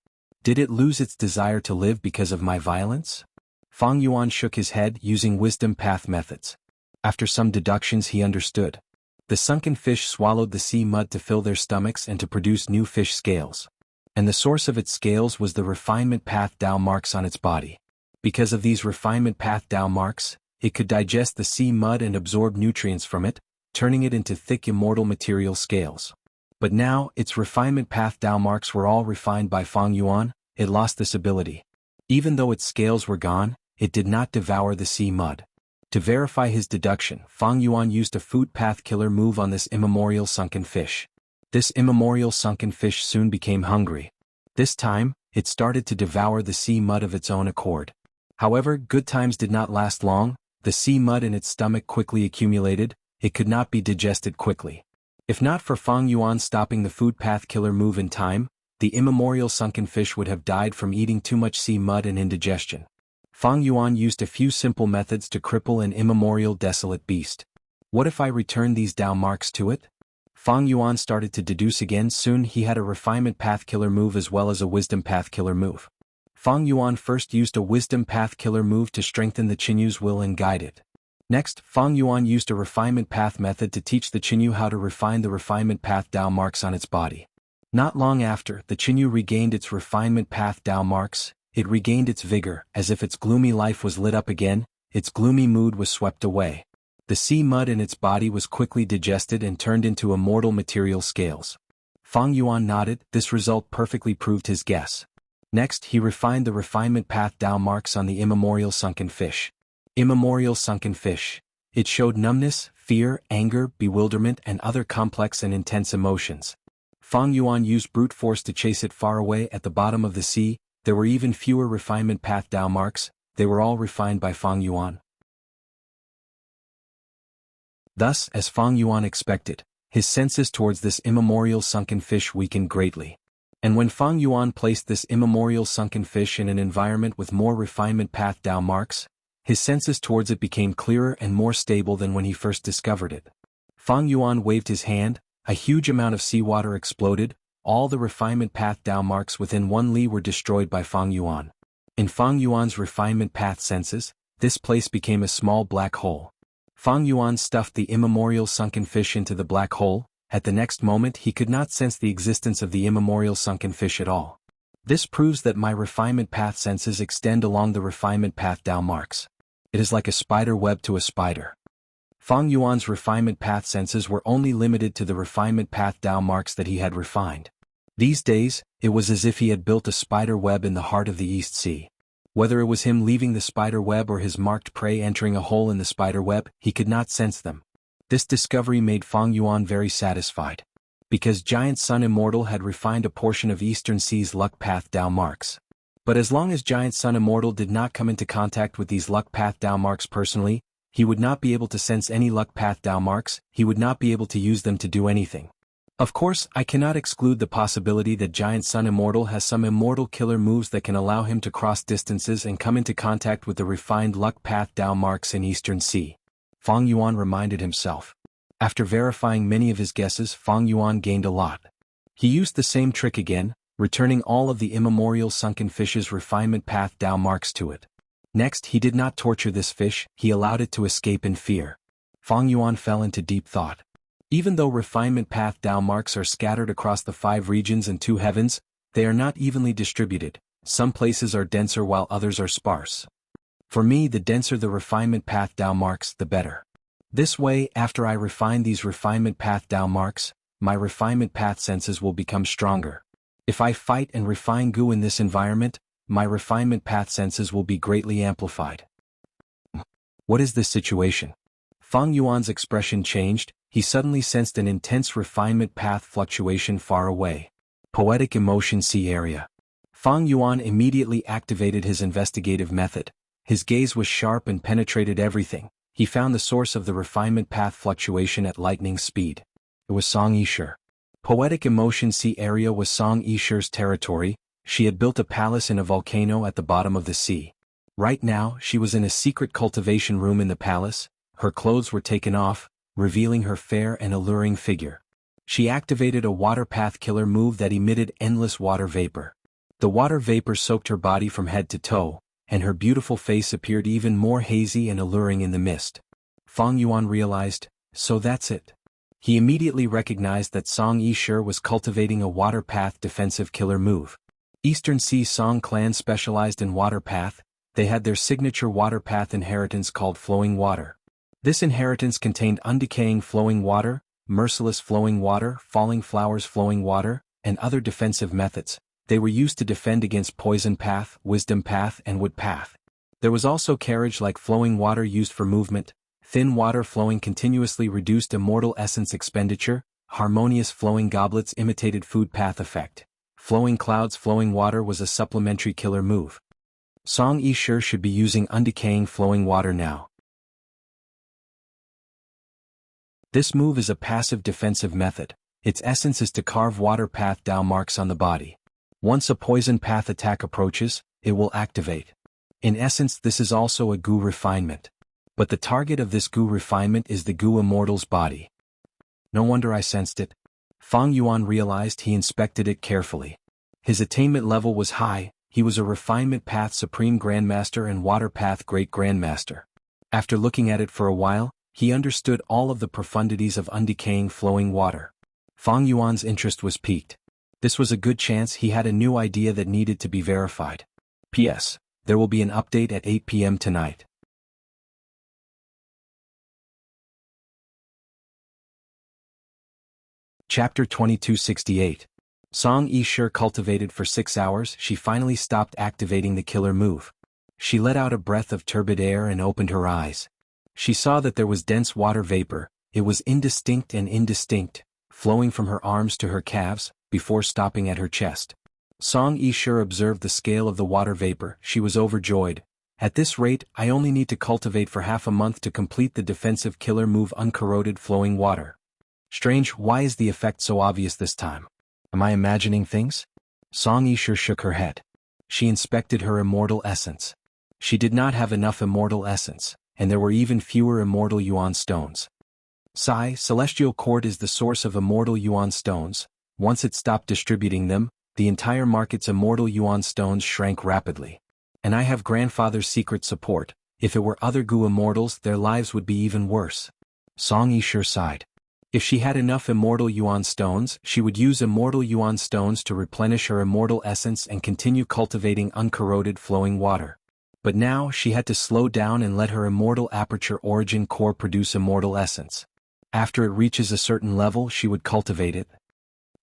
Did it lose its desire to live because of my violence? Fang Yuan shook his head using wisdom path methods. After some deductions he understood. The sunken fish swallowed the sea mud to fill their stomachs and to produce new fish scales. And the source of its scales was the refinement path Dao marks on its body. Because of these refinement path Dao marks, it could digest the sea mud and absorb nutrients from it, turning it into thick immortal material scales. But now, its refinement path Dao marks were all refined by Fang Yuan, it lost this ability. Even though its scales were gone, it did not devour the sea mud. To verify his deduction, Fang Yuan used a food path killer move on this immemorial sunken fish. This immemorial sunken fish soon became hungry. This time, it started to devour the sea mud of its own accord. However, good times did not last long, the sea mud in its stomach quickly accumulated, it could not be digested quickly. If not for Fang Yuan stopping the food path killer move in time, the immemorial sunken fish would have died from eating too much sea mud and indigestion. Fang Yuan used a few simple methods to cripple an immemorial desolate beast. What if I return these Dao marks to it? Fang Yuan started to deduce again. Soon he had a refinement path killer move as well as a wisdom path killer move. Fang Yuan first used a wisdom path killer move to strengthen the Qinyu's will and guide it. Next, Fang Yuan used a refinement path method to teach the Qinyu how to refine the refinement path Dao marks on its body. Not long after, the Qinyu regained its refinement path Dao marks, it regained its vigor, as if its gloomy life was lit up again, its gloomy mood was swept away. The sea mud in its body was quickly digested and turned into immortal material scales. Fang Yuan nodded, this result perfectly proved his guess. Next, he refined the refinement path Dao marks on the immemorial sunken fish. Immemorial sunken fish. It showed numbness, fear, anger, bewilderment, and other complex and intense emotions. Fang Yuan used brute force to chase it far away at the bottom of the sea. There were even fewer refinement path Dao marks, they were all refined by Fang Yuan. Thus, as Fang Yuan expected, his senses towards this immemorial sunken fish weakened greatly. And when Fang Yuan placed this immemorial sunken fish in an environment with more refinement path Dao marks, his senses towards it became clearer and more stable than when he first discovered it. Fang Yuan waved his hand, a huge amount of seawater exploded, all the refinement path Dao marks within 1 li were destroyed by Fang Yuan. In Fang Yuan's refinement path senses, this place became a small black hole. Fang Yuan stuffed the immemorial sunken fish into the black hole. At the next moment he could not sense the existence of the immemorial sunken fish at all. This proves that my refinement path senses extend along the refinement path Dao marks. It is like a spider web to a spider. Fang Yuan's refinement path senses were only limited to the refinement path Dao marks that he had refined. These days, it was as if he had built a spider web in the heart of the East Sea. Whether it was him leaving the spider web or his marked prey entering a hole in the spider web, he could not sense them. This discovery made Fang Yuan very satisfied. Because Giant Sun Immortal had refined a portion of Eastern Sea's luck path Dao marks. But as long as Giant Sun Immortal did not come into contact with these luck path Dao marks personally, he would not be able to sense any luck path Dao marks, he would not be able to use them to do anything. Of course, I cannot exclude the possibility that Giant Sun Immortal has some immortal killer moves that can allow him to cross distances and come into contact with the refined luck path Dao marks in Eastern Sea. Fang Yuan reminded himself. After verifying many of his guesses, Fang Yuan gained a lot. He used the same trick again, returning all of the immemorial sunken fish's refinement path Dao marks to it. Next, he did not torture this fish, he allowed it to escape in fear. Fang Yuan fell into deep thought. Even though refinement path Dao marks are scattered across the 5 regions and 2 heavens, they are not evenly distributed. Some places are denser while others are sparse. For me, the denser the refinement path Dao marks, the better. This way, after I refine these refinement path Dao marks, my refinement path senses will become stronger. If I fight and refine goo in this environment, my refinement path senses will be greatly amplified. What is this situation? Fang Yuan's expression changed, he suddenly sensed an intense refinement path fluctuation far away. Poetic emotion sea area. Fang Yuan immediately activated his investigative method. His gaze was sharp and penetrated everything. He found the source of the refinement path fluctuation at lightning speed. It was Song Yishe. Poetic emotion sea area was Song Yishe's territory. She had built a palace in a volcano at the bottom of the sea. Right now, she was in a secret cultivation room in the palace. Her clothes were taken off, revealing her fair and alluring figure. She activated a water path killer move that emitted endless water vapor. The water vapor soaked her body from head to toe, and her beautiful face appeared even more hazy and alluring in the mist. Fang Yuan realized, so that's it. He immediately recognized that Song Yishe was cultivating a water path defensive killer move. Eastern Sea Song clan specialized in water path. They had their signature water path inheritance called flowing water. This inheritance contained undecaying flowing water, merciless flowing water, falling flowers flowing water, and other defensive methods. They were used to defend against poison path, wisdom path, and wood path. There was also carriage like flowing water used for movement, thin water flowing continuously reduced immortal essence expenditure, harmonious flowing goblets imitated food path effect. Flowing clouds flowing water was a supplementary killer move. Song Yishe should be using undecaying flowing water now. This move is a passive defensive method. Its essence is to carve water path Dao marks on the body. Once a poison path attack approaches, it will activate. In essence, this is also a Gu refinement. But the target of this Gu refinement is the Gu immortal's body. No wonder I sensed it. Fang Yuan realized. He inspected it carefully. His attainment level was high. He was a refinement path supreme grandmaster and water path great grandmaster. After looking at it for a while, he understood all of the profundities of undecaying flowing water. Fang Yuan's interest was piqued. This was a good chance. He had a new idea that needed to be verified. P.S. There will be an update at 8 p.m. tonight. Chapter 2268. Song Yishe cultivated for 6 hours. She finally stopped activating the killer move. She let out a breath of turbid air and opened her eyes. She saw that there was dense water vapor. It was indistinct, flowing from her arms to her calves, before stopping at her chest. Song Yishe observed the scale of the water vapor. She was overjoyed. At this rate, I only need to cultivate for half a month to complete the defensive killer move uncorroded flowing water. Strange, why is the effect so obvious this time? Am I imagining things? Song Yishe shook her head. She inspected her immortal essence. She did not have enough immortal essence, and there were even fewer immortal yuan stones. Celestial Court is the source of immortal yuan stones. Once it stopped distributing them, the entire market's immortal yuan stones shrank rapidly. And I have grandfather's secret support. If it were other Gu immortals, their lives would be even worse. Song Yishe sighed. If she had enough immortal yuan stones, she would use immortal yuan stones to replenish her immortal essence and continue cultivating uncorroded flowing water. But now she had to slow down and let her immortal aperture origin core produce immortal essence. After it reaches a certain level, she would cultivate it.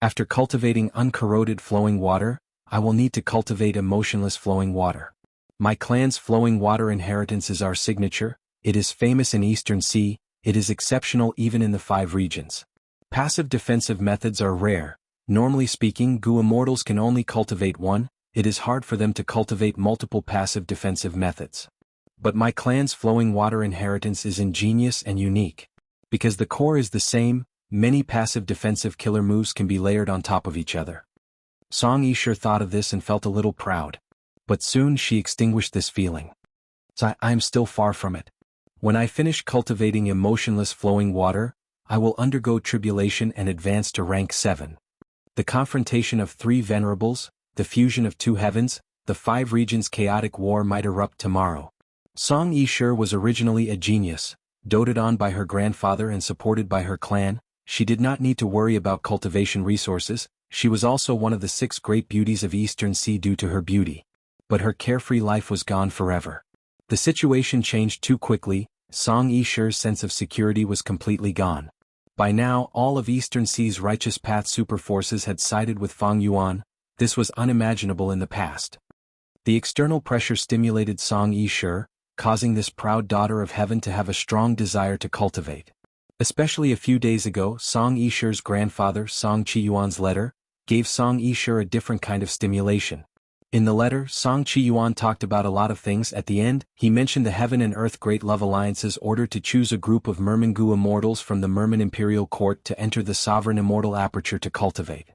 After cultivating uncorroded flowing water, I will need to cultivate emotionless flowing water. My clan's flowing water inheritance is our signature. It is famous in Eastern Sea. It is exceptional even in the 5 regions. Passive defensive methods are rare. Normally speaking, Gu immortals can only cultivate one. It is hard for them to cultivate multiple passive defensive methods. But my clan's flowing water inheritance is ingenious and unique. Because the core is the same, many passive defensive killer moves can be layered on top of each other. Song Yishe thought of this and felt a little proud. But soon she extinguished this feeling. I am still far from it. When I finish cultivating emotionless flowing water, I will undergo tribulation and advance to rank 7. The confrontation of 3 venerables, the fusion of 2 heavens, the 5 regions chaotic war might erupt tomorrow. Song Yishe was originally a genius, doted on by her grandfather and supported by her clan. She did not need to worry about cultivation resources. She was also one of the 6 great beauties of Eastern Sea due to her beauty. But her carefree life was gone forever. The situation changed too quickly. Song Yishe's sense of security was completely gone. By now, all of Eastern Sea's righteous path superforces had sided with Fang Yuan. This was unimaginable in the past. The external pressure stimulated Song Yishe. causing this proud daughter of heaven to have a strong desire to cultivate. Especially a few days ago, Song Yishi's grandfather, Song Qiyuan's letter, gave Song Yishi a different kind of stimulation. In the letter, Song Qiyuan talked about a lot of things. At the end, he mentioned the Heaven and Earth Great Love Alliance's order to choose a group of Merman Gu immortals from the Merman Imperial Court to enter the sovereign immortal aperture to cultivate.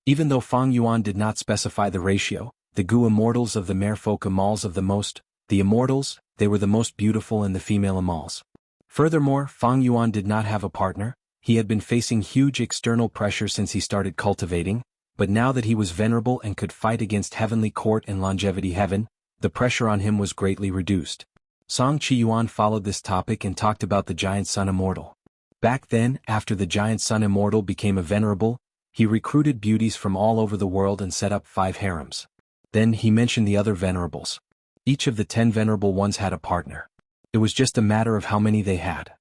Even though Fang Yuan did not specify the ratio, the Gu immortals of the merfolk Amals of the immortals, they were the most beautiful and the female Amals. Furthermore, Fang Yuan did not have a partner. He had been facing huge external pressure since he started cultivating, but now that he was venerable and could fight against Heavenly Court and Longevity Heaven, the pressure on him was greatly reduced. Song Qiyuan followed this topic and talked about the Giant Sun Immortal. Back then, after the Giant Sun Immortal became a venerable, he recruited beauties from all over the world and set up 5 harems. Then he mentioned the other venerables. Each of the 10 venerable ones had a partner. It was just a matter of how many they had.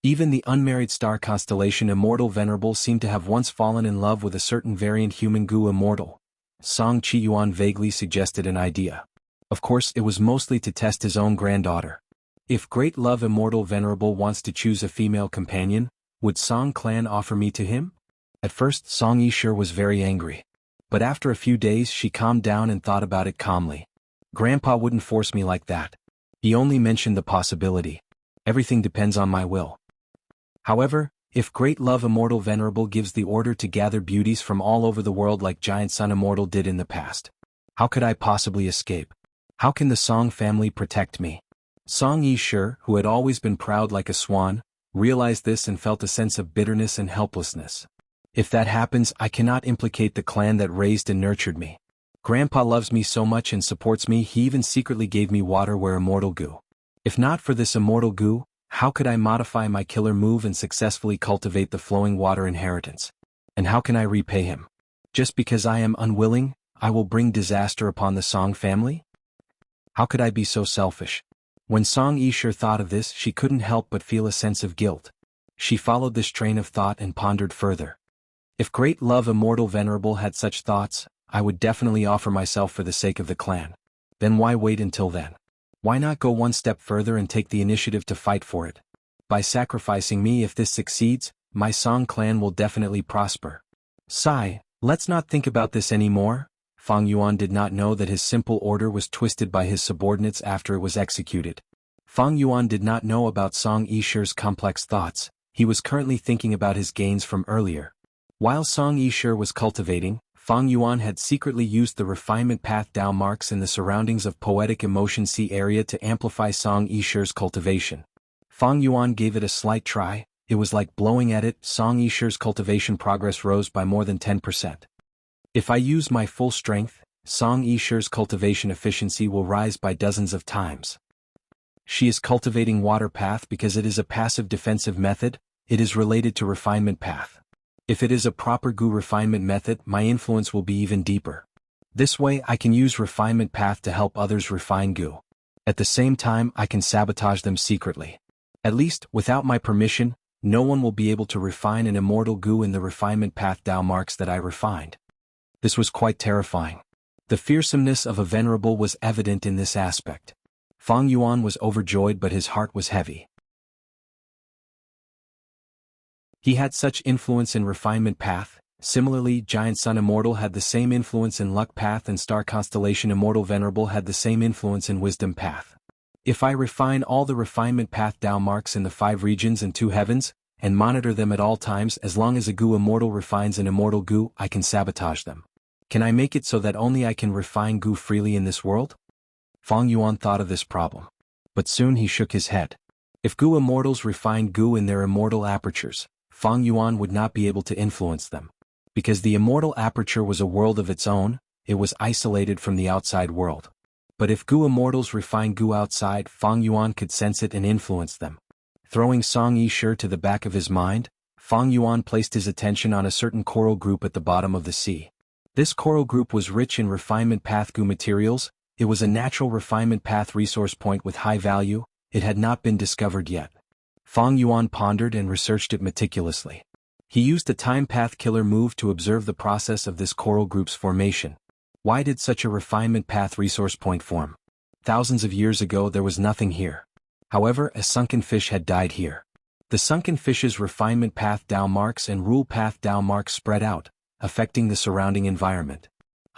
Even the unmarried star constellation Immortal Venerable seemed to have once fallen in love with a certain variant human Gu immortal. Song Qiyuan vaguely suggested an idea. Of course, it was mostly to test his own granddaughter. If Great Love Immortal Venerable wants to choose a female companion, would Song clan offer me to him? At first, Song Yishi was very angry. But after a few days she calmed down and thought about it calmly. Grandpa wouldn't force me like that. He only mentioned the possibility. Everything depends on my will. However, if Great Love Immortal Venerable gives the order to gather beauties from all over the world like Giant Sun Immortal did in the past, how could I possibly escape? How can the Song family protect me? Song Yishi, who had always been proud like a swan, realized this and felt a sense of bitterness and helplessness. If that happens, I cannot implicate the clan that raised and nurtured me. Grandpa loves me so much and supports me, he even secretly gave me water where immortal Gu. If not for this immortal Gu, how could I modify my killer move and successfully cultivate the flowing water inheritance? And how can I repay him? Just because I am unwilling, I will bring disaster upon the Song family? How could I be so selfish? When Song Yishi thought of this, she couldn't help but feel a sense of guilt. She followed this train of thought and pondered further. If Great Love Immortal Venerable had such thoughts, I would definitely offer myself for the sake of the clan. Then why wait until then? Why not go one step further and take the initiative to fight for it? By sacrificing me, if this succeeds, my Song clan will definitely prosper. Sigh, let's not think about this anymore. Fang Yuan did not know that his simple order was twisted by his subordinates after it was executed. Fang Yuan did not know about Song Yishi's complex thoughts. He was currently thinking about his gains from earlier. While Song Yishi was cultivating, Fang Yuan had secretly used the refinement path Dao marks in the surroundings of Poetic Emotion C area to amplify Song Yishi's cultivation. Fang Yuan gave it a slight try. It was like blowing at it. Song Yishi's cultivation progress rose by more than 10%. If I use my full strength, Song Yishi's cultivation efficiency will rise by dozens of times. She is cultivating water path because it is a passive defensive method. It is related to refinement path. If it is a proper Gu refinement method, my influence will be even deeper. This way I can use refinement path to help others refine Gu. At the same time, I can sabotage them secretly. At least, without my permission, no one will be able to refine an immortal Gu in the refinement path Dao marks that I refined. This was quite terrifying. The fearsomeness of a venerable was evident in this aspect. Fang Yuan was overjoyed, but his heart was heavy. He had such influence in refinement path. Similarly, Giant Sun Immortal had the same influence in luck path, and Star Constellation Immortal Venerable had the same influence in wisdom path. If I refine all the refinement path Dao marks in the 5 regions and 2 heavens, and monitor them at all times, as long as a Gu immortal refines an immortal Gu, I can sabotage them. Can I make it so that only I can refine Gu freely in this world? Fang Yuan thought of this problem. But soon he shook his head. If Gu immortals refined Gu in their immortal apertures, Fang Yuan would not be able to influence them. Because the immortal aperture was a world of its own, it was isolated from the outside world. But if Gu immortals refined Gu outside, Fang Yuan could sense it and influence them. Throwing Song Yishi to the back of his mind, Fang Yuan placed his attention on a certain coral group at the bottom of the sea. This coral group was rich in refinement path Gu materials. It was a natural refinement path resource point with high value. It had not been discovered yet. Fang Yuan pondered and researched it meticulously. He used a time path killer move to observe the process of this coral group's formation. Why did such a refinement path resource point form? Thousands of years ago there was nothing here. However, a sunken fish had died here. The sunken fish's refinement path Dao marks and rule path Dao marks spread out, affecting the surrounding environment.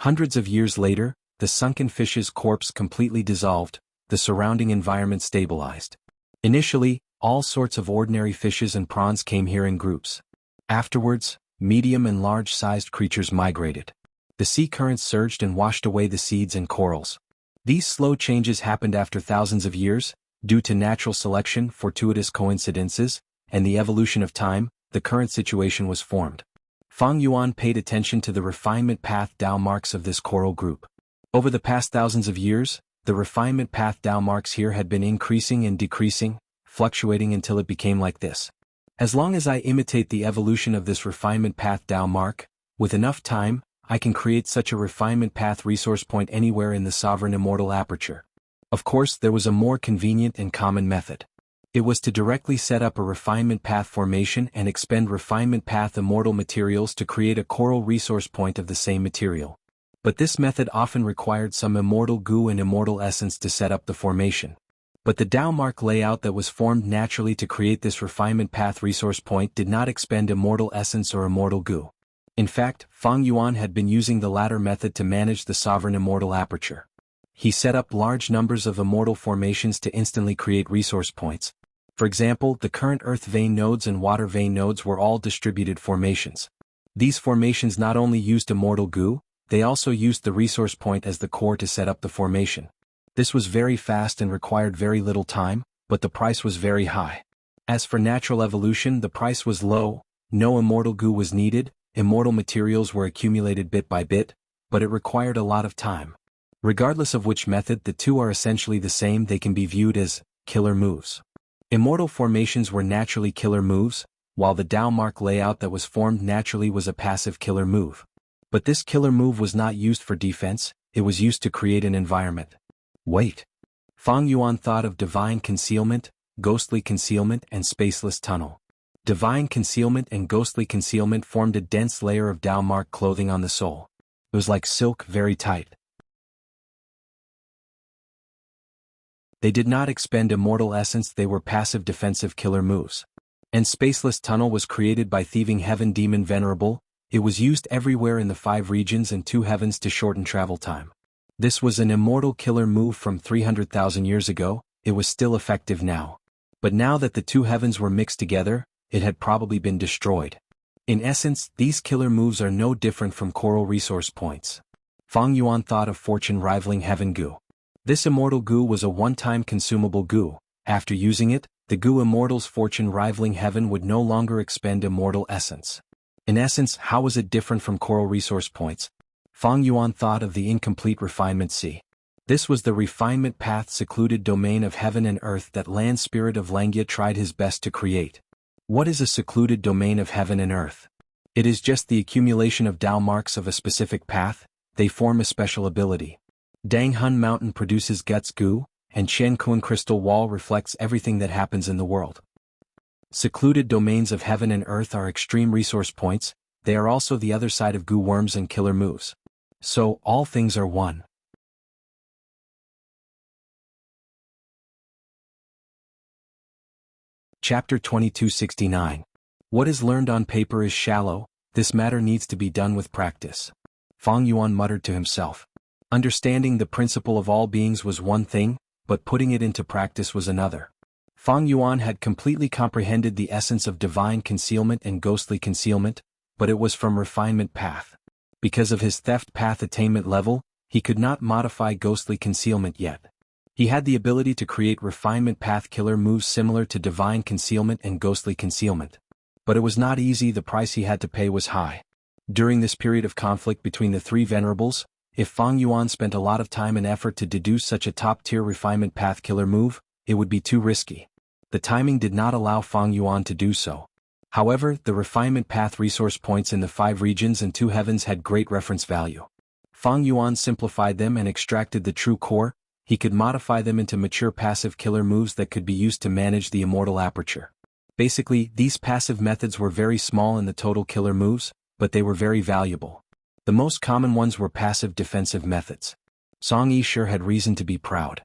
Hundreds of years later, the sunken fish's corpse completely dissolved, the surrounding environment stabilized. Initially, all sorts of ordinary fishes and prawns came here in groups. Afterwards, medium and large-sized creatures migrated. The sea currents surged and washed away the seeds and corals. These slow changes happened after thousands of years, due to natural selection, fortuitous coincidences, and the evolution of time. The current situation was formed. Fang Yuan paid attention to the refinement path Dao marks of this coral group. Over the past thousands of years, the refinement path Dao marks here had been increasing and decreasing, fluctuating until it became like this. As long as I imitate the evolution of this refinement path Dao mark, with enough time, I can create such a refinement path resource point anywhere in the sovereign immortal aperture. Of course, there was a more convenient and common method. It was to directly set up a refinement path formation and expend refinement path immortal materials to create a coral resource point of the same material. But this method often required some immortal goo and immortal essence to set up the formation. But the Dao mark layout that was formed naturally to create this refinement path resource point did not expend immortal essence or immortal goo. In fact, Fang Yuan had been using the latter method to manage the sovereign immortal aperture. He set up large numbers of immortal formations to instantly create resource points. For example, the current earth vein nodes and water vein nodes were all distributed formations. These formations not only used immortal goo, they also used the resource point as the core to set up the formation. This was very fast and required very little time, but the price was very high. As for natural evolution, the price was low, no immortal goo was needed, immortal materials were accumulated bit by bit, but it required a lot of time. Regardless of which method, the two are essentially the same. They can be viewed as killer moves. Immortal formations were naturally killer moves, while the Dao mark layout that was formed naturally was a passive killer move. But this killer move was not used for defense, it was used to create an environment. Wait. Fang Yuan thought of divine concealment, ghostly concealment, and spaceless tunnel. Divine concealment and ghostly concealment formed a dense layer of Dao mark clothing on the soul. It was like silk, very tight. They did not expend immortal essence, they were passive defensive killer moves. And spaceless tunnel was created by thieving heaven demon venerable. It was used everywhere in the 5 regions and 2 heavens to shorten travel time. This was an immortal killer move from 300,000 years ago, it was still effective now. But now that the 2 heavens were mixed together, it had probably been destroyed. In essence, these killer moves are no different from coral resource points. Fang Yuan thought of fortune rivaling heaven goo. This immortal goo was a one-time consumable goo. After using it, the goo immortal's fortune rivaling heaven would no longer expend immortal essence. In essence, how was it different from coral resource points? Fang Yuan thought of the incomplete refinement sea. This was the refinement path secluded domain of heaven and earth that land spirit of Langya tried his best to create. What is a secluded domain of heaven and earth? It is just the accumulation of Dao marks of a specific path. They form a special ability. Danghun Mountain produces guts goo, and Qiankun Crystal Wall reflects everything that happens in the world. Secluded domains of heaven and earth are extreme resource points, they are also the other side of goo worms and killer moves. So, all things are one. Chapter 2269. What is learned on paper is shallow, this matter needs to be done with practice. Fang Yuan muttered to himself. Understanding the principle of all beings was one thing, but putting it into practice was another. Fang Yuan had completely comprehended the essence of divine concealment and ghostly concealment, but it was from refinement path. Because of his theft path attainment level, he could not modify ghostly concealment yet. He had the ability to create refinement path killer moves similar to divine concealment and ghostly concealment. But it was not easy, the price he had to pay was high. During this period of conflict between the 3 venerables, if Fang Yuan spent a lot of time and effort to deduce such a top-tier refinement path killer move, it would be too risky. The timing did not allow Fang Yuan to do so. However, the refinement path resource points in the 5 regions and 2 heavens had great reference value. Fang Yuan simplified them and extracted the true core. He could modify them into mature passive killer moves that could be used to manage the immortal aperture. Basically, these passive methods were very small in the total killer moves, but they were very valuable. The most common ones were passive defensive methods. Song Yishe had reason to be proud.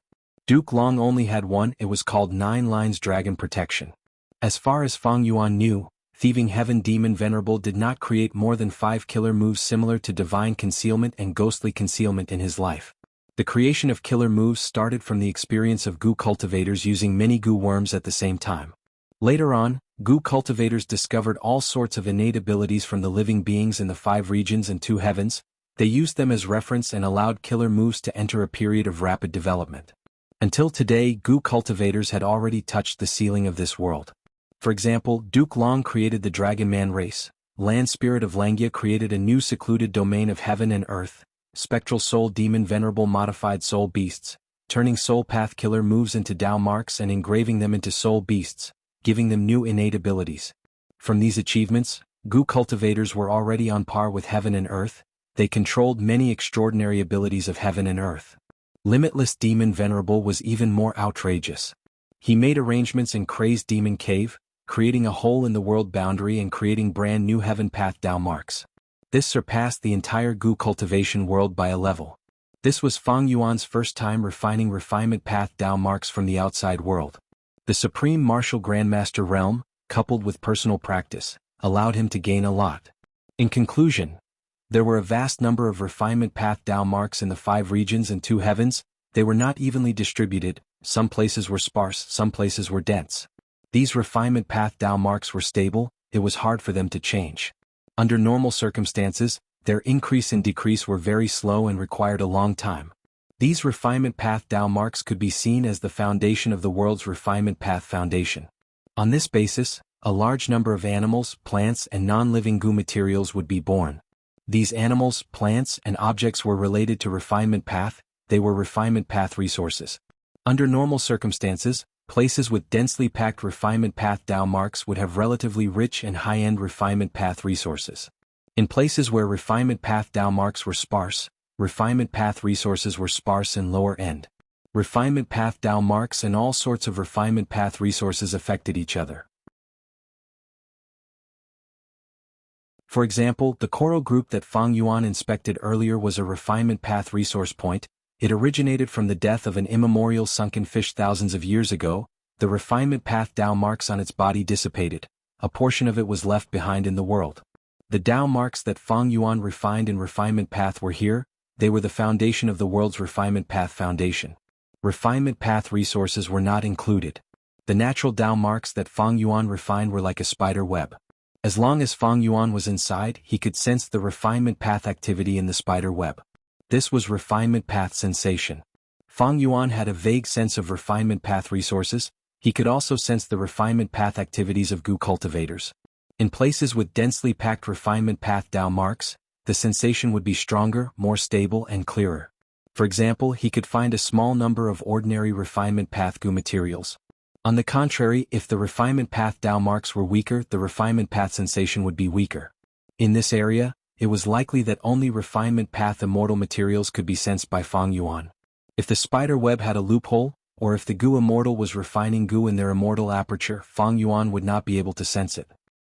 Duke Long only had one, it was called 9 Lines Dragon Protection. As far as Fang Yuan knew, Thieving Heaven Demon Venerable did not create more than 5 killer moves similar to Divine Concealment and Ghostly Concealment in his life. The creation of killer moves started from the experience of goo cultivators using many goo worms at the same time. Later on, goo cultivators discovered all sorts of innate abilities from the living beings in the 5 regions and 2 heavens. They used them as reference and allowed killer moves to enter a period of rapid development. Until today, goo cultivators had already touched the ceiling of this world. For example, Duke Long created the Dragon Man race, Land Spirit of Langya created a new secluded domain of heaven and earth, Spectral Soul Demon Venerable modified soul beasts, turning soul path killer moves into Dao marks and engraving them into soul beasts, giving them new innate abilities. From these achievements, goo cultivators were already on par with heaven and earth. They controlled many extraordinary abilities of heaven and earth. Limitless Demon Venerable was even more outrageous. He made arrangements in Crazed Demon Cave, creating a hole in the world boundary and creating brand new heaven path Dao marks. This surpassed the entire goo cultivation world by a level. This was Fang Yuan's first time refining refinement path Dao marks from the outside world. The Supreme Martial Grandmaster realm, coupled with personal practice, allowed him to gain a lot. In conclusion, there were a vast number of refinement path Dao marks in the 5 regions and 2 heavens. They were not evenly distributed, some places were sparse, some places were dense. These refinement path Dao marks were stable, it was hard for them to change. Under normal circumstances, their increase and decrease were very slow and required a long time. These refinement path Dao marks could be seen as the foundation of the world's refinement path foundation. On this basis, a large number of animals, plants and non-living goo materials would be born. These animals, plants and objects were related to refinement path, they were refinement path resources. Under normal circumstances, places with densely packed refinement path Dao marks would have relatively rich and high-end refinement path resources. In places where refinement path Dao marks were sparse, refinement path resources were sparse and lower end. Refinement path Dao marks and all sorts of refinement path resources affected each other. For example, the coral group that Fang Yuan inspected earlier was a refinement path resource point. It originated from the death of an immemorial sunken fish thousands of years ago. The refinement path Dao marks on its body dissipated. A portion of it was left behind in the world. The Dao marks that Fang Yuan refined in refinement path were here. They were the foundation of the world's refinement path foundation. Refinement path resources were not included. The natural Dao marks that Fang Yuan refined were like a spider web. As long as Fang Yuan was inside, he could sense the refinement path activity in the spider web. This was refinement path sensation. Fang Yuan had a vague sense of refinement path resources. He could also sense the refinement path activities of goo cultivators. In places with densely packed refinement path Dao marks, the sensation would be stronger, more stable and clearer. For example, he could find a small number of ordinary refinement path goo materials. On the contrary, if the refinement path Dao marks were weaker, the refinement path sensation would be weaker. In this area, it was likely that only refinement path immortal materials could be sensed by Fang Yuan. If the spider web had a loophole, or if the goo immortal was refining goo in their immortal aperture, Fang Yuan would not be able to sense it.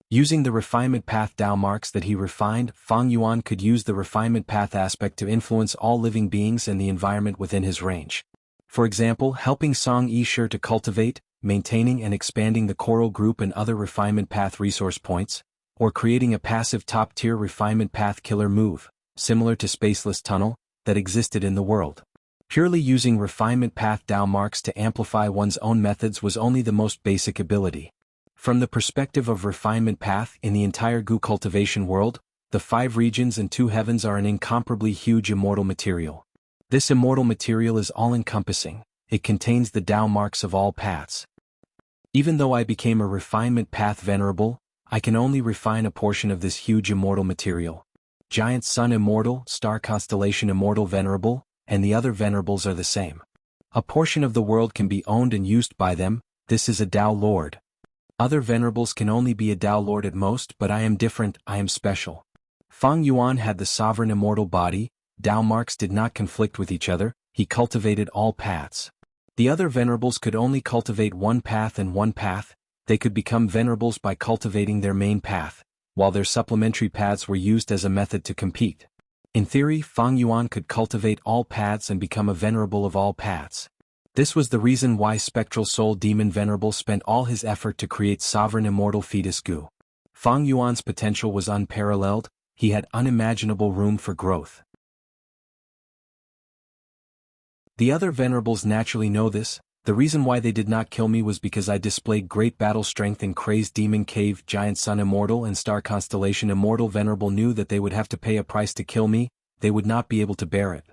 Using the refinement path Dao marks that he refined, Fang Yuan could use the refinement path aspect to influence all living beings and the environment within his range. For example, helping Song Yishe to cultivate, maintaining and expanding the coral group and other refinement path resource points, or creating a passive top-tier refinement path killer move, similar to Spaceless Tunnel, that existed in the world. Purely using refinement path Dao marks to amplify one's own methods was only the most basic ability. From the perspective of refinement path in the entire goo cultivation world, the 5 regions and 2 heavens are an incomparably huge immortal material. This immortal material is all-encompassing, it contains the Dao marks of all paths. Even though I became a refinement path venerable, I can only refine a portion of this huge immortal material. Giant Sun Immortal, Star Constellation Immortal Venerable, and the other venerables are the same. A portion of the world can be owned and used by them, this is a Dao Lord. Other venerables can only be a Dao Lord at most, but I am different, I am special. Fang Yuan had the sovereign immortal body, Dao marks did not conflict with each other, he cultivated all paths. The other venerables could only cultivate one path and one path, they could become venerables by cultivating their main path, while their supplementary paths were used as a method to compete. In theory, Fang Yuan could cultivate all paths and become a venerable of all paths. This was the reason why Spectral Soul Demon Venerable spent all his effort to create Sovereign Immortal Fetus Gu. Fang Yuan's potential was unparalleled, he had unimaginable room for growth. The other venerables naturally know this. The reason why they did not kill me was because I displayed great battle strength in Crazed Demon Cave. Giant Sun Immortal and Star Constellation Immortal Venerable knew that they would have to pay a price to kill me, they would not be able to bear it.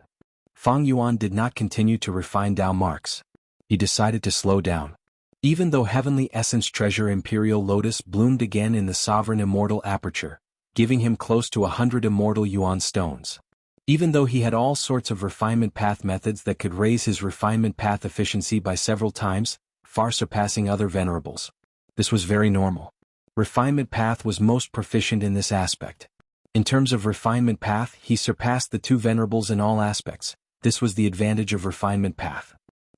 Fang Yuan did not continue to refine Dao marks. He decided to slow down. Even though Heavenly Essence Treasure Imperial Lotus bloomed again in the Sovereign Immortal Aperture, giving him close to 100 Immortal Yuan stones. Even though he had all sorts of refinement path methods that could raise his refinement path efficiency by several times, far surpassing other venerables. This was very normal. Refinement path was most proficient in this aspect. In terms of refinement path, he surpassed the two venerables in all aspects. This was the advantage of refinement path.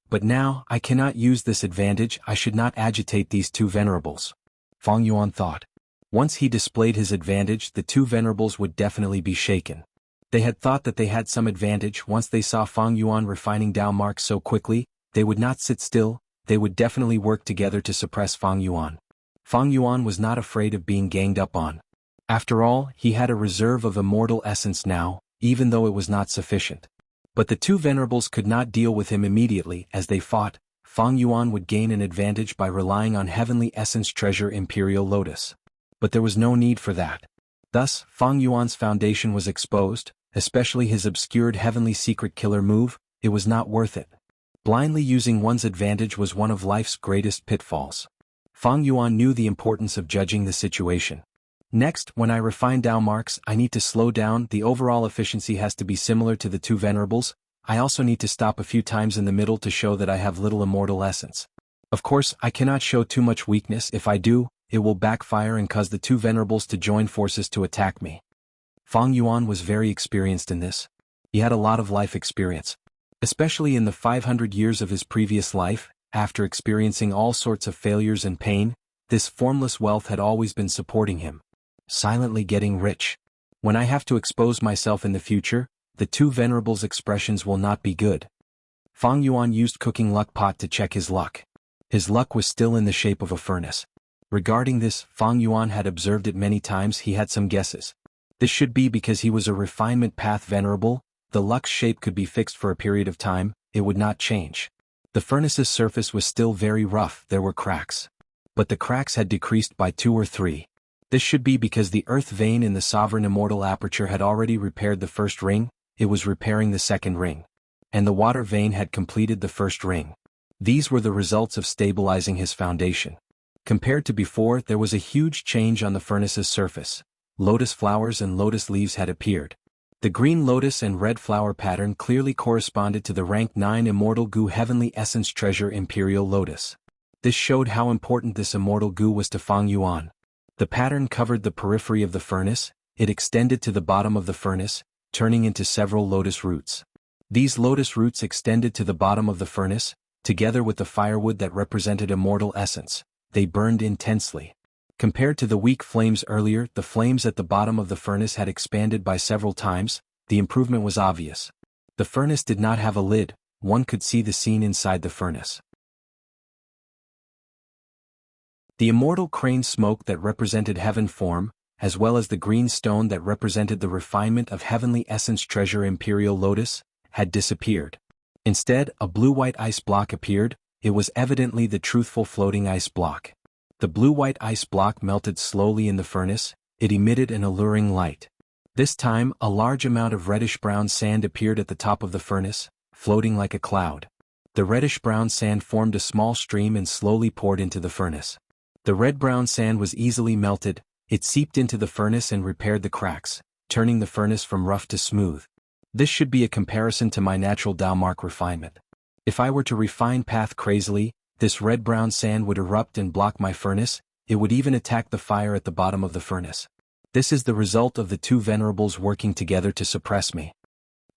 But now, I cannot use this advantage, I should not agitate these two venerables. Fang Yuan thought. Once he displayed his advantage, the two venerables would definitely be shaken. They had thought that they had some advantage. Once they saw Fang Yuan refining Dao marks so quickly, they would not sit still, they would definitely work together to suppress Fang Yuan. Fang Yuan was not afraid of being ganged up on. After all, he had a reserve of immortal essence now, even though it was not sufficient. But the two venerables could not deal with him immediately. As they fought, Fang Yuan would gain an advantage by relying on Heavenly Essence Treasure Imperial Lotus. But there was no need for that. Thus, Fang Yuan's foundation was exposed, especially his obscured Heavenly Secret Killer move. It was not worth it. Blindly using one's advantage was one of life's greatest pitfalls. Fang Yuan knew the importance of judging the situation. Next, when I refine Dao marks, I need to slow down. The overall efficiency has to be similar to the two venerables. I also need to stop a few times in the middle to show that I have little immortal essence. Of course, I cannot show too much weakness. If I do, it will backfire and cause the two venerables to join forces to attack me. Fang Yuan was very experienced in this. He had a lot of life experience. Especially in the 500 years of his previous life, after experiencing all sorts of failures and pain, this formless wealth had always been supporting him. Silently getting rich. When I have to expose myself in the future, the two venerables' expressions will not be good. Fang Yuan used Cooking Luck Pot to check his luck. His luck was still in the shape of a furnace. Regarding this, Fang Yuan had observed it many times. He had some guesses. This should be because he was a refinement path venerable. The luck's shape could be fixed for a period of time, it would not change. The furnace's surface was still very rough, there were cracks. But the cracks had decreased by 2 or 3. This should be because the earth vein in the Sovereign Immortal Aperture had already repaired the first ring, it was repairing the second ring. And the water vein had completed the first ring. These were the results of stabilizing his foundation. Compared to before, there was a huge change on the furnace's surface. Lotus flowers and lotus leaves had appeared. The green lotus and red flower pattern clearly corresponded to the rank 9 Immortal Gu Heavenly Essence Treasure Imperial Lotus. This showed how important this Immortal Gu was to Fang Yuan. The pattern covered the periphery of the furnace, it extended to the bottom of the furnace, turning into several lotus roots. These lotus roots extended to the bottom of the furnace, together with the firewood that represented immortal essence. They burned intensely. Compared to the weak flames earlier, the flames at the bottom of the furnace had expanded by several times. The improvement was obvious. The furnace did not have a lid, one could see the scene inside the furnace. The immortal crane smoke that represented heaven form, as well as the green stone that represented the refinement of Heavenly Essence Treasure Imperial Lotus, had disappeared. Instead, a blue-white ice block appeared. It was evidently the truthful floating ice block. The blue-white ice block melted slowly in the furnace, it emitted an alluring light. This time, a large amount of reddish-brown sand appeared at the top of the furnace, floating like a cloud. The reddish-brown sand formed a small stream and slowly poured into the furnace. The red-brown sand was easily melted, it seeped into the furnace and repaired the cracks, turning the furnace from rough to smooth. This should be a comparison to my natural Dao mark refinement. If I were to refine path crazily, this red-brown sand would erupt and block my furnace, it would even attack the fire at the bottom of the furnace. This is the result of the two venerables working together to suppress me.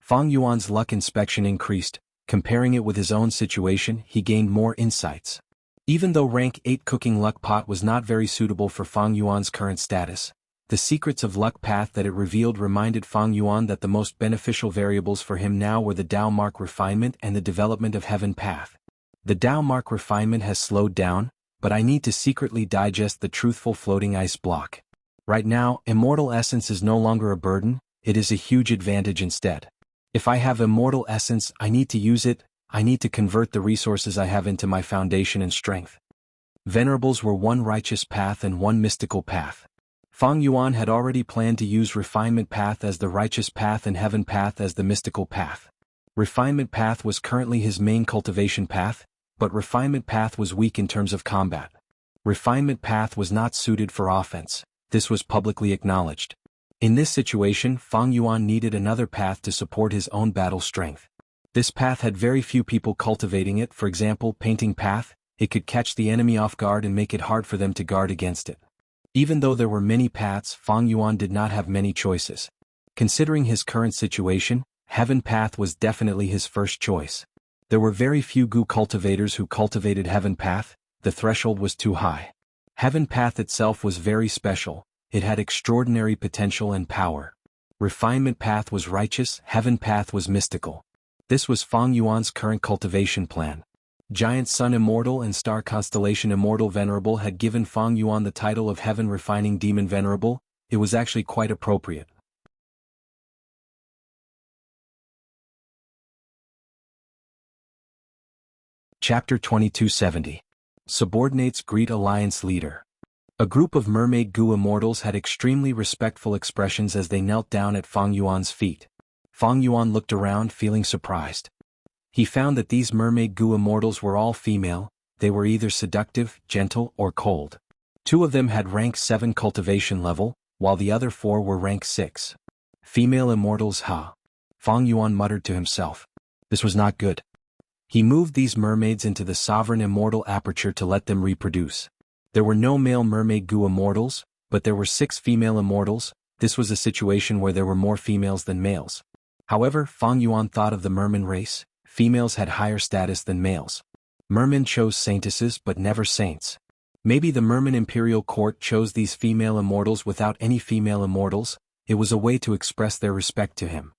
Fang Yuan's luck inspection increased, comparing it with his own situation, he gained more insights. Even though rank 8 cooking luck pot was not very suitable for Fang Yuan's current status, The secrets of luck path that it revealed reminded Fang Yuan that the most beneficial variables for him now were the Dao mark refinement and the development of heaven path. The Dao mark refinement has slowed down, but I need to secretly digest the truthful floating ice block. Right now, immortal essence is no longer a burden, it is a huge advantage instead. If I have immortal essence, I need to use it, I need to convert the resources I have into my foundation and strength. Venerables were one righteous path and one mystical path. Fang Yuan had already planned to use refinement path as the righteous path and heaven path as the mystical path. Refinement path was currently his main cultivation path, but refinement path was weak in terms of combat. Refinement path was not suited for offense, this was publicly acknowledged. In this situation, Fang Yuan needed another path to support his own battle strength. This path had very few people cultivating it, for example, painting path, it could catch the enemy off guard and make it hard for them to guard against it. Even though there were many paths, Fang Yuan did not have many choices. Considering his current situation, heaven path was definitely his first choice. There were very few Gu cultivators who cultivated heaven path, the threshold was too high. Heaven path itself was very special, it had extraordinary potential and power. Refinement path was righteous, heaven path was mystical. This was Fang Yuan's current cultivation plan. Giant Sun Immortal and Star Constellation Immortal Venerable had given Fang Yuan the title of Heaven Refining Demon Venerable, it was actually quite appropriate. Chapter 2270. Subordinates greet Alliance Leader. A group of mermaid Gu immortals had extremely respectful expressions as they knelt down at Fang Yuan's feet. Fang Yuan looked around feeling surprised. He found that these mermaid Gu immortals were all female, they were either seductive, gentle, or cold. 2 of them had rank 7 cultivation level, while the other 4 were rank 6. Female immortals, ha. Fang Yuan muttered to himself. This was not good. He moved these mermaids into the sovereign immortal aperture to let them reproduce. There were no male mermaid Gu immortals, but there were 6 female immortals, this was a situation where there were more females than males. However, Fang Yuan thought of the merman race. Females had higher status than males. Mermen chose saintesses but never saints. Maybe the Merman Imperial Court chose these female immortals without any female immortals, it was a way to express their respect to him.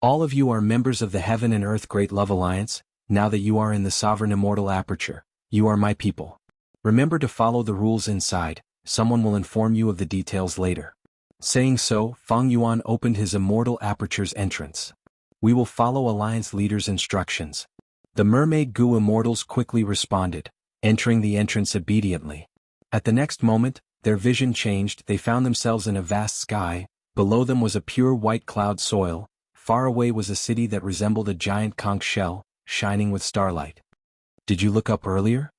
All of you are members of the Heaven and Earth Great Love Alliance, now that you are in the Sovereign Immortal Aperture, you are my people. Remember to follow the rules inside, someone will inform you of the details later. Saying so, Fang Yuan opened his Immortal Aperture's entrance. We will follow Alliance Leader's instructions. The mermaid Gu immortals quickly responded, entering the entrance obediently. At the next moment, their vision changed, they found themselves in a vast sky, below them was a pure white cloud soil, far away was a city that resembled a giant conch shell, shining with starlight. Did you look up earlier?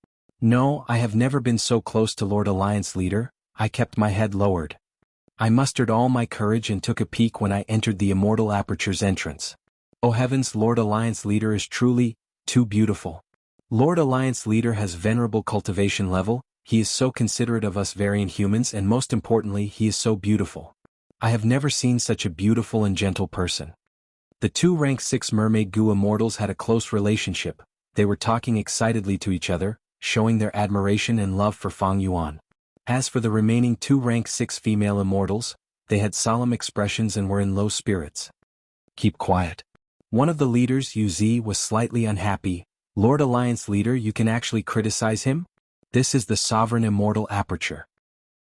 No, I have never been so close to Lord Alliance Leader, I kept my head lowered. I mustered all my courage and took a peek when I entered the Immortal Aperture's entrance. Oh heavens, Lord Alliance Leader is truly, too beautiful. Lord Alliance Leader has venerable cultivation level, he is so considerate of us variant humans and most importantly he is so beautiful. I have never seen such a beautiful and gentle person. The 2 rank 6 mermaid Gu immortals had a close relationship, they were talking excitedly to each other, showing their admiration and love for Fang Yuan. As for the remaining 2 rank 6 female immortals, they had solemn expressions and were in low spirits. Keep quiet. One of the leaders, Yu was slightly unhappy. Lord Alliance Leader, you can actually criticize him? This is the Sovereign Immortal Aperture.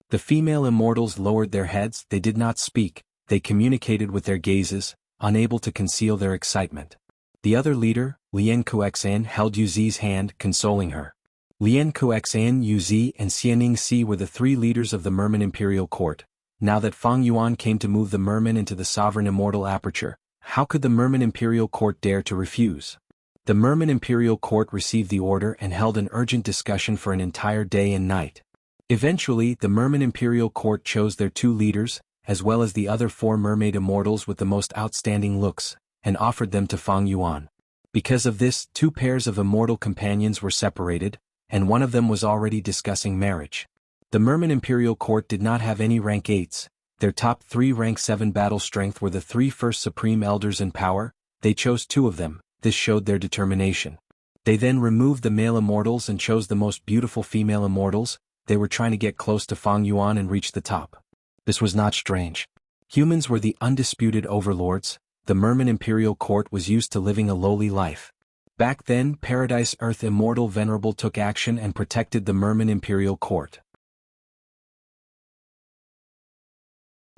The female immortals lowered their heads, they did not speak, they communicated with their gazes, unable to conceal their excitement. The other leader, Lian Kuexan, held Yuzi's hand, consoling her. Lian Kuexan, Yuzi, and Xianing Si were the 3 leaders of the Merman Imperial Court. Now that Fang Yuan came to move the merman into the Sovereign Immortal Aperture, how could the Merman Imperial Court dare to refuse? The Merman Imperial Court received the order and held an urgent discussion for an entire day and night. Eventually, the Merman Imperial Court chose their 2 leaders, as well as the other 4 mermaid immortals with the most outstanding looks, and offered them to Fang Yuan. Because of this, 2 pairs of immortal companions were separated, and one of them was already discussing marriage. The Merman Imperial Court did not have any rank 8s, their top 3 rank 7 battle strength were the 3 first supreme elders in power, they chose 2 of them, this showed their determination. They then removed the male immortals and chose the most beautiful female immortals, they were trying to get close to Fang Yuan and reach the top. This was not strange. Humans were the undisputed overlords. The Merman Imperial Court was used to living a lowly life. Back then, Paradise Earth Immortal Venerable took action and protected the Merman Imperial Court.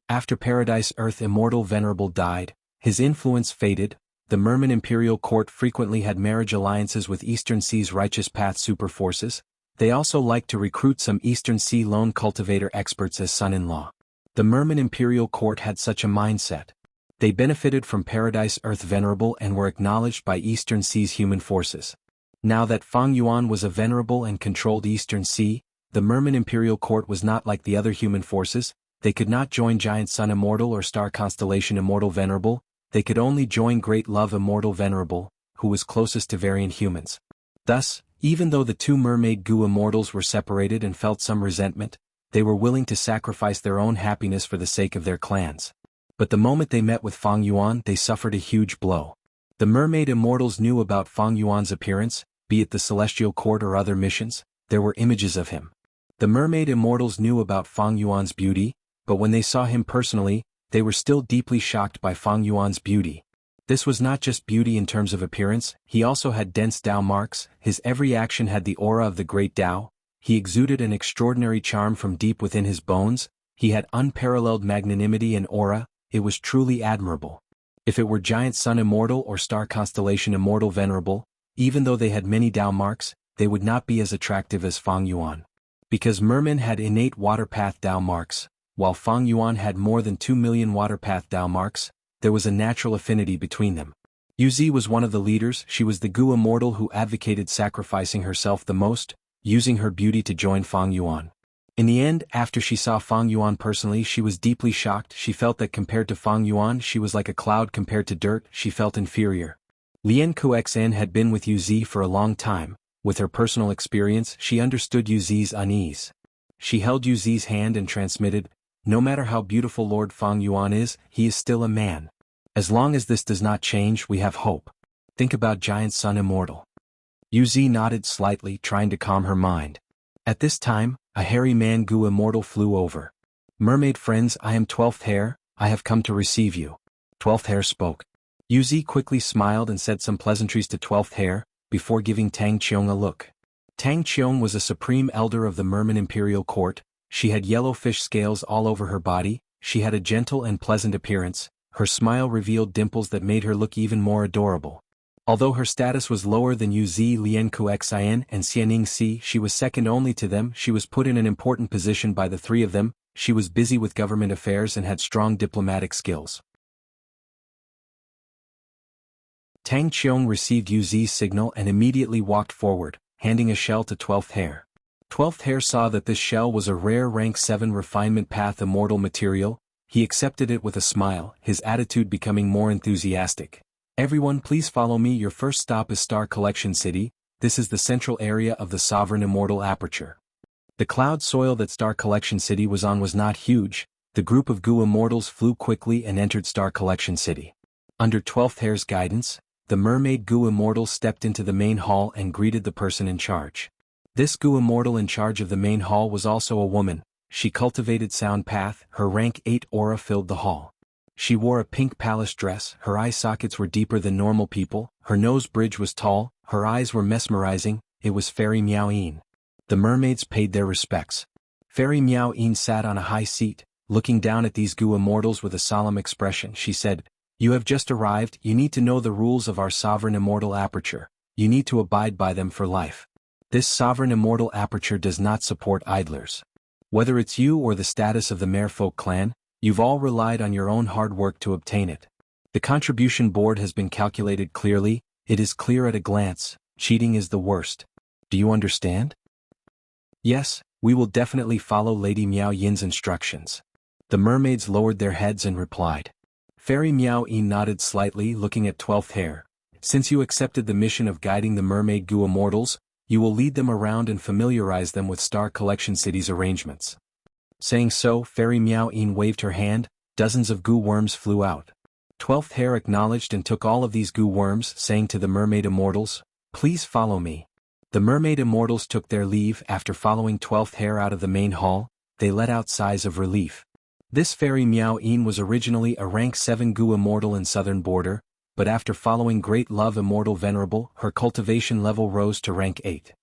After Paradise Earth Immortal Venerable died, his influence faded. The Merman Imperial Court frequently had marriage alliances with Eastern Sea's Righteous Path superforces. They also liked to recruit some Eastern Sea lone cultivator experts as son-in-law. The Merman Imperial Court had such a mindset. They benefited from Paradise Earth Venerable and were acknowledged by Eastern Sea's human forces. Now that Fang Yuan was a venerable and controlled Eastern Sea, the Merman Imperial Court was not like the other human forces. They could not join Giant Sun Immortal or Star Constellation Immortal Venerable. They could only join Great Love Immortal Venerable, who was closest to variant humans. Thus, even though the two Mermaid Gu Immortals were separated and felt some resentment, they were willing to sacrifice their own happiness for the sake of their clans. But the moment they met with Fang Yuan, they suffered a huge blow. The Mermaid Immortals knew about Fang Yuan's appearance, be it the Celestial Court or other missions. There were images of him. The Mermaid Immortals knew about Fang Yuan's beauty, but when they saw him personally, they were still deeply shocked by Fang Yuan's beauty. This was not just beauty in terms of appearance, he also had dense Tao marks. His every action had the aura of the great Tao. He exuded an extraordinary charm from deep within his bones. He had unparalleled magnanimity and aura. It was truly admirable. If it were Giant Sun Immortal or Star Constellation Immortal Venerable, even though they had many Tao marks, they would not be as attractive as Fang Yuan. Because Merman had innate Water Path Tao marks, while Fang Yuan had more than 2 million Water Path Tao marks, there was a natural affinity between them. Yuzi was one of the leaders. She was the Gu Immortal who advocated sacrificing herself the most, using her beauty to join Fang Yuan. In the end, after she saw Fang Yuan personally, she was deeply shocked. She felt that compared to Fang Yuan, she was like a cloud compared to dirt. She felt inferior. Lian Kuxan had been with Yuzi for a long time. With her personal experience, she understood Yuzi's unease. She held Yuzi's hand and transmitted, "No matter how beautiful Lord Fang Yuan is, he is still a man. As long as this does not change, we have hope. Think about Giant Sun Immortal." Yuzi nodded slightly, trying to calm her mind. At this time, a hairy man Gu Immortal flew over. "Mermaid friends, I am 12th Hair, I have come to receive you." 12th Hair spoke. Yuzi quickly smiled and said some pleasantries to 12th Hair, before giving Tang Qiong a look. Tang Qiong was a supreme elder of the Merman Imperial Court. She had yellow fish scales all over her body. She had a gentle and pleasant appearance. Her smile revealed dimples that made her look even more adorable. Although her status was lower than Yuzi, Lian Kuxian, and Xianing Si, she was second only to them. She was put in an important position by the three of them. She was busy with government affairs and had strong diplomatic skills. Tang Qiong received Yuzi's signal and immediately walked forward, handing a shell to 12th Hair. 12th Hair saw that this shell was a rare rank 7 refinement path immortal material. He accepted it with a smile, his attitude becoming more enthusiastic. "Everyone, please follow me. Your first stop is Star Collection City. This is the central area of the Sovereign Immortal Aperture." The cloud soil that Star Collection City was on was not huge. The group of Gu Immortals flew quickly and entered Star Collection City. Under 12th Hair's guidance, the Mermaid Gu Immortal stepped into the main hall and greeted the person in charge. This Gu Immortal in charge of the main hall was also a woman. She cultivated Sound Path. Her rank 8 aura filled the hall. She wore a pink palace dress. Her eye sockets were deeper than normal people. Her nose bridge was tall. Her eyes were mesmerizing. It was Fairy Miao Yin. The mermaids paid their respects. Fairy Miao Yin sat on a high seat, looking down at these Gu Immortals with a solemn expression. She said, "You have just arrived. You need to know the rules of our Sovereign Immortal Aperture. You need to abide by them for life. This Sovereign Immortal Aperture does not support idlers. Whether it's you or the status of the Merfolk clan, you've all relied on your own hard work to obtain it. The contribution board has been calculated clearly. It is clear at a glance. Cheating is the worst. Do you understand?" "Yes, we will definitely follow Lady Miao Yin's instructions." The mermaids lowered their heads and replied. Fairy Miao Yin nodded slightly, looking at 12th Hair. "Since you accepted the mission of guiding the Mermaid Gu Immortals, you will lead them around and familiarize them with Star Collection City's arrangements." Saying so, Fairy Miao Yin waved her hand. Dozens of Gu worms flew out. 12th Hair acknowledged and took all of these Gu worms, saying to the Mermaid Immortals, "Please follow me." The Mermaid Immortals took their leave. After following 12th Hair out of the main hall, they let out sighs of relief. This fairy Miao Yin was originally a rank 7 Gu immortal in southern border, but after following Great Love Immortal Venerable, her cultivation level rose to rank 8.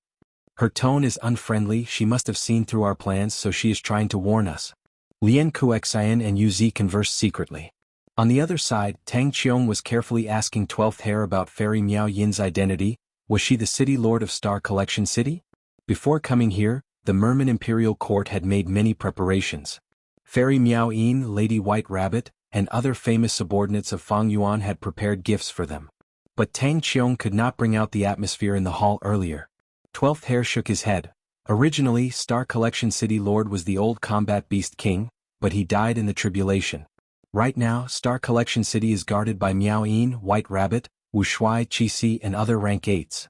Her tone is unfriendly, she must have seen through our plans, so she is trying to warn us. Lian Kuxian and Yu Zi conversed secretly. On the other side, Tang Qiong was carefully asking 12th Hair about fairy Miao Yin's identity. Was she the city lord of Star Collection City? Before coming here, the Merman Imperial Court had made many preparations. Fairy Miao Yin, Lady White Rabbit, and other famous subordinates of Fang Yuan had prepared gifts for them. But Tang Qiong could not bring out the atmosphere in the hall earlier. 12th Hair shook his head. Originally, Star Collection City Lord was the old Combat Beast King, but he died in the tribulation. Right now, Star Collection City is guarded by Miao Yin, White Rabbit, Wu Shuai, Qi Si, and other rank 8s.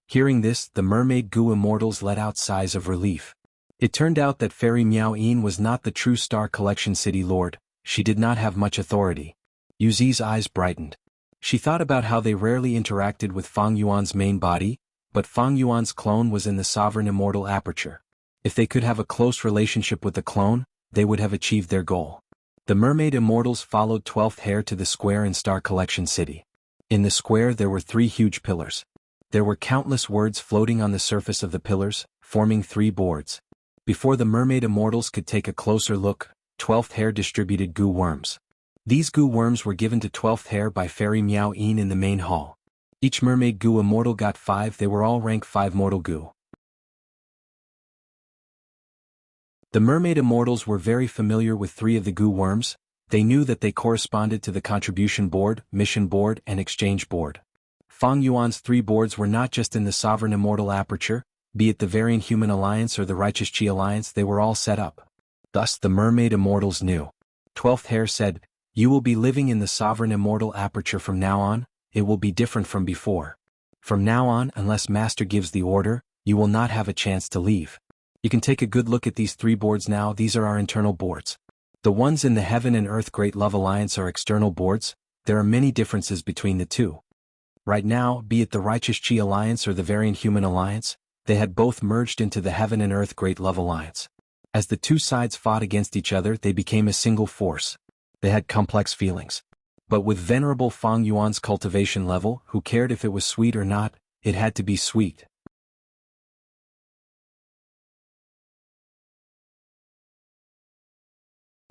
Hearing this, the Mermaid Gu immortals let out sighs of relief. It turned out that fairy Miao Yin was not the true Star Collection City Lord. She did not have much authority. Yu Zi's eyes brightened. She thought about how they rarely interacted with Fang Yuan's main body, but Fang Yuan's clone was in the Sovereign Immortal Aperture. If they could have a close relationship with the clone, they would have achieved their goal. The Mermaid Immortals followed 12th Hair to the square in Star Collection City. In the square there were 3 huge pillars. There were countless words floating on the surface of the pillars, forming 3 boards. Before the Mermaid Immortals could take a closer look, 12th Hair distributed Gu worms. These Gu worms were given to 12th Hair by fairy Miao Yin in the main hall. Each Mermaid Gu immortal got 5, they were all rank 5 mortal Gu. The Mermaid Immortals were very familiar with 3 of the Gu worms. They knew that they corresponded to the Contribution Board, Mission Board, and Exchange Board. Fang Yuan's 3 boards were not just in the Sovereign Immortal Aperture, be it the Variant Human Alliance or the Righteous Qi Alliance, they were all set up. Thus the Mermaid Immortals knew. 12th Hair said, "You will be living in the Sovereign Immortal Aperture from now on. It will be different from before. From now on, unless Master gives the order, you will not have a chance to leave. You can take a good look at these 3 boards now. These are our internal boards. The ones in the Heaven and Earth Great Love Alliance are external boards. There are many differences between the 2. Right now, be it the Righteous Qi Alliance or the Variant Human Alliance, they had both merged into the Heaven and Earth Great Love Alliance. As the 2 sides fought against each other, they became a single force. They had complex feelings. But with Venerable Fang Yuan's cultivation level, who cared if it was sweet or not? It had to be sweet.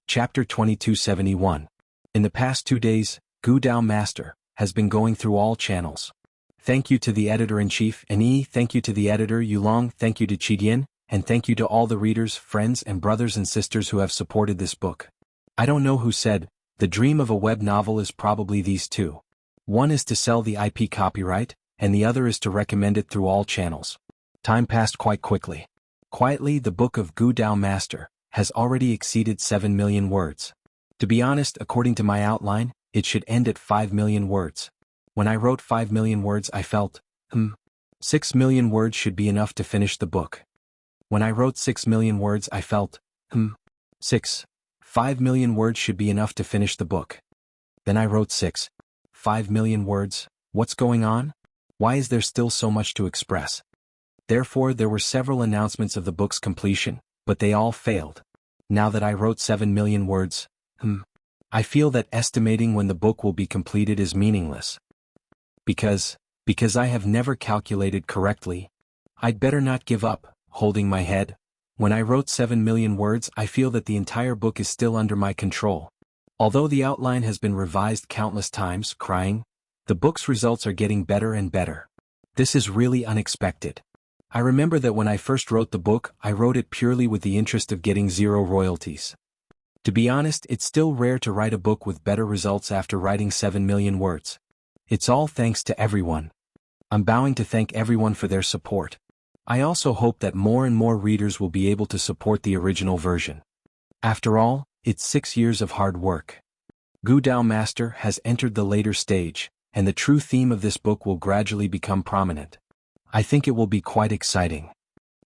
Chapter 2271. In the past 2 days, Gu Dao Master has been going through all channels. Thank you to the Editor-in-Chief, Ni, thank you to the Editor Yulong, thank you to Qidian, and thank you to all the readers, friends and brothers and sisters who have supported this book. I don't know who said, the dream of a web novel is probably these 2. One is to sell the IP copyright, and the other is to recommend it through all channels. Time passed quite quickly. Quietly, the book of Gu Dao Master has already exceeded 7 million words. To be honest, according to my outline, it should end at 5 million words. When I wrote 5 million words I felt, 6 million words should be enough to finish the book. When I wrote 6 million words I felt, 5 million words should be enough to finish the book. Then I wrote 5 million words, what's going on? Why is there still so much to express? Therefore there were several announcements of the book's completion, but they all failed. Now that I wrote 7 million words, I feel that estimating when the book will be completed is meaningless. Because I have never calculated correctly. I'd better not give up, holding my head. When I wrote 7 million words I feel that the entire book is still under my control. Although the outline has been revised countless times, crying, the book's results are getting better and better. This is really unexpected. I remember that when I first wrote the book, I wrote it purely with the interest of getting 0 royalties. To be honest, it's still rare to write a book with better results after writing 7 million words. It's all thanks to everyone. I'm bowing to thank everyone for their support. I also hope that more and more readers will be able to support the original version. After all, it's 6 years of hard work. Gu Dao Master has entered the later stage, and the true theme of this book will gradually become prominent. I think it will be quite exciting.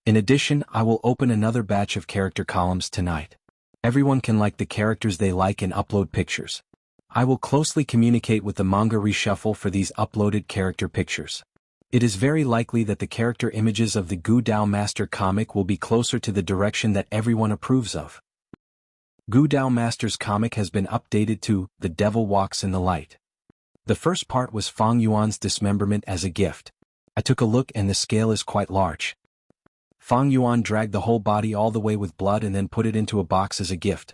In addition, I will open another batch of character columns tonight. Everyone can like the characters they like and upload pictures. I will closely communicate with the manga reshuffle for these uploaded character pictures. It is very likely that the character images of the Gu Dao Master comic will be closer to the direction that everyone approves of. Gu Dao Master's comic has been updated to The Devil Walks in the Light. The first part was Fang Yuan's dismemberment as a gift. I took a look and the scale is quite large. Fang Yuan dragged the whole body all the way with blood and then put it into a box as a gift.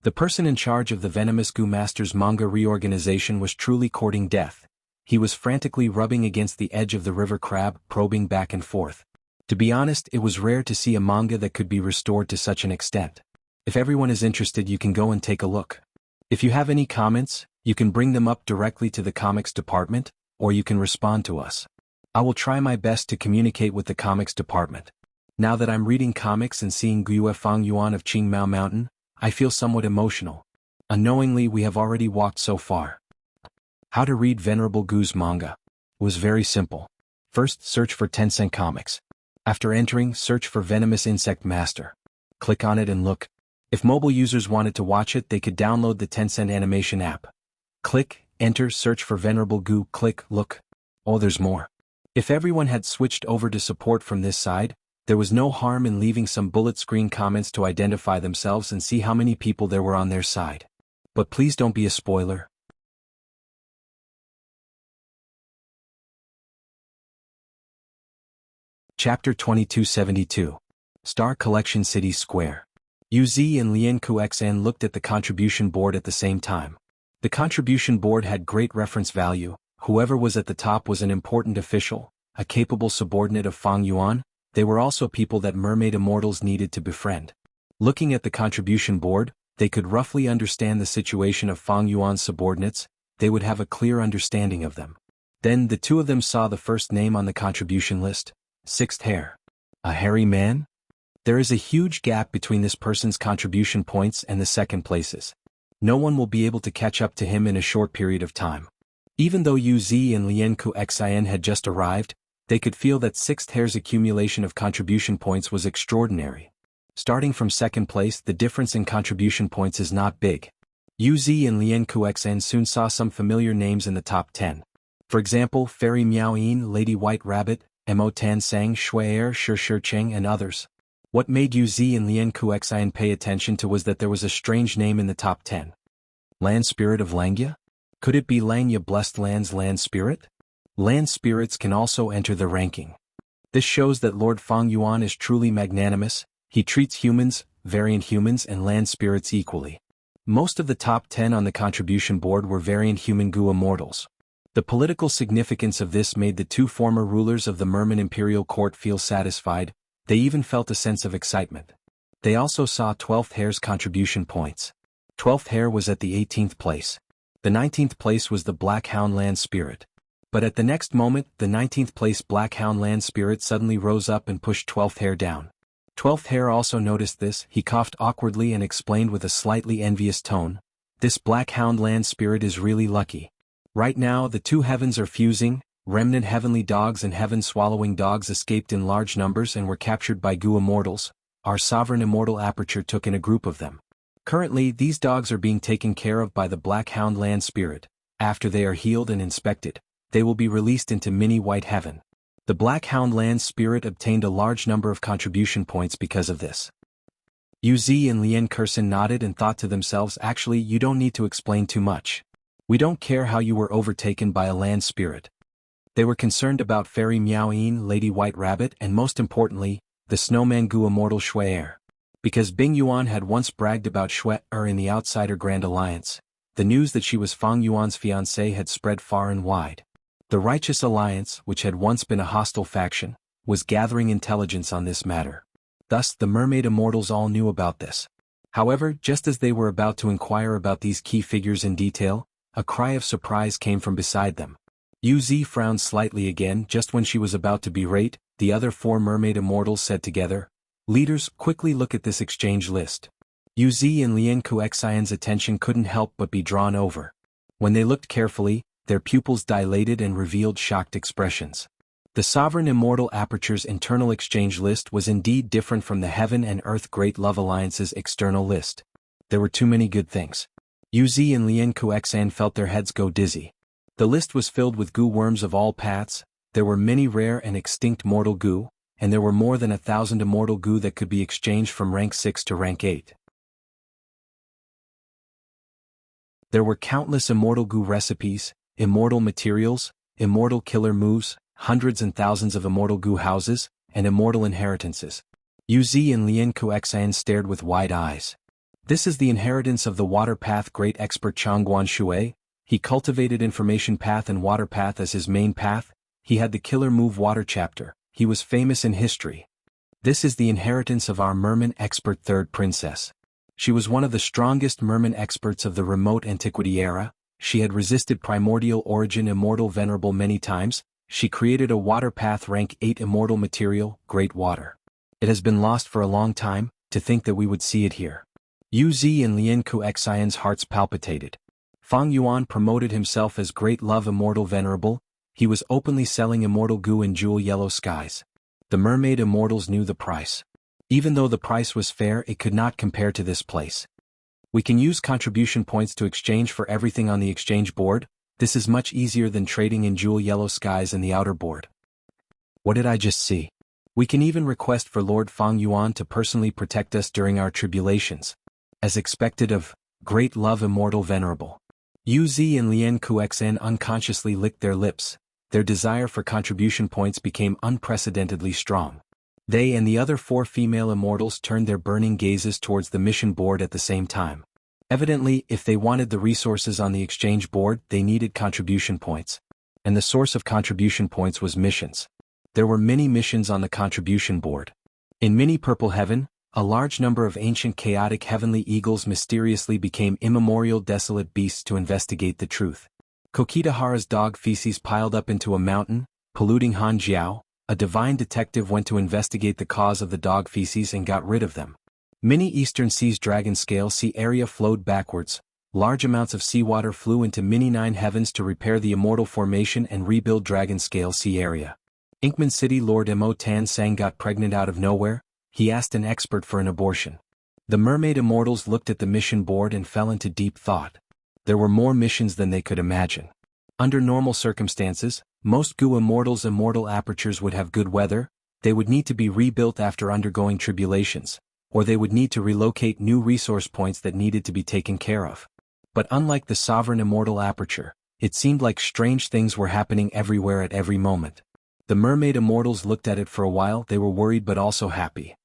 The person in charge of the Venomous Gu Master's manga reorganization was truly courting death. He was frantically rubbing against the edge of the river crab, probing back and forth. To be honest, it was rare to see a manga that could be restored to such an extent. If everyone is interested, you can go and take a look. If you have any comments, you can bring them up directly to the comics department, or you can respond to us. I will try my best to communicate with the comics department. Now that I'm reading comics and seeing Gu Fang Yuan of Qingmao Mountain, I feel somewhat emotional. Unknowingly, we have already walked so far. How to read Venerable Gu's manga was very simple. First, search for Tencent Comics. After entering, search for Venomous Insect Master. Click on it and look. If mobile users wanted to watch it, they could download the Tencent Animation app. Click, enter, search for Venerable Gu, click, look. Oh, there's more. If everyone had switched over to support from this side, there was no harm in leaving some bullet screen comments to identify themselves and see how many people there were on their side. But please don't be a spoiler. Chapter 2272. Star Collection City Square. Uz and Lianku XN looked at the contribution board at the same time. The contribution board had great reference value. Whoever was at the top was an important official, a capable subordinate of Fang Yuan. They were also people that mermaid immortals needed to befriend. Looking at the contribution board, they could roughly understand the situation of Fang Yuan's subordinates. They would have a clear understanding of them. Then the two of them saw the first name on the contribution list. Sixth Hair. A hairy man? There is a huge gap between this person's contribution points and the second places. No one will be able to catch up to him in a short period of time. Even though Uz and Lianku Xin had just arrived, they could feel that Sixth Hair's accumulation of contribution points was extraordinary. Starting from second place, the difference in contribution points is not big. Uz and Lianku Xin soon saw some familiar names in the top 10. For example, Fairy Miao Yin, Lady White Rabbit, Mo Tan Sang, Shui'er, Shi Cheng and others. What made Uz and Lianku Xin pay attention to was that there was a strange name in the top 10. Land Spirit of Langya? Could it be Langya Blessed Land's Land Spirit? Land spirits can also enter the ranking. This shows that Lord Fang Yuan is truly magnanimous. He treats humans, variant humans and land spirits equally. Most of the top 10 on the contribution board were variant human Gu immortals. The political significance of this made the two former rulers of the Merman Imperial Court feel satisfied. They even felt a sense of excitement. They also saw 12th Hair's contribution points. 12th Hair was at the 18th place. The 19th place was the Black Hound Land Spirit. But at the next moment, the 19th place Black Hound Land Spirit suddenly rose up and pushed 12th Hair down. 12th Hair also noticed this. He coughed awkwardly and explained with a slightly envious tone, "This Black Hound Land Spirit is really lucky. Right now, the two heavens are fusing. Remnant heavenly dogs and heaven-swallowing dogs escaped in large numbers and were captured by Gu immortals. Our sovereign immortal Aperture took in a group of them. Currently, these dogs are being taken care of by the Black Hound Land Spirit. After they are healed and inspected, they will be released into mini white heaven." The Black Hound Land Spirit obtained a large number of contribution points because of this. Uz and Lian Kursin nodded and thought to themselves, actually, you don't need to explain too much. We don't care how you were overtaken by a land spirit. They were concerned about Fairy Miao Yin, Lady White Rabbit, and most importantly, the Snowman Gu immortal Shui'er. Because Bing Yuan had once bragged about Shui'er in the Outsider Grand Alliance, the news that she was Fang Yuan's fiancée had spread far and wide. The Righteous Alliance, which had once been a hostile faction, was gathering intelligence on this matter. Thus, the Mermaid Immortals all knew about this. However, just as they were about to inquire about these key figures in detail, a cry of surprise came from beside them. Uz frowned slightly again. Just when she was about to berate, the other four Mermaid Immortals said together, "Leaders, quickly look at this exchange list." Uz and Lianku Xion's attention couldn't help but be drawn over. When they looked carefully, their pupils dilated and revealed shocked expressions. The Sovereign Immortal Aperture's internal exchange list was indeed different from the Heaven and Earth Great Love Alliance's external list. There were too many good things. Uz and Lianku Xian felt their heads go dizzy. The list was filled with Gu worms of all paths. There were many rare and extinct mortal Gu, and there were more than 1,000 immortal Gu that could be exchanged from rank 6 to rank 8. There were countless immortal goo recipes, immortal materials, immortal killer moves, hundreds and thousands of immortal goo houses, and immortal inheritances. Uz and Lien Kuexan stared with wide eyes. This is the inheritance of the Water Path great expert Changguan Shui. He cultivated Information Path and Water Path as his main path. He had the killer move Water chapter. He was famous in history. This is the inheritance of our merman expert third princess. She was one of the strongest merman experts of the remote antiquity era. She had resisted primordial origin immortal venerable many times. She created a Water Path rank 8 immortal material, Great Water. It has been lost for a long time. To think that we would see it here. Uz and Lien Kuexian's hearts palpitated. Fang Yuan promoted himself as Great Love Immortal Venerable. He was openly selling immortal goo in jewel yellow skies. The mermaid immortals knew the price. Even though the price was fair, it could not compare to this place. We can use contribution points to exchange for everything on the exchange board. This is much easier than trading in jewel yellow skies in the outer board. What did I just see? We can even request for Lord Fang Yuan to personally protect us during our tribulations. As expected of Great Love Immortal Venerable. Uz and Lien Kuexan unconsciously licked their lips. Their desire for contribution points became unprecedentedly strong. They and the other 4 female immortals turned their burning gazes towards the mission board at the same time. Evidently, if they wanted the resources on the exchange board, they needed contribution points. And the source of contribution points was missions. There were many missions on the contribution board. In Mini Purple Heaven, a large number of ancient chaotic heavenly eagles mysteriously became immemorial desolate beasts to investigate the truth. Kokitahara's dog feces piled up into a mountain, polluting Hanjiao. A divine detective went to investigate the cause of the dog feces and got rid of them. Mini Eastern Sea's dragon scale sea area flowed backwards. Large amounts of seawater flew into Mini 9 Heavens to repair the immortal formation and rebuild dragon scale sea area. Inkman City Lord Mo Tan Sang got pregnant out of nowhere. He asked an expert for an abortion. The mermaid immortals looked at the mission board and fell into deep thought. There were more missions than they could imagine. Under normal circumstances, most goo immortals' immortal apertures would have good weather. They would need to be rebuilt after undergoing tribulations, or they would need to relocate new resource points that needed to be taken care of. But unlike the sovereign immortal aperture, it seemed like strange things were happening everywhere at every moment. The mermaid immortals looked at it for a while. They were worried but also happy.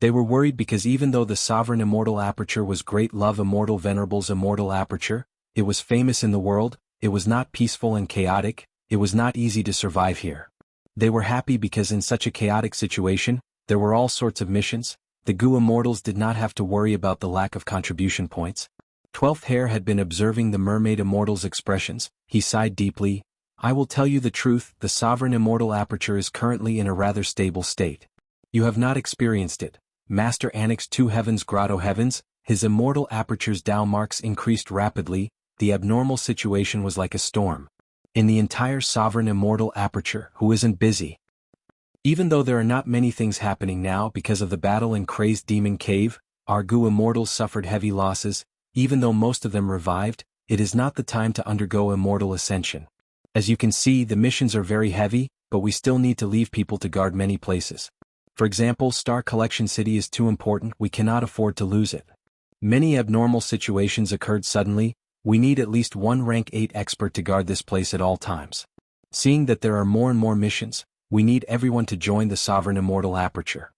They were worried because even though the sovereign immortal aperture was Great Love Immortal Venerable's immortal aperture, it was famous in the world, it was not peaceful and chaotic, it was not easy to survive here. They were happy because in such a chaotic situation, there were all sorts of missions. The goo immortals did not have to worry about the lack of contribution points. 12th Hair had been observing the mermaid immortal's expressions. He sighed deeply. I will tell you the truth, the sovereign immortal aperture is currently in a rather stable state. You have not experienced it. Master Annex 2 Heavens Grotto Heavens, his immortal aperture's Dow marks increased rapidly. The abnormal situation was like a storm. In the entire sovereign immortal aperture, who isn't busy? Even though there are not many things happening now because of the battle in Crazed Demon Cave, our goo immortals suffered heavy losses. Even though most of them revived, it is not the time to undergo immortal ascension. As you can see, the missions are very heavy, but we still need to leave people to guard many places. For example, Star Collection City is too important, we cannot afford to lose it. Many abnormal situations occurred suddenly. We need at least one rank 8 expert to guard this place at all times. Seeing that there are more and more missions, we need everyone to join the Sovereign Immortal Aperture.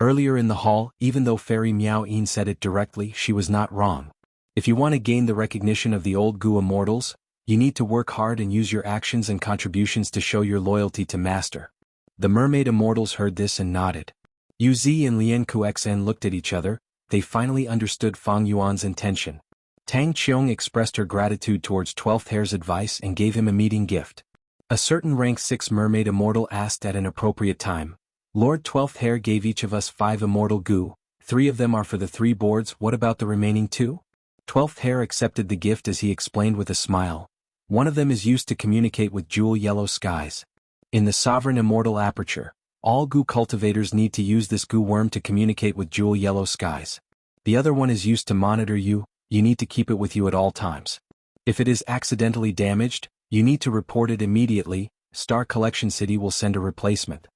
Earlier in the hall, even though Fairy Miao Yin said it directly, she was not wrong. If you want to gain the recognition of the old goo immortals, you need to work hard and use your actions and contributions to show your loyalty to Master. The mermaid immortals heard this and nodded. Uz and Lien Kuexan looked at each other. They finally understood Fang Yuan's intention. Tang Qiong expressed her gratitude towards 12th Hair's advice and gave him a meeting gift. A certain rank 6 mermaid immortal asked at an appropriate time. Lord 12th Hair gave each of us 5 immortal goo. 3 of them are for the 3 boards, what about the remaining 2? 12th Hair accepted the gift as he explained with a smile. One of them is used to communicate with jewel yellow skies. In the Sovereign Immortal Aperture, all goo cultivators need to use this goo worm to communicate with jewel yellow skies. The other one is used to monitor you. You need to keep it with you at all times. If it is accidentally damaged, you need to report it immediately. Star Collection City will send a replacement.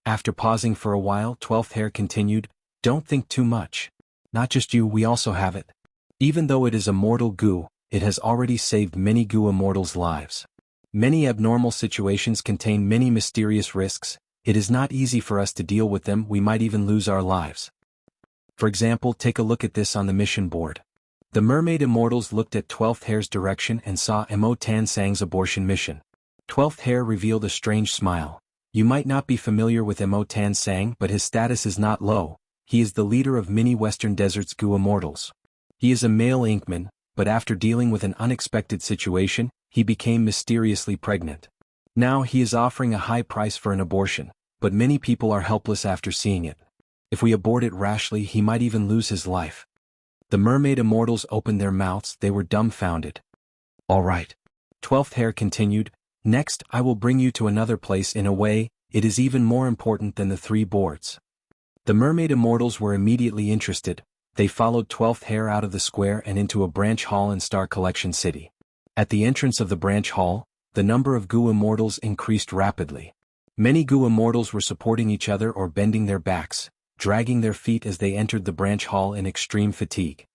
After pausing for a while, 12th Hair continued, don't think too much. Not just you, we also have it. Even though it is a mortal goo, it has already saved many goo immortals' lives. Many abnormal situations contain many mysterious risks. It is not easy for us to deal with them, we might even lose our lives. For example, take a look at this on the mission board. The mermaid immortals looked at 12th Hair's direction and saw Mo Tan Sang's abortion mission. 12th Hair revealed a strange smile. You might not be familiar with Mo Tan Sang, but his status is not low. He is the leader of many Western Desert's goo immortals. He is a male Inkman, but after dealing with an unexpected situation, he became mysteriously pregnant. Now he is offering a high price for an abortion, but many people are helpless after seeing it. If we abort it rashly, he might even lose his life. The mermaid immortals opened their mouths, they were dumbfounded. All right. 12th Hair continued, next I will bring you to another place. In a way, it is even more important than the 3 boards. The mermaid immortals were immediately interested. They followed 12th Hair out of the square and into a branch hall in Star Collection City. At the entrance of the branch hall, the number of goo immortals increased rapidly. Many goo immortals were supporting each other or bending their backs, dragging their feet as they entered the branch hall in extreme fatigue.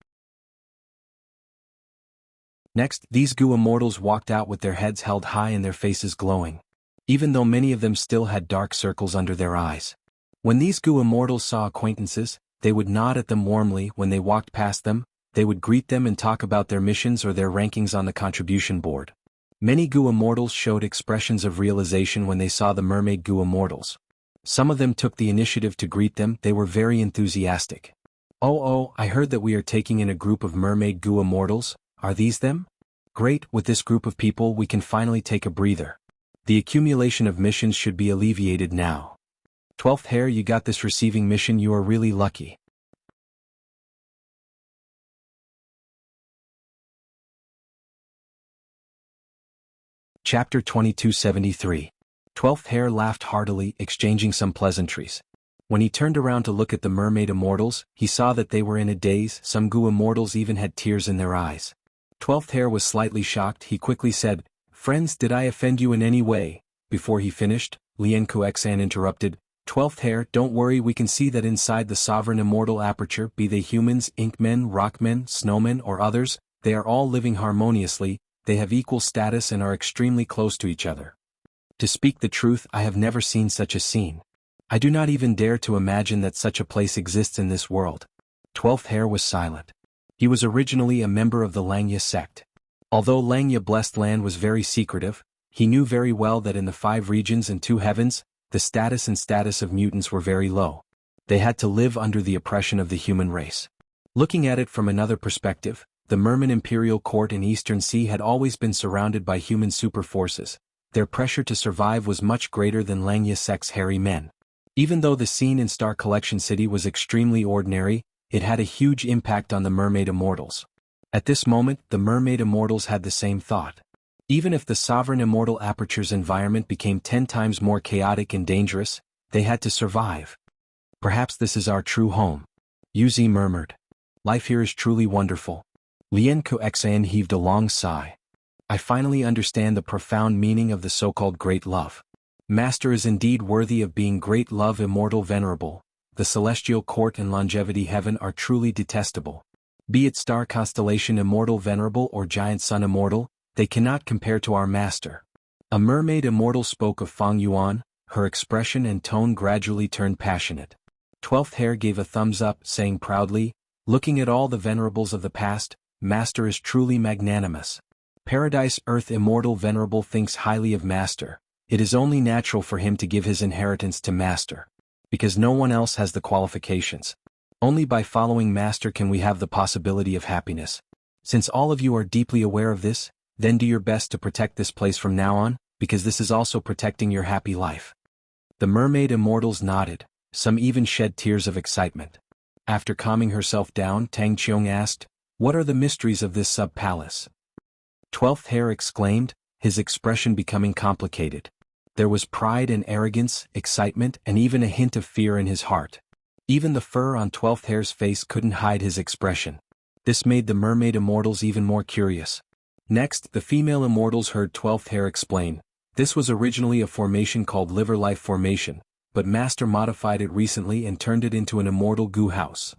Next, these goo immortals walked out with their heads held high and their faces glowing, even though many of them still had dark circles under their eyes. When these goo immortals saw acquaintances, they would nod at them warmly. When they walked past them, they would greet them and talk about their missions or their rankings on the contribution board. Many goo immortals showed expressions of realization when they saw the mermaid goo immortals. Some of them took the initiative to greet them, they were very enthusiastic. Oh, I heard that we are taking in a group of mermaid goo immortals, are these them? Great, with this group of people we can finally take a breather. The accumulation of missions should be alleviated now. 12th Hair, you got this receiving mission, you are really lucky. Chapter 2273. 12th Hair laughed heartily, exchanging some pleasantries. When he turned around to look at the mermaid immortals, he saw that they were in a daze, some goo immortals even had tears in their eyes. 12th Hair was slightly shocked, he quickly said, "Friends, did I offend you in any way?" Before he finished, Lien Kuexan interrupted, 12th Hair, don't worry, we can see that inside the sovereign immortal aperture, be they humans, inkmen, rockmen, snowmen or others, they are all living harmoniously, they have equal status and are extremely close to each other. To speak the truth, I have never seen such a scene. I do not even dare to imagine that such a place exists in this world. 12th Hair was silent. He was originally a member of the Langya sect. Although Langya Blessed Land was very secretive, he knew very well that in the 5 regions and 2 heavens, the status of mutants were very low. They had to live under the oppression of the human race. Looking at it from another perspective, the Merman Imperial Court in Eastern Sea had always been surrounded by human super forces. Their pressure to survive was much greater than Langya sect's hairy men. Even though the scene in Star Collection City was extremely ordinary, it had a huge impact on the mermaid immortals. At this moment, the mermaid immortals had the same thought. Even if the sovereign immortal aperture's environment became 10 times more chaotic and dangerous, they had to survive. Perhaps this is our true home. Yuzi murmured. Life here is truly wonderful. Lien Kuexan heaved a long sigh. I finally understand the profound meaning of the so-called great love. Master is indeed worthy of being great love, immortal venerable. The celestial court and longevity heaven are truly detestable. Be it star constellation immortal venerable or giant sun immortal, they cannot compare to our master. A mermaid immortal spoke of Fang Yuan, her expression and tone gradually turned passionate. 12th Hair gave a thumbs up, saying proudly, looking at all the venerables of the past, Master is truly magnanimous. Paradise Earth immortal venerable thinks highly of Master. It is only natural for him to give his inheritance to Master. Because no one else has the qualifications. Only by following Master can we have the possibility of happiness. Since all of you are deeply aware of this, then do your best to protect this place from now on, because this is also protecting your happy life. The mermaid immortals nodded, some even shed tears of excitement. After calming herself down, Tang Qiong asked, what are the mysteries of this sub-palace? 12th Hair exclaimed, his expression becoming complicated. There was pride and arrogance, excitement, and even a hint of fear in his heart. Even the fur on 12th Hair's face couldn't hide his expression. This made the mermaid immortals even more curious. Next, the female immortals heard 12th Hair explain, this was originally a formation called Liver Life Formation, but Master modified it recently and turned it into an immortal goo house.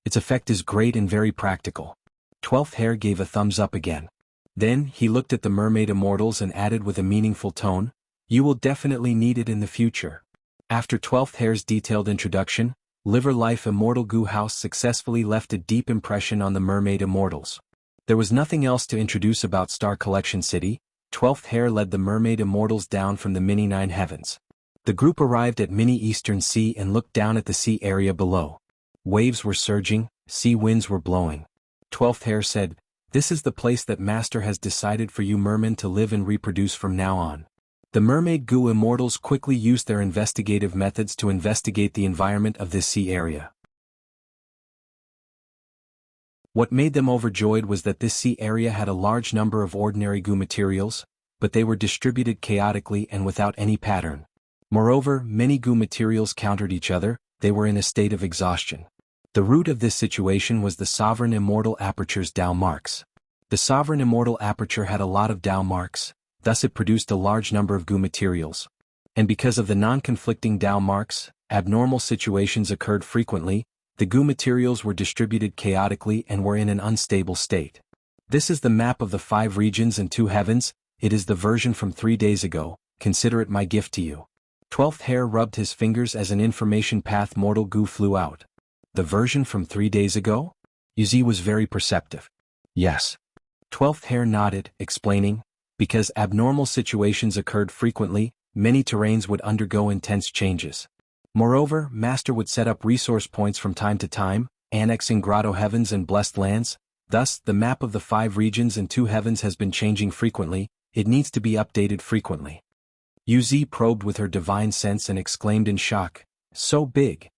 Its effect is great and very practical. 12th Hare gave a thumbs up again. Then, he looked at the mermaid immortals and added with a meaningful tone, "You will definitely need it in the future." After 12th Hare's detailed introduction, Liver Life Immortal Goo House successfully left a deep impression on the mermaid immortals. There was nothing else to introduce about Star Collection City. 12th Hare led the mermaid immortals down from the mini Nine Heavens. The group arrived at mini Eastern Sea and looked down at the sea area below. Waves were surging, sea winds were blowing. 12th Hare said, "This is the place that Master has decided for you mermen to live and reproduce from now on." The mermaid goo immortals quickly used their investigative methods to investigate the environment of this sea area. What made them overjoyed was that this sea area had a large number of ordinary goo materials, but they were distributed chaotically and without any pattern. Moreover, many goo materials countered each other, they were in a state of exhaustion. The root of this situation was the Sovereign Immortal Aperture's Dao marks. The Sovereign Immortal Aperture had a lot of Dao marks, thus it produced a large number of goo materials. And because of the non-conflicting Dao marks, abnormal situations occurred frequently, the goo materials were distributed chaotically and were in an unstable state. This is the map of the 5 regions and 2 heavens, it is the version from 3 days ago, consider it my gift to you. 12th Hare rubbed his fingers as an information path mortal goo flew out. The version from 3 days ago? Yuzi was very perceptive. Yes. 12th Hare nodded, explaining, because abnormal situations occurred frequently, many terrains would undergo intense changes. Moreover, Master would set up resource points from time to time, annexing Grotto Heavens and Blessed Lands. Thus, the map of the 5 regions and 2 heavens has been changing frequently, it needs to be updated frequently. Yuzi probed with her divine sense and exclaimed in shock, "So big."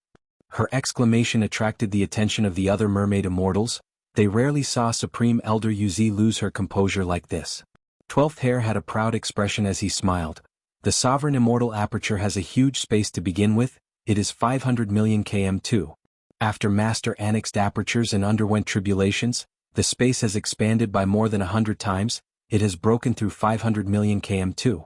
Her exclamation attracted the attention of the other mermaid immortals. They rarely saw Supreme Elder Yuzi lose her composure like this. 12th Hare had a proud expression as he smiled. The Sovereign Immortal Aperture has a huge space to begin with, it is 500 million km2. After Master annexed apertures and underwent tribulations, the space has expanded by more than 100 times, it has broken through 500 million km2.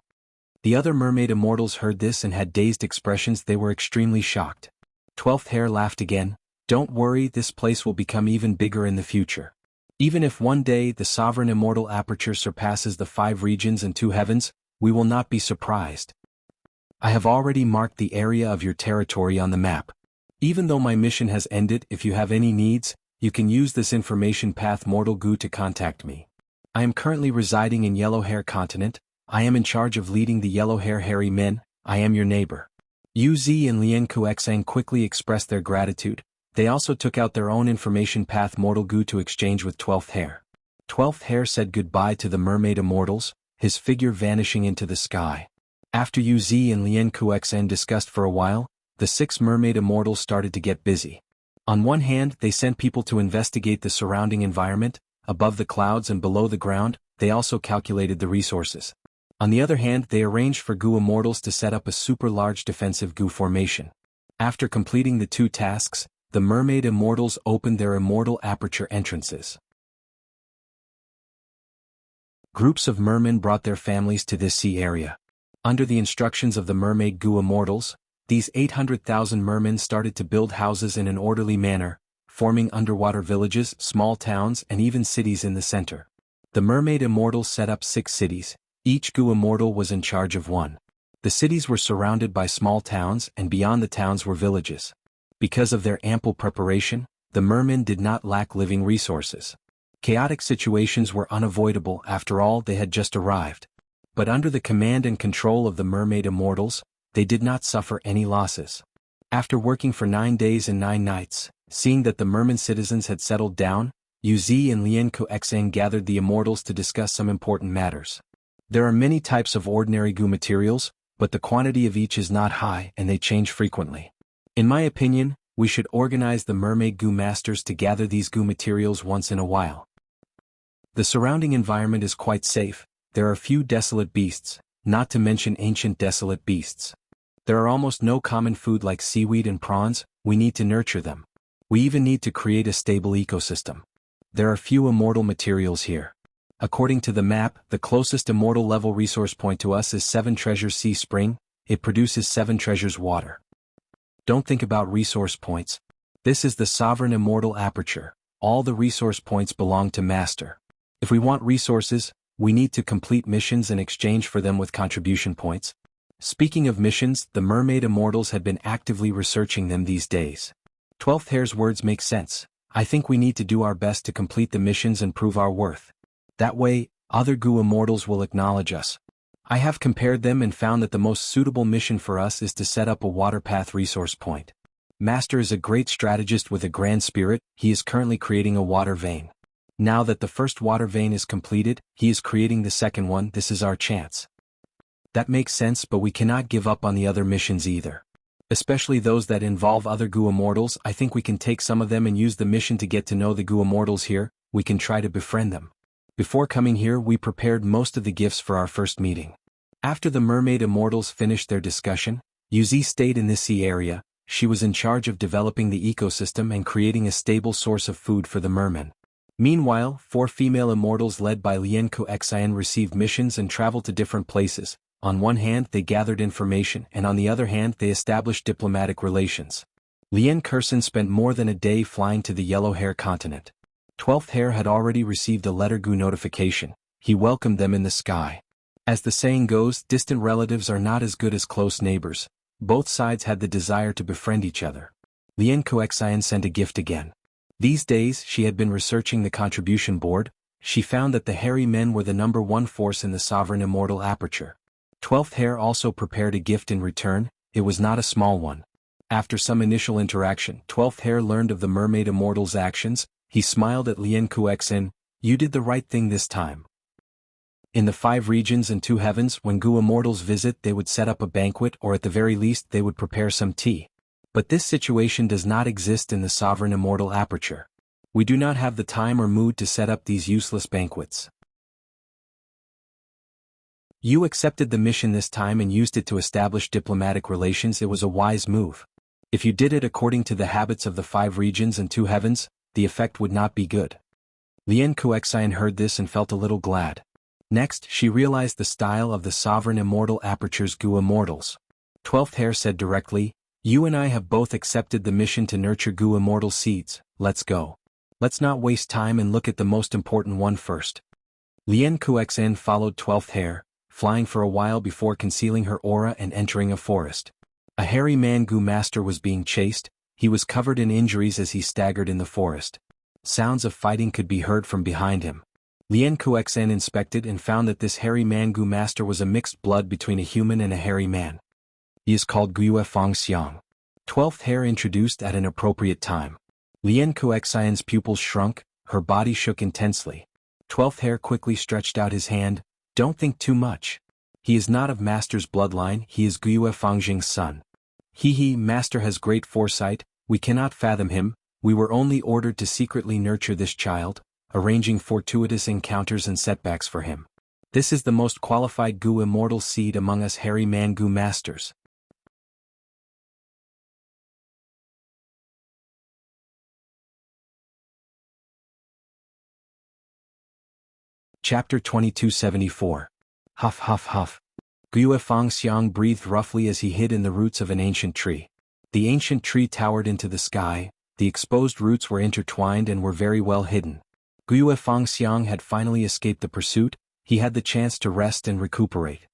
The other mermaid immortals heard this and had dazed expressions. They were extremely shocked. 12th Hare laughed again. "Don't worry, this place will become even bigger in the future. Even if one day the Sovereign Immortal Aperture surpasses the 5 regions and 2 heavens, we will not be surprised. I have already marked the area of your territory on the map. Even though my mission has ended, if you have any needs, you can use this information path Mortal Goo to contact me. I am currently residing in Yellow Hair Continent, I am in charge of leading the Yellow Hair Hairy Men, I am your neighbor." Yu Zi and Lien Kuexang quickly expressed their gratitude. They also took out their own information path Mortal Goo to exchange with 12th Hare. 12th Hare said goodbye to the mermaid immortals, his figure vanishing into the sky. After Yu Zi and Lien Kuexang discussed for a while, the 6 mermaid immortals started to get busy. On one hand, they sent people to investigate the surrounding environment, above the clouds and below the ground, they also calculated the resources. On the other hand, they arranged for Goo immortals to set up a super large defensive Goo formation. After completing the 2 tasks, the mermaid immortals opened their immortal aperture entrances. Groups of mermen brought their families to this sea area. Under the instructions of the mermaid Goo immortals, these 800,000 mermen started to build houses in an orderly manner, forming underwater villages, small towns and even cities in the center. The mermaid immortals set up 6 cities, each Goo immortal was in charge of one. The cities were surrounded by small towns and beyond the towns were villages. Because of their ample preparation, the mermen did not lack living resources. Chaotic situations were unavoidable, after all they had just arrived. But under the command and control of the mermaid immortals, they did not suffer any losses. After working for 9 days and 9 nights, seeing that the merman citizens had settled down, Yu Zi and Lien Kuexang gathered the immortals to discuss some important matters. There are many types of ordinary Goo materials, but the quantity of each is not high and they change frequently. In my opinion, we should organize the mermaid Goo masters to gather these Goo materials once in a while. The surrounding environment is quite safe, there are few desolate beasts, not to mention ancient desolate beasts. There are almost no common food like seaweed and prawns, we need to nurture them. We even need to create a stable ecosystem. There are few immortal materials here. According to the map, the closest immortal level resource point to us is 7 Treasures Sea Spring, it produces 7 treasures water. Don't think about resource points. This is the sovereign immortal aperture. All the resource points belong to Master. If we want resources, we need to complete missions in exchange for them with contribution points. Speaking of missions, the mermaid immortals had been actively researching them these days. 12th Hair's words make sense. I think we need to do our best to complete the missions and prove our worth. That way, other Gu immortals will acknowledge us. I have compared them and found that the most suitable mission for us is to set up a water path resource point. Master is a great strategist with a grand spirit. He is currently creating a water vein. Now that the first water vein is completed, he is creating the second one. This is our chance. That makes sense, but we cannot give up on the other missions either. Especially those that involve other Gu immortals. I think we can take some of them and use the mission to get to know the Gu immortals here. We can try to befriend them. Before coming here, we prepared most of the gifts for our first meeting. After the mermaid immortals finished their discussion, Yuzi stayed in this sea area. She was in charge of developing the ecosystem and creating a stable source of food for the mermen. Meanwhile, 4 female immortals led by Lianku Xian received missions and traveled to different places. On one hand, they gathered information, and on the other hand, they established diplomatic relations. Lian Kursen spent more than a day flying to the Yellow Hair continent. 12th Hair had already received a letter Gu notification. He welcomed them in the sky. As the saying goes, distant relatives are not as good as close neighbors. Both sides had the desire to befriend each other. Lian Kuexian sent a gift again. These days, she had been researching the contribution board. She found that the hairy men were the #1 force in the sovereign immortal aperture. 12th Hair also prepared a gift in return. It was not a small one. After some initial interaction, 12th Hair learned of the mermaid immortal's actions. He smiled at Lian Kuexin. You did the right thing this time. In the 5 regions and 2 heavens, when Gu immortals visit, they would set up a banquet, or at the very least they would prepare some tea. But this situation does not exist in the sovereign immortal aperture. We do not have the time or mood to set up these useless banquets. You accepted the mission this time and used it to establish diplomatic relations. It was a wise move. If you did it according to the habits of the 5 regions and 2 heavens, the effect would not be good. Lian Kuexian heard this and felt a little glad. Next, she realized the style of the sovereign immortal aperture's Gu immortals. 12th Hair said directly, you and I have both accepted the mission to nurture Gu immortal seeds. Let's go. Let's not waste time and look at the most important one first. Lian Kuexian followed 12th Hair, flying for a while before concealing her aura and entering a forest. A hairy man Gu master was being chased. He was covered in injuries as he staggered in the forest. Sounds of fighting could be heard from behind him. Lian Kuexen inspected and found that this hairy man Gu master was a mixed blood between a human and a hairy man. He is called Guiyue Fang Xiang. 12th Hair introduced at an appropriate time. Lian Kuexian's pupils shrunk, her body shook intensely. 12th Hair quickly stretched out his hand. Don't think too much. He is not of Master's bloodline, he is Guiyue Fangjing's son. Master has great foresight, we cannot fathom him. We were only ordered to secretly nurture this child, arranging fortuitous encounters and setbacks for him. This is the most qualified Gu immortal seed among us hairy man Gu masters. Chapter 2274. Huff huff huff. Guiyue Fang Xiang breathed roughly as he hid in the roots of an ancient tree. The ancient tree towered into the sky, the exposed roots were intertwined and were very well hidden. Guiyue Fang Xiang had finally escaped the pursuit. He had the chance to rest and recuperate.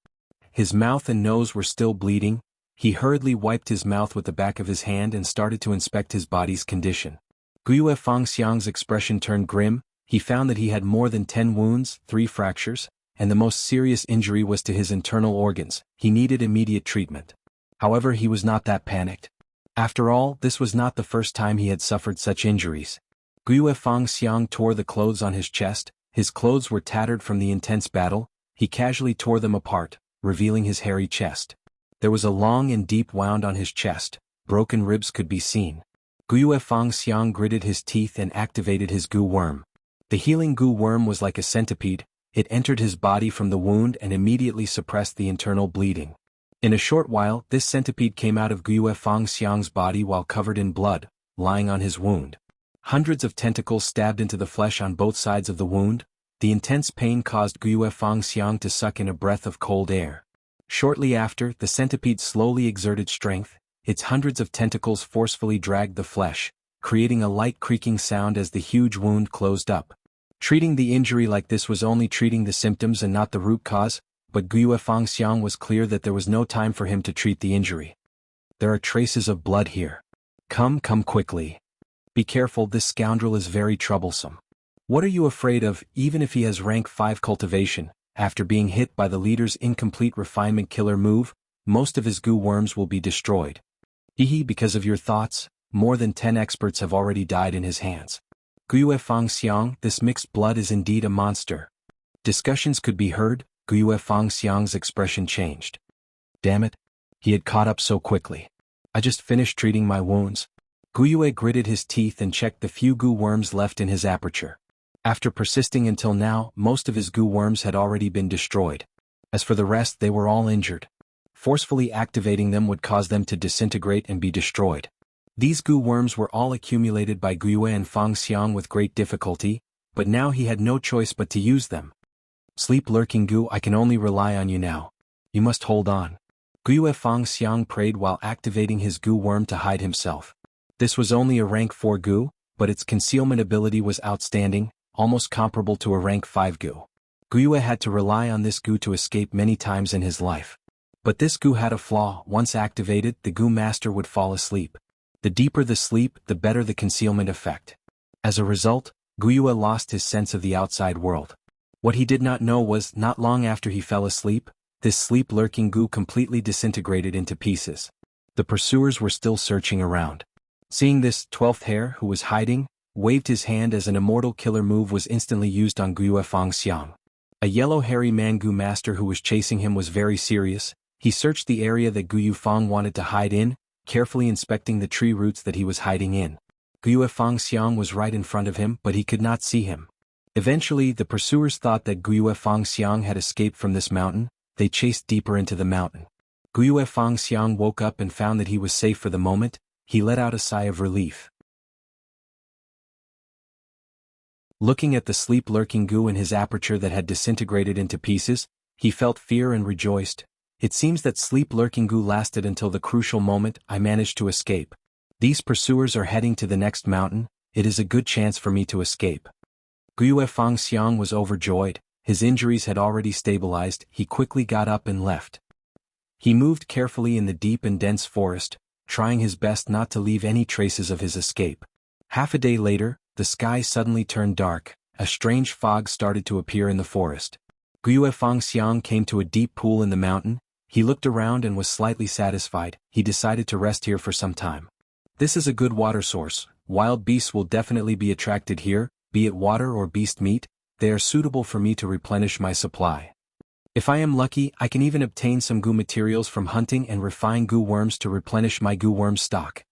His mouth and nose were still bleeding. He hurriedly wiped his mouth with the back of his hand and started to inspect his body's condition. Guiyue Fang Xiang's expression turned grim. He found that he had more than 10 wounds, 3 fractures, and the most serious injury was to his internal organs. He needed immediate treatment. However, he was not that panicked. After all, this was not the first time he had suffered such injuries. Guiyue Fang Xiang tore the clothes on his chest. His clothes were tattered from the intense battle. He casually tore them apart, revealing his hairy chest. There was a long and deep wound on his chest. Broken ribs could be seen. Guiyue Fang Xiang gritted his teeth and activated his Gu worm. The healing Gu worm was like a centipede. It entered his body from the wound and immediately suppressed the internal bleeding. In a short while, this centipede came out of Guiyue Fang Xiang's body while covered in blood, lying on his wound. Hundreds of tentacles stabbed into the flesh on both sides of the wound. The intense pain caused Guiyue Fang Xiang to suck in a breath of cold air. Shortly after, the centipede slowly exerted strength. Its hundreds of tentacles forcefully dragged the flesh, creating a light creaking sound as the huge wound closed up. Treating the injury like this was only treating the symptoms and not the root cause, but Guiyue Fangxiang was clear that there was no time for him to treat the injury. There are traces of blood here. Come quickly. Be careful, this scoundrel is very troublesome. What are you afraid of? Even if he has rank 5 cultivation, after being hit by the leader's incomplete refinement killer move, most of his goo worms will be destroyed. Because of your thoughts, more than 10 experts have already died in his hands. Guiyue Fangxiang, this mixed blood is indeed a monster. Discussions could be heard. Guiyue Fangxiang's expression changed. Damn it. He had caught up so quickly. I just finished treating my wounds. Guiyue gritted his teeth and checked the few goo worms left in his aperture. After persisting until now, most of his goo worms had already been destroyed. As for the rest, they were all injured. Forcefully activating them would cause them to disintegrate and be destroyed. These goo worms were all accumulated by Guiyue and Fangxiang with great difficulty, but now he had no choice but to use them. Sleep lurking goo, I can only rely on you now. You must hold on. Guiyue Fangxiang prayed while activating his goo worm to hide himself. This was only a rank 4 goo, but its concealment ability was outstanding, almost comparable to a rank 5 goo. Guiyue had to rely on this goo to escape many times in his life. But this goo had a flaw. Once activated, the goo master would fall asleep. The deeper the sleep, the better the concealment effect. As a result, Guiyue lost his sense of the outside world. What he did not know was, not long after he fell asleep, this sleep-lurking goo completely disintegrated into pieces. The pursuers were still searching around. Seeing this, 12th Hare, who was hiding, waved his hand as an immortal killer move was instantly used on Guiyue Fangxiang. A yellow hairy man goo master who was chasing him was very serious. He searched the area that Guiyue Fang wanted to hide in, carefully inspecting the tree roots that he was hiding in. Guiyue Fangxiang was right in front of him, but he could not see him. Eventually, the pursuers thought that Guiyue Fangxiang had escaped from this mountain. They chased deeper into the mountain. Guiyue Fangxiang woke up and found that he was safe for the moment. He let out a sigh of relief. Looking at the sleep-lurking goo in his aperture that had disintegrated into pieces, he felt fear and rejoiced. It seems that sleep-lurking goo lasted until the crucial moment. I managed to escape. These pursuers are heading to the next mountain. It is a good chance for me to escape. Guiyue Fangxiang was overjoyed. His injuries had already stabilized. He quickly got up and left. He moved carefully in the deep and dense forest, trying his best not to leave any traces of his escape. Half a day later, the sky suddenly turned dark. A strange fog started to appear in the forest. Guiyue Fangxiang came to a deep pool in the mountain. He looked around and was slightly satisfied. He decided to rest here for some time. This is a good water source. Wild beasts will definitely be attracted here, be it water or beast meat. They are suitable for me to replenish my supply. If I am lucky, I can even obtain some goo materials from hunting and refine goo worms to replenish my goo worm stock.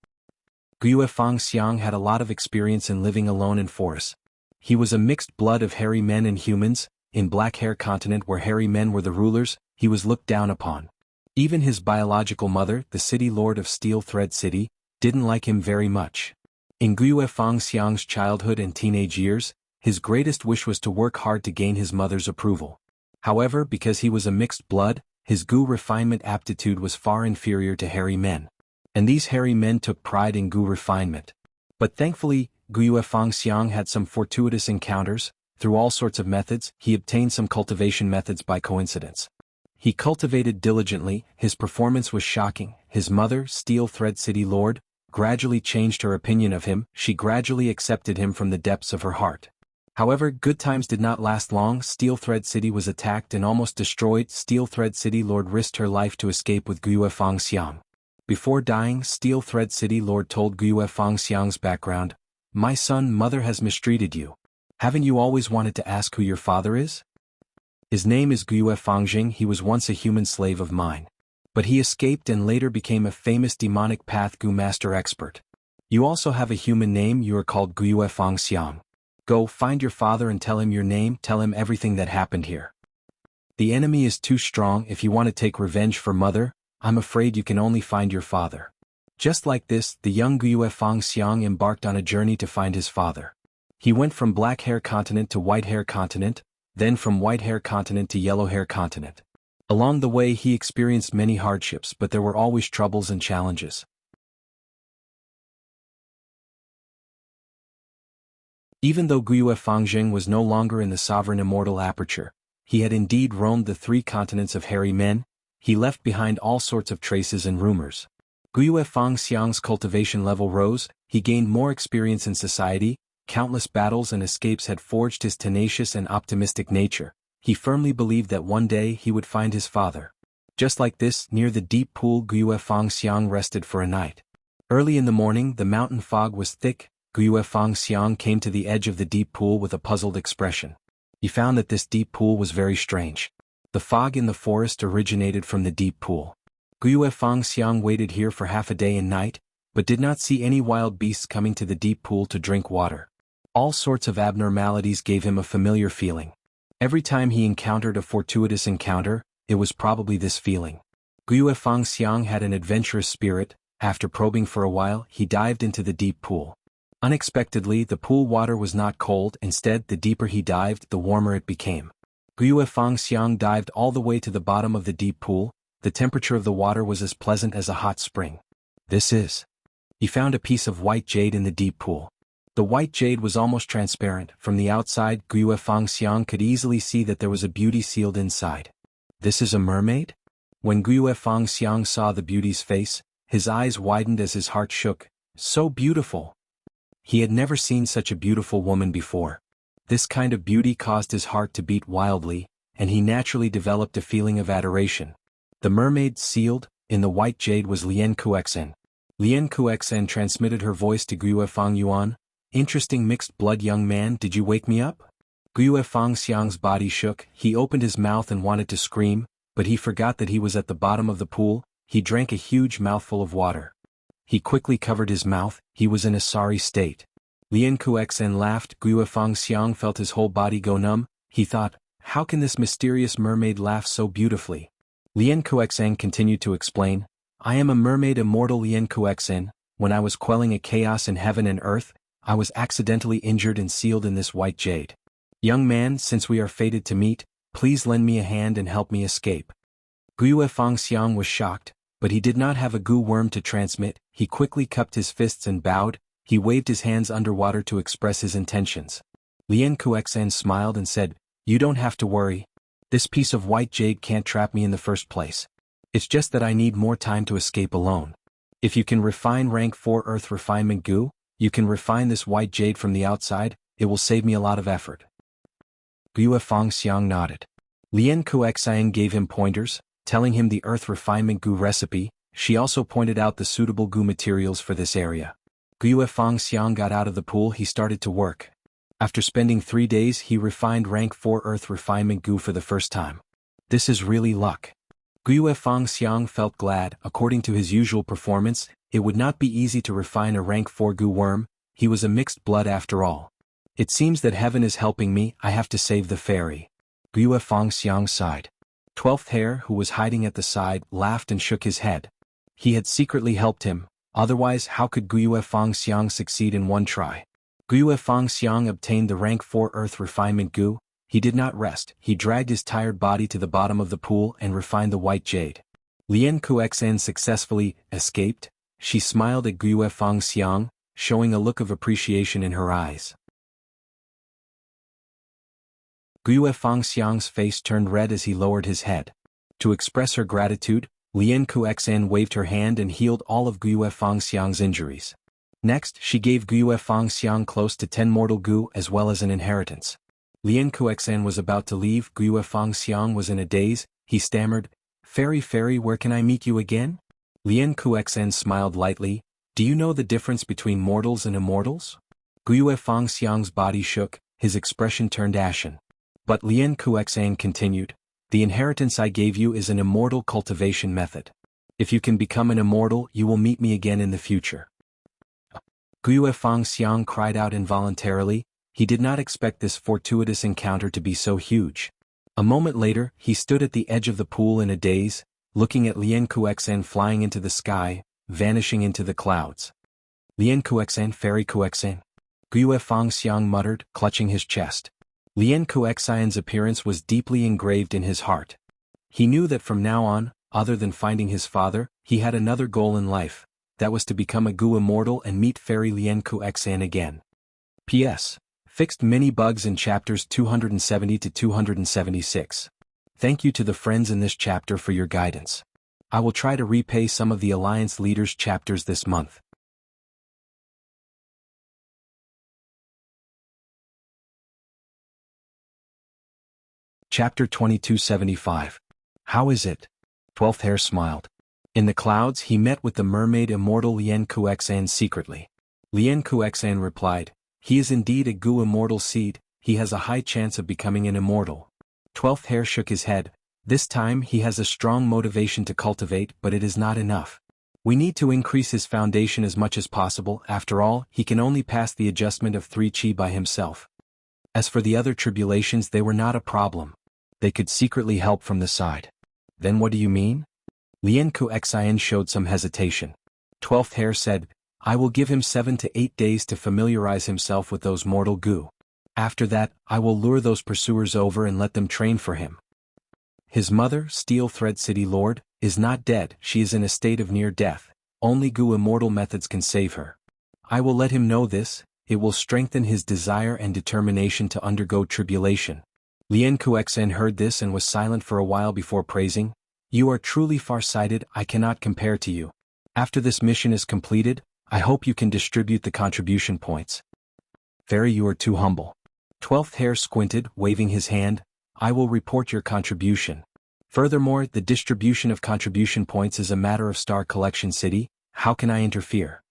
Guiyue Fangxiang had a lot of experience in living alone in forests. He was a mixed blood of hairy men and humans. In Black Hair Continent, where hairy men were the rulers, he was looked down upon. Even his biological mother, the city lord of Steel Thread City, didn't like him very much. In Guiyue Fangxiang's childhood and teenage years, his greatest wish was to work hard to gain his mother's approval. However, because he was a mixed blood, his goo refinement aptitude was far inferior to hairy men. And these hairy men took pride in goo refinement. But thankfully, Guiyue Fangxiang had some fortuitous encounters. Through all sorts of methods, he obtained some cultivation methods by coincidence. He cultivated diligently. His performance was shocking. His mother, Steel Thread City Lord, gradually changed her opinion of him. She gradually accepted him from the depths of her heart. However, good times did not last long. Steel Thread City was attacked and almost destroyed. Steel Thread City Lord risked her life to escape with Guiyue Fangxiang. Before dying, Steel Thread City Lord told Guiyue Fangxiang's background. My son, mother has mistreated you. Haven't you always wanted to ask who your father is? His name is Guiyue Fangjing. He was once a human slave of mine. But he escaped and later became a famous demonic path goo master expert. You also have a human name. You are called Guiyue Fangxiang. Go, find your father and tell him your name. Tell him everything that happened here. The enemy is too strong. If you want to take revenge for mother, I'm afraid you can only find your father. Just like this, the young Guiyue Fangxiang embarked on a journey to find his father. He went from Black Hair Continent to White Hair Continent, then from White Hair Continent to Yellow Hair Continent. Along the way he experienced many hardships, but there were always troubles and challenges. Even though Guyue Fangjing was no longer in the sovereign immortal aperture, he had indeed roamed the 3 continents of hairy men. He left behind all sorts of traces and rumors. Guyue Fangxiang's cultivation level rose, he gained more experience in society, countless battles and escapes had forged his tenacious and optimistic nature. He firmly believed that one day he would find his father. Just like this, near the deep pool Guyue Fangxiang rested for a night. Early in the morning the mountain fog was thick. Guyue Fangxiang came to the edge of the deep pool with a puzzled expression. He found that this deep pool was very strange. The fog in the forest originated from the deep pool. Guyue Fangxiang waited here for half a day and night, but did not see any wild beasts coming to the deep pool to drink water. All sorts of abnormalities gave him a familiar feeling. Every time he encountered a fortuitous encounter, it was probably this feeling. Guyue Fangxiang had an adventurous spirit. After probing for a while, he dived into the deep pool. Unexpectedly, the pool water was not cold. Instead, the deeper he dived, the warmer it became. Guyue Fangxiang dived all the way to the bottom of the deep pool. The temperature of the water was as pleasant as a hot spring. He found a piece of white jade in the deep pool. The white jade was almost transparent. From the outside, Guyue Fangxiang could easily see that there was a beauty sealed inside. This is a mermaid? When Guyue Fangxiang saw the beauty's face, his eyes widened as his heart shook. So beautiful! He had never seen such a beautiful woman before. This kind of beauty caused his heart to beat wildly, and he naturally developed a feeling of adoration. The mermaid sealed in the white jade was Lian Kuexen. Lian Kuexen transmitted her voice to Guyue Fangyuan. Interesting mixed blood young man, did you wake me up? Guyue Fangxiang's body shook. He opened his mouth and wanted to scream, but he forgot that he was at the bottom of the pool. He drank a huge mouthful of water. He quickly covered his mouth. He was in a sorry state. Lian Kuexen laughed. Guyue Fangxiang felt his whole body go numb. He thought, how can this mysterious mermaid laugh so beautifully? Lian Kuexen continued to explain, I am a mermaid immortal Lian Kuexen. When I was quelling a chaos in heaven and earth, I was accidentally injured and sealed in this white jade. Young man, since we are fated to meet, please lend me a hand and help me escape. Guyue Fangxiang was shocked, but he did not have a goo worm to transmit. He quickly cupped his fists and bowed. He waved his hands underwater to express his intentions. Lian Kuexen smiled and said, you don't have to worry. This piece of white jade can't trap me in the first place. It's just that I need more time to escape alone. If you can refine rank 4 earth refinement goo, you can refine this white jade from the outside. It will save me a lot of effort. Guyue Fangxiang nodded. Lian Kuexen gave him pointers, telling him the earth refinement goo recipe. She also pointed out the suitable goo materials for this area. Guyue Fangxiang got out of the pool. He started to work. After spending 3 days, he refined rank 4 earth refinement goo for the first time. This is really luck. Guyue Fangxiang felt glad. According to his usual performance, it would not be easy to refine a rank 4 goo worm. He was a mixed blood after all. It seems that heaven is helping me. I have to save the fairy. Guyue Fangxiang sighed. 12th Hare, who was hiding at the side, laughed and shook his head. He had secretly helped him. Otherwise, how could Guyue Fangxiang succeed in one try? Guyue Fangxiang obtained the rank 4 earth refinement goo. He did not rest. He dragged his tired body to the bottom of the pool and refined the white jade. Lian Kuexen successfully escaped. She smiled at Guyue Fangxiang, showing a look of appreciation in her eyes. Guyue Fangxiang's face turned red as he lowered his head. To express her gratitude, Lian Kuexen waved her hand and healed all of Guyue Fangxiang's injuries. Next, she gave Guyue Fangxiang close to 10 mortal goo as well as an inheritance. Lian Kuexen was about to leave. Guyue Fangxiang was in a daze. He stammered, Fairy, where can I meet you again? Lian Kuexen smiled lightly. Do you know the difference between mortals and immortals? Guyue Fangxiang's body shook. His expression turned ashen. But Lian Kuexen continued, the inheritance I gave you is an immortal cultivation method. If you can become an immortal, you will meet me again in the future. Guyue Fangxiang cried out involuntarily. He did not expect this fortuitous encounter to be so huge. A moment later, he stood at the edge of the pool in a daze, looking at Lian Kuexen flying into the sky, vanishing into the clouds. Lian Kuexen, Fairy Kuexen. Guyue Fangxiang muttered, clutching his chest. Lian Kuexen's appearance was deeply engraved in his heart. He knew that from now on, other than finding his father, he had another goal in life. That was to become a goo immortal and meet Fairy Lian Kuexen again. P.S. Fixed mini bugs in chapters 270 to 276. Thank you to the friends in this chapter for your guidance. I will try to repay some of the Alliance Leaders chapters this month. Chapter 2275. How is it? 12th Hair smiled. In the clouds he met with the mermaid immortal Lien Kuexan secretly. Lien Kuexan replied, "He is indeed a Gu immortal seed, he has a high chance of becoming an immortal." 12th Hair shook his head. This time he has a strong motivation to cultivate, but it is not enough. We need to increase his foundation as much as possible. After all, he can only pass the adjustment of 3 chi by himself. As for the other tribulations, they were not a problem. They could secretly help from the side. Then what do you mean? Lien Kuexan showed some hesitation. 12th Hair said, I will give him 7 to 8 days to familiarize himself with those mortal Gu. After that, I will lure those pursuers over and let them train for him. His mother, Steel Thread City Lord, is not dead, she is in a state of near death. Only Gu immortal methods can save her. I will let him know this, it will strengthen his desire and determination to undergo tribulation. Lien Kuexan heard this and was silent for a while before praising. You are truly far-sighted, I cannot compare to you. After this mission is completed, I hope you can distribute the contribution points. Very, you are too humble. 12th Hair squinted, waving his hand. I will report your contribution. Furthermore, the distribution of contribution points is a matter of Star Collection City, how can I interfere?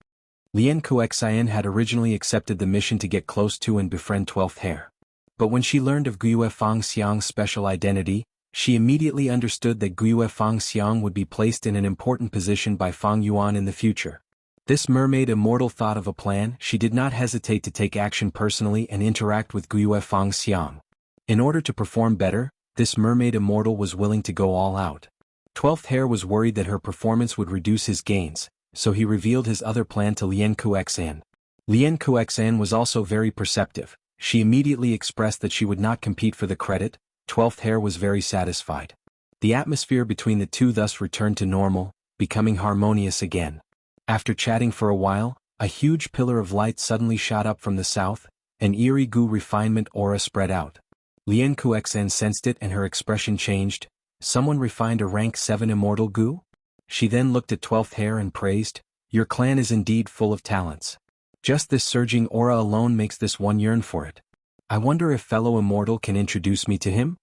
Lien Kuexan had originally accepted the mission to get close to and befriend 12th Hair. But when she learned of Guiyue Fangxiang's special identity, she immediately understood that Guiyue Fangxiang would be placed in an important position by Fang Yuan in the future. This mermaid immortal thought of a plan. She did not hesitate to take action personally and interact with Guiyue Fangxiang. In order to perform better, this mermaid immortal was willing to go all out. 12th Hair was worried that her performance would reduce his gains, so he revealed his other plan to Lien Kuexan. Lien Kuexan was also very perceptive. She immediately expressed that she would not compete for the credit. 12th Hair was very satisfied. The atmosphere between the two thus returned to normal, becoming harmonious again. After chatting for a while, a huge pillar of light suddenly shot up from the south, an eerie Gu refinement aura spread out. Lien Kuexan sensed it and her expression changed. Someone refined a rank 7 immortal Gu? She then looked at 12th Hair and praised, your clan is indeed full of talents. Just this surging aura alone makes this one yearn for it. I wonder if fellow immortal can introduce me to him?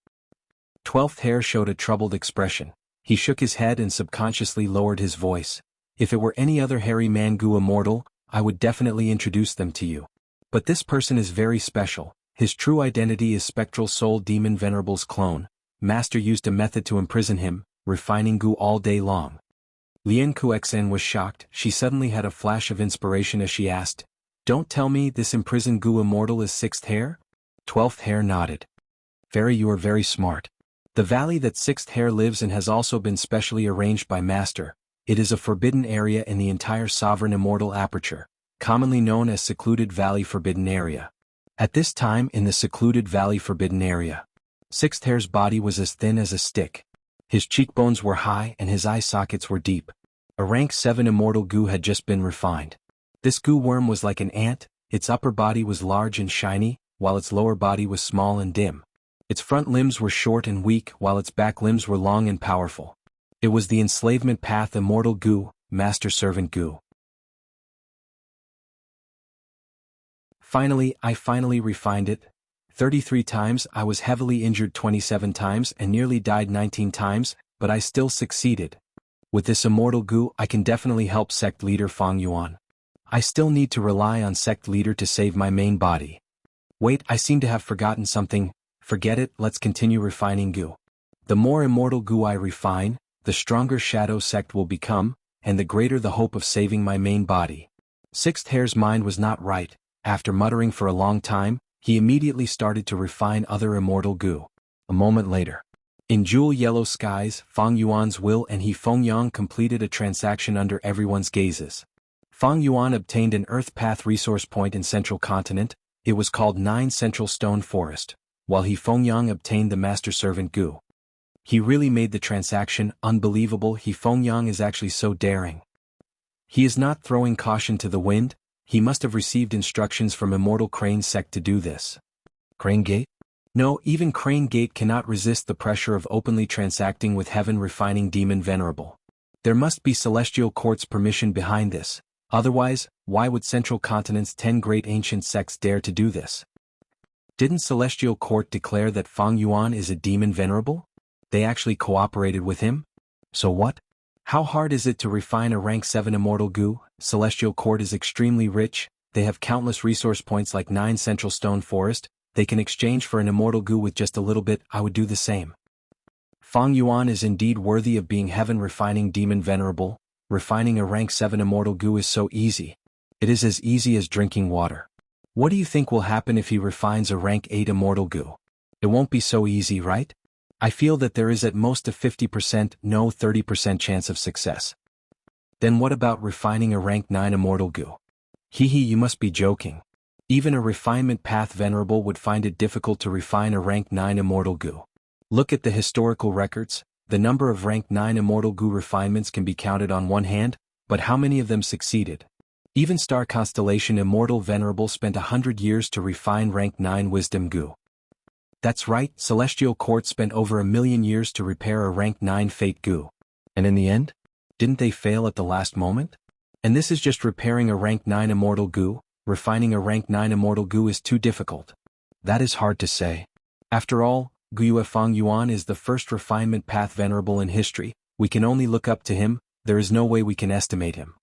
12th Hair showed a troubled expression. He shook his head and subconsciously lowered his voice. If it were any other hairy man Gu immortal, I would definitely introduce them to you. But this person is very special. His true identity is Spectral Soul Demon Venerable's clone. Master used a method to imprison him, refining Gu all day long. Lien Kuexan was shocked. She suddenly had a flash of inspiration as she asked, Don't tell me this imprisoned Gu immortal is 6th Hair? 12th Hair nodded. Very, you are very smart. The valley that 6th Hair lives in has also been specially arranged by Master. It is a forbidden area in the entire Sovereign Immortal Aperture, commonly known as Secluded Valley Forbidden Area. At this time in the Secluded Valley Forbidden Area, 6th Hair's body was as thin as a stick. His cheekbones were high and his eye sockets were deep. A rank 7 immortal Gu had just been refined. This Gu worm was like an ant, its upper body was large and shiny, while its lower body was small and dim. Its front limbs were short and weak while its back limbs were long and powerful. It was the enslavement path immortal Gu, Master Servant Gu. I finally refined it. 33 times, I was heavily injured 27 times and nearly died 19 times, but I still succeeded. With this immortal Gu, I can definitely help sect leader Fang Yuan. I still need to rely on sect leader to save my main body. Wait, I seem to have forgotten something. Forget it, let's continue refining Gu. The more immortal Gu I refine, the stronger Shadow Sect will become, and the greater the hope of saving my main body. 6th Hair's mind was not right. After muttering for a long time, he immediately started to refine other immortal Gu. A moment later, in jewel yellow skies, Fang Yuan's will and He Fengyang completed a transaction under everyone's gazes. Fang Yuan obtained an Earth Path resource point in Central Continent. It was called 9 Central Stone Forest, while He Fengyang obtained the Master Servant Gu. He really made the transaction unbelievable. He Fengyang is actually so daring. He is not throwing caution to the wind. He must have received instructions from Immortal Crane sect to do this. Crane Gate? No, even Crane Gate cannot resist the pressure of openly transacting with Heaven Refining Demon Venerable. There must be Celestial Court's permission behind this, otherwise, why would Central Continent's 10 great ancient sects dare to do this? Didn't Celestial Court declare that Fang Yuan is a demon venerable? They actually cooperated with him? So what? How hard is it to refine a rank 7 immortal goo? Celestial Court is extremely rich, they have countless resource points like 9 Central Stone Forest, they can exchange for an immortal goo with just a little bit. I would do the same. Fang Yuan is indeed worthy of being Heaven Refining Demon Venerable. Refining a rank 7 immortal goo is so easy. It is as easy as drinking water. What do you think will happen if he refines a rank 8 immortal goo? It won't be so easy, right? I feel that there is at most a 50%, no 30% chance of success. Then what about refining a rank 9 immortal goo? You must be joking. Even a refinement path venerable would find it difficult to refine a rank 9 immortal goo. Look at the historical records, the number of rank 9 immortal goo refinements can be counted on one hand, but how many of them succeeded? Even Star Constellation Immortal Venerable spent 100 years to refine rank 9 wisdom goo. That's right, Celestial Court spent over 1,000,000 years to repair a rank 9 fate goo. And in the end? Didn't they fail at the last moment? And this is just repairing a rank 9 immortal goo. Refining a rank 9 immortal goo is too difficult. That is hard to say. After all, Guiyue Fang Yuan is the first refinement path venerable in history. We can only look up to him, there is no way we can estimate him.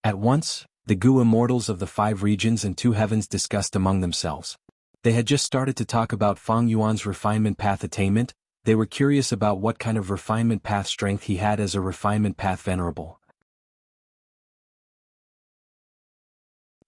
At once, the goo immortals of the 5 regions and 2 heavens discussed among themselves. They had just started to talk about Fang Yuan's refinement path attainment. They were curious about what kind of refinement path strength he had as a refinement path venerable.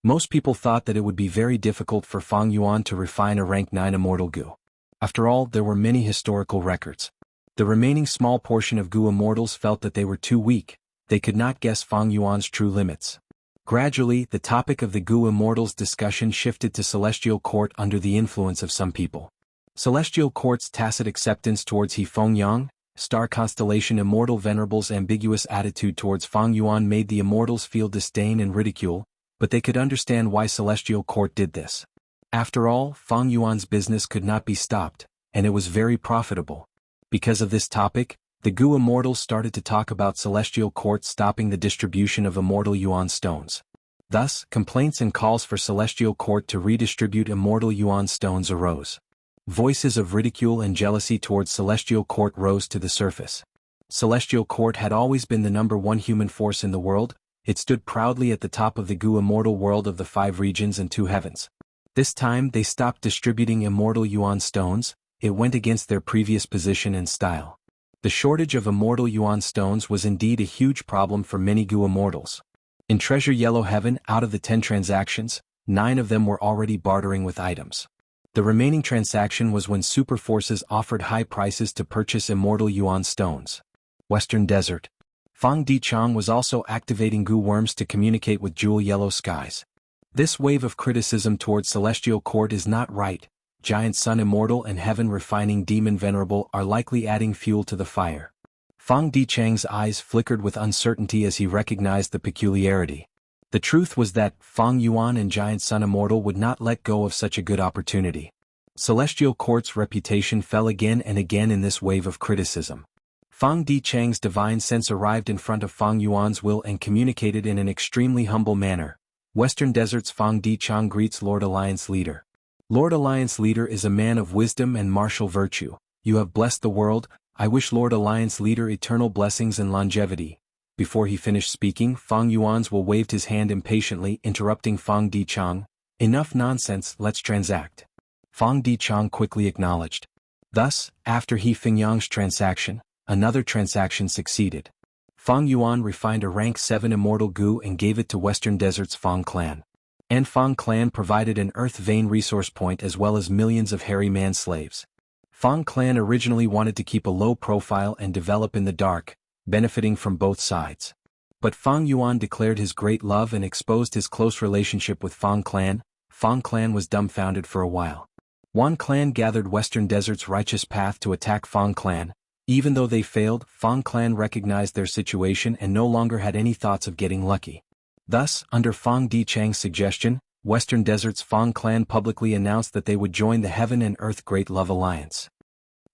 Most people thought that it would be very difficult for Fang Yuan to refine a rank 9 immortal goo. After all, there were many historical records. The remaining small portion of goo immortals felt that they were too weak, they could not guess Fang Yuan's true limits. Gradually, the topic of the goo immortals discussion shifted to Celestial Court under the influence of some people. Celestial Court's tacit acceptance towards He Fengyang, Star Constellation Immortal Venerable's ambiguous attitude towards Fang Yuan made the immortals feel disdain and ridicule, but they could understand why Celestial Court did this. After all, Fang Yuan's business could not be stopped, and it was very profitable. Because of this topic, the goo immortals started to talk about Celestial Court stopping the distribution of immortal yuan stones. Thus, complaints and calls for Celestial Court to redistribute immortal yuan stones arose. Voices of ridicule and jealousy towards Celestial Court rose to the surface. Celestial Court had always been the #1 human force in the world. It stood proudly at the top of the goo immortal world of the 5 regions and 2 heavens. This time they stopped distributing immortal yuan stones. It went against their previous position and style. The shortage of immortal yuan stones was indeed a huge problem for many goo immortals. In Treasure Yellow Heaven, out of the 10 transactions, 9 of them were already bartering with items. The remaining transaction was when super forces offered high prices to purchase immortal yuan stones. Western Desert. Fang Dichang was also activating goo worms to communicate with Jewel Yellow Skies. This wave of criticism towards Celestial Court is not right. Giant Sun Immortal and Heaven Refining Demon Venerable are likely adding fuel to the fire. Fang Dichang's eyes flickered with uncertainty as he recognized the peculiarity. The truth was that Fang Yuan and Giant Sun Immortal would not let go of such a good opportunity. Celestial Court's reputation fell again and again in this wave of criticism. Fang Dichang's divine sense arrived in front of Fang Yuan's will and communicated in an extremely humble manner. Western Desert's Fang Dichang greets Lord Alliance Leader. Lord Alliance Leader is a man of wisdom and martial virtue. You have blessed the world. I wish Lord Alliance Leader eternal blessings and longevity. Before he finished speaking, Fang Yuan's will waved his hand impatiently, interrupting Fang Dichang. Enough nonsense, let's transact. Fang Dichang quickly acknowledged. Thus, after He Fengyang's transaction, another transaction succeeded. Fang Yuan refined a rank 7 immortal goo and gave it to Western Desert's Fang clan. And Fang clan provided an earth vein resource point as well as millions of hairy man slaves. Fang clan originally wanted to keep a low profile and develop in the dark, benefiting from both sides. But Fang Yuan declared his great love and exposed his close relationship with Fang clan. Fang clan was dumbfounded for a while. Wan clan gathered Western Desert's righteous path to attack Fang clan. Even though they failed, Fang clan recognized their situation and no longer had any thoughts of getting lucky. Thus, under Fang Dichang's suggestion, Western Desert's Fang clan publicly announced that they would join the Heaven and Earth Great Love Alliance.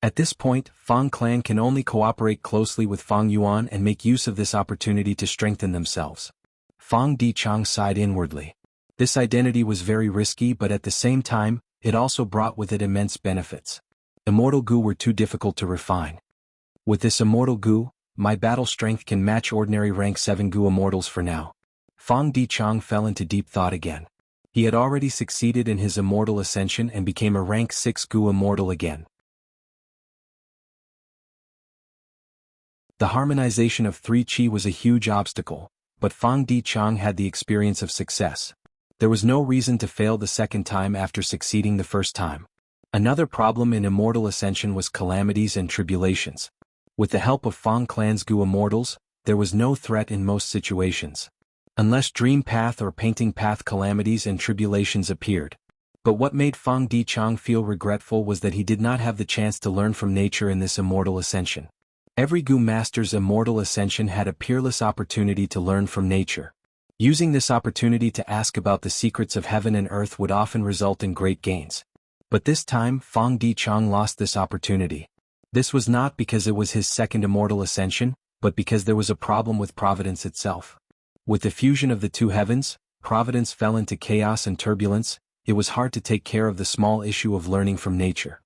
At this point, Fang clan can only cooperate closely with Fang Yuan and make use of this opportunity to strengthen themselves. Fang Dichang sighed inwardly. This identity was very risky, but at the same time, it also brought with it immense benefits. Immortal goo were too difficult to refine. With this immortal goo, my battle strength can match ordinary rank 7 goo immortals for now. Fang Dichang fell into deep thought again. He had already succeeded in his immortal ascension and became a rank 6 goo immortal again. The harmonization of 3 qi was a huge obstacle, but Fang Dichang had the experience of success. There was no reason to fail the second time after succeeding the first time. Another problem in immortal ascension was calamities and tribulations. With the help of Fang clan's goo immortals, there was no threat in most situations. Unless dream path or painting path calamities and tribulations appeared. But what made Fang Dichang feel regretful was that he did not have the chance to learn from nature in this immortal ascension. Every goo master's immortal ascension had a peerless opportunity to learn from nature. Using this opportunity to ask about the secrets of heaven and earth would often result in great gains. But this time Fang Dichang lost this opportunity. This was not because it was his second immortal ascension, but because there was a problem with providence itself. With the fusion of the two heavens, providence fell into chaos and turbulence. It was hard to take care of the small issue of learning from nature.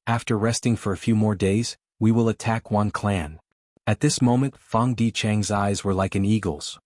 After resting for a few more days, we will attack one clan. At this moment Fang Dichang's eyes were like an eagle's.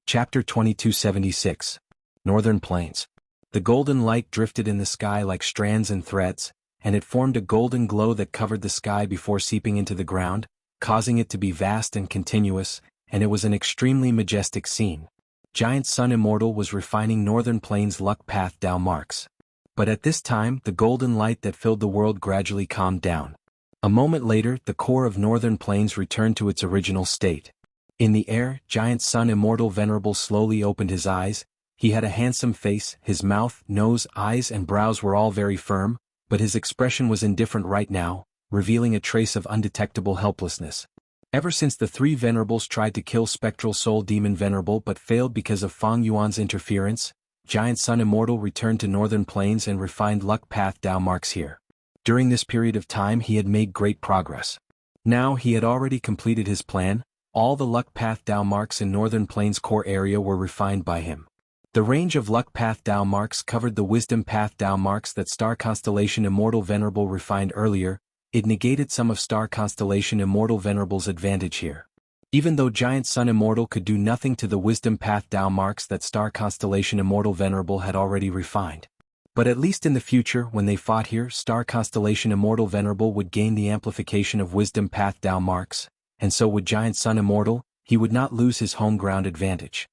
Chapter 2276. Northern Plains. The golden light drifted in the sky like strands and threads, and it formed a golden glow that covered the sky before seeping into the ground, causing it to be vast and continuous, and it was an extremely majestic scene. Giant Sun Immortal was refining Northern Plains luck path Dao marks. But at this time the golden light that filled the world gradually calmed down. A moment later the core of Northern Plains returned to its original state. In the air, Giant Sun Immortal Venerable slowly opened his eyes. He had a handsome face, his mouth, nose, eyes and brows were all very firm, but his expression was indifferent right now, revealing a trace of undetectable helplessness. Ever since the 3 venerables tried to kill Spectral Soul Demon Venerable but failed because of Fang Yuan's interference, Giant Sun Immortal returned to Northern Plains and refined luck path Dao marks here. During this period of time he had made great progress. Now he had already completed his plan. All the luck path Dao marks in Northern Plains core area were refined by him. The range of luck path Dao marks covered the wisdom path Dao marks that Star Constellation Immortal Venerable refined earlier. It negated some of Star Constellation Immortal Venerable's advantage here. Even though Giant Sun Immortal could do nothing to the wisdom path Dao marks that Star Constellation Immortal Venerable had already refined. But at least in the future when they fought here, Star Constellation Immortal Venerable would gain the amplification of wisdom path Dao marks, and so would Giant Sun Immortal. He would not lose his home ground advantage.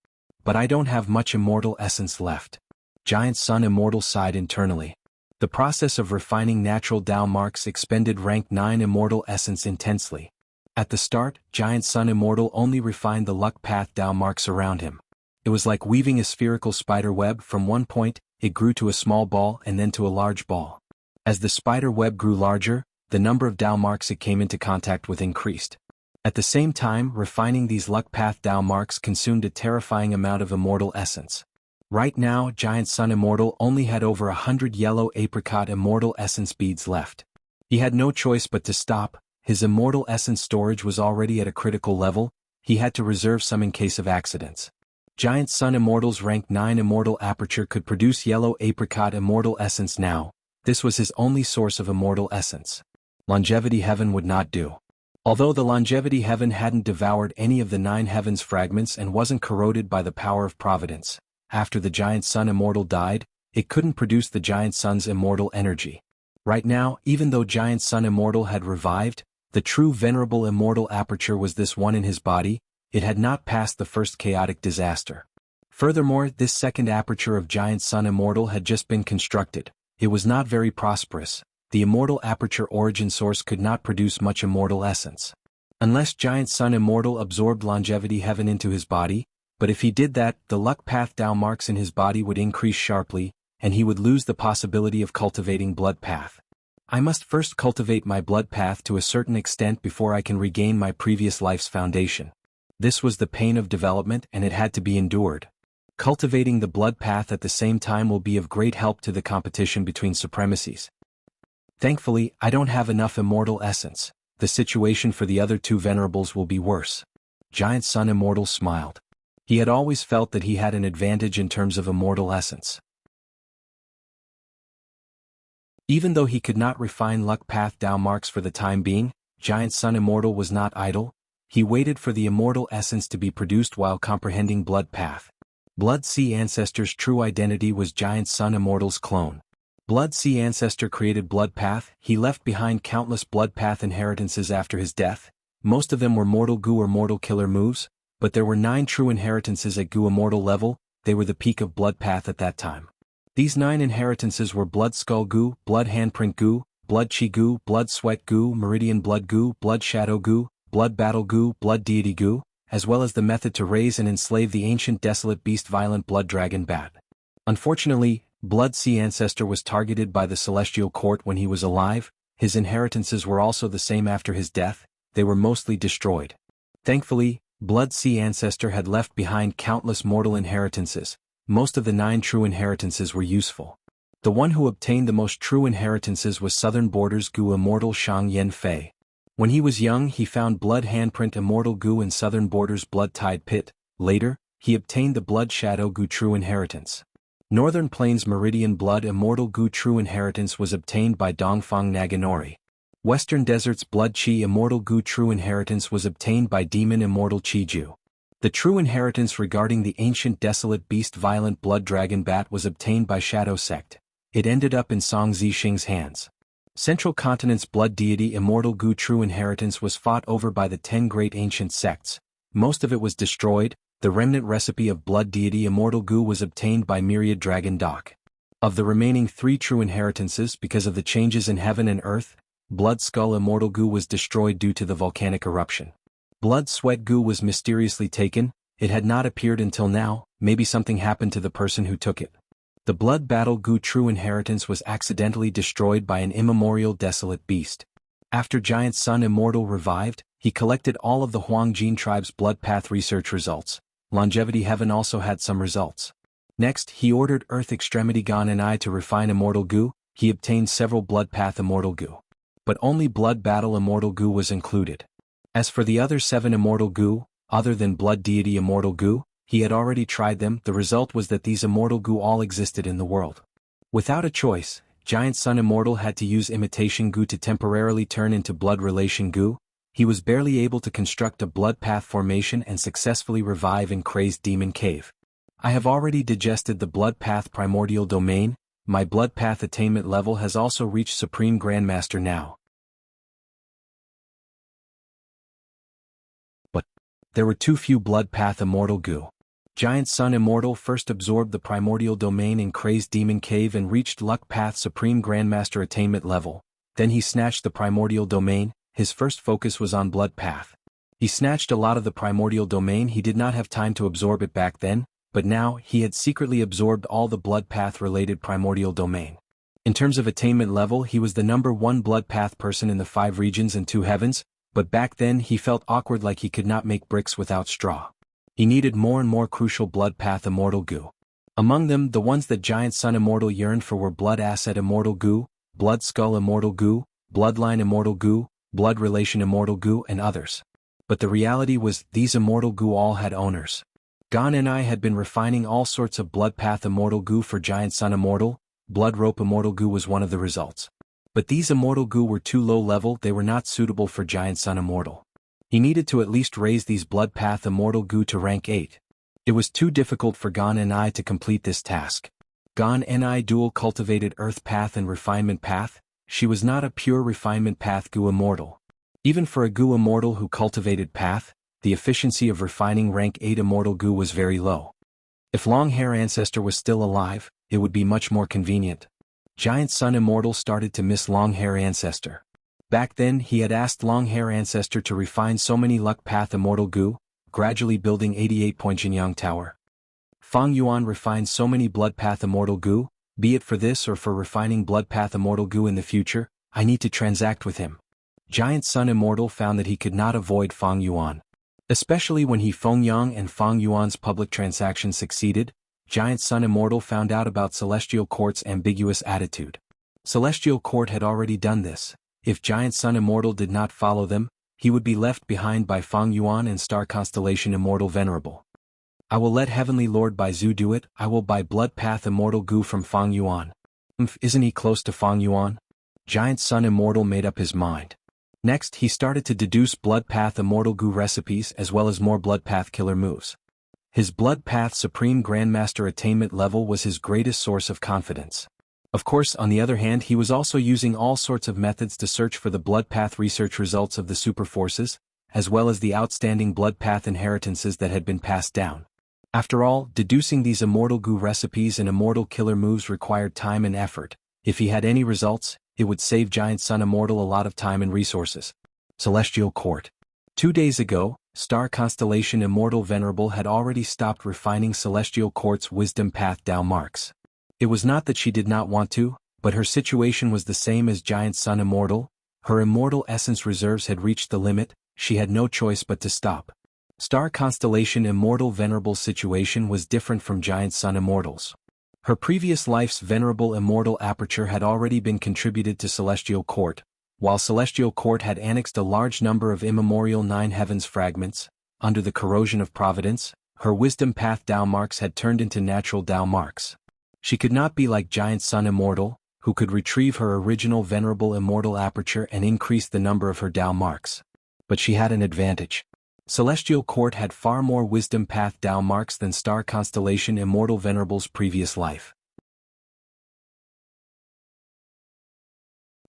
But I don't have much immortal essence left. Giant Sun Immortal sighed internally. The process of refining natural Dao marks expended rank 9 immortal essence intensely. At the start, Giant Sun Immortal only refined the luck path Dao marks around him. It was like weaving a spherical spider web. From one point, it grew to a small ball and then to a large ball. As the spider web grew larger, the number of Dao marks it came into contact with increased. At the same time, refining these luck path Dao marks consumed a terrifying amount of immortal essence. Right now, Giant Sun Immortal only had over 100 yellow apricot immortal essence beads left. He had no choice but to stop. His immortal essence storage was already at a critical level. He had to reserve some in case of accidents. Giant Sun Immortal's rank 9 immortal aperture could produce yellow apricot immortal essence now. This was his only source of immortal essence. Longevity Heaven would not do. Although the Longevity Heaven hadn't devoured any of the 9 heavens fragments and wasn't corroded by the power of providence, after the Giant Sun Immortal died, it couldn't produce the Giant Sun's immortal energy. Right now, even though Giant Sun Immortal had revived, the true venerable immortal aperture was this one in his body. It had not passed the first chaotic disaster. Furthermore, this second aperture of Giant Sun Immortal had just been constructed. It was not very prosperous. The immortal aperture origin source could not produce much immortal essence. Unless Giant Sun Immortal absorbed Longevity Heaven into his body, but if he did that, the luck path Dao marks in his body would increase sharply, and he would lose the possibility of cultivating blood path. I must first cultivate my blood path to a certain extent before I can regain my previous life's foundation. This was the pain of development and it had to be endured. Cultivating the blood path at the same time will be of great help to the competition between supremacies. Thankfully, I don't have enough immortal essence. The situation for the other two venerables will be worse. Giant Sun Immortal smiled. He had always felt that he had an advantage in terms of immortal essence. Even though he could not refine luck path Dao marks for the time being, Giant Sun Immortal was not idle. He waited for the immortal essence to be produced while comprehending blood path. Blood Sea Ancestor's true identity was Giant Sun Immortal's clone. Blood Sea Ancestor created blood path. He left behind countless blood path inheritances after his death. Most of them were mortal goo or mortal killer moves, but there were 9 true inheritances at goo immortal level. They were the peak of blood path at that time. These 9 inheritances were blood skull goo, blood handprint goo, blood chi goo, blood sweat goo, meridian blood goo, blood shadow goo, blood battle goo, blood deity goo, as well as the method to raise and enslave the ancient desolate beast violent blood dragon bat. Unfortunately, Blood Sea Ancestor was targeted by the Celestial Court when he was alive. His inheritances were also the same after his death. They were mostly destroyed. Thankfully, Blood Sea Ancestor had left behind countless mortal inheritances. Most of the 9 true inheritances were useful. The one who obtained the most true inheritances was Southern Borders Goo Immortal Shang Yen Fei. When he was young he found Blood Handprint Immortal Goo in Southern Borders Blood Tide Pit. Later, he obtained the Blood Shadow Goo True Inheritance. Northern Plains Meridian Blood Immortal Goo True Inheritance was obtained by Dongfang Naganori. Western Deserts Blood Chi Immortal Goo True Inheritance was obtained by Demon Immortal Chi Ju. The true inheritance regarding the ancient desolate beast violent blood dragon bat was obtained by Shadow Sect. It ended up in Song Zixing's hands. Central Continent's blood deity Immortal Goo True Inheritance was fought over by the 10 great ancient sects. Most of it was destroyed. The remnant recipe of blood deity Immortal Goo was obtained by Myriad Dragon Doc. Of the remaining 3 true inheritances, because of the changes in heaven and earth, Blood Skull Immortal Goo was destroyed due to the volcanic eruption. Blood Sweat Goo was mysteriously taken. It had not appeared until now. Maybe something happened to the person who took it. The Blood Battle Goo True Inheritance was accidentally destroyed by an immemorial desolate beast. After Giant Sun Immortal revived, he collected all of the Huangjin tribe's blood path research results. Longevity Heaven also had some results. Next, he ordered Earth Extremity Gon and I to refine Immortal Goo. He obtained several blood path Immortal Goo. But only Blood Battle Immortal Goo was included. As for the other 7 Immortal Goo, other than Blood Deity Immortal Goo, he had already tried them. The result was that these Immortal Goo all existed in the world. Without a choice, Giant Sun Immortal had to use Imitation Goo to temporarily turn into Blood Relation Goo. He was barely able to construct a blood path formation and successfully revive in Crazed Demon Cave. I have already digested the blood path primordial domain. My blood path attainment level has also reached Supreme Grandmaster now. But there were too few blood path Immortal Goo. Giant Sun Immortal first absorbed the primordial domain in Crazed Demon Cave and reached Luck Path Supreme Grandmaster attainment level. Then he snatched the primordial domain. His first focus was on blood path. He snatched a lot of the primordial domain. He did not have time to absorb it back then, but now he had secretly absorbed all the blood path related primordial domain. In terms of attainment level, he was the number 1 blood path person in the 5 regions and 2 heavens, but back then he felt awkward, like he could not make bricks without straw. He needed more and more crucial blood path Immortal Goo. Among them, the ones that Giant Sun Immortal yearned for were Blood Asset Immortal Goo, Blood Skull Immortal Goo, Bloodline Immortal Goo, Blood Relation Immortal Goo, and others. But the reality was, these Immortal Goo all had owners. Gon and I had been refining all sorts of blood path Immortal Goo for Giant Sun Immortal. Blood Rope Immortal Goo was one of the results. But these Immortal Goo were too low level. They were not suitable for Giant Sun Immortal. He needed to at least raise these blood path Immortal Goo to rank 8. It was too difficult for Gon and I to complete this task. Gon and I dual cultivated Earth Path and Refinement Path. She was not a pure Refinement Path Goo Immortal. Even for a Goo Immortal who cultivated Path, the efficiency of refining rank 8 Immortal Goo was very low. If Longhair Ancestor was still alive, it would be much more convenient. Giant Sun Immortal started to miss Longhair Ancestor. Back then he had asked Longhair Ancestor to refine so many Luck Path Immortal Goo, gradually building 88-point Jinyang Tower. Fang Yuan refined so many Blood Path Immortal Goo, be it for this or for refining Blood Path Immortal Goo in the future. I need to transact with him. Giant Sun Immortal found that he could not avoid Fang Yuan. Especially when Feng Yang and Fang Yuan's public transaction succeeded, Giant Sun Immortal found out about Celestial Court's ambiguous attitude. Celestial Court had already done this. If Giant Sun Immortal did not follow them, he would be left behind by Fang Yuan and Star Constellation Immortal Venerable. I will let Heavenly Lord Bai Zhu do it. I will buy Blood Path Immortal Gu from Fang Yuan. Isn't he close to Fang Yuan? Giant Sun Immortal made up his mind. Next, he started to deduce Blood Path Immortal Gu recipes as well as more Blood Path killer moves. His Blood Path Supreme Grandmaster attainment level was his greatest source of confidence. Of course, on the other hand, he was also using all sorts of methods to search for the Blood Path research results of the super forces, as well as the outstanding Blood Path inheritances that had been passed down. After all, deducing these Immortal Gu recipes and Immortal killer moves required time and effort. If he had any results, it would save Giant Sun Immortal a lot of time and resources. Celestial Court. 2 days ago, Star Constellation Immortal Venerable had already stopped refining Celestial Court's Wisdom Path Dao marks. It was not that she did not want to, but her situation was the same as Giant Sun Immortal. Her immortal essence reserves had reached the limit, she had no choice but to stop. Star Constellation Immortal Venerable's situation was different from Giant Sun Immortal's. Her previous life's venerable immortal aperture had already been contributed to Celestial Court, while Celestial Court had annexed a large number of immemorial Nine Heavens fragments. Under the corrosion of providence, her Wisdom Path Dao marks had turned into natural Dao marks. She could not be like Giant Sun Immortal, who could retrieve her original venerable immortal aperture and increase the number of her Dao marks. But she had an advantage. Celestial Court had far more Wisdom Path Dao marks than Star Constellation Immortal Venerable's previous life.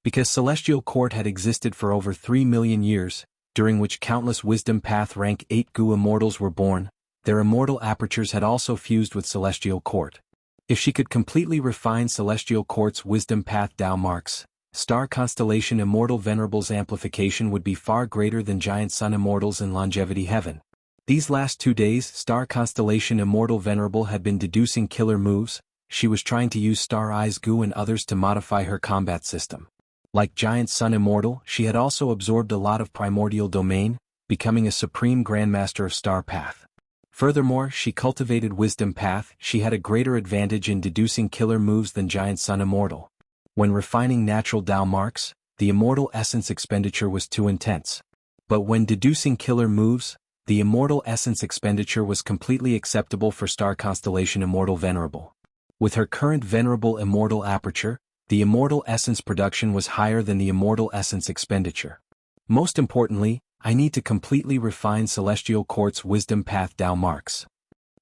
Because Celestial Court had existed for over 3 million years, during which countless Wisdom Path Rank 8 Gu Immortals were born, their immortal apertures had also fused with Celestial Court. If she could completely refine Celestial Court's Wisdom Path Dao marks, Star Constellation Immortal Venerable's amplification would be far greater than Giant Sun Immortal's in Longevity Heaven. These last 2 days, Star Constellation Immortal Venerable had been deducing killer moves. She was trying to use Star Eyes Gu and others to modify her combat system. Like Giant Sun Immortal, she had also absorbed a lot of primordial domain, becoming a supreme grandmaster of Star Path. Furthermore, she cultivated Wisdom Path. She had a greater advantage in deducing killer moves than Giant Sun Immortal. When refining natural Dao marks, the immortal essence expenditure was too intense. But when deducing killer moves, the immortal essence expenditure was completely acceptable for Star Constellation Immortal Venerable. With her current venerable immortal aperture, the immortal essence production was higher than the immortal essence expenditure. Most importantly, I need to completely refine Celestial Court's Wisdom Path Dao marks.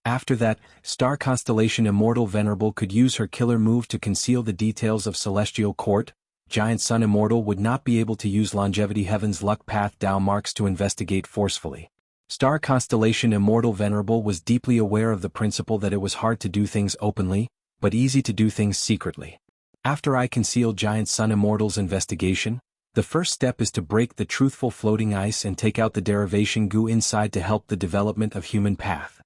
After that, Star Constellation Immortal Venerable could use her killer move to conceal the details of Celestial Court. Giant Sun Immortal would not be able to use Longevity Heaven's Luck Path Dao marks to investigate forcefully. Star Constellation Immortal Venerable was deeply aware of the principle that it was hard to do things openly, but easy to do things secretly. After I conceal Giant Sun Immortal's investigation, the first step is to break the truthful floating ice and take out the derivation Gu inside to help the development of human path.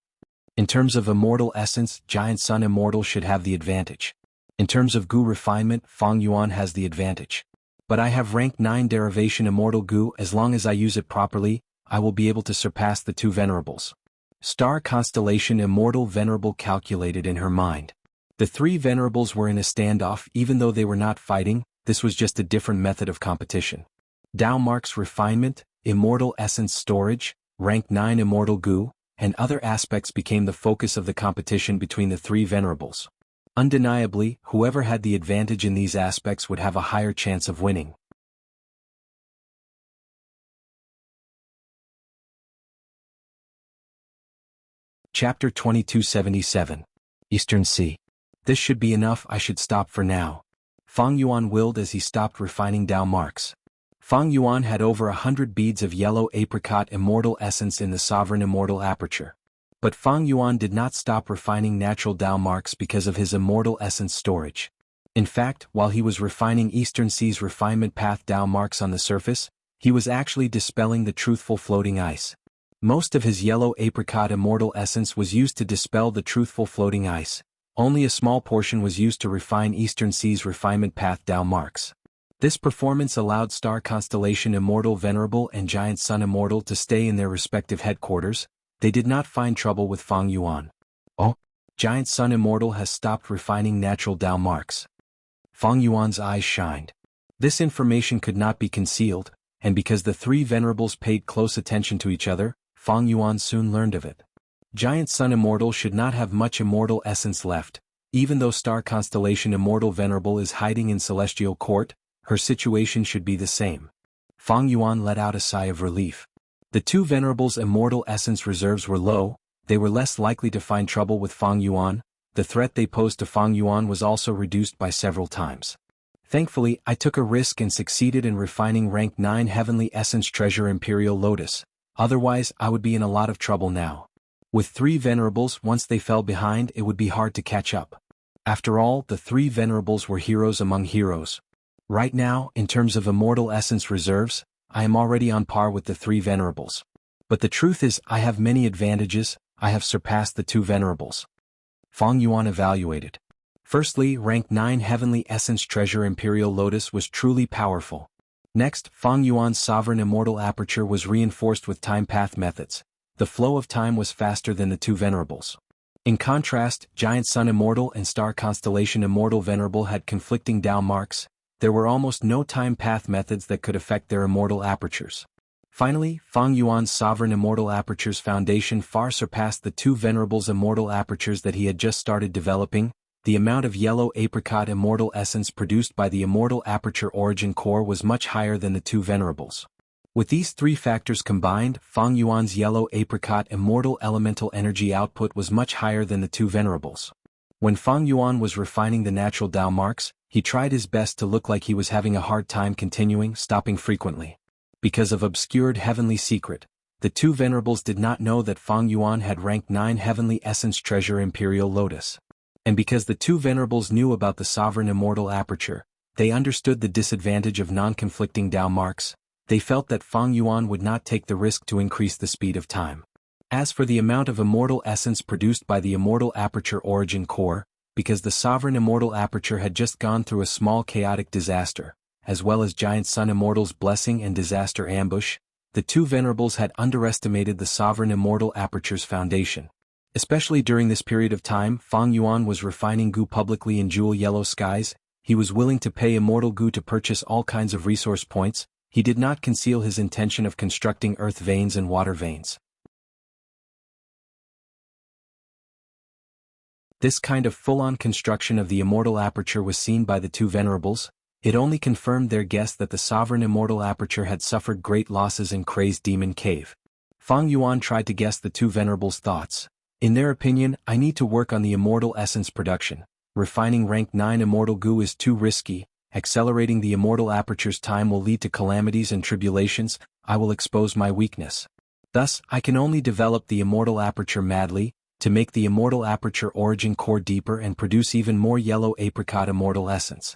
In terms of immortal essence, Giant Sun Immortal should have the advantage. In terms of Gu refinement, Fang Yuan has the advantage. But I have rank 9 derivation immortal Gu. As long as I use it properly, I will be able to surpass the 2 venerables. Star Constellation Immortal Venerable calculated in her mind. The 3 venerables were in a standoff. Even though they were not fighting, this was just a different method of competition. Dao marks refinement, immortal essence storage, rank 9 immortal Gu, and other aspects became the focus of the competition between the 3 venerables. Undeniably, whoever had the advantage in these aspects would have a higher chance of winning. Chapter 2277. Eastern Sea. This should be enough. I should stop for now. Fang Yuan willed as he stopped refining Dao marks. Fang Yuan had over 100 beads of yellow apricot immortal essence in the sovereign immortal aperture. But Fang Yuan did not stop refining natural Dao marks because of his immortal essence storage. In fact, while he was refining Eastern Sea's refinement path Dao marks on the surface, he was actually dispelling the truthful floating ice. Most of his yellow apricot immortal essence was used to dispel the truthful floating ice. Only a small portion was used to refine Eastern Sea's refinement path Dao marks. This performance allowed Star Constellation Immortal Venerable and Giant Sun Immortal to stay in their respective headquarters. They did not find trouble with Fang Yuan. Oh, Giant Sun Immortal has stopped refining natural Dao marks. Fang Yuan's eyes shined. This information could not be concealed, and because the three venerables paid close attention to each other, Fang Yuan soon learned of it. Giant Sun Immortal should not have much immortal essence left. Even though Star Constellation Immortal Venerable is hiding in Celestial Court, her situation should be the same. Fang Yuan let out a sigh of relief. The two venerables' immortal essence reserves were low, they were less likely to find trouble with Fang Yuan. The threat they posed to Fang Yuan was also reduced by several times. Thankfully, I took a risk and succeeded in refining rank 9 Heavenly Essence Treasure Imperial Lotus. Otherwise, I would be in a lot of trouble now. With three venerables, once they fell behind, it would be hard to catch up. After all, the three venerables were heroes among heroes. Right now, in terms of immortal essence reserves, I am already on par with the three venerables. But the truth is, I have many advantages. I have surpassed the two venerables. Fang Yuan evaluated. Firstly, rank 9 Heavenly Essence Treasure Imperial Lotus was truly powerful. Next, Fang Yuan's Sovereign Immortal Aperture was reinforced with time path methods. The flow of time was faster than the two venerables. In contrast, Giant Sun Immortal and Star Constellation Immortal Venerable had conflicting Dao marks. There were almost no time path methods that could affect their immortal apertures. Finally, Fang Yuan's Sovereign Immortal Aperture's foundation far surpassed the two venerables' immortal apertures that he had just started developing. The amount of yellow apricot immortal essence produced by the immortal aperture origin core was much higher than the two venerables. With these three factors combined, Fang Yuan's yellow apricot immortal elemental energy output was much higher than the two venerables. When Fang Yuan was refining the natural Dao marks, he tried his best to look like he was having a hard time continuing, stopping frequently. Because of obscured heavenly secret, the two venerables did not know that Fang Yuan had rank 9 Heavenly Essence Treasure Imperial Lotus. And because the two venerables knew about the Sovereign Immortal Aperture, they understood the disadvantage of non-conflicting Dao marks. They felt that Fang Yuan would not take the risk to increase the speed of time. As for the amount of immortal essence produced by the immortal aperture origin core, because the Sovereign Immortal Aperture had just gone through a small chaotic disaster, as well as Giant Sun Immortal's blessing and disaster ambush, the two venerables had underestimated the Sovereign Immortal Aperture's foundation. Especially during this period of time, Fang Yuan was refining Gu publicly in Jewel Yellow Skies. He was willing to pay immortal Gu to purchase all kinds of resource points. He did not conceal his intention of constructing earth veins and water veins. This kind of full-on construction of the immortal aperture was seen by the two venerables. It only confirmed their guess that the Sovereign Immortal Aperture had suffered great losses in Crazed Demon Cave. Fang Yuan tried to guess the two venerables' thoughts. In their opinion, I need to work on the immortal essence production. Refining rank 9 immortal Gu is too risky. Accelerating the immortal aperture's time will lead to calamities and tribulations. I will expose my weakness. Thus, I can only develop the immortal aperture madly, to make the immortal aperture origin core deeper and produce even more yellow apricot immortal essence.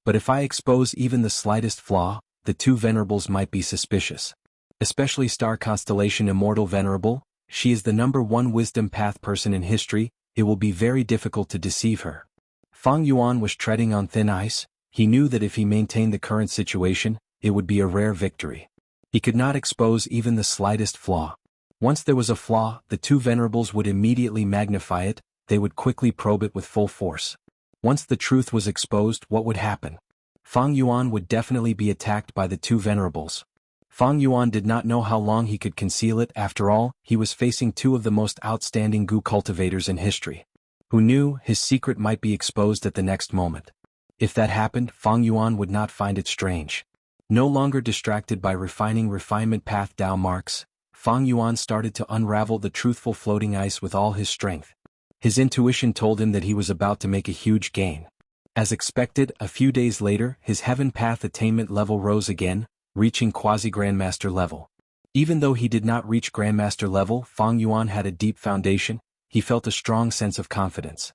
But if I expose even the slightest flaw, the two venerables might be suspicious. Especially Star Constellation Immortal Venerable, she is the #1 wisdom path person in history, it will be very difficult to deceive her. Fang Yuan was treading on thin ice. He knew that if he maintained the current situation, it would be a rare victory. He could not expose even the slightest flaw. Once there was a flaw, the two venerables would immediately magnify it, they would quickly probe it with full force. Once the truth was exposed, what would happen? Fang Yuan would definitely be attacked by the two venerables. Fang Yuan did not know how long he could conceal it. After all, he was facing two of the most outstanding Gu cultivators in history. Who knew his secret might be exposed at the next moment? If that happened, Fang Yuan would not find it strange. No longer distracted by refining refinement path Dao marks, Fang Yuan started to unravel the truthful floating ice with all his strength. His intuition told him that he was about to make a huge gain. As expected, a few days later, his Heaven Path attainment level rose again, reaching Quasi-Grandmaster level. Even though he did not reach Grandmaster level, Fang Yuan had a deep foundation. He felt a strong sense of confidence.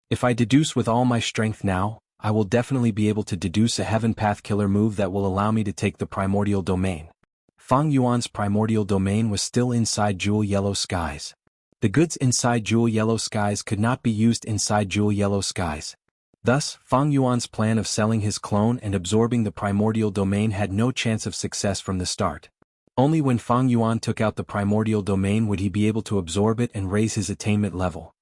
If I deduce with all my strength now, I will definitely be able to deduce a Heaven Path killer move that will allow me to take the primordial domain. Fang Yuan's primordial domain was still inside Jewel Yellow Skies. The goods inside Jewel Yellow Skies could not be used inside Jewel Yellow Skies. Thus, Fang Yuan's plan of selling his clone and absorbing the primordial domain had no chance of success from the start. Only when Fang Yuan took out the primordial domain would he be able to absorb it and raise his attainment level.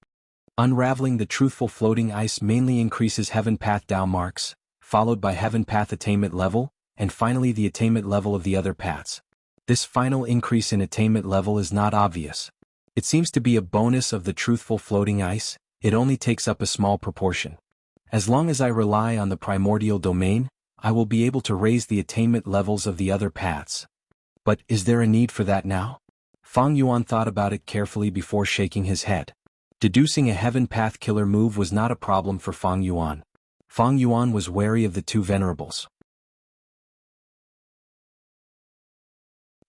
Unraveling the truthful floating ice mainly increases Heaven Path Dao marks, followed by Heaven Path attainment level, and finally the attainment level of the other paths. This final increase in attainment level is not obvious. It seems to be a bonus of the truthful floating ice. It only takes up a small proportion. As long as I rely on the primordial domain, I will be able to raise the attainment levels of the other paths. But is there a need for that now? Fang Yuan thought about it carefully before shaking his head. Deducing a Heaven Path killer move was not a problem for Fang Yuan. Fang Yuan was wary of the two venerables.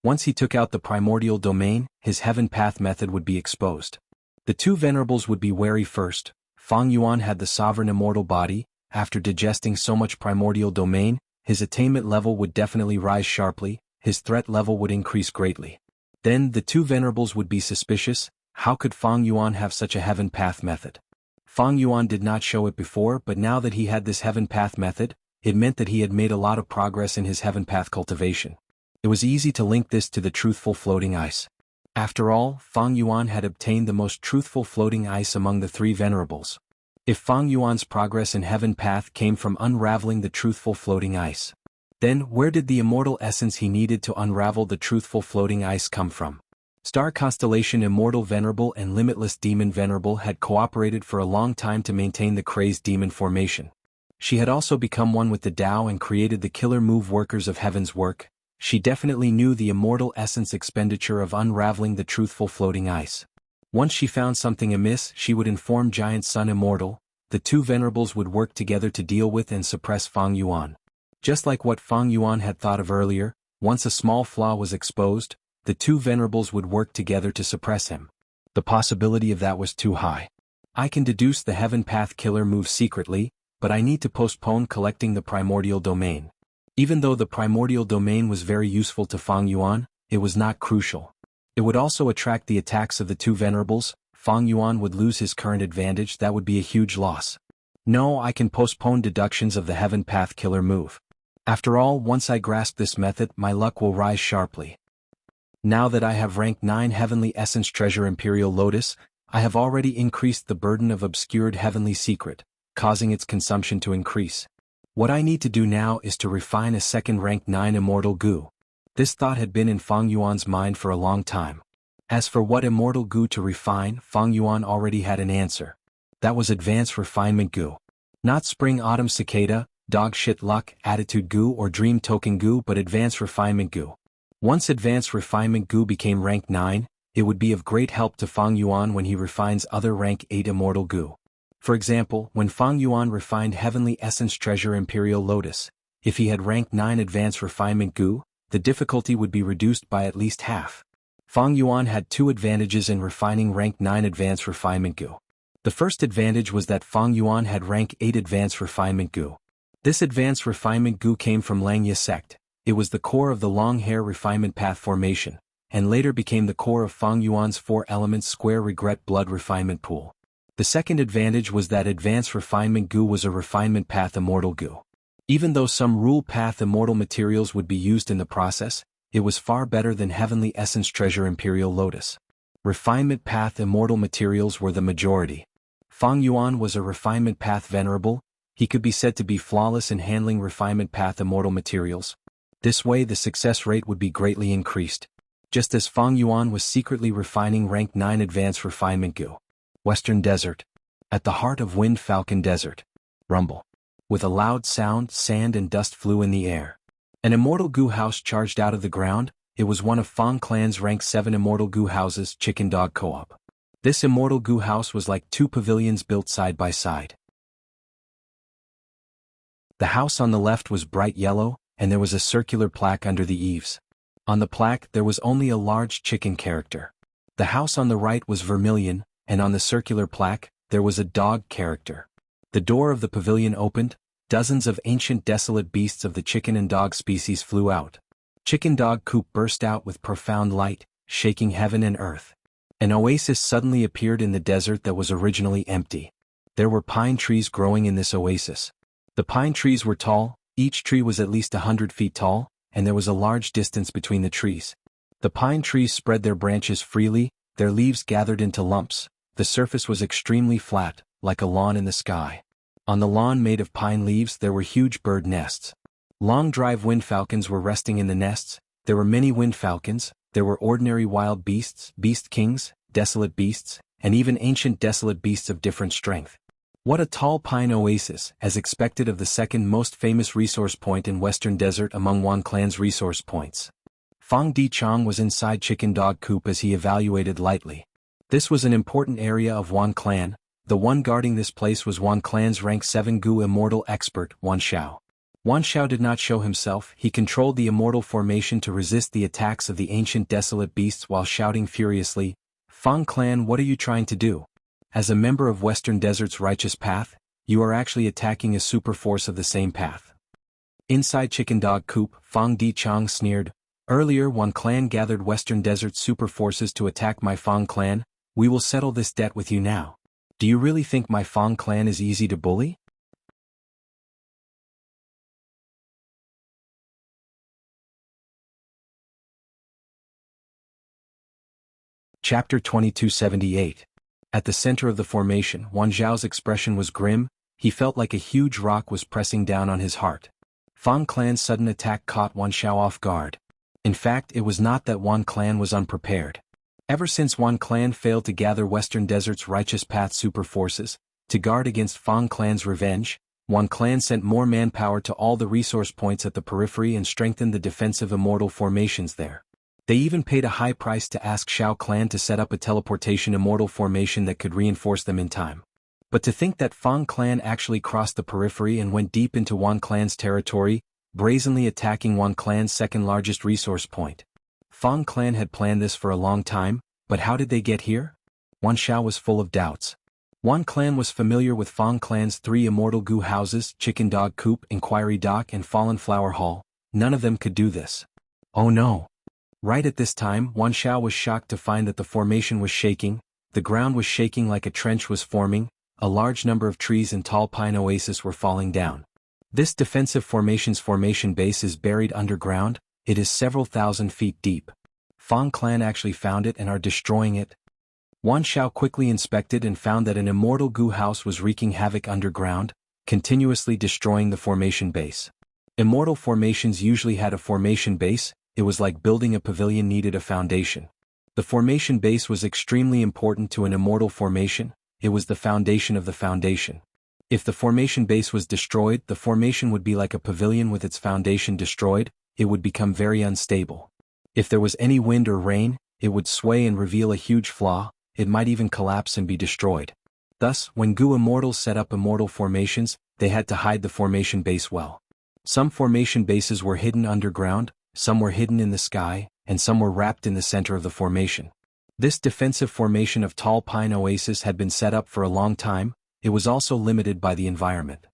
Once he took out the primordial domain, his Heaven Path method would be exposed. The two venerables would be wary first. Fang Yuan had the sovereign immortal body. After digesting so much primordial domain, his attainment level would definitely rise sharply, his threat level would increase greatly. Then the two venerables would be suspicious. How could Fang Yuan have such a Heaven Path method? Fang Yuan did not show it before, but now that he had this Heaven Path method, it meant that he had made a lot of progress in his Heaven Path cultivation. It was easy to link this to the truthful floating ice. After all, Fang Yuan had obtained the most truthful floating ice among the three venerables. If Fang Yuan's progress in Heaven Path came from unraveling the truthful floating ice, then where did the immortal essence he needed to unravel the truthful floating ice come from? Star Constellation Immortal Venerable and Limitless Demon Venerable had cooperated for a long time to maintain the crazed demon formation. She had also become one with the Tao and created the killer move Workers of Heaven's work. She definitely knew the immortal essence expenditure of unraveling the truthful floating ice. Once she found something amiss, she would inform Giant Sun Immortal. The two venerables would work together to deal with and suppress Fang Yuan. Just like what Fang Yuan had thought of earlier, once a small flaw was exposed, the two venerables would work together to suppress him. The possibility of that was too high. I can deduce the Heaven Path killer move secretly, but I need to postpone collecting the primordial domain. Even though the primordial domain was very useful to Fang Yuan, it was not crucial. It would also attract the attacks of the two venerables. Fang Yuan would lose his current advantage. That would be a huge loss. No, I can postpone deductions of the Heaven Path killer move. After all, once I grasp this method, my luck will rise sharply. Now that I have rank 9 Heavenly Essence Treasure Imperial Lotus, I have already increased the burden of obscured heavenly secret, causing its consumption to increase. What I need to do now is to refine a second rank 9 Immortal Goo. This thought had been in Fang Yuan's mind for a long time. As for what Immortal Goo to refine, Fang Yuan already had an answer. That was Advanced Refinement Goo. Not Spring Autumn Cicada, Dog Shit Luck, Attitude Goo or Dream Token Goo, but Advanced Refinement Goo. Once Advanced Refinement Goo became rank 9, it would be of great help to Fang Yuan when he refines other rank 8 Immortal Goo. For example, when Fang Yuan refined Heavenly Essence Treasure Imperial Lotus, if he had rank 9 Advanced Refinement Goo, the difficulty would be reduced by at least half. Fang Yuan had two advantages in refining rank 9 Advanced Refinement Goo. The first advantage was that Fang Yuan had rank 8 Advanced Refinement Goo. This Advanced Refinement Goo came from Langya sect. It was the core of the long hair refinement path formation, and later became the core of Fang Yuan's 4 elements square regret blood refinement pool. The second advantage was that Advanced Refinement Goo was a refinement path immortal goo. Even though some rule path immortal materials would be used in the process, it was far better than Heavenly Essence Treasure Imperial Lotus. Refinement path immortal materials were the majority. Fang Yuan was a refinement path venerable. He could be said to be flawless in handling refinement path immortal materials. This way the success rate would be greatly increased. Just as Fang Yuan was secretly refining rank 9 Advanced Refinement Goo. Western Desert. At the heart of Wind Falcon Desert. Rumble. With a loud sound, sand and dust flew in the air. An immortal goo house charged out of the ground. It was one of Fang Clan's rank 7 immortal goo houses, Chicken Dog Co-op. This immortal goo house was like two pavilions built side by side. The house on the left was bright yellow, and there was a circular plaque under the eaves. On the plaque there was only a large chicken character. The house on the right was vermilion, and on the circular plaque, there was a dog character. The door of the pavilion opened. Dozens of ancient desolate beasts of the chicken and dog species flew out. Chicken Dog Coop burst out with profound light, shaking heaven and earth. An oasis suddenly appeared in the desert that was originally empty. There were pine trees growing in this oasis. The pine trees were tall, each tree was at least 100 feet tall, and there was a large distance between the trees. The pine trees spread their branches freely, their leaves gathered into lumps. The surface was extremely flat, like a lawn in the sky. On the lawn made of pine leaves there were huge bird nests. Long drive wind falcons were resting in the nests. There were many wind falcons, there were ordinary wild beasts, beast kings, desolate beasts, and even ancient desolate beasts of different strength. What a tall pine oasis, as expected of the second most famous resource point in Western Desert among Wan Clan's resource points. Fang Dichang was inside Chicken Dog Coop as he evaluated lightly. This was an important area of Wan Clan. The one guarding this place was Wan Clan's rank 7 Gu immortal expert, Wan Xiao. Wan Xiao did not show himself. He controlled the immortal formation to resist the attacks of the ancient desolate beasts while shouting furiously, "Fang Clan, what are you trying to do? As a member of Western Desert's righteous path, you are actually attacking a super force of the same path." Inside Chicken Dog Coop, Fang Dichang sneered, "Earlier Wan Clan gathered Western Desert super forces to attack my Fang Clan. We will settle this debt with you now. Do you really think my Fang Clan is easy to bully?" Chapter 2278. At the center of the formation, Wan Zhao's expression was grim. He felt like a huge rock was pressing down on his heart. Fang Clan's sudden attack caught Wan Zhao off guard. In fact, it was not that Wan Clan was unprepared. Ever since Wan Clan failed to gather Western Desert's righteous path super forces, to guard against Fang Clan's revenge, Wan Clan sent more manpower to all the resource points at the periphery and strengthened the defensive immortal formations there. They even paid a high price to ask Xiao Clan to set up a teleportation immortal formation that could reinforce them in time. But to think that Fang Clan actually crossed the periphery and went deep into Wan Clan's territory, brazenly attacking Wan Clan's second largest resource point. Fang Clan had planned this for a long time, but how did they get here? Wan Xiao was full of doubts. Wan Clan was familiar with Fang Clan's 3 immortal Gu houses, Chicken Dog Coop, Inquiry Dock and Fallen Flower Hall. None of them could do this. Oh no. Right at this time, Wan Xiao was shocked to find that the formation was shaking. The ground was shaking like a trench was forming. A large number of trees and tall pine oasis were falling down. This defensive formation's formation base is buried underground. It is several thousand feet deep. Fang Clan actually found it and are destroying it. Wan Xiao quickly inspected and found that an immortal Gu house was wreaking havoc underground, continuously destroying the formation base. Immortal formations usually had a formation base. It was like building a pavilion needed a foundation. The formation base was extremely important to an immortal formation. It was the foundation of the foundation. If the formation base was destroyed, the formation would be like a pavilion with its foundation destroyed. It would become very unstable. If there was any wind or rain, it would sway and reveal a huge flaw. It might even collapse and be destroyed. Thus, when Gu immortals set up immortal formations, they had to hide the formation base well. Some formation bases were hidden underground, some were hidden in the sky, and some were wrapped in the center of the formation. This defensive formation of tall pine oasis had been set up for a long time. It was also limited by the environment.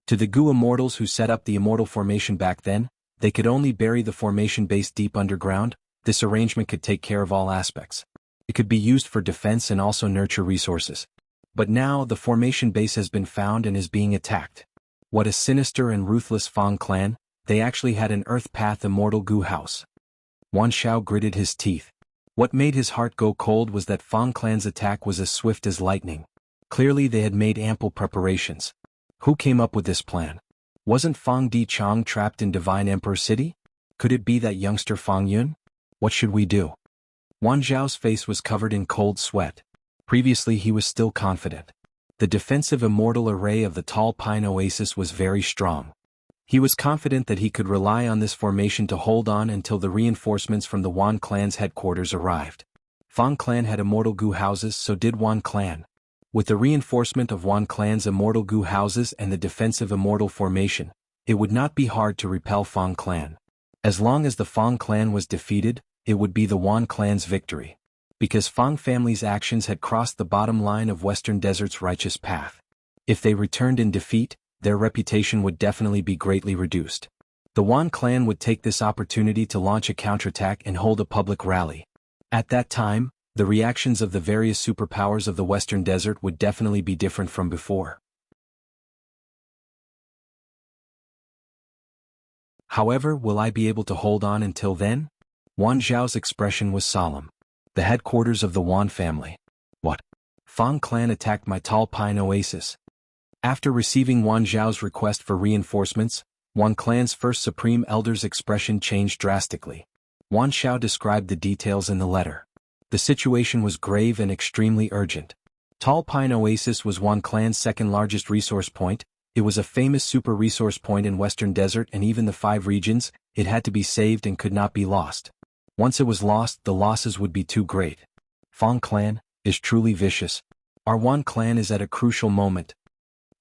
To the Gu immortals who set up the immortal formation back then, they could only bury the formation base deep underground. This arrangement could take care of all aspects. It could be used for defense and also nurture resources. But now the formation base has been found and is being attacked. What a sinister and ruthless Fang Clan. They actually had an Earth Path immortal Gu house. Wan Xiao gritted his teeth. What made his heart go cold was that Fang Clan's attack was as swift as lightning. Clearly they had made ample preparations. Who came up with this plan? Wasn't Fang Dichang trapped in Divine Emperor City? Could it be that youngster Fang Yun? What should we do? Wan Zhao's face was covered in cold sweat. Previously he was still confident. The defensive immortal array of the tall pine oasis was very strong. He was confident that he could rely on this formation to hold on until the reinforcements from the Wan Clan's headquarters arrived. Fang Clan had immortal Gu houses, so did Wan Clan. With the reinforcement of Wan Clan's immortal Gu houses and the defensive immortal formation, it would not be hard to repel Fang Clan. As long as the Fang Clan was defeated, it would be the Wan Clan's victory. Because Fang family's actions had crossed the bottom line of Western Desert's righteous path. If they returned in defeat, their reputation would definitely be greatly reduced. The Wan Clan would take this opportunity to launch a counterattack and hold a public rally. At that time, the reactions of the various superpowers of the Western Desert would definitely be different from before. However, will I be able to hold on until then? Wan Zhao's expression was solemn. The headquarters of the Wan family. What? Fang clan attacked my tall pine oasis. After receiving Wan Zhao's request for reinforcements, Wan clan's first supreme elder's expression changed drastically. Wan Zhao described the details in the letter. The situation was grave and extremely urgent. Tall Pine Oasis was Wan clan's second largest resource point. It was a famous super resource point in Western Desert and even the 5 regions. It had to be saved and could not be lost. Once it was lost, the losses would be too great. Fang clan is truly vicious. Our Wan clan is at a crucial moment.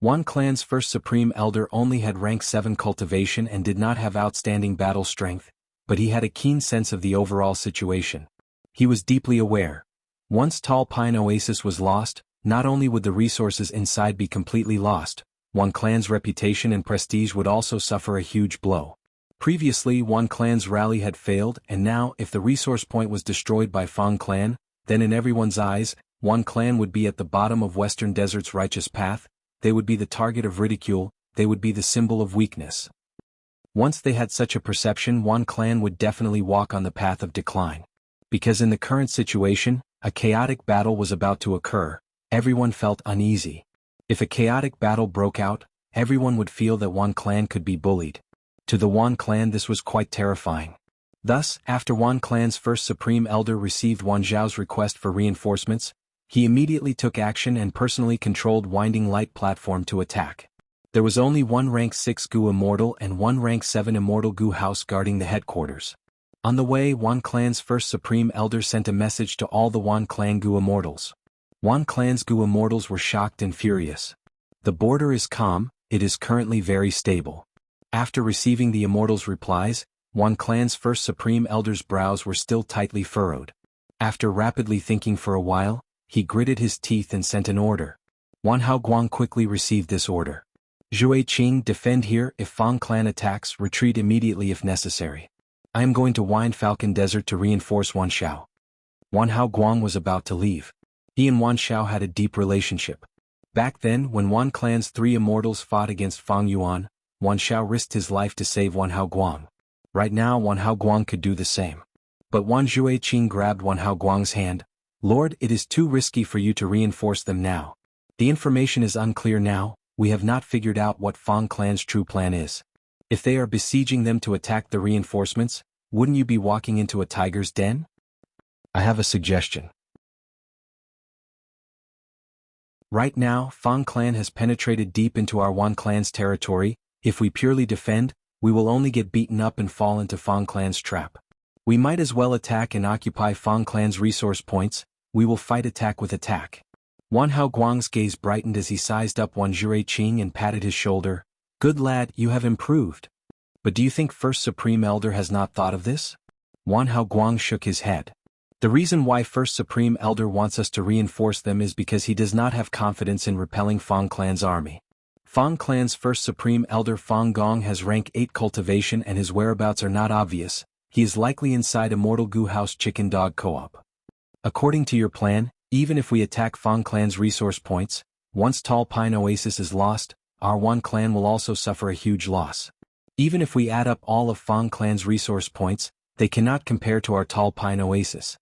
Wan clan's first supreme elder only had rank 7 cultivation and did not have outstanding battle strength, but he had a keen sense of the overall situation. He was deeply aware. Once Tall Pine Oasis was lost, not only would the resources inside be completely lost, Wan clan's reputation and prestige would also suffer a huge blow. Previously, Wan clan's rally had failed, and now, if the resource point was destroyed by Fang clan, then in everyone's eyes, Wan clan would be at the bottom of Western Desert's righteous path. They would be the target of ridicule, they would be the symbol of weakness. Once they had such a perception, Wan clan would definitely walk on the path of decline. Because in the current situation, a chaotic battle was about to occur, everyone felt uneasy. If a chaotic battle broke out, everyone would feel that Wan clan could be bullied. To the Wan clan this was quite terrifying. Thus, after Wan clan's first supreme elder received Wan Zhao's request for reinforcements, he immediately took action and personally controlled Winding Light platform to attack. There was only one rank 6 Gu Immortal and one rank 7 Immortal Gu house guarding the headquarters. On the way, Wan clan's first supreme elder sent a message to all the Wan clan Gu Immortals. Wan clan's Gu Immortals were shocked and furious. The border is calm, it is currently very stable. After receiving the Immortals' replies, Wan clan's first supreme elder's brows were still tightly furrowed. After rapidly thinking for a while, he gritted his teeth and sent an order. Wan Haoguang quickly received this order. Zhui Qing, defend here. If Fang clan attacks, retreat immediately if necessary. I am going to Wind Falcon Desert to reinforce Wan Xiao. Wan Haoguang was about to leave. He and Wan Xiao had a deep relationship. Back then, when Wan clan's 3 immortals fought against Fang Yuan, Wan Xiao risked his life to save Wan Haoguang. Right now, Wan Haoguang could do the same. But Zhui Qing grabbed Wan Haoguang's hand. Lord, it is too risky for you to reinforce them now. The information is unclear now, we have not figured out what Fang clan's true plan is. If they are besieging them to attack the reinforcements, wouldn't you be walking into a tiger's den? I have a suggestion. Right now, Fang clan has penetrated deep into our Wan clan's territory. If we purely defend, we will only get beaten up and fall into Fang clan's trap. We might as well attack and occupy Fang clan's resource points. We will fight attack with attack. Wan Haoguang's gaze brightened as he sized up Zhui Qing and patted his shoulder. Good lad, you have improved. But do you think First Supreme Elder has not thought of this? Wan Haoguang shook his head. The reason why First Supreme Elder wants us to reinforce them is because he does not have confidence in repelling Fang clan's army. Fang clan's First Supreme Elder Fang Gong has rank 8 cultivation and his whereabouts are not obvious. He is likely inside Immortal Gu House Chicken Dog Co-op. According to your plan, even if we attack Fang clan's resource points, once Tall Pine Oasis is lost, our Wan clan will also suffer a huge loss. Even if we add up all of Fang clan's resource points, they cannot compare to our Tall Pine Oasis.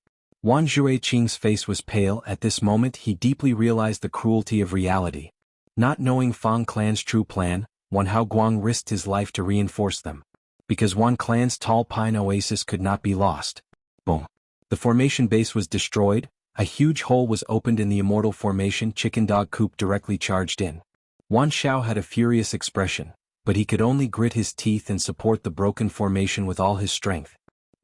Zhui Qing's face was pale. At this moment he deeply realized the cruelty of reality. Not knowing Fang clan's true plan, Wan Haoguang risked his life to reinforce them. Because Wan clan's Tall Pine Oasis could not be lost. Boom. The formation base was destroyed, a huge hole was opened in the Immortal Formation Chicken Dog Coop directly charged in. Wan Xiao had a furious expression, but he could only grit his teeth and support the broken formation with all his strength.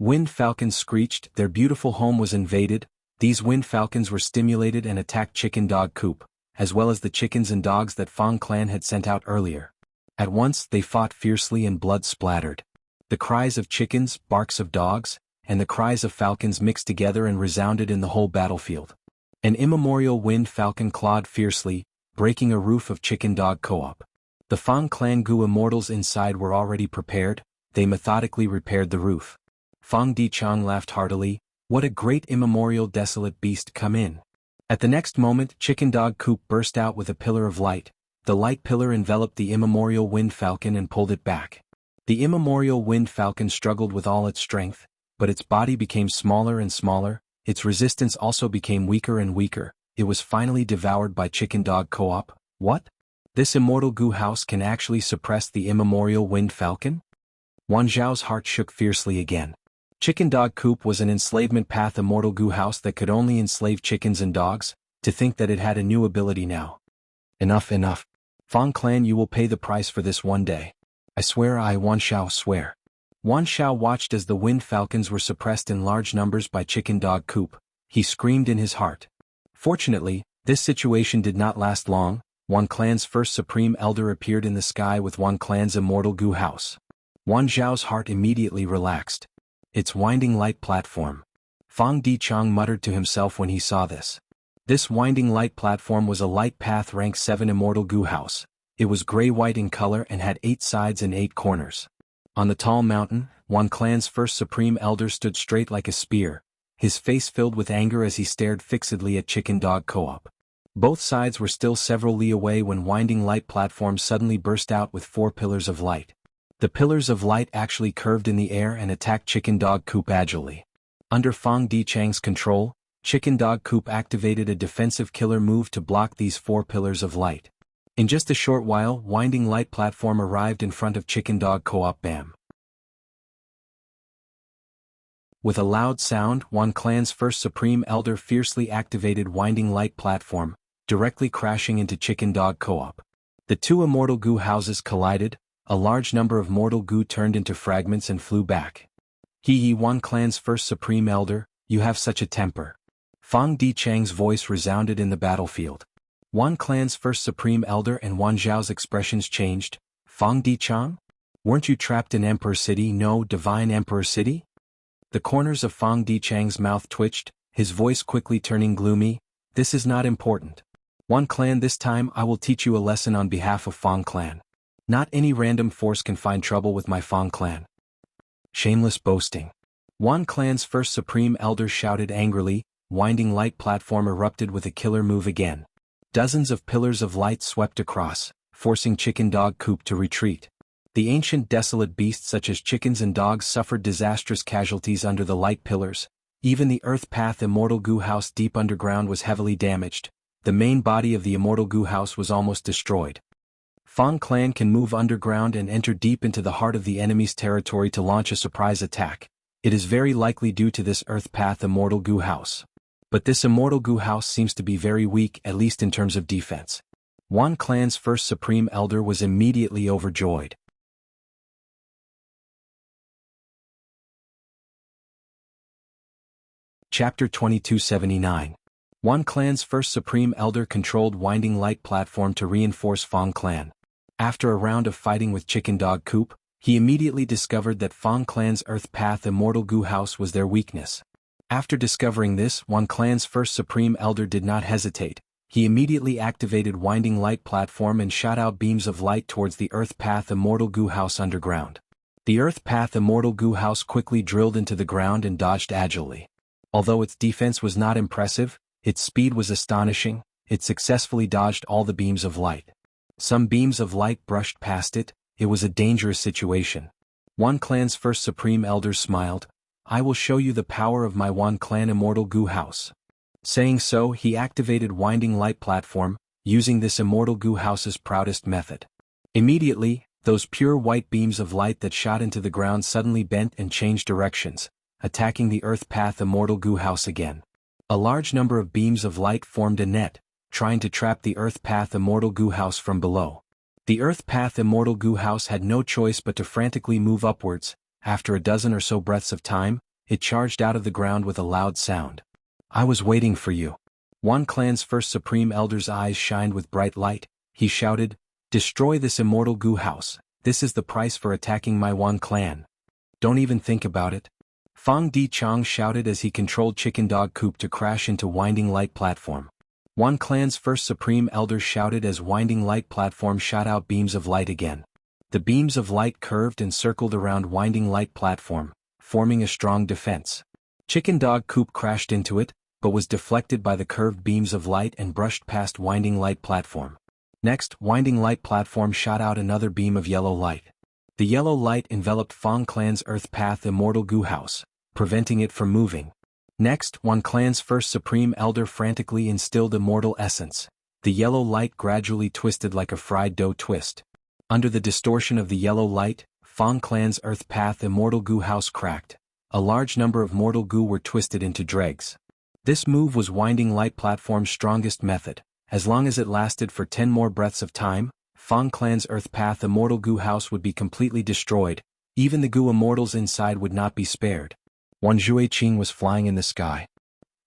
Wind falcons screeched, their beautiful home was invaded. These wind falcons were stimulated and attacked Chicken Dog Coop, as well as the chickens and dogs that Fang clan had sent out earlier. At once they fought fiercely and blood splattered. The cries of chickens, barks of dogs, and the cries of falcons mixed together and resounded in the whole battlefield. An immemorial wind falcon clawed fiercely, breaking a roof of Chicken Dog Co-op. The Fang clan Gu Immortals inside were already prepared, they methodically repaired the roof. Fang Dichang laughed heartily, what a great immemorial desolate beast come in. At the next moment Chicken Dog Coop burst out with a pillar of light. The light pillar enveloped the immemorial wind falcon and pulled it back. The immemorial wind falcon struggled with all its strength, but its body became smaller and smaller, its resistance also became weaker and weaker. It was finally devoured by Chicken Dog Co-op. What? This immortal goo house can actually suppress the immemorial wind falcon? Wang Zhao's heart shook fiercely again. Chicken Dog Coop was an enslavement path immortal goo house that could only enslave chickens and dogs. To think that it had a new ability now. Enough, enough. Fang Clan, you will pay the price for this one day. I swear, Wan Xiao swear. Wan Xiao watched as the wind falcons were suppressed in large numbers by Chicken Dog Coop. He screamed in his heart. Fortunately, this situation did not last long. Wan Clan's first supreme elder appeared in the sky with Wan Clan's immortal goo house. Wan Zhao's heart immediately relaxed. Its winding light platform. Fang Dichang muttered to himself when he saw this. This winding light platform was a light path rank 7 immortal goo house. It was gray-white in color and had 8 sides and 8 corners. On the tall mountain, Wan Clan's first supreme elder stood straight like a spear, his face filled with anger as he stared fixedly at Chicken Dog Co-op. Both sides were still several li away when winding light platform suddenly burst out with 4 pillars of light. The pillars of light actually curved in the air and attacked Chicken Dog Coop agilely. Under Fang Dichang's control, Chicken Dog Coop activated a defensive killer move to block these 4 pillars of light. In just a short while, winding light platform arrived in front of Chicken Dog Co-op. Bam! With a loud sound, Wan Clan's first supreme elder fiercely activated winding light platform, directly crashing into Chicken Dog Co-op. The 2 immortal goo houses collided, a large number of mortal goo turned into fragments and flew back. Hee Wan Clan's first supreme elder, you have such a temper. Fang Dichang's voice resounded in the battlefield. Wan Clan's first supreme elder and Wan Zhao's expressions changed. Fang Dichang? Weren't you trapped in Emperor City? No, Divine Emperor City? The corners of Fang Dichang's mouth twitched, his voice quickly turning gloomy. This is not important. Wan Clan, this time I will teach you a lesson on behalf of Fang Clan. Not any random force can find trouble with my Fang Clan. Shameless boasting. Wan Clan's first supreme elder shouted angrily. Winding light platform erupted with a killer move again. Dozens of pillars of light swept across, forcing Chicken Dog Coop to retreat. The ancient desolate beasts such as chickens and dogs suffered disastrous casualties under the light pillars. Even the Earth Path Immortal Goo House deep underground was heavily damaged. The main body of the Immortal Goo House was almost destroyed. Fang Clan can move underground and enter deep into the heart of the enemy's territory to launch a surprise attack. It is very likely due to this Earth Path Immortal Goo House. But this immortal goo house seems to be very weak, at least in terms of defense. Wan Clan's first supreme elder was immediately overjoyed. Chapter 2279. Wan Clan's first supreme elder controlled winding light platform to reinforce Fang Clan. After a round of fighting with Chicken Dog Coop, he immediately discovered that Fang Clan's Earth Path Immortal Goo House was their weakness. After discovering this, Wan Clan's first supreme elder did not hesitate. He immediately activated winding light platform and shot out beams of light towards the Earth Path Immortal Goo House underground. The Earth Path Immortal Goo House quickly drilled into the ground and dodged agilely. Although its defense was not impressive, its speed was astonishing. It successfully dodged all the beams of light. Some beams of light brushed past it. It was a dangerous situation. Wan Clan's first supreme elder smiled. I will show you the power of my Wan Clan Immortal Goo House. Saying so, he activated winding light platform, using this Immortal Goo House's proudest method. Immediately, those pure white beams of light that shot into the ground suddenly bent and changed directions, attacking the Earth Path Immortal Goo House again. A large number of beams of light formed a net, trying to trap the Earth Path Immortal Goo House from below. The Earth Path Immortal Goo House had no choice but to frantically move upwards. After a dozen or so breaths of time, it charged out of the ground with a loud sound. I was waiting for you. Wan Clan's first supreme elder's eyes shined with bright light. He shouted, destroy this Immortal Goo House. This is the price for attacking my Wan Clan. Don't even think about it. Fang Dichang shouted as he controlled Chicken Dog Coop to crash into winding light platform. Wan Clan's first supreme elder shouted as winding light platform shot out beams of light again. The beams of light curved and circled around winding light platform, forming a strong defense. Chicken Dog Coop crashed into it, but was deflected by the curved beams of light and brushed past winding light platform. Next, winding light platform shot out another beam of yellow light. The yellow light enveloped Fang Clan's Earth Path Immortal Goo House, preventing it from moving. Next, Wan Clan's first Supreme Elder frantically instilled Immortal Essence. The yellow light gradually twisted like a fried dough twist. Under the distortion of the yellow light, Fang Clan's Earth Path Immortal Goo House cracked. A large number of mortal goo were twisted into dregs. This move was Winding Light Platform's strongest method. As long as it lasted for 10 more breaths of time, Fang Clan's Earth Path Immortal Goo House would be completely destroyed. Even the goo immortals inside would not be spared. Wan Jueqing was flying in the sky.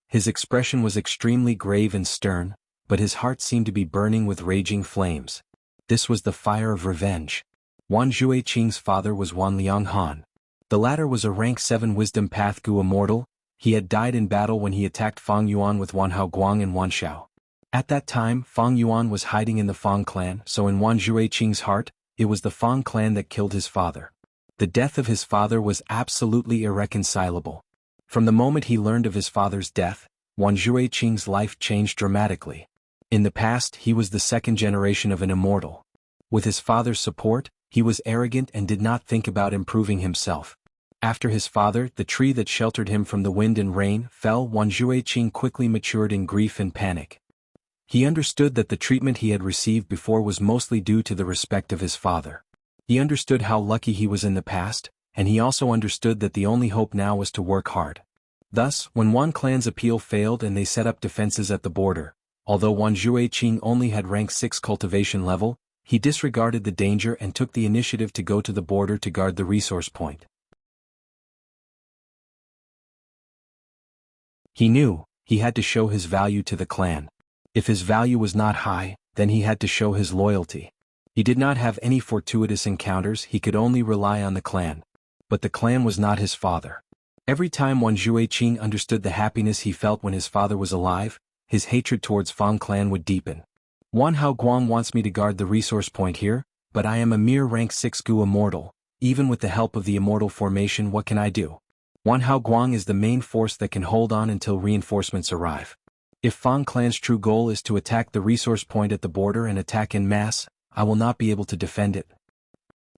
His expression was extremely grave and stern, but his heart seemed to be burning with raging flames. This was the fire of revenge. Wan Jueqing's father was Wan Lianghan. The latter was a rank 7 Wisdom Path Goo Immortal. He had died in battle when he attacked Fang Yuan with Wan Haoguang and Wan Xiao. At that time, Fang Yuan was hiding in the Fang clan, so in Wan Jueqing's heart, it was the Fang clan that killed his father. The death of his father was absolutely irreconcilable. From the moment he learned of his father's death, Wan Jueqing's life changed dramatically. In the past, he was the second generation of an immortal. With his father's support, he was arrogant and did not think about improving himself. After his father, the tree that sheltered him from the wind and rain, fell. Wan Jueqing quickly matured in grief and panic. He understood that the treatment he had received before was mostly due to the respect of his father. He understood how lucky he was in the past, and he also understood that the only hope now was to work hard. Thus, when Wan Clan's appeal failed and they set up defenses at the border, although Wan Jueqing only had rank 6 cultivation level, he disregarded the danger and took the initiative to go to the border to guard the resource point. He knew he had to show his value to the clan. If his value was not high, then he had to show his loyalty. He did not have any fortuitous encounters, he could only rely on the clan. But the clan was not his father. Every time Wan Jueqing understood the happiness he felt when his father was alive, his hatred towards Fang clan would deepen. Wan Haoguang wants me to guard the resource point here, but I am a mere rank 6 Goo Immortal. Even with the help of the Immortal Formation, what can I do? Wan Haoguang is the main force that can hold on until reinforcements arrive. If Fang clan's true goal is to attack the resource point at the border and attack en masse, I will not be able to defend it.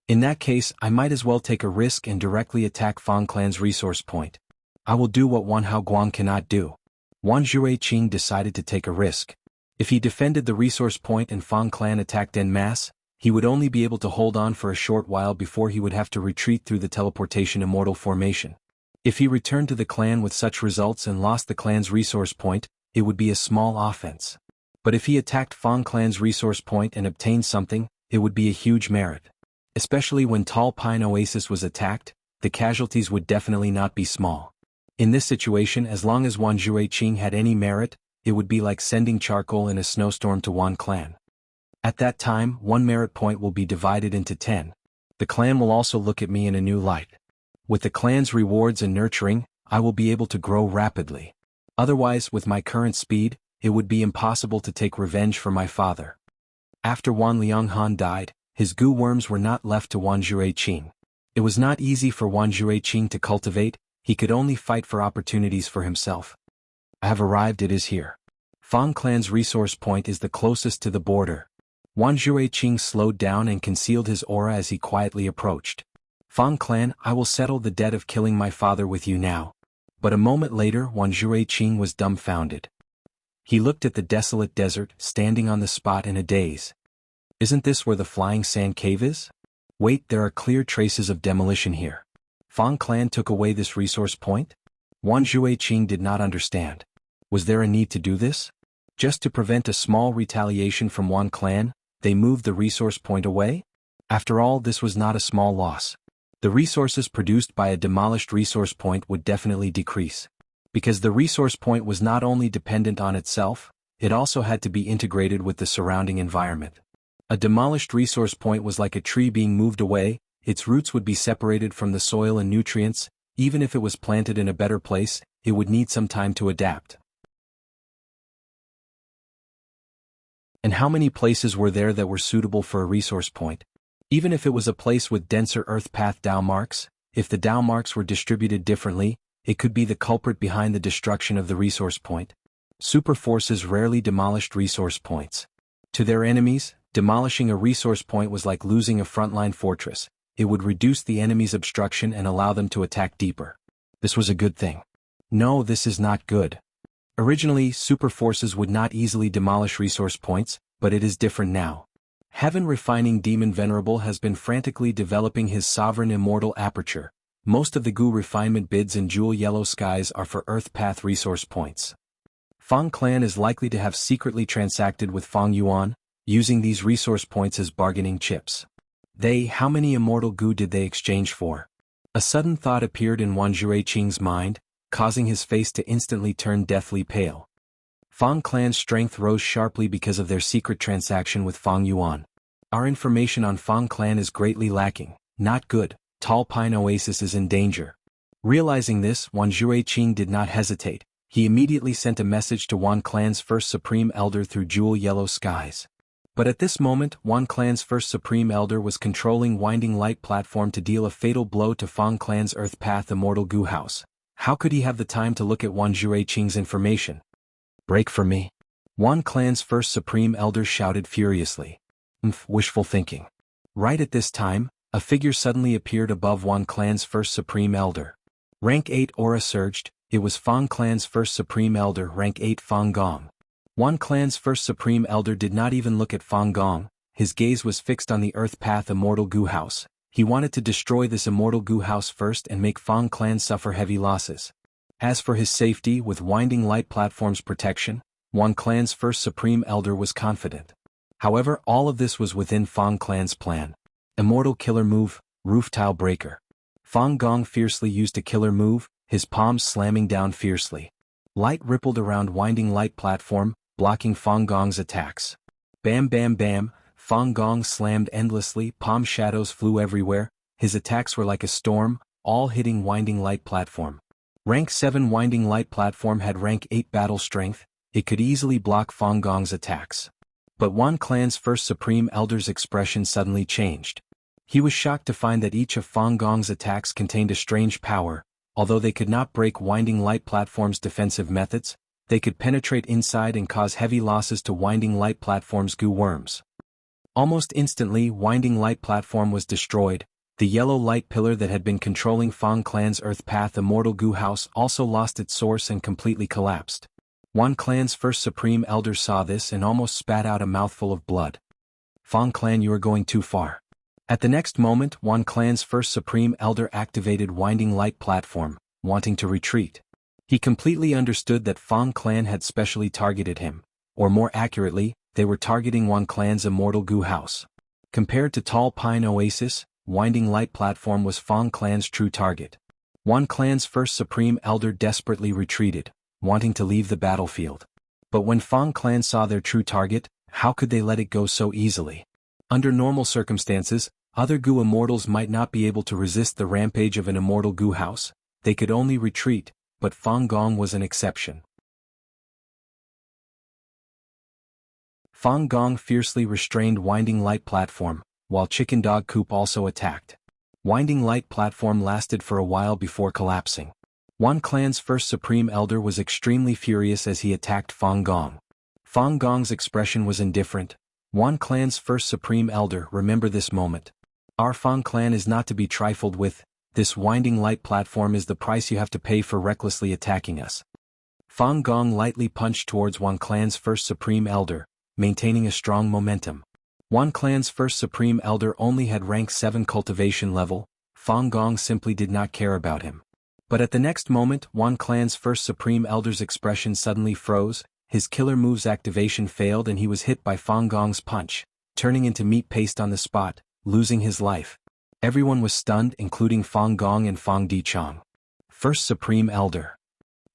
In that case, I might as well take a risk and directly attack Fang clan's resource point. I will do what Wan Haoguang cannot do. Wan Jueqing decided to take a risk. If he defended the resource point and Fang clan attacked en masse, he would only be able to hold on for a short while before he would have to retreat through the teleportation immortal formation. If he returned to the clan with such results and lost the clan's resource point, it would be a small offense. But if he attacked Fang clan's resource point and obtained something, it would be a huge merit. Especially when Tall Pine Oasis was attacked, the casualties would definitely not be small. In this situation, as long as Wan Jueqing had any merit, it would be like sending charcoal in a snowstorm to Wan clan. At that time, 1 merit point will be divided into 10. The clan will also look at me in a new light. With the clan's rewards and nurturing, I will be able to grow rapidly. Otherwise, with my current speed, it would be impossible to take revenge for my father. After Wan Lianghan died, his goo worms were not left to Wan Jueqing. It was not easy for Wan Jueqing to cultivate, he could only fight for opportunities for himself. I have arrived, it is here. Fang clan's resource point is the closest to the border. Wan Jueqing slowed down and concealed his aura as he quietly approached. Fang clan, I will settle the debt of killing my father with you now. But a moment later, Wan Jueqing was dumbfounded. He looked at the desolate desert, standing on the spot in a daze. Isn't this where the flying sand cave is? Wait, there are clear traces of demolition here. Fang clan took away this resource point? Wan Jueqing did not understand. Was there a need to do this? Just to prevent a small retaliation from Wan clan, they moved the resource point away? After all, this was not a small loss. The resources produced by a demolished resource point would definitely decrease. Because the resource point was not only dependent on itself, it also had to be integrated with the surrounding environment. A demolished resource point was like a tree being moved away, its roots would be separated from the soil and nutrients. Even if it was planted in a better place, it would need some time to adapt. And how many places were there that were suitable for a resource point? Even if it was a place with denser earth path Dao marks, if the Dao marks were distributed differently, it could be the culprit behind the destruction of the resource point. Super forces rarely demolished resource points. To their enemies, demolishing a resource point was like losing a frontline fortress. it would reduce the enemy's obstruction and allow them to attack deeper. This was a good thing. No, this is not good. Originally, super forces would not easily demolish resource points, but it is different now. Heaven Refining Demon Venerable has been frantically developing his sovereign immortal aperture. Most of the Gu refinement bids in Jewel Yellow Skies are for Earth Path resource points. Fang Clan is likely to have secretly transacted with Fang Yuan, using these resource points as bargaining chips. How many immortal Gu did they exchange for? A sudden thought appeared in Wan Jueqing's mind, causing his face to instantly turn deathly pale. Fang Clan's strength rose sharply because of their secret transaction with Fang Yuan. Our information on Fang Clan is greatly lacking. Not good. Tall Pine Oasis is in danger. Realizing this, Wan Jueqing did not hesitate. He immediately sent a message to Wan Clan's first Supreme Elder through Jewel Yellow Skies. But at this moment, Wan Clan's first Supreme Elder was controlling Winding Light Platform to deal a fatal blow to Fang Clan's Earth Path Immortal Gu House. How could he have the time to look at Wan Jueqing's information? Break for me. Wan Clan's first Supreme Elder shouted furiously. Wishful thinking. Right at this time, a figure suddenly appeared above Wan Clan's first Supreme Elder. Rank 8 aura surged. It was Fang Clan's first Supreme Elder, Rank 8 Fang Gong. Wan Clan's first Supreme Elder did not even look at Fang Gong. His gaze was fixed on the Earth Path Immortal Gu House. He wanted to destroy this Immortal Gu House first and make Fang Clan suffer heavy losses. As for his safety with Winding Light Platform's protection, Wan Clan's first Supreme Elder was confident. However, all of this was within Fang Clan's plan. Immortal Killer Move, Roof Tile Breaker. Fang Gong fiercely used a killer move, his palms slamming down fiercely. Light rippled around Winding Light Platform, blocking Fang Gong's attacks. Bam bam bam, Fang Gong slammed endlessly, palm shadows flew everywhere, his attacks were like a storm, all hitting Winding Light Platform. Rank 7 Winding Light Platform had Rank 8 battle strength, it could easily block Fang Gong's attacks. But Wan Clan's first Supreme Elder's expression suddenly changed. He was shocked to find that each of Fang Gong's attacks contained a strange power. Although they could not break Winding Light Platform's defensive methods, they could penetrate inside and cause heavy losses to Winding Light Platform's Gu worms. Almost instantly, Winding Light Platform was destroyed. The yellow light pillar that had been controlling Fang Clan's Earth Path Immortal Gu House also lost its source and completely collapsed. Wan Clan's first Supreme Elder saw this and almost spat out a mouthful of blood. Fang Clan, you are going too far. At the next moment, Wan Clan's first Supreme Elder activated Winding Light Platform, wanting to retreat. He completely understood that Fang Clan had specially targeted him, or more accurately, they were targeting Wan Clan's Immortal Gu House. Compared to Tall Pine Oasis, Winding Light Platform was Fang Clan's true target. Wan Clan's first Supreme Elder desperately retreated, wanting to leave the battlefield. But when Fang Clan saw their true target, how could they let it go so easily? Under normal circumstances, other Gu immortals might not be able to resist the rampage of an Immortal Gu House, they could only retreat, but Fang Gong was an exception. Fang Gong fiercely restrained Winding Light Platform, while Chicken Dog Coop also attacked. Winding Light Platform lasted for a while before collapsing. Wan Clan's first Supreme Elder was extremely furious as he attacked Fang Gong. Fang Gong's expression was indifferent. Wan Clan's first Supreme Elder, remember this moment. Our Fang Clan is not to be trifled with, this Winding Light Platform is the price you have to pay for recklessly attacking us. Fang Gong lightly punched towards Wan Clan's first Supreme Elder, maintaining a strong momentum. Wan Clan's first Supreme Elder only had rank 7 cultivation level, Fang Gong simply did not care about him. But at the next moment, Wan Clan's first Supreme Elder's expression suddenly froze, his killer move's activation failed and he was hit by Fang Gong's punch, turning into meat paste on the spot, losing his life. Everyone was stunned, including Fang Gong and Fang Dichang. First Supreme Elder.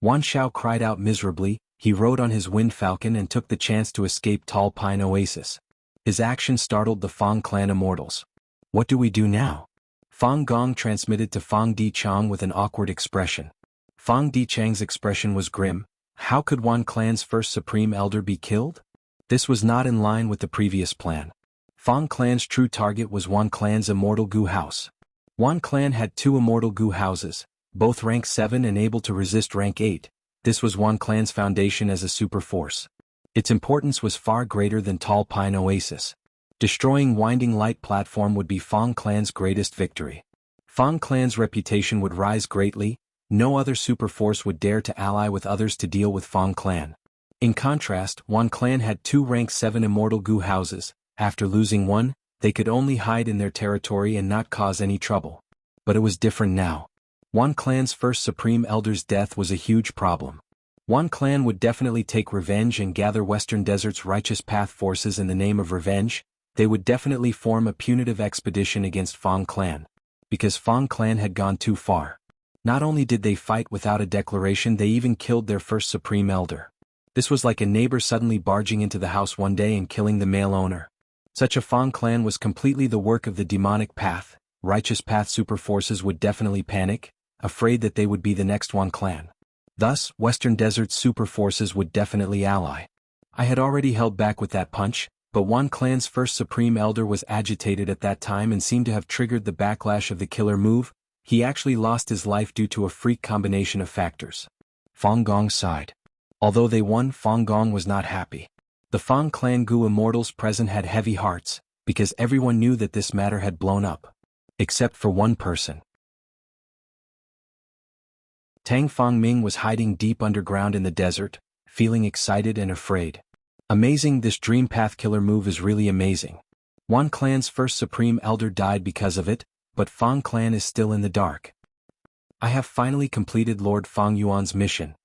Wan Xiao cried out miserably, he rode on his wind falcon and took the chance to escape Tall Pine Oasis. His action startled the Fang Clan immortals. What do we do now? Fang Gong transmitted to Fang Dichang with an awkward expression. Fang Dichang's expression was grim. How could Wan Clan's first Supreme Elder be killed? This was not in line with the previous plan. Fang Clan's true target was Wan Clan's Immortal Gu House. Wan Clan had 2 Immortal Gu Houses, both rank 7 and able to resist rank 8. This was Wan Clan's foundation as a super force. Its importance was far greater than Tall Pine Oasis. Destroying Winding Light platform would be Fang Clan's greatest victory. Fang Clan's reputation would rise greatly. No other superforce would dare to ally with others to deal with Fang Clan. In contrast, Wan Clan had 2 rank 7 immortal Gu houses. After losing one, they could only hide in their territory and not cause any trouble. But it was different now. Wan Clan's first Supreme Elder's death was a huge problem. Wan Clan would definitely take revenge and gather Western Desert's Righteous Path forces in the name of revenge. They would definitely form a punitive expedition against Fang Clan. Because Fang Clan had gone too far. Not only did they fight without a declaration, they even killed their first Supreme Elder. This was like a neighbor suddenly barging into the house one day and killing the male owner. Such a Fang Clan was completely the work of the demonic path. Righteous Path superforces would definitely panic, afraid that they would be the next Wan Clan. Thus, Western Desert's superforces would definitely ally. I had already held back with that punch, but Wan Clan's first Supreme Elder was agitated at that time and seemed to have triggered the backlash of the killer move. He actually lost his life due to a freak combination of factors. Fang Gong sighed. Although they won, Fang Gong was not happy. The Fang Clan Gu immortals present had heavy hearts, because everyone knew that this matter had blown up. Except for one person. Tang Fangming was hiding deep underground in the desert, feeling excited and afraid. Amazing, this Dream Path killer move is really amazing. Wan Clan's first Supreme Elder died because of it, but Fang Clan is still in the dark. I have finally completed Lord Fang Yuan's mission.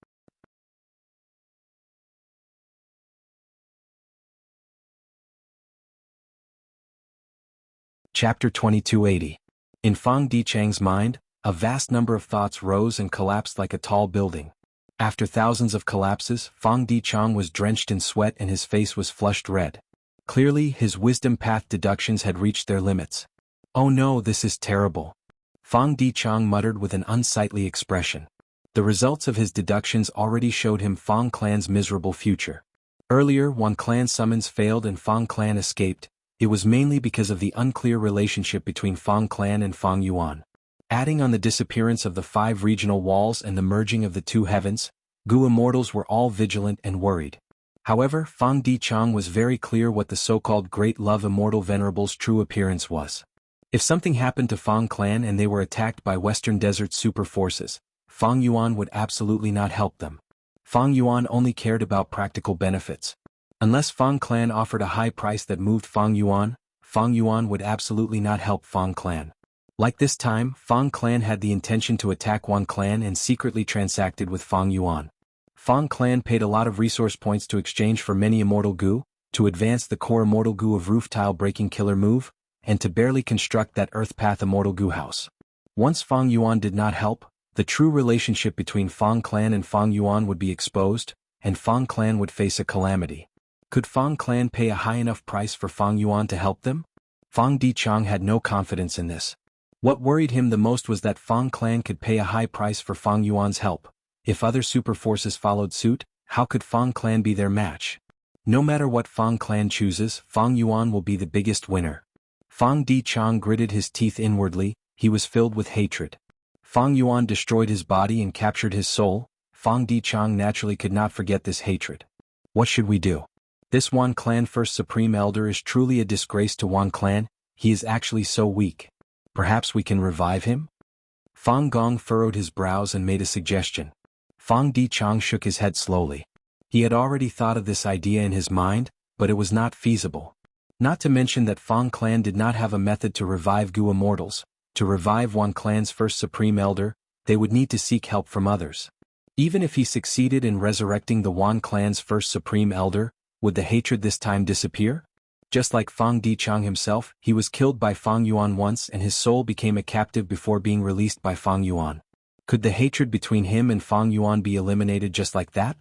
Chapter 2280. In Fang Dichang's mind, a vast number of thoughts rose and collapsed like a tall building. After thousands of collapses, Fang Dichang was drenched in sweat and his face was flushed red. Clearly, his wisdom path deductions had reached their limits. Oh no, this is terrible. Fang Dichang muttered with an unsightly expression. The results of his deductions already showed him Fang Clan's miserable future. Earlier, Wan Clan summons failed and Fang Clan escaped. It was mainly because of the unclear relationship between Fang Clan and Fang Yuan. Adding on the disappearance of the 5 regional walls and the merging of the 2 heavens, Gu immortals were all vigilant and worried. However, Fang Dichang was very clear what the so-called Great Love Immortal Venerable's true appearance was. If something happened to Fang Clan and they were attacked by Western Desert super forces, Fang Yuan would absolutely not help them. Fang Yuan only cared about practical benefits. Unless Fang Clan offered a high price that moved Fang Yuan would absolutely not help Fang Clan. Like this time, Fang Clan had the intention to attack Wan Clan and secretly transacted with Fang Yuan. Fang Clan paid a lot of resource points to exchange for many Immortal Gu, to advance the core Immortal Gu of Roof Tile Breaking Killer move, and to barely construct that Earth Path Immortal Gu house. Once Fang Yuan did not help, the true relationship between Fang Clan and Fang Yuan would be exposed, and Fang Clan would face a calamity. Could Fang Clan pay a high enough price for Fang Yuan to help them? Fang Dichang had no confidence in this. What worried him the most was that Fang Clan could pay a high price for Fang Yuan's help. If other super forces followed suit, how could Fang Clan be their match? No matter what Fang Clan chooses, Fang Yuan will be the biggest winner. Fang Dichang gritted his teeth inwardly. He was filled with hatred. Fang Yuan destroyed his body and captured his soul. Fang Dichang naturally could not forget this hatred. What should we do? This Wan Clan first Supreme Elder is truly a disgrace to Wan Clan. He is actually so weak. Perhaps we can revive him? Fang Gong furrowed his brows and made a suggestion. Fang Dichang shook his head slowly. He had already thought of this idea in his mind, but it was not feasible. Not to mention that Fang Clan did not have a method to revive Gu immortals. To revive Wan Clan's first Supreme Elder, they would need to seek help from others. Even if he succeeded in resurrecting the Wan Clan's first Supreme Elder, would the hatred this time disappear? Just like Fang Dichang himself, he was killed by Fang Yuan once and his soul became a captive before being released by Fang Yuan. Could the hatred between him and Fang Yuan be eliminated just like that?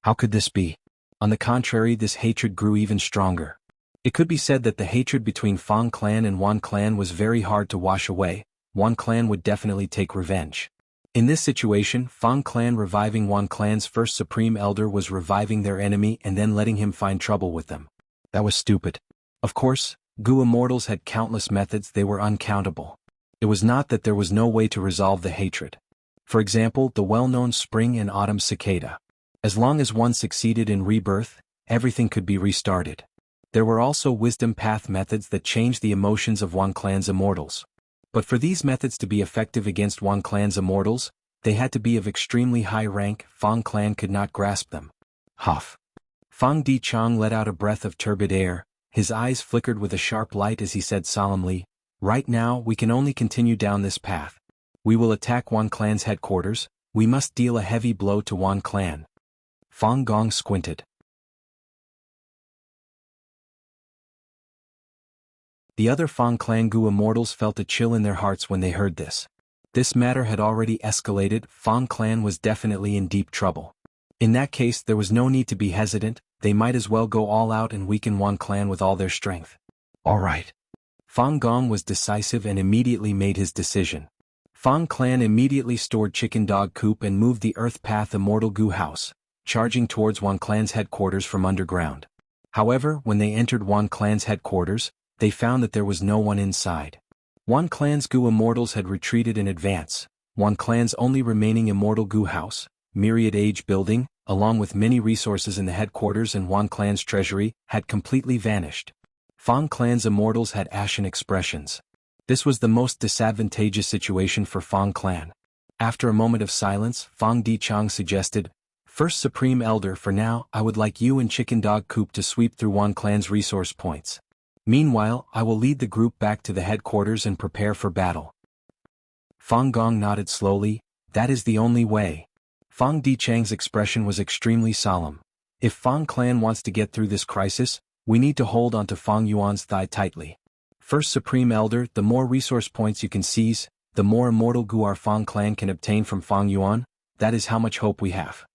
How could this be? On the contrary, this hatred grew even stronger. It could be said that the hatred between Fang Clan and Wan Clan was very hard to wash away. Wan Clan would definitely take revenge. In this situation, Fang Clan reviving Wan Clan's first Supreme Elder was reviving their enemy and then letting him find trouble with them. That was stupid. Of course, Gu immortals had countless methods, they were uncountable. It was not that there was no way to resolve the hatred. For example, the well-known spring and autumn cicada. As long as one succeeded in rebirth, everything could be restarted. There were also wisdom path methods that changed the emotions of Wan Clan's immortals. But for these methods to be effective against Wan Clan's immortals, they had to be of extremely high rank. Fang Clan could not grasp them. Huff. Fang Dichang let out a breath of turbid air, his eyes flickered with a sharp light as he said solemnly, "Right now we can only continue down this path. We will attack Wan Clan's headquarters, we must deal a heavy blow to Wan Clan." Fang Gong squinted. The other Fang Clan Gu immortals felt a chill in their hearts when they heard this. This matter had already escalated. Fang Clan was definitely in deep trouble. In that case there was no need to be hesitant, they might as well go all out and weaken Wan Clan with all their strength. All right. Fang Gong was decisive and immediately made his decision. Fang Clan immediately stored Chicken Dog Coop and moved the Earth Path Immortal Gu House, charging towards Wan Clan's headquarters from underground. However, when they entered Wan Clan's headquarters, they found that there was no one inside. Wan Clan's Gu immortals had retreated in advance. Wan Clan's only remaining immortal Gu house, Myriad Age building, along with many resources in the headquarters and Wan Clan's treasury, had completely vanished. Fang Clan's immortals had ashen expressions. This was the most disadvantageous situation for Fang Clan. After a moment of silence, Fang Dichang suggested, "First Supreme Elder, for now, I would like you and Chicken Dog Coop to sweep through Wan Clan's resource points. Meanwhile, I will lead the group back to the headquarters and prepare for battle." Fang Gong nodded slowly, "That is the only way." Fang Dichang's expression was extremely solemn. "If Fang Clan wants to get through this crisis, we need to hold onto Fang Yuan's thigh tightly. First Supreme Elder, the more resource points you can seize, the more immortal Gu our Fang Clan can obtain from Fang Yuan, that is how much hope we have."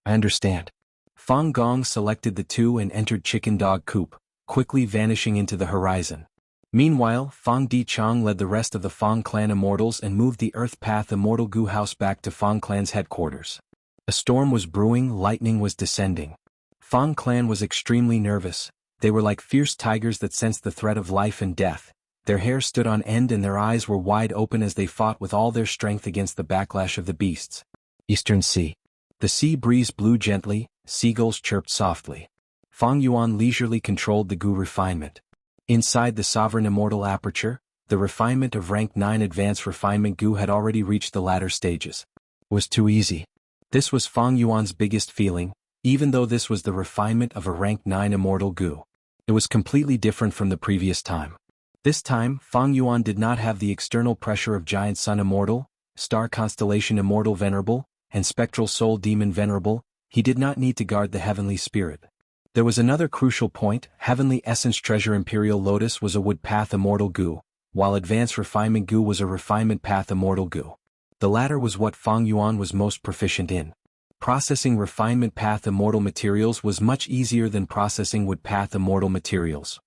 "I understand." Fang Gong selected the two and entered Chicken Dog Coop, quickly vanishing into the horizon. Meanwhile, Fang Dichang led the rest of the Fang Clan immortals and moved the Earth Path Immortal Gu house back to Fang Clan's headquarters. A storm was brewing, lightning was descending. Fang Clan was extremely nervous. They were like fierce tigers that sensed the threat of life and death. Their hair stood on end and their eyes were wide open as they fought with all their strength against the backlash of the beasts. Eastern Sea. The sea breeze blew gently, seagulls chirped softly. Fang Yuan leisurely controlled the Gu refinement. Inside the Sovereign Immortal Aperture, the refinement of Rank 9 Advanced Refinement Gu had already reached the latter stages. It was too easy. This was Fang Yuan's biggest feeling, even though this was the refinement of a Rank 9 Immortal Gu. It was completely different from the previous time. This time, Fang Yuan did not have the external pressure of Giant Sun Immortal, Star Constellation Immortal Venerable, and Spectral Soul Demon Venerable. He did not need to guard the Heavenly Spirit. There was another crucial point. Heavenly Essence Treasure Imperial Lotus was a Wood Path Immortal Gu, while Advanced Refinement Gu was a Refinement Path Immortal Gu. The latter was what Fang Yuan was most proficient in. Processing Refinement Path Immortal materials was much easier than processing Wood Path Immortal materials.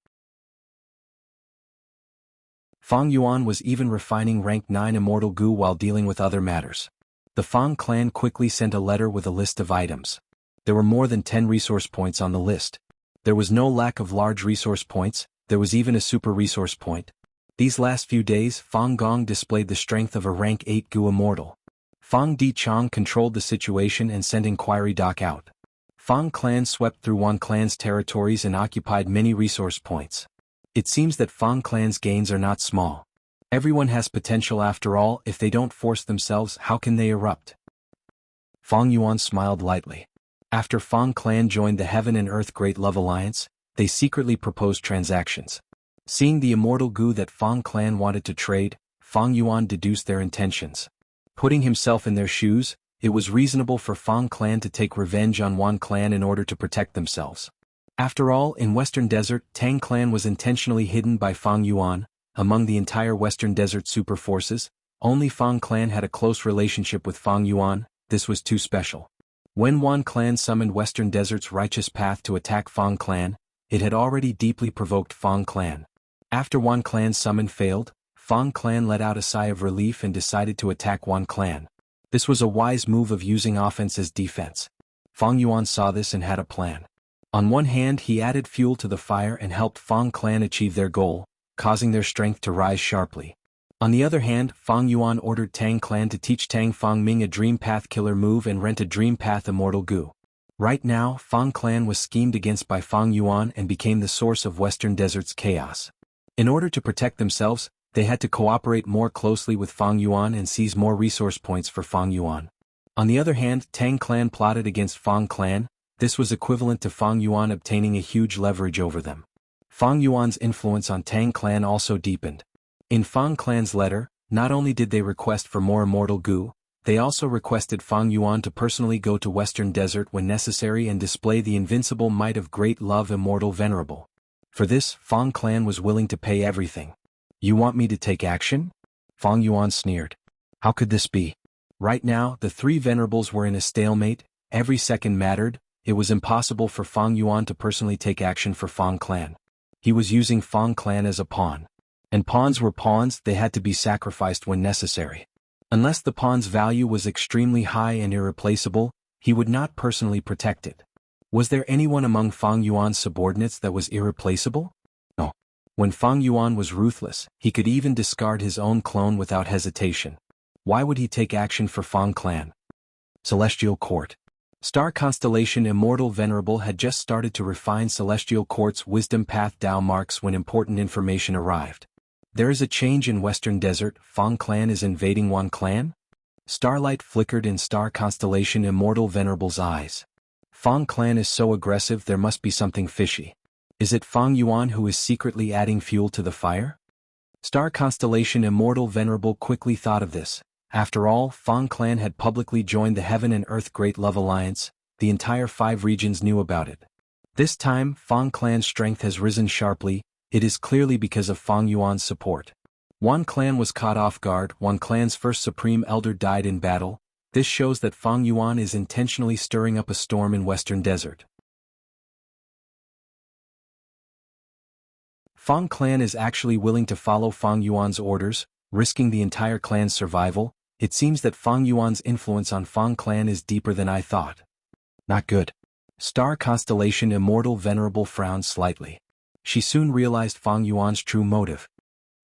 Fang Yuan was even refining Rank 9 Immortal Gu while dealing with other matters. The Fang clan quickly sent a letter with a list of items. There were more than 10 resource points on the list. There was no lack of large resource points, there was even a super resource point. These last few days, Fang Gong displayed the strength of a Rank 8 Gu Immortal. Fang Dichang controlled the situation and sent Inquiry Doc out. Fang Clan swept through Wan Clan's territories and occupied many resource points. It seems that Fang Clan's gains are not small. Everyone has potential after all. If they don't force themselves, how can they erupt? Fang Yuan smiled lightly. After Fang Clan joined the Heaven and Earth Great Love Alliance, they secretly proposed transactions. Seeing the immortal Gu that Fang Clan wanted to trade, Fang Yuan deduced their intentions. Putting himself in their shoes, it was reasonable for Fang Clan to take revenge on Wan Clan in order to protect themselves. After all, in Western Desert, Tang Clan was intentionally hidden by Fang Yuan. Among the entire Western Desert super forces, only Fang Clan had a close relationship with Fang Yuan. This was too special. When Wan Clan summoned Western Desert's Righteous Path to attack Fang Clan, it had already deeply provoked Fang Clan. After Wan Clan's summon failed, Fang Clan let out a sigh of relief and decided to attack Wan Clan. This was a wise move of using offense as defense. Fang Yuan saw this and had a plan. On one hand, he added fuel to the fire and helped Fang Clan achieve their goal, causing their strength to rise sharply. On the other hand, Fang Yuan ordered Tang Clan to teach Tang Fang Ming a Dream Path killer move and rent a Dream Path Immortal Gu. Right now, Fang clan was schemed against by Fang Yuan and became the source of Western Desert's chaos. In order to protect themselves, they had to cooperate more closely with Fang Yuan and seize more resource points for Fang Yuan. On the other hand, Tang clan plotted against Fang clan. This was equivalent to Fang Yuan obtaining a huge leverage over them. Fang Yuan's influence on Tang clan also deepened. In Fang clan's letter, not only did they request for more immortal goo, they also requested Fang Yuan to personally go to Western Desert when necessary and display the invincible might of great love immortal venerable. For this, Fang clan was willing to pay everything. You want me to take action? Fang Yuan sneered. How could this be? Right now, the three venerables were in a stalemate, every second mattered. It was impossible for Fang Yuan to personally take action for Fang clan. He was using Fang clan as a pawn. And pawns were pawns, they had to be sacrificed when necessary. Unless the pawn's value was extremely high and irreplaceable, he would not personally protect it. Was there anyone among Fang Yuan's subordinates that was irreplaceable? No. When Fang Yuan was ruthless, he could even discard his own clone without hesitation. Why would he take action for Fang clan? Celestial Court. Star Constellation Immortal Venerable had just started to refine Celestial Court's Wisdom Path Dao marks when important information arrived. There is a change in Western Desert, Fang clan is invading Wan clan? Starlight flickered in Star Constellation Immortal Venerable's eyes. Fang clan is so aggressive, there must be something fishy. Is it Fang Yuan who is secretly adding fuel to the fire? Star Constellation Immortal Venerable quickly thought of this. After all, Fang clan had publicly joined the Heaven and Earth Great Love Alliance. The entire 5 regions knew about it. This time, Fang clan's strength has risen sharply. It is clearly because of Fang Yuan's support. Wan clan was caught off guard. Wan clan's first supreme elder died in battle. This shows that Fang Yuan is intentionally stirring up a storm in Western Desert. Fang clan is actually willing to follow Fang Yuan's orders, risking the entire clan's survival. It seems that Fang Yuan's influence on Fang clan is deeper than I thought. Not good. Star Constellation Immortal Venerable frowned slightly. She soon realized Fang Yuan's true motive.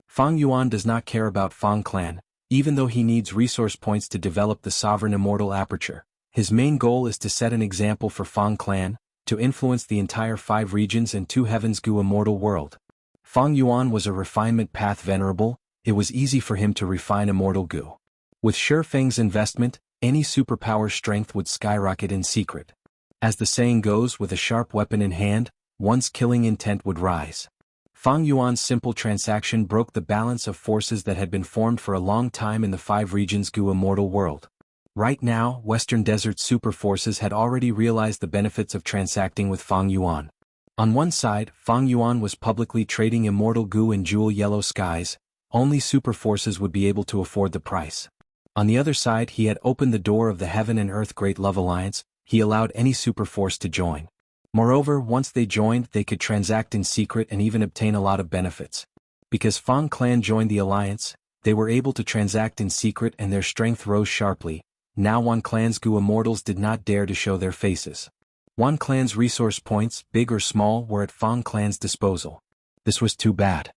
Fang Yuan does not care about Fang clan, even though he needs resource points to develop the sovereign immortal aperture. His main goal is to set an example for Fang clan, to influence the entire 5 regions and 2 heavens goo immortal world. Fang Yuan was a refinement path venerable. It was easy for him to refine immortal goo. With Shifeng's investment, any superpower strength would skyrocket in secret. As the saying goes, with a sharp weapon in hand, one's killing intent would rise. Fang Yuan's simple transaction broke the balance of forces that had been formed for a long time in the 5 regions goo immortal world. Right now, Western Desert super forces had already realized the benefits of transacting with Fang Yuan. On one side, Fang Yuan was publicly trading immortal goo in jewel yellow skies. Only super forces would be able to afford the price. On the other side, he had opened the door of the Heaven and Earth Great Love Alliance. He allowed any super force to join. Moreover, once they joined, they could transact in secret and even obtain a lot of benefits. Because Fang clan joined the alliance, they were able to transact in secret and their strength rose sharply. Now Wan clan's goo immortals did not dare to show their faces. Wan clan's resource points, big or small, were at Fang clan's disposal. This was too bad.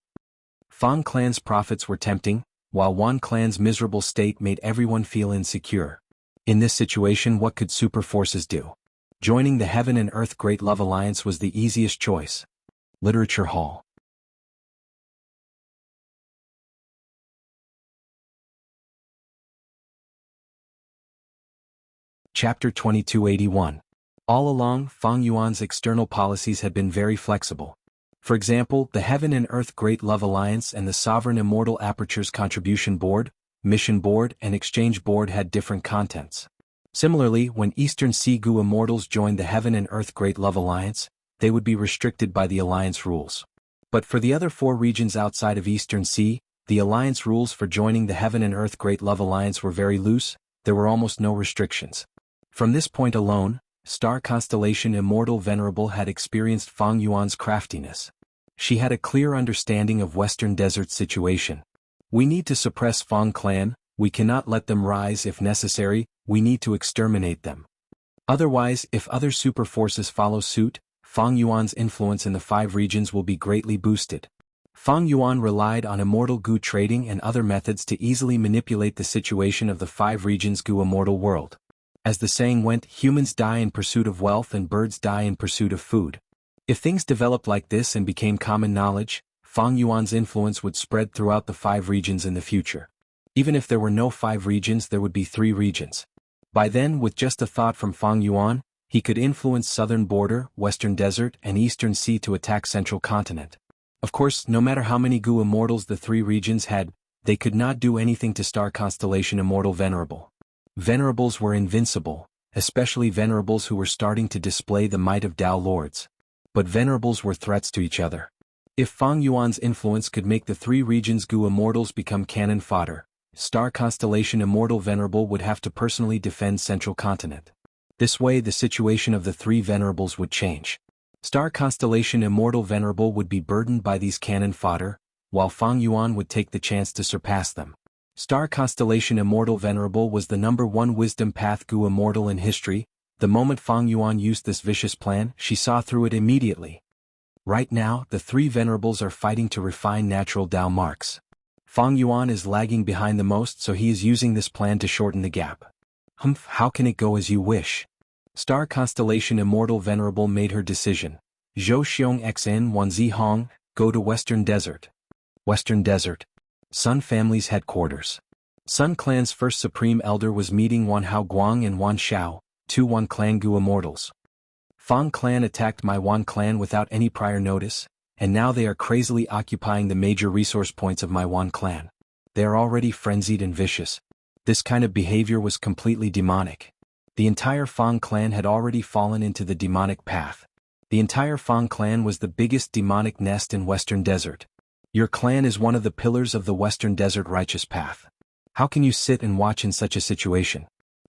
Fang clan's profits were tempting, while Wan clan's miserable state made everyone feel insecure. In this situation, what could super forces do? Joining the Heaven and Earth Great Love Alliance was the easiest choice. Literature Hall. Chapter 2281. All along, Fang Yuan's external policies had been very flexible. For example, the Heaven and Earth Great Love Alliance and the Sovereign Immortal Apertures Contribution Board, Mission Board, and Exchange Board had different contents. Similarly, when Eastern Sea Goo Immortals joined the Heaven and Earth Great Love Alliance, they would be restricted by the Alliance rules. But for the other 4 regions outside of Eastern Sea, the Alliance rules for joining the Heaven and Earth Great Love Alliance were very loose. There were almost no restrictions. From this point alone, Star Constellation Immortal Venerable had experienced Fang Yuan's craftiness. She had a clear understanding of Western Desert's situation. We need to suppress Fang clan. We cannot let them rise. If necessary, we need to exterminate them. Otherwise, if other super forces follow suit, Fang Yuan's influence in the 5 regions will be greatly boosted. Fang Yuan relied on immortal goo trading and other methods to easily manipulate the situation of the 5 regions goo immortal world. As the saying went, humans die in pursuit of wealth and birds die in pursuit of food. If things developed like this and became common knowledge, Fang Yuan's influence would spread throughout the 5 regions in the future. Even if there were no 5 regions, there would be 3 regions. By then, with just a thought from Fang Yuan, he could influence southern border, western desert, and eastern sea to attack central continent. Of course, no matter how many Gu immortals the 3 regions had, they could not do anything to star constellation immortal Venerable. Venerables were invincible, especially venerables who were starting to display the might of Tao lords. But venerables were threats to each other. If Fang Yuan's influence could make the 3 regions Gu immortals become cannon fodder, star constellation immortal Venerable would have to personally defend central continent. This way the situation of the 3 venerables would change. Star constellation immortal Venerable would be burdened by these cannon fodder, while Fang Yuan would take the chance to surpass them. Star constellation immortal Venerable was the #1 wisdom path Gu immortal in history. The moment Fang Yuan used this vicious plan, she saw through it immediately. Right now, the 3 venerables are fighting to refine natural Tao marks. Fang Yuan is lagging behind the most, so he is using this plan to shorten the gap. Humph, how can it go as you wish? Star constellation immortal Venerable made her decision. Zhou Xiong Xn Wanzi Hong, go to Western Desert. Western Desert. Sun family's headquarters. Sun clan's first supreme elder was meeting Wan Hao Guang and Wan Xiao, 2 Wan clan Gu immortals. Fang clan attacked my Wan clan without any prior notice, and now they are crazily occupying the major resource points of my Wan clan. They are already frenzied and vicious. This kind of behavior was completely demonic. The entire Fang clan had already fallen into the demonic path. The entire Fang clan was the biggest demonic nest in Western Desert. Your clan is one of the pillars of the Western Desert righteous path. How can you sit and watch in such a situation?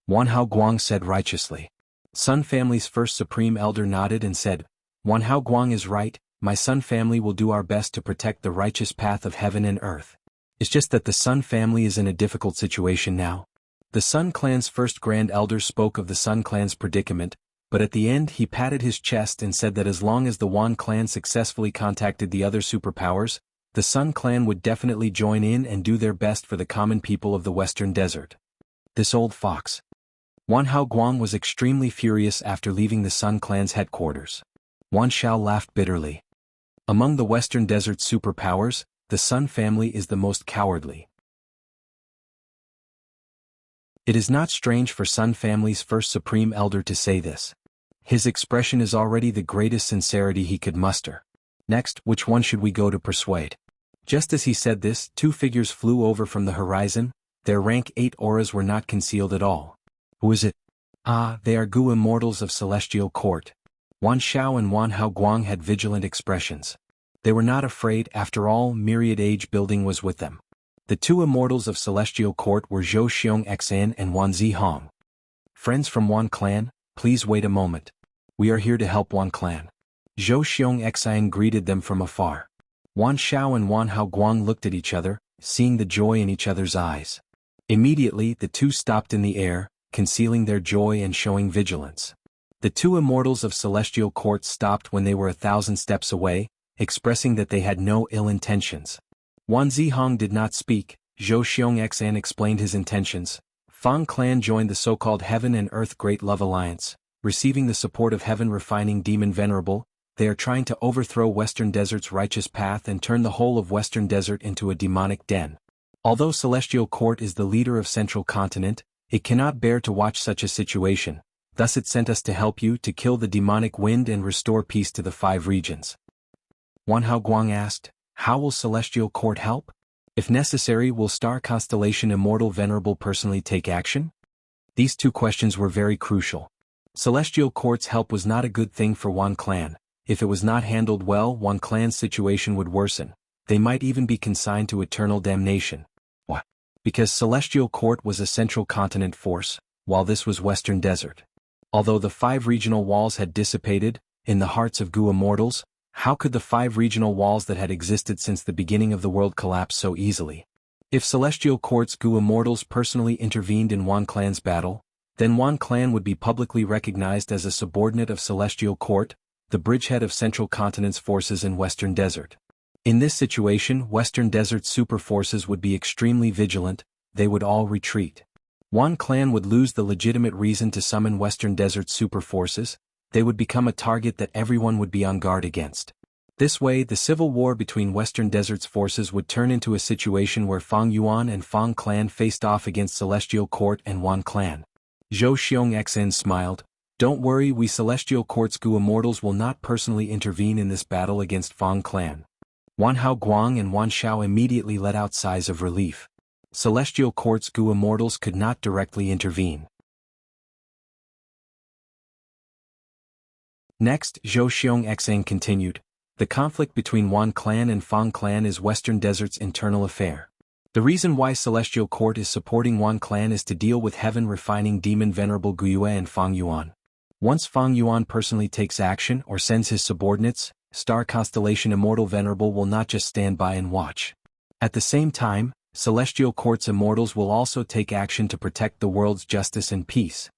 Wan Hao Guang said righteously. Sun family's first supreme elder nodded and said, Wan Hao Guang is right, my Sun family will do our best to protect the righteous path of heaven and earth. It's just that the Sun family is in a difficult situation now. The Sun clan's first grand elder spoke of the Sun clan's predicament, but at the end he patted his chest and said that as long as the Wan clan successfully contacted the other superpowers, the Sun clan would definitely join in and do their best for the common people of the Western Desert. This old fox. Wan Hao Guang was extremely furious after leaving the Sun clan's headquarters. Wan Xiao laughed bitterly. Among the Western Desert superpowers, the Sun family is the most cowardly. It is not strange for Sun family's first supreme elder to say this. His expression is already the greatest sincerity he could muster. Next, which one should we go to persuade? Just as he said this, 2 figures flew over from the horizon. Their rank 8 auras were not concealed at all. Who is it? Ah, they are Gu immortals of Celestial Court. Wan Xiao and Wan Hao Guang had vigilant expressions. They were not afraid, after all, myriad age building was with them. The 2 immortals of Celestial Court were Zhou Xiong Xn and Wan Zi Hong. Friends from Wan clan, please wait a moment. We are here to help Wan clan. Zhou Xiong Xn greeted them from afar. Wan Xiao and Wan Hao Guang looked at each other, seeing the joy in each other's eyes. Immediately the 2 stopped in the air, concealing their joy and showing vigilance. The 2 immortals of Celestial Court stopped when they were 1,000 steps away, expressing that they had no ill intentions. Wan Zihong did not speak. Zhou Xiong Xan explained his intentions. Fang clan joined the so-called Heaven and Earth Great Love Alliance, receiving the support of Heaven Refining Demon Venerable. They are trying to overthrow Western Desert's righteous path and turn the whole of Western Desert into a demonic den. Although Celestial Court is the leader of Central Continent, it cannot bear to watch such a situation, thus it sent us to help you to kill the demonic wind and restore peace to the 5 regions. Wan Hao Guang asked, how will Celestial Court help? If necessary, will Star Constellation Immortal Venerable personally take action? These 2 questions were very crucial. Celestial Court's help was not a good thing for Wan clan. If it was not handled well, Wan clan's situation would worsen. They might even be consigned to eternal damnation. Why? Because Celestial Court was a Central Continent force, while this was Western Desert. Although the 5 regional walls had dissipated, in the hearts of Gu immortals, how could the 5 regional walls that had existed since the beginning of the world collapse so easily? If Celestial Court's Gu immortals personally intervened in Wan clan's battle, then Wan clan would be publicly recognized as a subordinate of Celestial Court, the bridgehead of Central Continent's forces in Western Desert. In this situation, Western Desert super forces would be extremely vigilant. They would all retreat. Wan clan would lose the legitimate reason to summon Western Desert super forces. They would become a target that everyone would be on guard against. This way, the civil war between Western Desert's forces would turn into a situation where Fang Yuan and Fang clan faced off against Celestial Court and Wan clan. Zhou Xiongxin smiled. Don't worry, we Celestial Court's Gu Immortals will not personally intervene in this battle against Fang clan. Wan Hao Guang and Wan Xiao immediately let out sighs of relief. Celestial Court's Gu Immortals could not directly intervene. Next, Zhou Xiongxin continued. The conflict between Wan clan and Fang clan is Western Desert's internal affair. The reason why Celestial Court is supporting Wan clan is to deal with heaven-refining demon Venerable Guyue and Fang Yuan. Once Fang Yuan personally takes action or sends his subordinates, Star Constellation Immortal Venerable will not just stand by and watch. At the same time, Celestial Court's immortals will also take action to protect the world's justice and peace.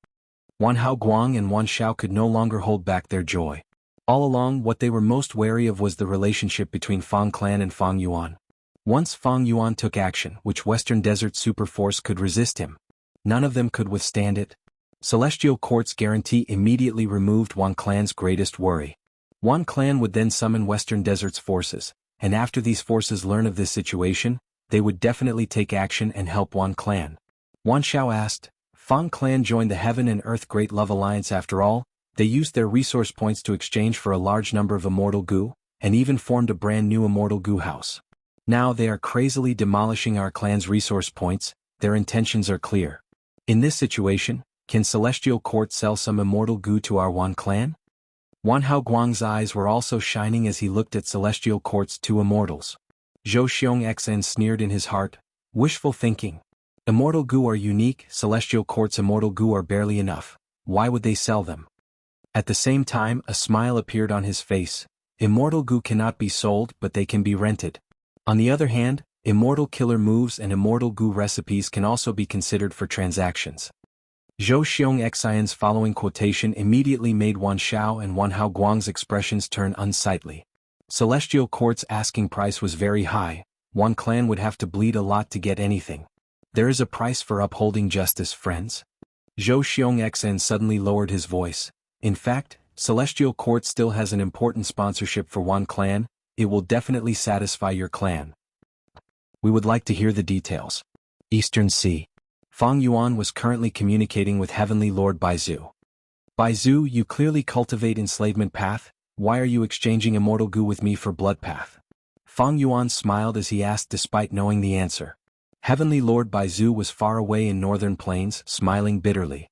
Wan Hao Guang and Wan Xiao could no longer hold back their joy. All along, what they were most wary of was the relationship between Fang clan and Fang Yuan. Once Fang Yuan took action, which Western Desert super force could resist him. None of them could withstand it. Celestial Court's guarantee immediately removed Wan clan's greatest worry. Wan clan would then summon Western Desert's forces, and after these forces learn of this situation, they would definitely take action and help Wan clan. Wan Xiao asked, Fang clan joined the Heaven and Earth Great Love Alliance after all. They used their resource points to exchange for a large number of immortal Gu, and even formed a brand new immortal Gu house. Now they are crazily demolishing our clan's resource points. Their intentions are clear. In this situation, can Celestial Court sell some immortal Gu to our Wan clan? Wan Hao Guang's eyes were also shining as he looked at Celestial Court's two immortals. Zhou Xiongxin sneered in his heart. Wishful thinking. Immortal Gu are unique, Celestial Court's immortal Gu are barely enough. Why would they sell them? At the same time, a smile appeared on his face. Immortal Gu cannot be sold, but they can be rented. On the other hand, immortal killer moves and immortal Gu recipes can also be considered for transactions. Zhou Xiongxin's following quotation immediately made Wan Xiao and Wan Hao Guang's expressions turn unsightly. Celestial Court's asking price was very high. Wan clan would have to bleed a lot to get anything. There is a price for upholding justice, friends. Zhou Xiongxin suddenly lowered his voice. In fact, Celestial Court still has an important sponsorship for Wan clan. It will definitely satisfy your clan. We would like to hear the details. Eastern Sea. Fang Yuan was currently communicating with Heavenly Lord Baizu. Baizu, you clearly cultivate enslavement path. Why are you exchanging immortal Gu with me for blood path? Fang Yuan smiled as he asked despite knowing the answer. Heavenly Lord Baizu was far away in northern plains, smiling bitterly.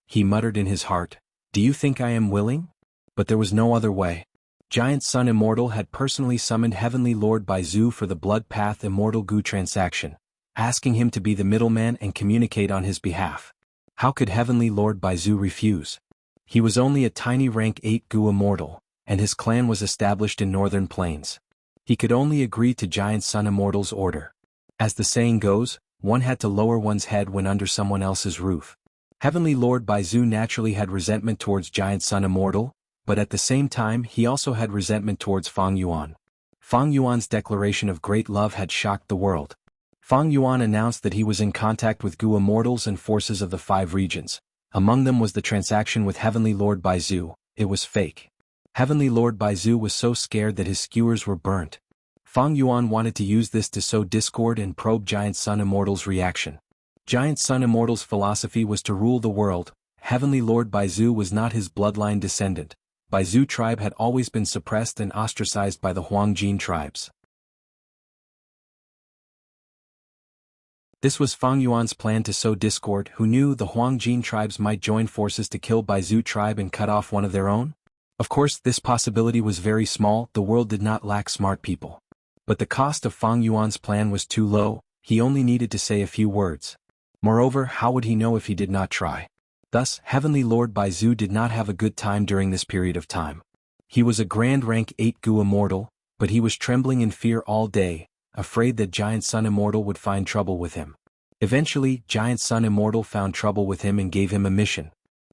He muttered in his heart, Do you think I am willing? But there was no other way. Giant Sun Immortal had personally summoned Heavenly Lord Baizu for the Blood Path Immortal Gu transaction, asking him to be the middleman and communicate on his behalf. How could Heavenly Lord Baizu refuse? He was only a tiny rank 8 Gu Immortal, and his clan was established in northern plains. He could only agree to Giant Sun Immortal's order. As the saying goes, one had to lower one's head when under someone else's roof. Heavenly Lord Baizu naturally had resentment towards Giant Sun Immortal, but at the same time he also had resentment towards Fang Yuan. Fang Yuan's declaration of great love had shocked the world. Fang Yuan announced that he was in contact with Gu Immortals and forces of the 5 regions. Among them was the transaction with Heavenly Lord Baizu. It was fake. Heavenly Lord Baizu was so scared that his skewers were burnt. Fang Yuan wanted to use this to sow discord and probe Giant Sun Immortal's reaction. Giant Sun Immortal's philosophy was to rule the world. Heavenly Lord Baizu was not his bloodline descendant. Baizu tribe had always been suppressed and ostracized by the Huangjin tribes. This was Fang Yuan's plan to sow discord. Who knew the Huangjin tribes might join forces to kill Baizu tribe and cut off one of their own? Of course, this possibility was very small. The world did not lack smart people. But the cost of Fang Yuan's plan was too low. He only needed to say a few words. Moreover, how would he know if he did not try? Thus, Heavenly Lord Baizu did not have a good time during this period of time. He was a grand rank 8 Gu Immortal, but he was trembling in fear all day, afraid that Giant Sun Immortal would find trouble with him. Eventually, Giant Sun Immortal found trouble with him and gave him a mission.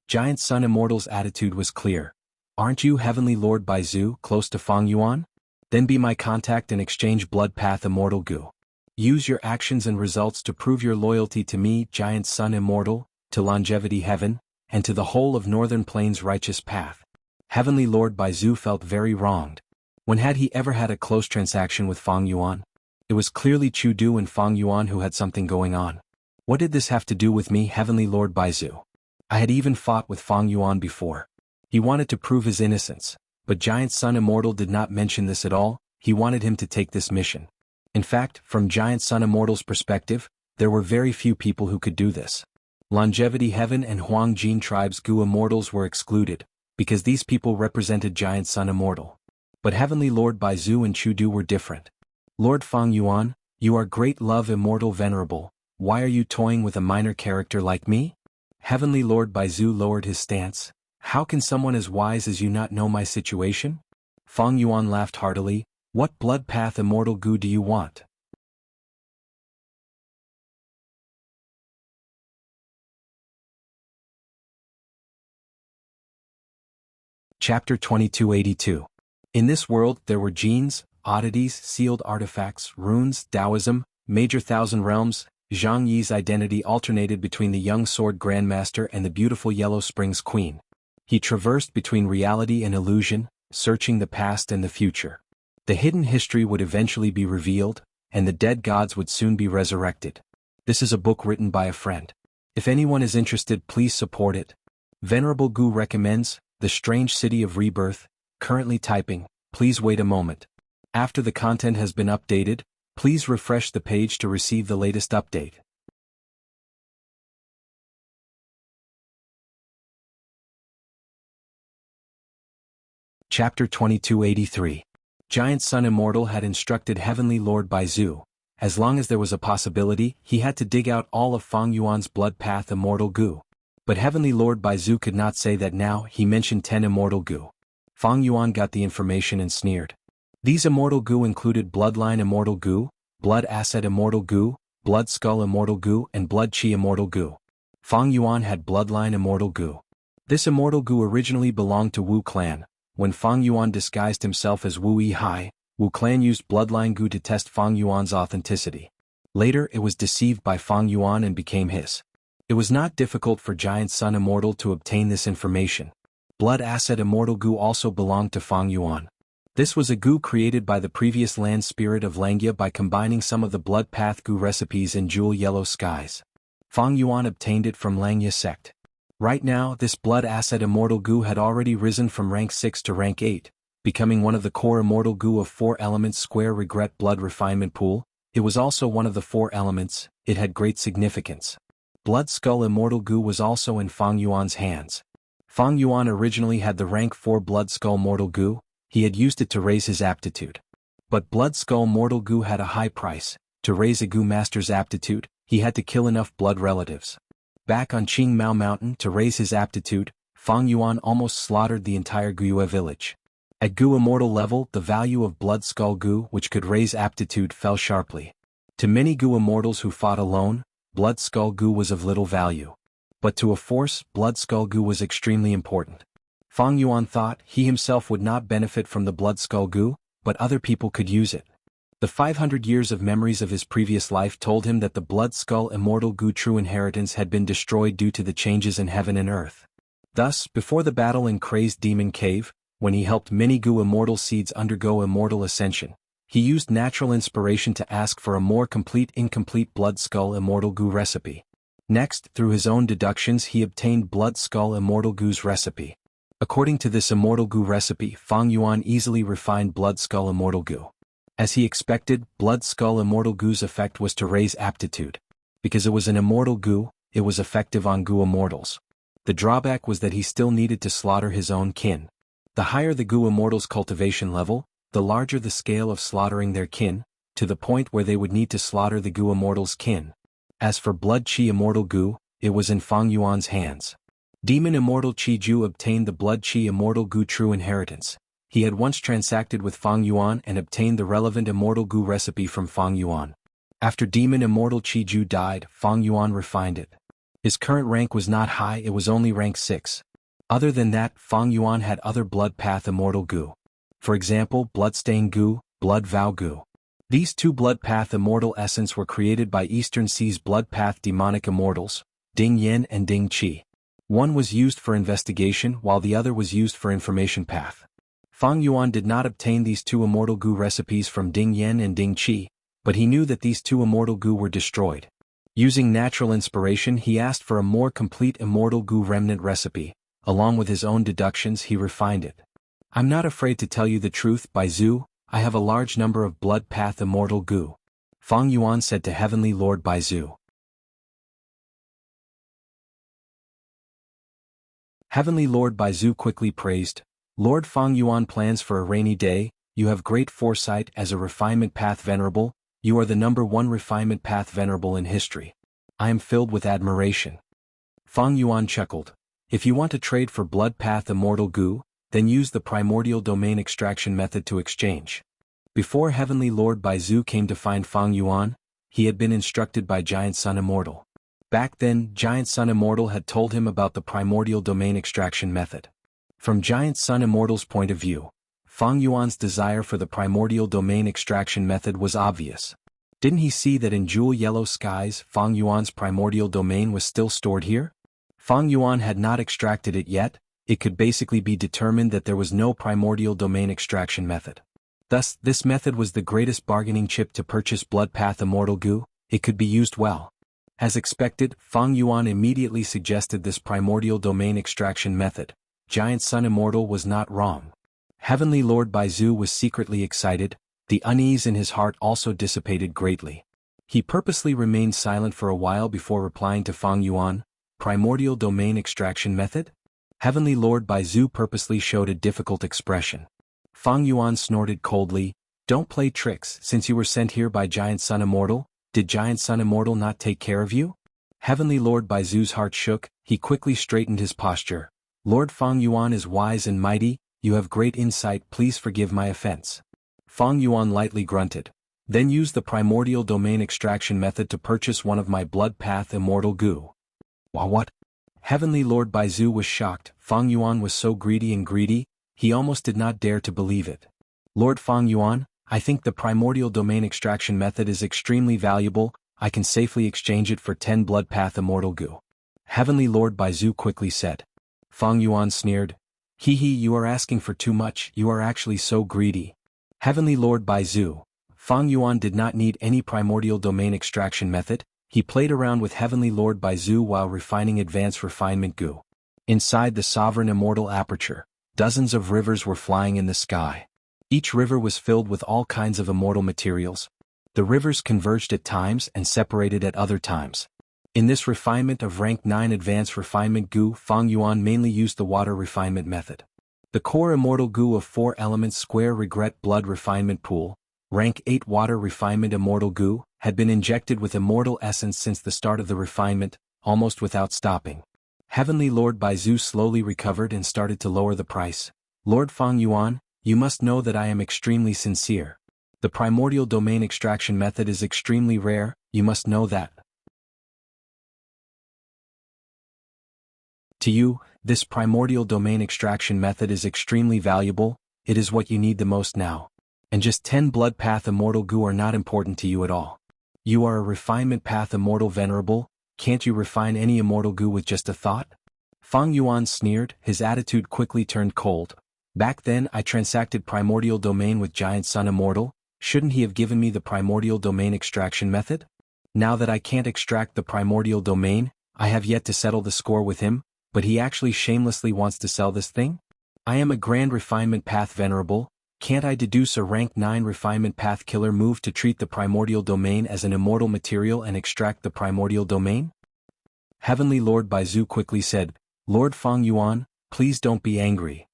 Giant Sun Immortal's attitude was clear. Aren't you Heavenly Lord Baizu close to Fang Yuan? Then be my contact and exchange Blood Path Immortal Gu. Use your actions and results to prove your loyalty to me, Giant Sun Immortal, to Longevity Heaven, and to the whole of Northern Plains' righteous path. Heavenly Lord Baizu felt very wronged. When had he ever had a close transaction with Fang Yuan? It was clearly Chu Du and Fang Yuan who had something going on. What did this have to do with me, Heavenly Lord Baizu? I had even fought with Fang Yuan before. He wanted to prove his innocence, but Giant Sun Immortal did not mention this at all. He wanted him to take this mission. In fact, from Giant Sun Immortal's perspective, there were very few people who could do this. Longevity Heaven and Huang Jin tribes Gu Immortals were excluded, because these people represented Giant Sun Immortal. But Heavenly Lord Baizu and Chu Du were different. Lord Fang Yuan, you are great love immortal venerable, why are you toying with a minor character like me? Heavenly Lord Baizu lowered his stance. How can someone as wise as you not know my situation? Fang Yuan laughed heartily. What blood path immortal Gu do you want? Chapter 2282. In this world there were genes, oddities, sealed artifacts, runes, Taoism, major thousand realms. Zhang Yi's identity alternated between the young sword grandmaster and the beautiful Yellow Springs queen. He traversed between reality and illusion, searching the past and the future. The hidden history would eventually be revealed, and the dead gods would soon be resurrected. This is a book written by a friend. If anyone is interested, please support it. Venerable Gu recommends The Strange City of Rebirth, currently typing. Please wait a moment. After the content has been updated, please refresh the page to receive the latest update. Chapter 2283. Giant Sun Immortal had instructed Heavenly Lord Baizu, as long as there was a possibility, he had to dig out all of Fang Yuan's blood path Immortal Gu. But Heavenly Lord Baizu could not say that now. He mentioned 10 Immortal Gu. Fang Yuan got the information and sneered. These Immortal Gu included Bloodline Immortal Gu, Blood Asset Immortal Gu, Blood Skull Immortal Gu and Blood Chi Immortal Gu. Fang Yuan had Bloodline Immortal Gu. This Immortal Gu originally belonged to Wu clan. When Fang Yuan disguised himself as Wu Yihai, Wu clan used Bloodline Gu to test Fang Yuan's authenticity. Later it was deceived by Fang Yuan and became his. It was not difficult for Giant Sun Immortal to obtain this information. Blood Asset Immortal Gu also belonged to Fang Yuan. This was a Gu created by the previous land spirit of Langya by combining some of the Blood Path Gu recipes in Jewel Yellow Skies. Fang Yuan obtained it from Langya sect. Right now, this Blood Asset Immortal Gu had already risen from rank 6 to rank 8, becoming one of the core Immortal Gu of 4 elements square regret blood refinement pool. It was also one of the 4 elements. It had great significance. Blood Skull Immortal Gu was also in Fang Yuan's hands. Fang Yuan originally had the rank 4 Blood Skull Mortal Gu. He had used it to raise his aptitude. But Blood Skull Mortal Gu had a high price. To raise a Gu master's aptitude, he had to kill enough blood relatives. Back on Qing Mao Mountain to raise his aptitude, Fang Yuan almost slaughtered the entire Guiyue village. At Gu Immortal level, the value of Blood Skull Gu, which could raise aptitude, fell sharply. To many Gu Immortals who fought alone, Blood Skull Gu was of little value. But to a force, Blood Skull Gu was extremely important. Fang Yuan thought he himself would not benefit from the Blood Skull Gu, but other people could use it. The 500 years of memories of his previous life told him that the Blood Skull Immortal Gu true inheritance had been destroyed due to the changes in heaven and earth. Thus, before the battle in Crazed Demon Cave, when he helped many Gu Immortal seeds undergo immortal ascension, he used natural inspiration to ask for a more incomplete Blood Skull Immortal Gu recipe. Next, through his own deductions, he obtained Blood Skull Immortal Gu's recipe. According to this Immortal Gu recipe, Fang Yuan easily refined Blood Skull Immortal Gu. As he expected, Blood Skull Immortal Gu's effect was to raise aptitude. Because it was an Immortal Gu, it was effective on Gu Immortals. The drawback was that he still needed to slaughter his own kin. The higher the Gu Immortals' cultivation level, the larger the scale of slaughtering their kin, to the point where they would need to slaughter the Gu Immortals' kin. As for Blood Chi Immortal Gu, it was in Fang Yuan's hands. Demon Immortal Chi Ju obtained the Blood Chi Immortal Gu true inheritance. He had once transacted with Fang Yuan and obtained the relevant Immortal Gu recipe from Fang Yuan. After Demon Immortal Chi Ju died, Fang Yuan refined it. His current rank was not high, it was only rank 6. Other than that, Fang Yuan had other Blood Path Immortal Gu. For example, Bloodstain Gu, Blood Vow Gu. These two Blood Path Immortal Essence were created by Eastern Sea's Blood Path Demonic Immortals, Ding Yen and Ding Qi. One was used for investigation while the other was used for information path. Fang Yuan did not obtain these two Immortal Goo recipes from Ding Yen and Ding Qi, but he knew that these two Immortal Goo were destroyed. Using natural inspiration, he asked for a more complete Immortal Goo remnant recipe. Along with his own deductions, he refined it. I'm not afraid to tell you the truth, Bai Zhu. I have a large number of Blood Path Immortal Goo. Fang Yuan said to Heavenly Lord Bai Zhu. Heavenly Lord Bai Zhu quickly praised, Lord Fang Yuan plans for a rainy day. You have great foresight as a refinement path venerable. You are the #1 refinement path venerable in history. I am filled with admiration. Fang Yuan chuckled. If you want to trade for Blood Path Immortal Goo, then use the primordial domain extraction method to exchange. Before Heavenly Lord Bai Zhu came to find Fang Yuan, he had been instructed by Giant Sun Immortal. Back then, Giant Sun Immortal had told him about the primordial domain extraction method. From Giant Sun Immortal's point of view, Fang Yuan's desire for the primordial domain extraction method was obvious. Didn't he see that in jewel yellow skies, Fang Yuan's primordial domain was still stored here? Fang Yuan had not extracted it yet. It could basically be determined that there was no primordial domain extraction method. Thus, this method was the greatest bargaining chip to purchase Blood Path Immortal Goo. It could be used well. As expected, Fang Yuan immediately suggested this primordial domain extraction method. Giant Sun Immortal was not wrong. Heavenly Lord Bai Zhu was secretly excited. The unease in his heart also dissipated greatly. He purposely remained silent for a while before replying to Fang Yuan. Primordial domain extraction method? Heavenly Lord Bai Zhu purposely showed a difficult expression. Fang Yuan snorted coldly, Don't play tricks. Since you were sent here by Giant Sun Immortal, did Giant Sun Immortal not take care of you? Heavenly Lord Bai Zhu's heart shook. He quickly straightened his posture. Lord Fang Yuan is wise and mighty. You have great insight. Please forgive my offense. Fang Yuan lightly grunted. Then use the primordial domain extraction method to purchase one of my Blood Path Immortal Goo. What? Heavenly Lord Bai Zhu was shocked. Fang Yuan was so greedy, he almost did not dare to believe it. Lord Fang Yuan, I think the primordial domain extraction method is extremely valuable. I can safely exchange it for 10 Blood Path Immortal Goo. Heavenly Lord Bai Zhu quickly said. Fang Yuan sneered. You are asking for too much. You are actually so greedy. Heavenly Lord Bai Zhu. Fang Yuan did not need any primordial domain extraction method. He played around with Heavenly Lord Bai Zhu while refining advanced refinement goo. Inside the sovereign immortal aperture, dozens of rivers were flying in the sky. Each river was filled with all kinds of immortal materials. The rivers converged at times and separated at other times. In this refinement of rank 9 advanced refinement goo, Fang Yuan mainly used the water refinement method. The core immortal goo of 4 elements square regret blood refinement pool, rank 8 water refinement immortal goo, had been injected with immortal essence since the start of the refinement, almost without stopping. Heavenly Lord Bai Zhu slowly recovered and started to lower the price. Lord Fang Yuan, you must know that I am extremely sincere. The primordial domain extraction method is extremely rare, you must know that. To you, this primordial domain extraction method is extremely valuable. It is what you need the most now. And just 10 Blood Path Immortal Goo are not important to you at all. You are a refinement path immortal venerable. Can't you refine any immortal goo with just a thought? Fang Yuan sneered. His attitude quickly turned cold. Back then I transacted primordial domain with Giant Sun Immortal. Shouldn't he have given me the primordial domain extraction method? Now that I can't extract the primordial domain, I have yet to settle the score with him, but he actually shamelessly wants to sell this thing? I am a grand refinement path venerable. Can't I deduce a rank 9 refinement path killer move to treat the primordial domain as an immortal material and extract the primordial domain? Heavenly Lord Bai Zhu quickly said, Lord Fang Yuan, please don't be angry.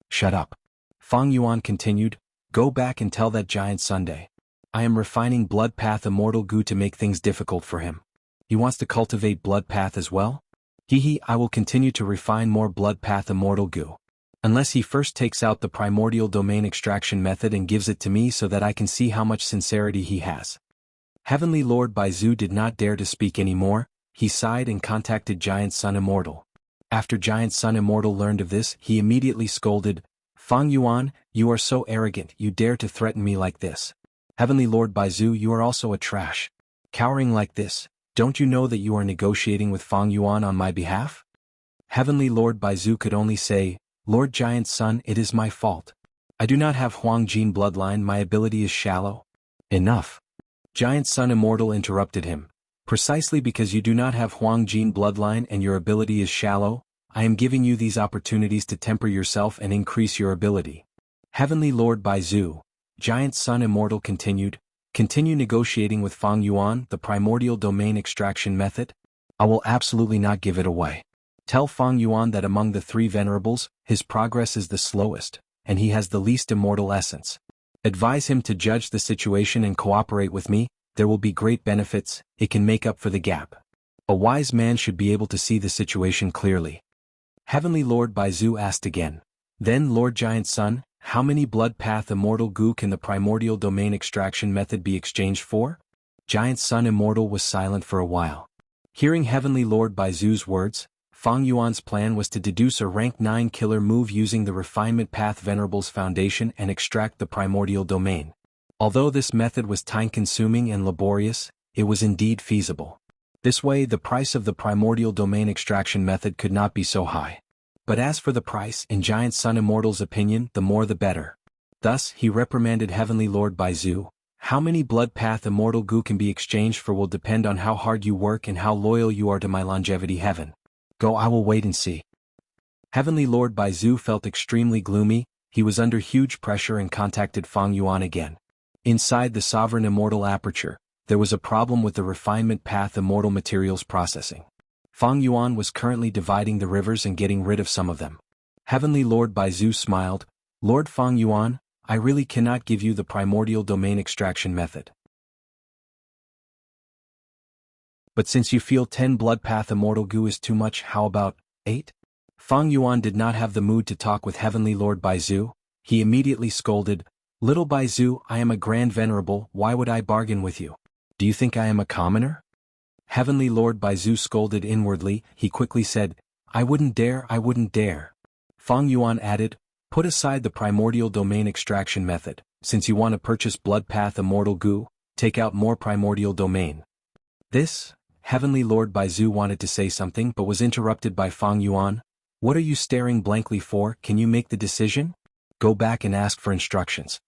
Shut up. Fang Yuan continued, go back and tell that giant Sunday. I am refining Blood Path Immortal Goo to make things difficult for him. He wants to cultivate Blood Path as well? I will continue to refine more Blood Path Immortal Goo. Unless he first takes out the primordial domain extraction method and gives it to me so that I can see how much sincerity he has. Heavenly Lord Bai Zhu did not dare to speak anymore. He sighed and contacted Giant Sun Immortal. After Giant Sun Immortal learned of this, he immediately scolded, Fang Yuan, you are so arrogant, you dare to threaten me like this. Heavenly Lord Baizu, you are also a trash. Cowering like this, don't you know that you are negotiating with Fang Yuan on my behalf? Heavenly Lord Baizu could only say, Lord Giant Sun, it is my fault. I do not have Huang Jin bloodline, my ability is shallow. Enough. Giant Sun Immortal interrupted him. Precisely because you do not have Huang Jin bloodline and your ability is shallow, I am giving you these opportunities to temper yourself and increase your ability. Heavenly Lord Baizu, Giant Sun Immortal continued, continue negotiating with Fang Yuan the primordial domain extraction method? I will absolutely not give it away. Tell Fang Yuan that among the three venerables, his progress is the slowest, and he has the least immortal essence. Advise him to judge the situation and cooperate with me, there will be great benefits, it can make up for the gap. A wise man should be able to see the situation clearly. Heavenly Lord Baizu asked again. Then Lord Giant Sun, how many blood path immortal goo can the primordial domain extraction method be exchanged for? Giant Sun Immortal was silent for a while. Hearing Heavenly Lord Baizu's words, Fang Yuan's plan was to deduce a rank 9 killer move using the Refinement Path Venerable's foundation and extract the primordial domain. Although this method was time-consuming and laborious, it was indeed feasible. This way the price of the primordial domain extraction method could not be so high. But as for the price, in Giant Sun Immortal's opinion, the more the better. Thus, he reprimanded Heavenly Lord Baizu, how many blood path immortal goo can be exchanged for will depend on how hard you work and how loyal you are to my longevity heaven. Go, I will wait and see. Heavenly Lord Baizu felt extremely gloomy, he was under huge pressure and contacted Fang Yuan again. Inside the Sovereign Immortal Aperture, there was a problem with the Refinement Path Immortal Materials processing. Fang Yuan was currently dividing the rivers and getting rid of some of them. Heavenly Lord Baizu smiled, Lord Fang Yuan, I really cannot give you the primordial domain extraction method. But since you feel 10 blood path immortal goo is too much, how about 8? Fang Yuan did not have the mood to talk with Heavenly Lord Baizu. He immediately scolded, Little Baizu, I am a grand venerable, why would I bargain with you? Do you think I am a commoner? Heavenly Lord Baizu scolded inwardly, he quickly said, I wouldn't dare, I wouldn't dare. Fang Yuan added, put aside the primordial domain extraction method, since you want to purchase blood path immortal goo, take out more primordial domain. This? Heavenly Lord Baizu wanted to say something but was interrupted by Fang Yuan. What are you staring blankly for, can you make the decision? Go back and ask for instructions.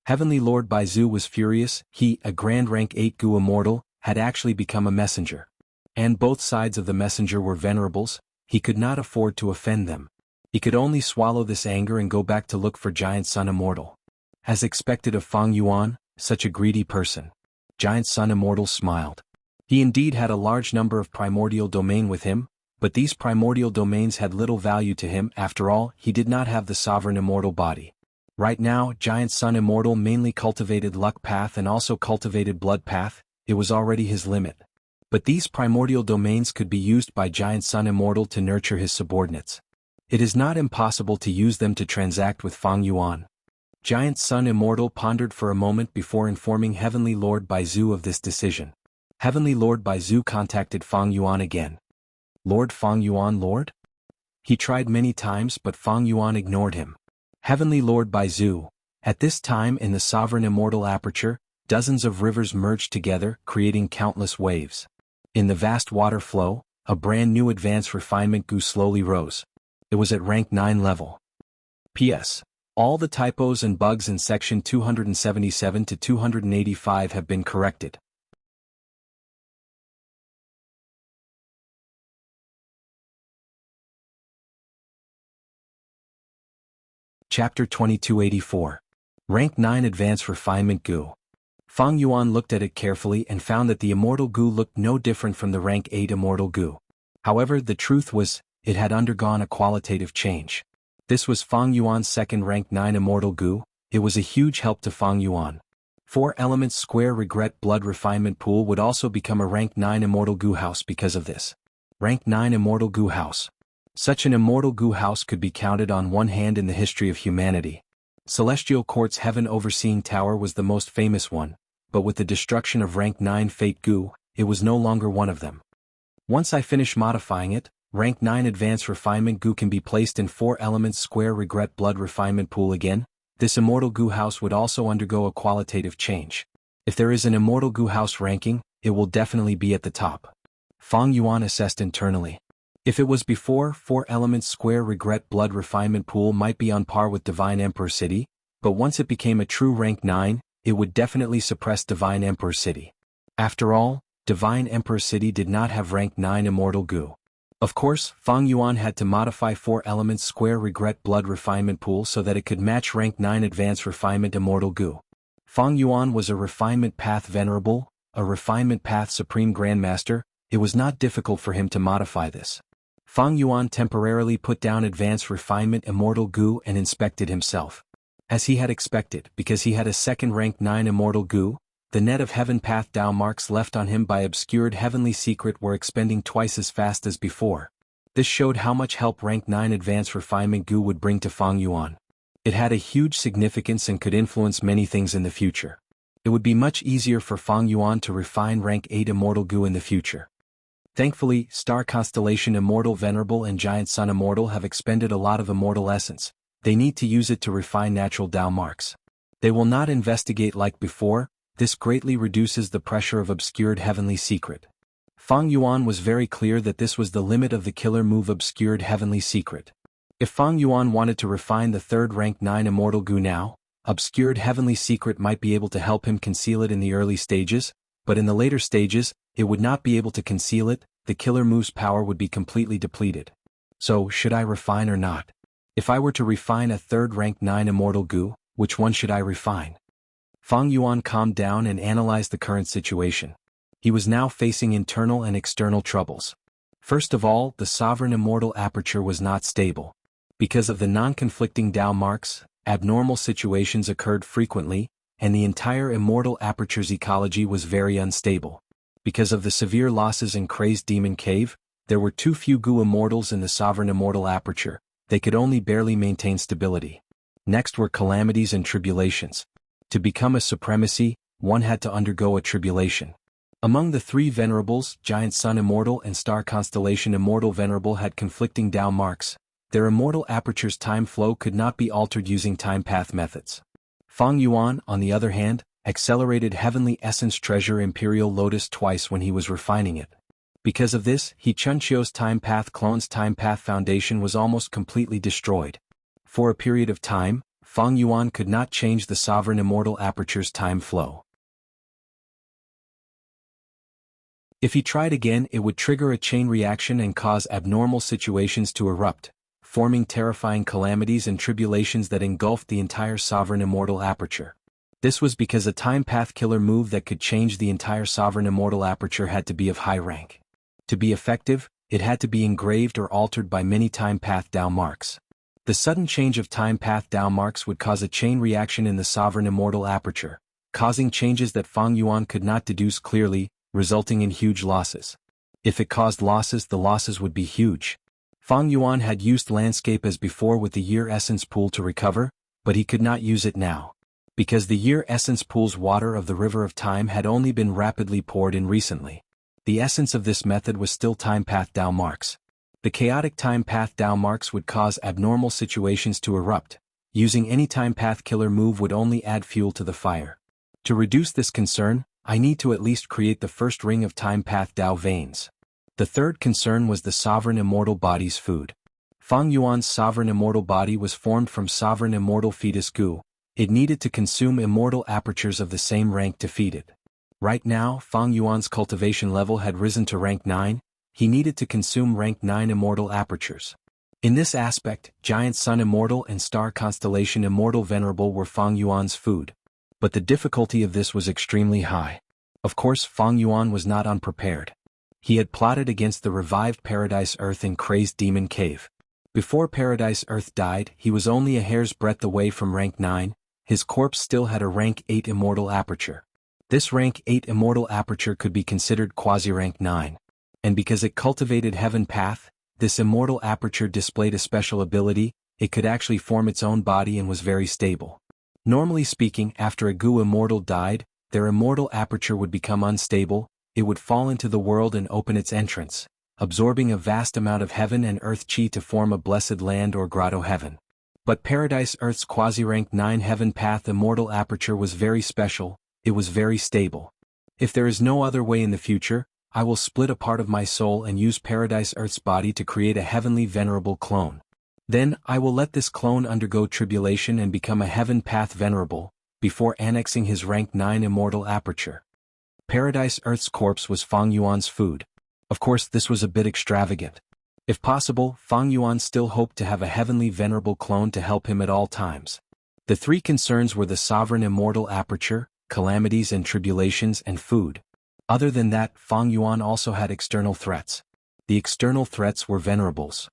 Heavenly Lord Baizu was furious, he, a grand rank 8 goo immortal, had actually become a messenger. And both sides of the messenger were venerables, he could not afford to offend them. He could only swallow this anger and go back to look for Giant Sun Immortal. As expected of Fang Yuan, such a greedy person. Giant Sun Immortal smiled. He indeed had a large number of primordial domain with him, but these primordial domains had little value to him, after all, he did not have the sovereign immortal body. Right now, Giant Sun Immortal mainly cultivated luck path and also cultivated blood path, it was already his limit. But these primordial domains could be used by Giant Sun Immortal to nurture his subordinates. It is not impossible to use them to transact with Fang Yuan. Giant Sun Immortal pondered for a moment before informing Heavenly Lord Baizu of this decision. Heavenly Lord Baizu contacted Fang Yuan again. Lord Fang Yuan, Lord? He tried many times but Fang Yuan ignored him. Heavenly Lord Baizu, at this time in the Sovereign Immortal Aperture, dozens of rivers merged together, creating countless waves. In the vast water flow, a brand new advanced refinement goo slowly rose. It was at rank 9 level. P.S. All the typos and bugs in section 277 to 285 have been corrected. Chapter 2284. Rank 9 Advanced Refinement Goo. Fang Yuan looked at it carefully and found that the immortal goo looked no different from the rank 8 immortal goo. However, the truth was, it had undergone a qualitative change. This was Fang Yuan's second rank 9 immortal goo, it was a huge help to Fang Yuan. 4 elements square regret blood refinement pool would also become a rank 9 immortal goo house because of this. Rank 9 immortal goo house. Such an immortal goo house could be counted on one hand in the history of humanity. Celestial Court's Heaven Overseeing Tower was the most famous one, but with the destruction of rank 9 Fate Goo, it was no longer one of them. Once I finish modifying it, rank 9 Advanced Refinement Goo can be placed in 4 elements square regret blood refinement pool again. This immortal goo house would also undergo a qualitative change. If there is an Immortal Gu House ranking, it will definitely be at the top. Fang Yuan assessed internally. If it was before, 4 elements square regret blood refinement pool might be on par with Divine Emperor City, but once it became a true rank 9, it would definitely suppress Divine Emperor City. After all, Divine Emperor City did not have rank 9 Immortal Gu. Of course, Fang Yuan had to modify 4 elements square regret blood refinement pool so that it could match rank 9 advanced refinement Immortal Gu. Fang Yuan was a refinement path venerable, a refinement path supreme grandmaster. It was not difficult for him to modify this. Fang Yuan temporarily put down advanced refinement Immortal Gu and inspected himself. As he had expected, because he had a second rank 9 Immortal Gu, the net of heaven path Dao marks left on him by obscured heavenly secret were expending twice as fast as before. This showed how much help rank 9 advanced refinement Gu would bring to Fang Yuan. It had a huge significance and could influence many things in the future. It would be much easier for Fang Yuan to refine rank 8 Immortal Gu in the future. Thankfully, Star Constellation Immortal Venerable and Giant Sun Immortal have expended a lot of immortal essence. They need to use it to refine natural Dao marks. They will not investigate like before. This greatly reduces the pressure of obscured heavenly secret. Fang Yuan was very clear that this was the limit of the killer move obscured heavenly secret. If Fang Yuan wanted to refine the third rank 9 Immortal Gu now, obscured heavenly secret might be able to help him conceal it in the early stages, but in the later stages, it would not be able to conceal it. The killer move's power would be completely depleted. So, should I refine or not? If I were to refine a third rank 9 Immortal Gu, which one should I refine? Fang Yuan calmed down and analyzed the current situation. He was now facing internal and external troubles. First of all, the sovereign immortal aperture was not stable. Because of the non-conflicting Dao marks, abnormal situations occurred frequently, and the entire immortal aperture's ecology was very unstable. Because of the severe losses in Crazed Demon Cave, there were too few Gu immortals in the sovereign immortal aperture. They could only barely maintain stability. Next were calamities and tribulations. To become a supremacy, one had to undergo a tribulation. Among the 3 venerables, Giant Sun Immortal and Star Constellation Immortal Venerable had conflicting Dao marks. Their immortal aperture's time flow could not be altered using time path methods. Fang Yuan, on the other hand, accelerated Heavenly Essence Treasure Imperial Lotus twice when he was refining it. Because of this, He Chunchio's Time Path Clone's Time Path Foundation was almost completely destroyed. For a period of time, Fang Yuan could not change the Sovereign Immortal Aperture's time flow. If he tried again, it would trigger a chain reaction and cause abnormal situations to erupt, forming terrifying calamities and tribulations that engulfed the entire Sovereign Immortal Aperture. This was because a time path killer move that could change the entire Sovereign Immortal Aperture had to be of high rank. To be effective, it had to be engraved or altered by many time path Dao marks. The sudden change of time path Dao marks would cause a chain reaction in the Sovereign Immortal Aperture, causing changes that Fang Yuan could not deduce clearly, resulting in huge losses. If it caused losses, the losses would be huge. Fang Yuan had used Landscape as before with the Year Essence Pool to recover, but he could not use it now. Because the Year Essence Pool's water of the River of Time had only been rapidly poured in recently. The essence of this method was still time path Dao marks. The chaotic time path Dao marks would cause abnormal situations to erupt. Using any time path killer move would only add fuel to the fire. To reduce this concern, I need to at least create the first ring of time path Dao veins. The third concern was the Sovereign Immortal Body's food. Fang Yuan's Sovereign Immortal Body was formed from Sovereign Immortal Fetus Gu. It needed to consume immortal apertures of the same rank to feed it. Right now, Fang Yuan's cultivation level had risen to rank 9, he needed to consume rank 9 immortal apertures. In this aspect, Giant Sun Immortal and Star Constellation Immortal Venerable were Fang Yuan's food. But the difficulty of this was extremely high. Of course, Fang Yuan was not unprepared. He had plotted against the revived Paradise Earth in Crazed Demon Cave. Before Paradise Earth died, he was only a hair's breadth away from rank 9, his corpse still had a rank 8 immortal aperture. This rank 8 immortal aperture could be considered quasi-rank 9. And because it cultivated Heaven Path, this immortal aperture displayed a special ability, it could actually form its own body and was very stable. Normally speaking, after a Gu immortal died, their immortal aperture would become unstable, it would fall into the world and open its entrance, absorbing a vast amount of heaven and earth chi to form a blessed land or grotto heaven. But Paradise Earth's quasi-rank 9 Heaven Path immortal aperture was very special, it was very stable. If there is no other way in the future, I will split a part of my soul and use Paradise Earth's body to create a heavenly venerable clone. Then, I will let this clone undergo tribulation and become a heaven path venerable, before annexing his rank 9 immortal aperture. Paradise Earth's corpse was Fang Yuan's food. Of course, this was a bit extravagant. If possible, Fang Yuan still hoped to have a heavenly venerable clone to help him at all times. The three concerns were the sovereign immortal aperture, calamities and tribulations, and food. Other than that, Fang Yuan also had external threats. The external threats were venerables.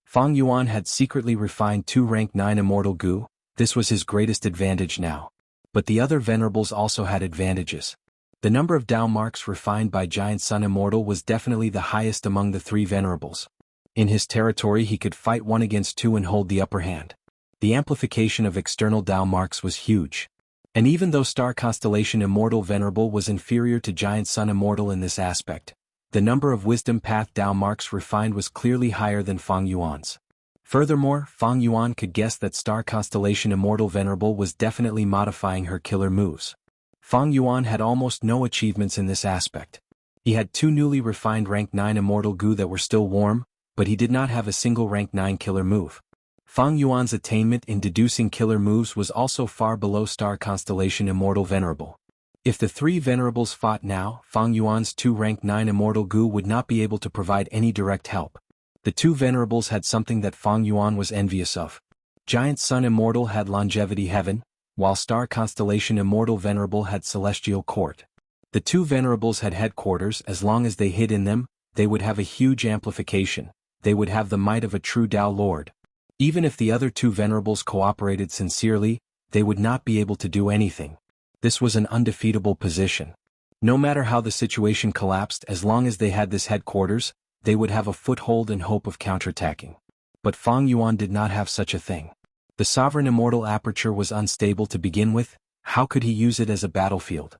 Fang Yuan had secretly refined 2 rank 9 immortal goo. This was his greatest advantage now. But the other venerables also had advantages. The number of Dao marks refined by Giant Sun Immortal was definitely the highest among the 3 venerables. In his territory he could fight 1 against 2 and hold the upper hand. The amplification of external Dao marks was huge. And even though Star Constellation Immortal Venerable was inferior to Giant Sun Immortal in this aspect, the number of Wisdom Path Dao marks refined was clearly higher than Fang Yuan's. Furthermore, Fang Yuan could guess that Star Constellation Immortal Venerable was definitely modifying her killer moves. Fang Yuan had almost no achievements in this aspect. He had 2 newly refined rank 9 immortal goo that were still warm, but he did not have a single rank 9 killer move. Fang Yuan's attainment in deducing killer moves was also far below Star Constellation Immortal Venerable. If the 3 venerables fought now, Fang Yuan's 2 rank 9 immortal goo would not be able to provide any direct help. The 2 venerables had something that Fang Yuan was envious of. Giant Sun Immortal had Longevity Heaven, while Star Constellation Immortal Venerable had Celestial Court. The 2 venerables had headquarters. As long as they hid in them, they would have a huge amplification. They would have the might of a true Dao Lord. Even if the other 2 venerables cooperated sincerely, they would not be able to do anything. This was an undefeatable position. No matter how the situation collapsed, as long as they had this headquarters, they would have a foothold and hope of counterattacking. But Fang Yuan did not have such a thing. The sovereign immortal aperture was unstable to begin with. How could he use it as a battlefield?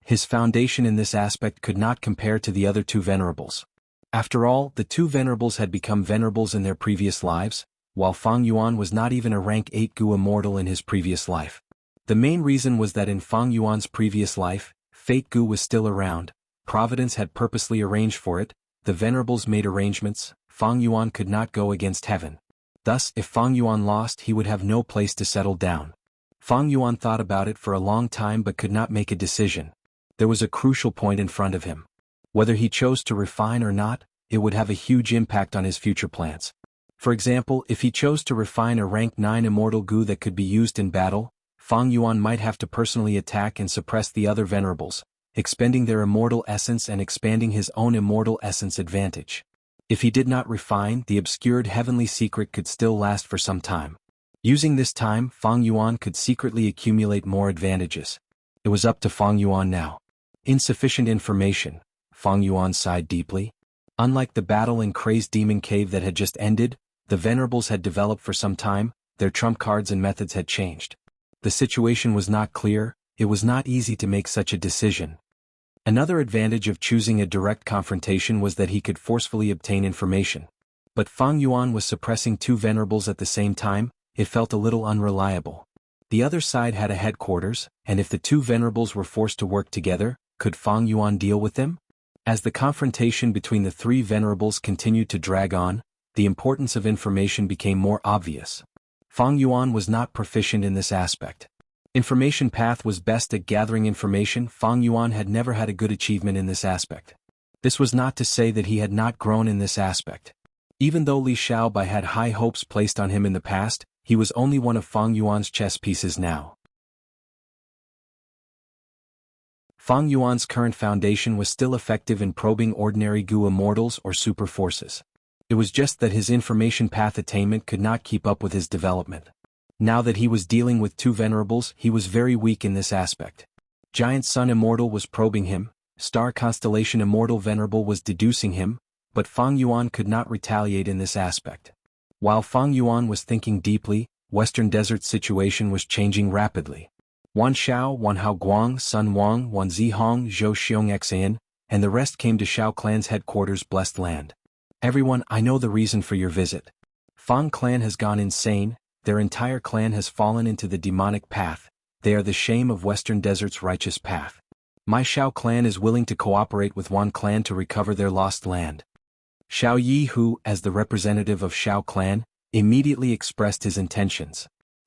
His foundation in this aspect could not compare to the other 2 venerables. After all, the 2 venerables had become venerables in their previous lives, while Fang Yuan was not even a rank 8 goo immortal in his previous life. The main reason was that in Fang Yuan's previous life, Fate Goo was still around. Providence had purposely arranged for it. The venerables made arrangements. Fang Yuan could not go against heaven. Thus, if Fang Yuan lost, he would have no place to settle down. Fang Yuan thought about it for a long time but could not make a decision. There was a crucial point in front of him. Whether he chose to refine or not, it would have a huge impact on his future plans. For example, if he chose to refine a rank 9 immortal goo that could be used in battle, Fang Yuan might have to personally attack and suppress the other venerables, expending their immortal essence and expanding his own immortal essence advantage. If he did not refine, the obscured heavenly secret could still last for some time. Using this time, Fang Yuan could secretly accumulate more advantages. It was up to Fang Yuan now. Insufficient information. Fang Yuan sighed deeply. Unlike the battle in Crazed Demon Cave that had just ended, the venerables had developed for some time. Their trump cards and methods had changed. The situation was not clear. It was not easy to make such a decision. Another advantage of choosing a direct confrontation was that he could forcefully obtain information. But Fang Yuan was suppressing 2 venerables at the same time. It felt a little unreliable. The other side had a headquarters, and if the 2 venerables were forced to work together, could Fang Yuan deal with them? As the confrontation between the 3 venerables continued to drag on, the importance of information became more obvious. Fang Yuan was not proficient in this aspect. Information Path was best at gathering information. Fang Yuan had never had a good achievement in this aspect. This was not to say that he had not grown in this aspect. Even though Li Xiaobai had high hopes placed on him in the past, he was only one of Fang Yuan's chess pieces now. Fang Yuan's current foundation was still effective in probing ordinary goo immortals or super forces. It was just that his information path attainment could not keep up with his development. Now that he was dealing with 2 venerables, he was very weak in this aspect. Giant Sun Immortal was probing him, Star Constellation Immortal Venerable was deducing him, but Fang Yuan could not retaliate in this aspect. While Fang Yuan was thinking deeply, Western Desert's situation was changing rapidly. Wan Xiao, Wan Hao Guang, Sun Wang, Wan Zihong, Zhou Xiong Xian, and the rest came to Xiao Clan's headquarters Blessed Land. Everyone, I know the reason for your visit. Fang clan has gone insane, their entire clan has fallen into the demonic path, They are the shame of Western Desert's righteous path. My Shao clan is willing to cooperate with Wan clan to recover their lost land. Xiao Yi, who, as the representative of Shao clan, immediately expressed his intentions.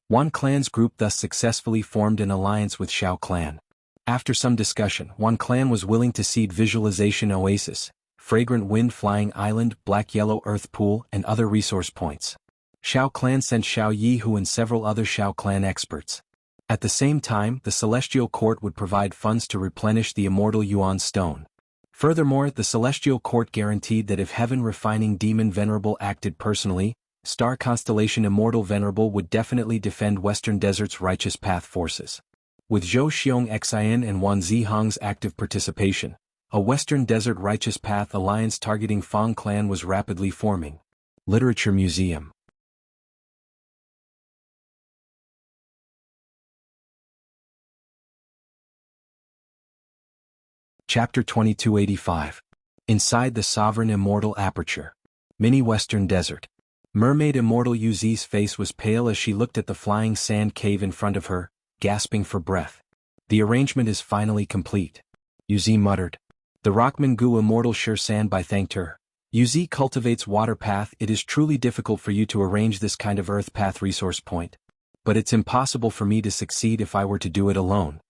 Wan clan's group thus successfully formed an alliance with Shao clan. After some discussion, Wan clan was willing to cede Visualization Oasis, Fragrant Wind Flying Island, Black-Yellow Earth Pool, and other resource points. Shao clan sent Xiao Yi, who and several other Shao clan experts. At the same time, the Celestial Court would provide funds to replenish the Immortal Yuan Stone. Furthermore, the Celestial Court guaranteed that if Heaven Refining Demon Venerable acted personally, Star Constellation Immortal Venerable would definitely defend Western Desert's righteous path forces. With Zhou Xiong Xian and Wan Zihong's active participation, a Western Desert Righteous Path alliance targeting Fang clan was rapidly forming. Literature Museum. Chapter 2285. Inside the Sovereign Immortal Aperture. Mini Western Desert. Mermaid Immortal Yuzi's face was pale as she looked at the flying sand cave in front of her, gasping for breath. The arrangement is finally complete. Yuzi muttered. The Rockman Gu Immortal Sure Sandbai thanked her. Yuzi cultivates water path. It is truly difficult for you to arrange this kind of earth path resource point. But it's impossible for me to succeed if I were to do it alone.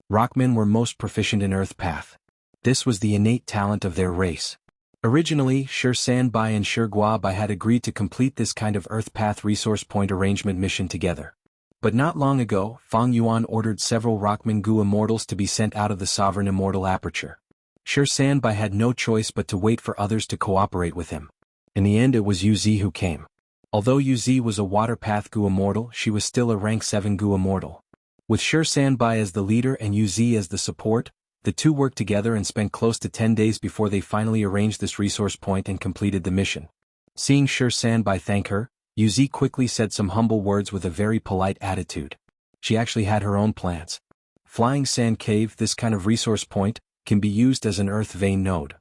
Rockmen were most proficient in earth path. This was the innate talent of their race. Originally, Sure Sandbai and Sure Guabai had agreed to complete this kind of earth path resource point arrangement mission together. But not long ago, Fang Yuan ordered several Rockman Gu Immortals to be sent out of the Sovereign Immortal Aperture. Sure Sandbai had no choice but to wait for others to cooperate with him. In the end, it was Yuzi who came. Although Yuzi was a Water Path Gu Immortal, she was still a Rank 7 Gu Immortal. With Sure Sandbai as the leader and Yuzi as the support, the two worked together and spent close to 10 days before they finally arranged this resource point and completed the mission. Seeing Sure Sandbai thank her, Yuzi quickly said some humble words with a very polite attitude. She actually had her own plans. Flying Sand Cave, this kind of resource point, can be used as an earth vein node.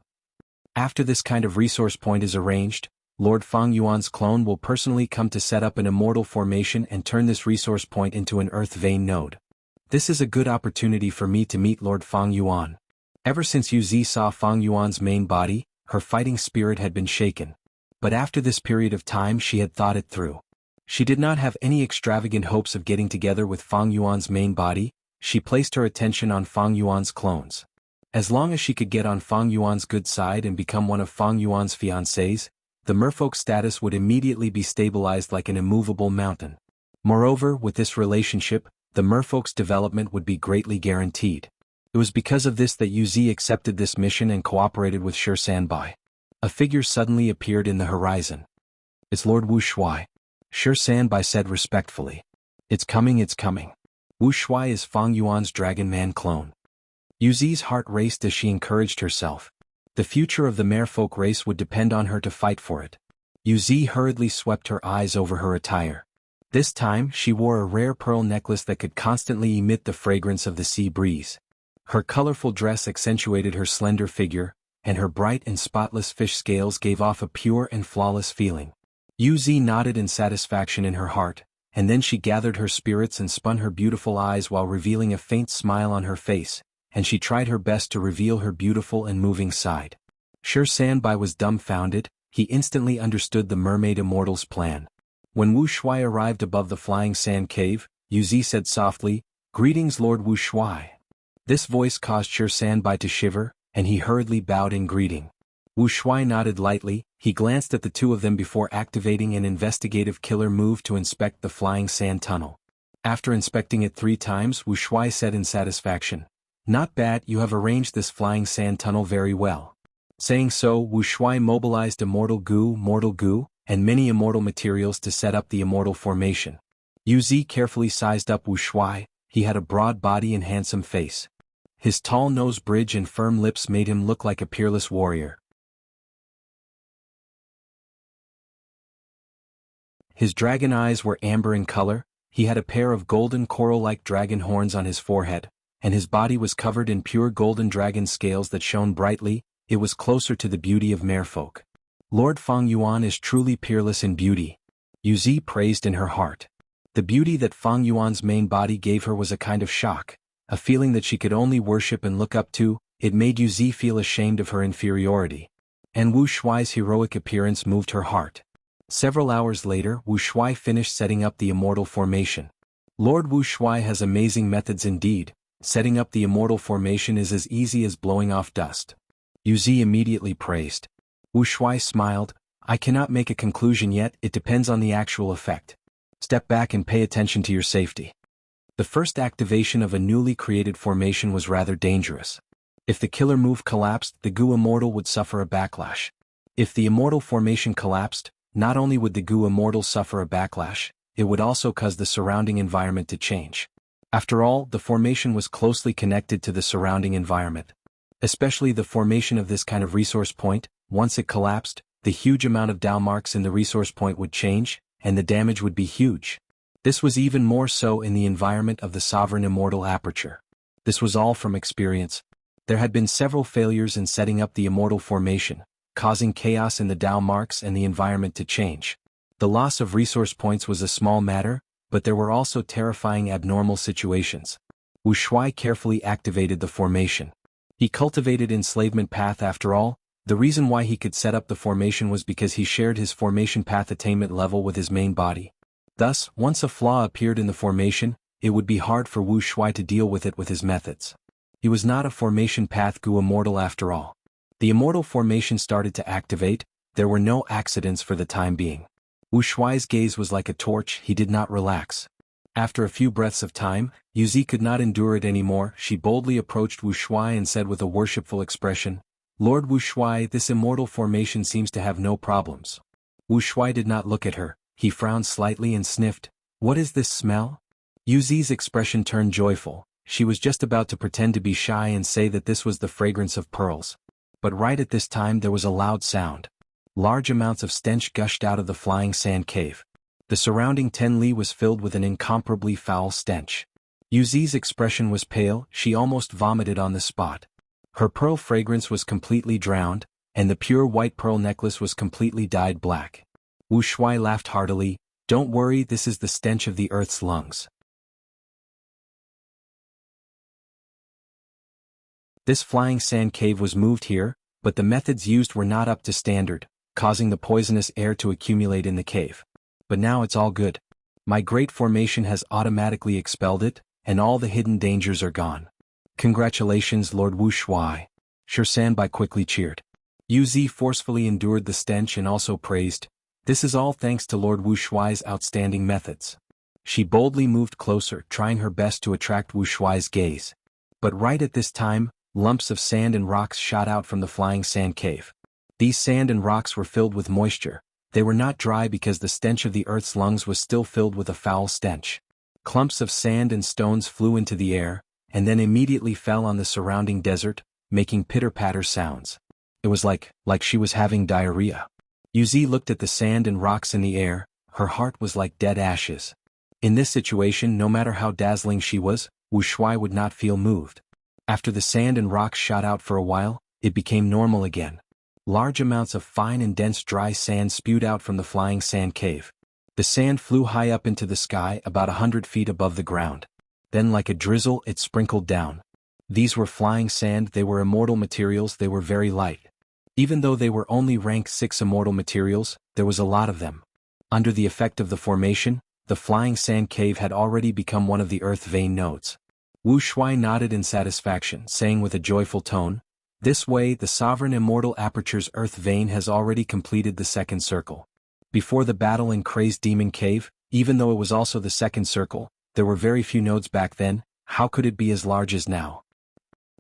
After this kind of resource point is arranged, Lord Fang Yuan's clone will personally come to set up an immortal formation and turn this resource point into an earth vein node. This is a good opportunity for me to meet Lord Fang Yuan. Ever since Yuzi saw Fang Yuan's main body, her fighting spirit had been shaken. But after this period of time she had thought it through. She did not have any extravagant hopes of getting together with Fang Yuan's main body. She placed her attention on Fang Yuan's clones. As long as she could get on Fang Yuan's good side and become one of Fang Yuan's fiancés, the merfolk status would immediately be stabilized like an immovable mountain. Moreover, with this relationship, the merfolk's development would be greatly guaranteed. It was because of this that Yuzi accepted this mission and cooperated with Sure Sandbai. A figure suddenly appeared in the horizon. It's Lord Wu Shuai. Sure Sandbai said respectfully. It's coming, it's coming. Wu Shuai is Fang Yuan's Dragon Man clone. Yuzi's heart raced as she encouraged herself. The future of the merfolk race would depend on her to fight for it. Yuzi hurriedly swept her eyes over her attire. This time, she wore a rare pearl necklace that could constantly emit the fragrance of the sea breeze. Her colorful dress accentuated her slender figure, and her bright and spotless fish scales gave off a pure and flawless feeling. Yuzi nodded in satisfaction in her heart, and then she gathered her spirits and spun her beautiful eyes while revealing a faint smile on her face, and she tried her best to reveal her beautiful and moving side. Sure Sandbai was dumbfounded. He instantly understood the Mermaid Immortal's plan. When Wu Shuai arrived above the flying sand cave, Yuzi said softly, "Greetings, Lord Wu Shuai." This voice caused Sure Sandbai to shiver, and he hurriedly bowed in greeting. Wu Shuai nodded lightly. He glanced at the two of them before activating an investigative killer move to inspect the flying sand tunnel. After inspecting it 3 times, Wu Shuai said in satisfaction, "Not bad, you have arranged this flying sand tunnel very well." Saying so, Wu Shuai mobilized Mortal Goo, and many immortal materials to set up the immortal formation. Yuzi carefully sized up Wu Shuai. He had a broad body and handsome face. His tall nose bridge and firm lips made him look like a peerless warrior. His dragon eyes were amber in color. He had a pair of golden coral-like dragon horns on his forehead, and his body was covered in pure golden dragon scales that shone brightly. It was closer to the beauty of merfolk. Lord Fang Yuan is truly peerless in beauty. Yuzi praised in her heart. The beauty that Fang Yuan's main body gave her was a kind of shock, a feeling that she could only worship and look up to. It made Yu Zi feel ashamed of her inferiority. And Wu Shuai's heroic appearance moved her heart. Several hours later, Wu Shuai finished setting up the immortal formation. Lord Wu Shuai has amazing methods indeed. Setting up the immortal formation is as easy as blowing off dust. Yu Zi immediately praised. Wu Shuai smiled. I cannot make a conclusion yet, it depends on the actual effect. Step back and pay attention to your safety. The first activation of a newly created formation was rather dangerous. If the killer move collapsed, the Gu Immortal would suffer a backlash. If the immortal formation collapsed, not only would the Gu Immortal suffer a backlash, it would also cause the surrounding environment to change. After all, the formation was closely connected to the surrounding environment. Especially the formation of this kind of resource point, once it collapsed, the huge amount of Dao marks in the resource point would change, and the damage would be huge. This was even more so in the environment of the Sovereign Immortal Aperture. This was all from experience. There had been several failures in setting up the immortal formation, causing chaos in the Dao marks and the environment to change. The loss of resource points was a small matter, but there were also terrifying abnormal situations. Wu Shuai carefully activated the formation. He cultivated enslavement path after all. The reason why he could set up the formation was because he shared his formation path attainment level with his main body. Thus, once a flaw appeared in the formation, it would be hard for Wu Shuai to deal with it with his methods. He was not a formation path Gu Immortal after all. The immortal formation started to activate. There were no accidents for the time being. Wu Shuai's gaze was like a torch, he did not relax. After a few breaths of time, Yu Zi could not endure it anymore. She boldly approached Wu Shuai and said with a worshipful expression, Lord Wu Shuai, this immortal formation seems to have no problems. Wu Shuai did not look at her, he frowned slightly and sniffed. What is this smell? Yu Zi's expression turned joyful. She was just about to pretend to be shy and say that this was the fragrance of pearls. But right at this time there was a loud sound. Large amounts of stench gushed out of the flying sand cave. The surrounding 10 li was filled with an incomparably foul stench. Yu Zi's expression was pale, she almost vomited on the spot. Her pearl fragrance was completely drowned, and the pure white pearl necklace was completely dyed black. Wu Shuai laughed heartily. Don't worry, this is the stench of the earth's lungs. This flying sand cave was moved here, but the methods used were not up to standard, causing the poisonous air to accumulate in the cave. But now it's all good. My great formation has automatically expelled it, and all the hidden dangers are gone. Congratulations, Lord Wu Shuai. Sanbai quickly cheered. Yu Zi forcefully endured the stench and also praised. This is all thanks to Lord Wu Shuai's outstanding methods. She boldly moved closer, trying her best to attract Wu Shuai's gaze. But right at this time, lumps of sand and rocks shot out from the flying sand cave. These sand and rocks were filled with moisture. They were not dry because the stench of the earth's lungs was still filled with a foul stench. Clumps of sand and stones flew into the air, and then immediately fell on the surrounding desert, making pitter-patter sounds. It was like she was having diarrhea. Yu Zi looked at the sand and rocks in the air, her heart was like dead ashes. In this situation, no matter how dazzling she was, Wu Shuai would not feel moved. After the sand and rocks shot out for a while, it became normal again. Large amounts of fine and dense dry sand spewed out from the flying sand cave. The sand flew high up into the sky about 100 feet above the ground. Then like a drizzle it sprinkled down. These were flying sand, they were immortal materials, they were very light. Even though they were only rank 6 immortal materials, there was a lot of them. Under the effect of the formation, the flying sand cave had already become one of the earth vein nodes. Wu Shuai nodded in satisfaction, saying with a joyful tone, this way the Sovereign Immortal Aperture's earth vein has already completed the second circle. Before the battle in Crazed Demon Cave, even though it was also the second circle, there were very few nodes back then, how could it be as large as now?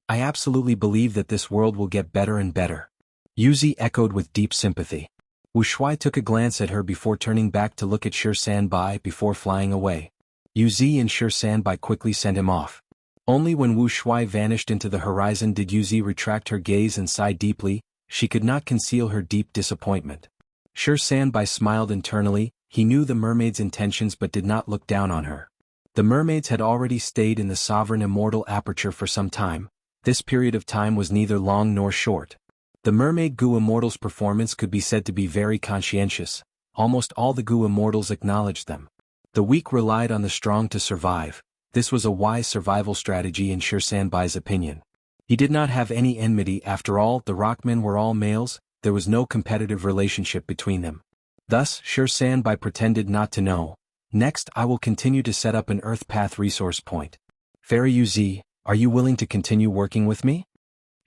I absolutely believe that this world will get better and better. Yu Zi echoed with deep sympathy. Wu Shuai took a glance at her before turning back to look at Sanbai before flying away. Yu Zi and Sanbai quickly sent him off. Only when Wu Shuai vanished into the horizon did Yu Zi retract her gaze and sigh deeply. She could not conceal her deep disappointment. Sanbai smiled internally, he knew the mermaid's intentions but did not look down on her. The mermaids had already stayed in the Sovereign Immortal Aperture for some time. This period of time was neither long nor short. The mermaid Gu Immortals' performance could be said to be very conscientious. Almost all the Gu Immortals acknowledged them. The weak relied on the strong to survive. This was a wise survival strategy in Sanbai's opinion. He did not have any enmity. After all, the rockmen were all males, there was no competitive relationship between them. Thus, Sanbai pretended not to know. Next, I will continue to set up an Earth Path resource point. Fairy Uz, are you willing to continue working with me?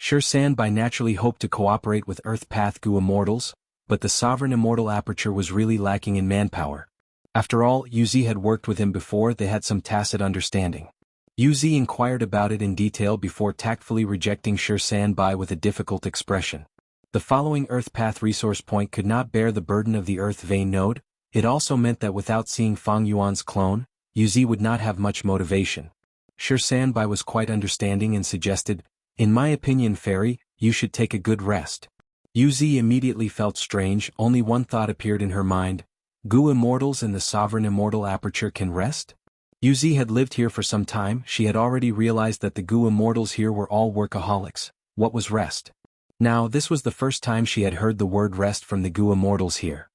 Sanbai naturally hoped to cooperate with Earth Path Gu Immortals, but the Sovereign Immortal Aperture was really lacking in manpower. After all, Uz had worked with him before. They had some tacit understanding. Uz inquired about it in detail before tactfully rejecting Sanbai with a difficult expression. The following Earth Path resource point could not bear the burden of the Earth Vein node. It also meant that without seeing Fang Yuan's clone, Uz would not have much motivation. Sanbai was quite understanding and suggested, "In my opinion, Fairy, you should take a good rest." Uz immediately felt strange. Only one thought appeared in her mind: Gu Immortals and the Sovereign Immortal Aperture can rest? Uz had lived here for some time. She had already realized that the Gu Immortals here were all workaholics. What was rest? Now, this was the first time she had heard the word rest from the Gu Immortals here.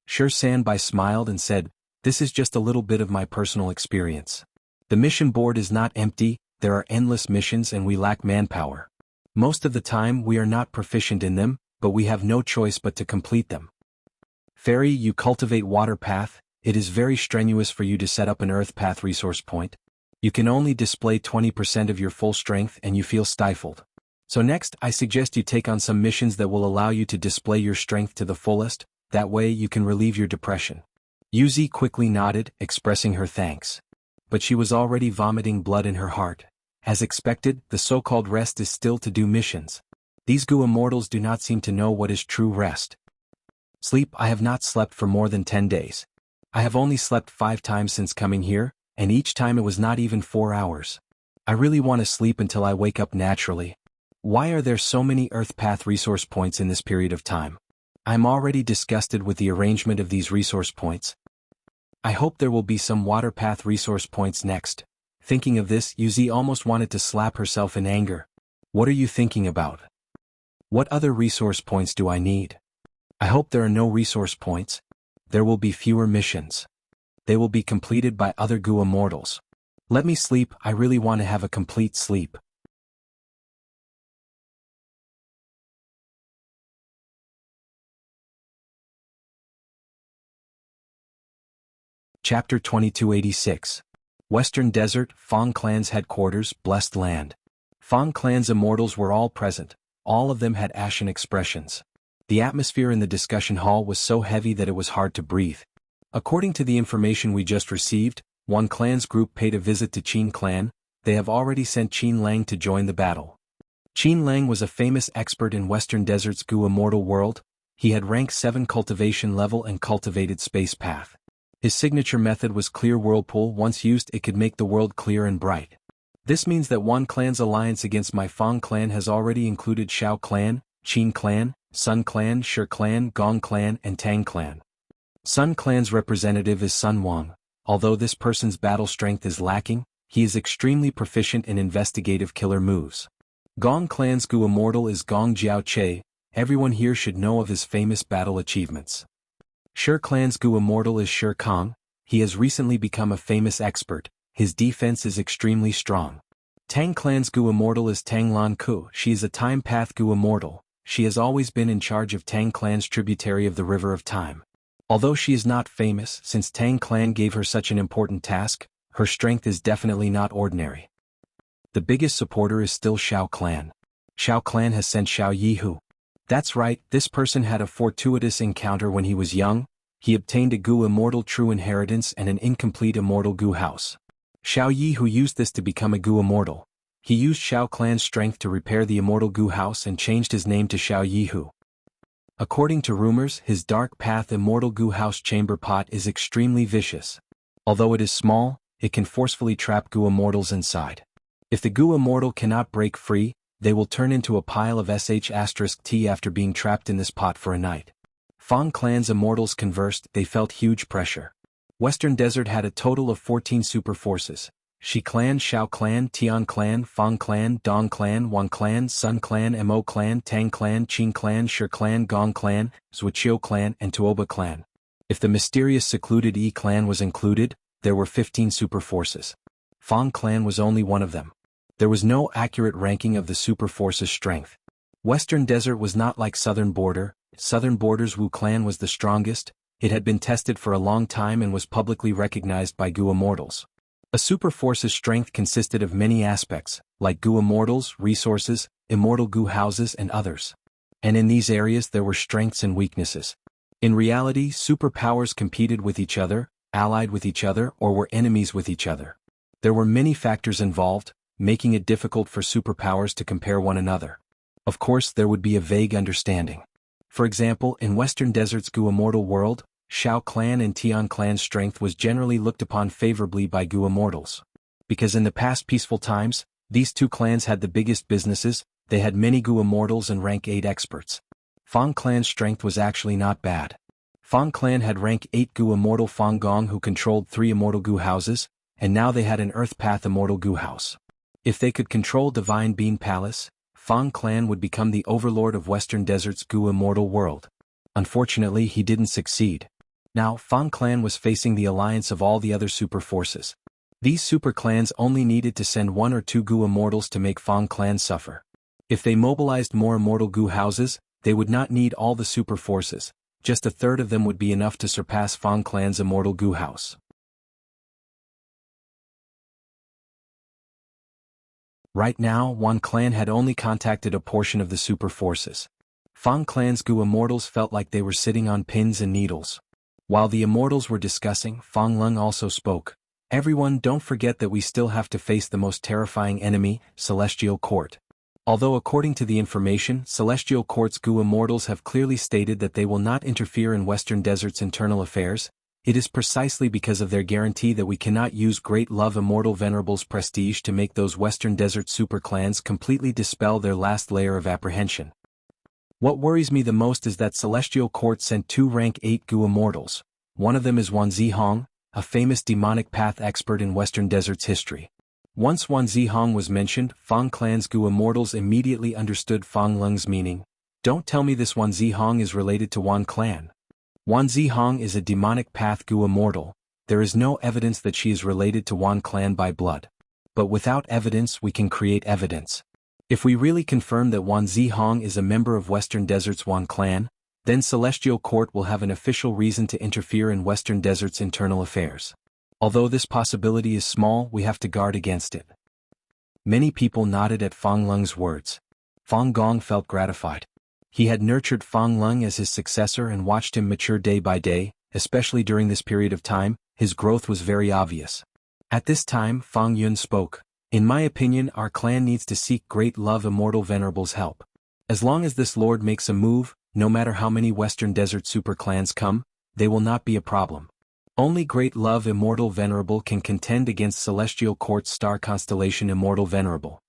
Sanbai smiled and said, "This is just a little bit of my personal experience. The mission board is not empty, there are endless missions and we lack manpower. Most of the time we are not proficient in them, but we have no choice but to complete them. Fairy, you cultivate Water Path. It is very strenuous for you to set up an Earth Path resource point. You can only display 20% of your full strength and you feel stifled. So next, I suggest you take on some missions that will allow you to display your strength to the fullest, that way you can relieve your depression." Uz quickly nodded, expressing her thanks. But she was already vomiting blood in her heart. As expected, the so-called rest is still to do missions. These Gu Immortals do not seem to know what is true rest. Sleep. I have not slept for more than 10 days. I have only slept 5 times since coming here, and each time it was not even 4 hours. I really want to sleep until I wake up naturally. Why are there so many Earth Path resource points in this period of time? I'm already disgusted with the arrangement of these resource points. I hope there will be some Water Path resource points next. Thinking of this, Uz almost wanted to slap herself in anger. What are you thinking about? What other resource points do I need? I hope there are no resource points. There will be fewer missions. They will be completed by other Gu Immortals. Let me sleep. I really want to have a complete sleep. Chapter 2286. Western Desert, Fang Clan's headquarters, Blessed Land. Fang Clan's immortals were all present. All of them had ashen expressions. The atmosphere in the discussion hall was so heavy that it was hard to breathe. According to the information we just received, one clan's group paid a visit to Qin Clan. They have already sent Qin Lang to join the battle. Qin Lang was a famous expert in Western Desert's Gu Immortal world. He had rank 7 cultivation level and cultivated space path. His signature method was Clear Whirlpool. Once used, it could make the world clear and bright. This means that one clan's alliance against my Fang Clan has already included Shao Clan, Qin Clan, Sun Clan, Shi Clan, Gong Clan, and Tang Clan. Sun Clan's representative is Sun Wang. Although this person's battle strength is lacking, he is extremely proficient in investigative killer moves. Gong Clan's Gu Immortal is Gong Jiao Che. Everyone here should know of his famous battle achievements. Shi Clan's Gu Immortal is Shi Kong. He has recently become a famous expert. His defense is extremely strong. Tang Clan's Gu Immortal is Tang Lan Ku. She is a Time Path Gu Immortal. She has always been in charge of Tang Clan's tributary of the River of Time. Although she is not famous, since Tang Clan gave her such an important task, her strength is definitely not ordinary. The biggest supporter is still Shao Clan. Shao Clan has sent Shao Yihu. That's right, this person had a fortuitous encounter when he was young. He obtained a Gu Immortal True Inheritance and an incomplete Immortal Gu House. Shao Yihu used this to become a Gu Immortal. He used Shao Clan's strength to repair the Immortal Gu House and changed his name to Shao Yihu. According to rumors, his Dark Path Immortal Gu House chamber pot is extremely vicious. Although it is small, it can forcefully trap Gu Immortals inside. If the Gu Immortal cannot break free, they will turn into a pile of sh*t after being trapped in this pot for a night. Fang Clan's Immortals conversed. They felt huge pressure. Western Desert had a total of 14 super forces. Shi Clan, Shao Clan, Tian Clan, Fang Clan, Dong Clan, Wang Clan, Sun Clan, Mo Clan, Tang Clan, Qin Clan, Shi Clan, Gong Clan, Zhuqiu Clan, and Tuoba Clan. If the mysterious secluded Yi clan was included, there were 15 super forces. Fang clan was only one of them. There was no accurate ranking of the super forces' strength. Western Desert was not like Southern Border. Southern Border's Wu clan was the strongest. It had been tested for a long time and was publicly recognized by Gu Immortals. A super force's strength consisted of many aspects, like Gu Immortals, resources, immortal Gu houses and others. And in these areas there were strengths and weaknesses. In reality, superpowers competed with each other, allied with each other, or were enemies with each other. There were many factors involved, making it difficult for superpowers to compare one another. Of course, there would be a vague understanding. For example, in Western Desert's Gu Immortal world, Shao clan and Tian clan's strength was generally looked upon favorably by Gu Immortals. Because in the past peaceful times, these two clans had the biggest businesses, they had many Gu Immortals and rank 8 experts. Fang clan's strength was actually not bad. Fang clan had rank 8 Gu Immortal Fang Gong who controlled 3 immortal Gu houses, and now they had an Earth Path immortal Gu house. If they could control Divine Bean Palace, Fang clan would become the overlord of Western Desert's Gu Immortal world. Unfortunately, he didn't succeed. Now, Fang clan was facing the alliance of all the other super forces. These super clans only needed to send 1 or 2 Gu Immortals to make Fang clan suffer. If they mobilized more immortal Gu houses, they would not need all the super forces. Just a third of them would be enough to surpass Fang clan's immortal Gu house. Right now, Wan clan had only contacted a portion of the super forces. Fang clan's Gu Immortals felt like they were sitting on pins and needles. While the Immortals were discussing, Fang Lung also spoke. Everyone, don't forget that we still have to face the most terrifying enemy, Celestial Court. Although according to the information, Celestial Court's Gu Immortals have clearly stated that they will not interfere in Western Desert's internal affairs, it is precisely because of their guarantee that we cannot use Great Love Immortal Venerable's prestige to make those Western Desert super clans completely dispel their last layer of apprehension. What worries me the most is that Celestial Court sent 2 rank 8 Gu Immortals. One of them is Wan Zihong, a famous demonic path expert in Western Desert's history. Once Wan Zihong was mentioned, Fang clan's Gu Immortals immediately understood Fang Lung's meaning. Don't tell me this Wan Zihong is related to Wan clan. Wan Zihong is a demonic path Gu Immortal. There is no evidence that she is related to Wan clan by blood. But without evidence we can create evidence. If we really confirm that Wan Zihong is a member of Western Desert's Wan clan, then Celestial Court will have an official reason to interfere in Western Desert's internal affairs. Although this possibility is small, we have to guard against it. Many people nodded at Fang Lung's words. Fang Gong felt gratified. He had nurtured Fang Lung as his successor and watched him mature day by day, especially during this period of time, his growth was very obvious. At this time, Fang Yun spoke. In my opinion, our clan needs to seek Great Love Immortal Venerable's help. As long as this lord makes a move, no matter how many Western Desert super clans come, they will not be a problem. Only Great Love Immortal Venerable can contend against Celestial Court's star constellation Immortal Venerable.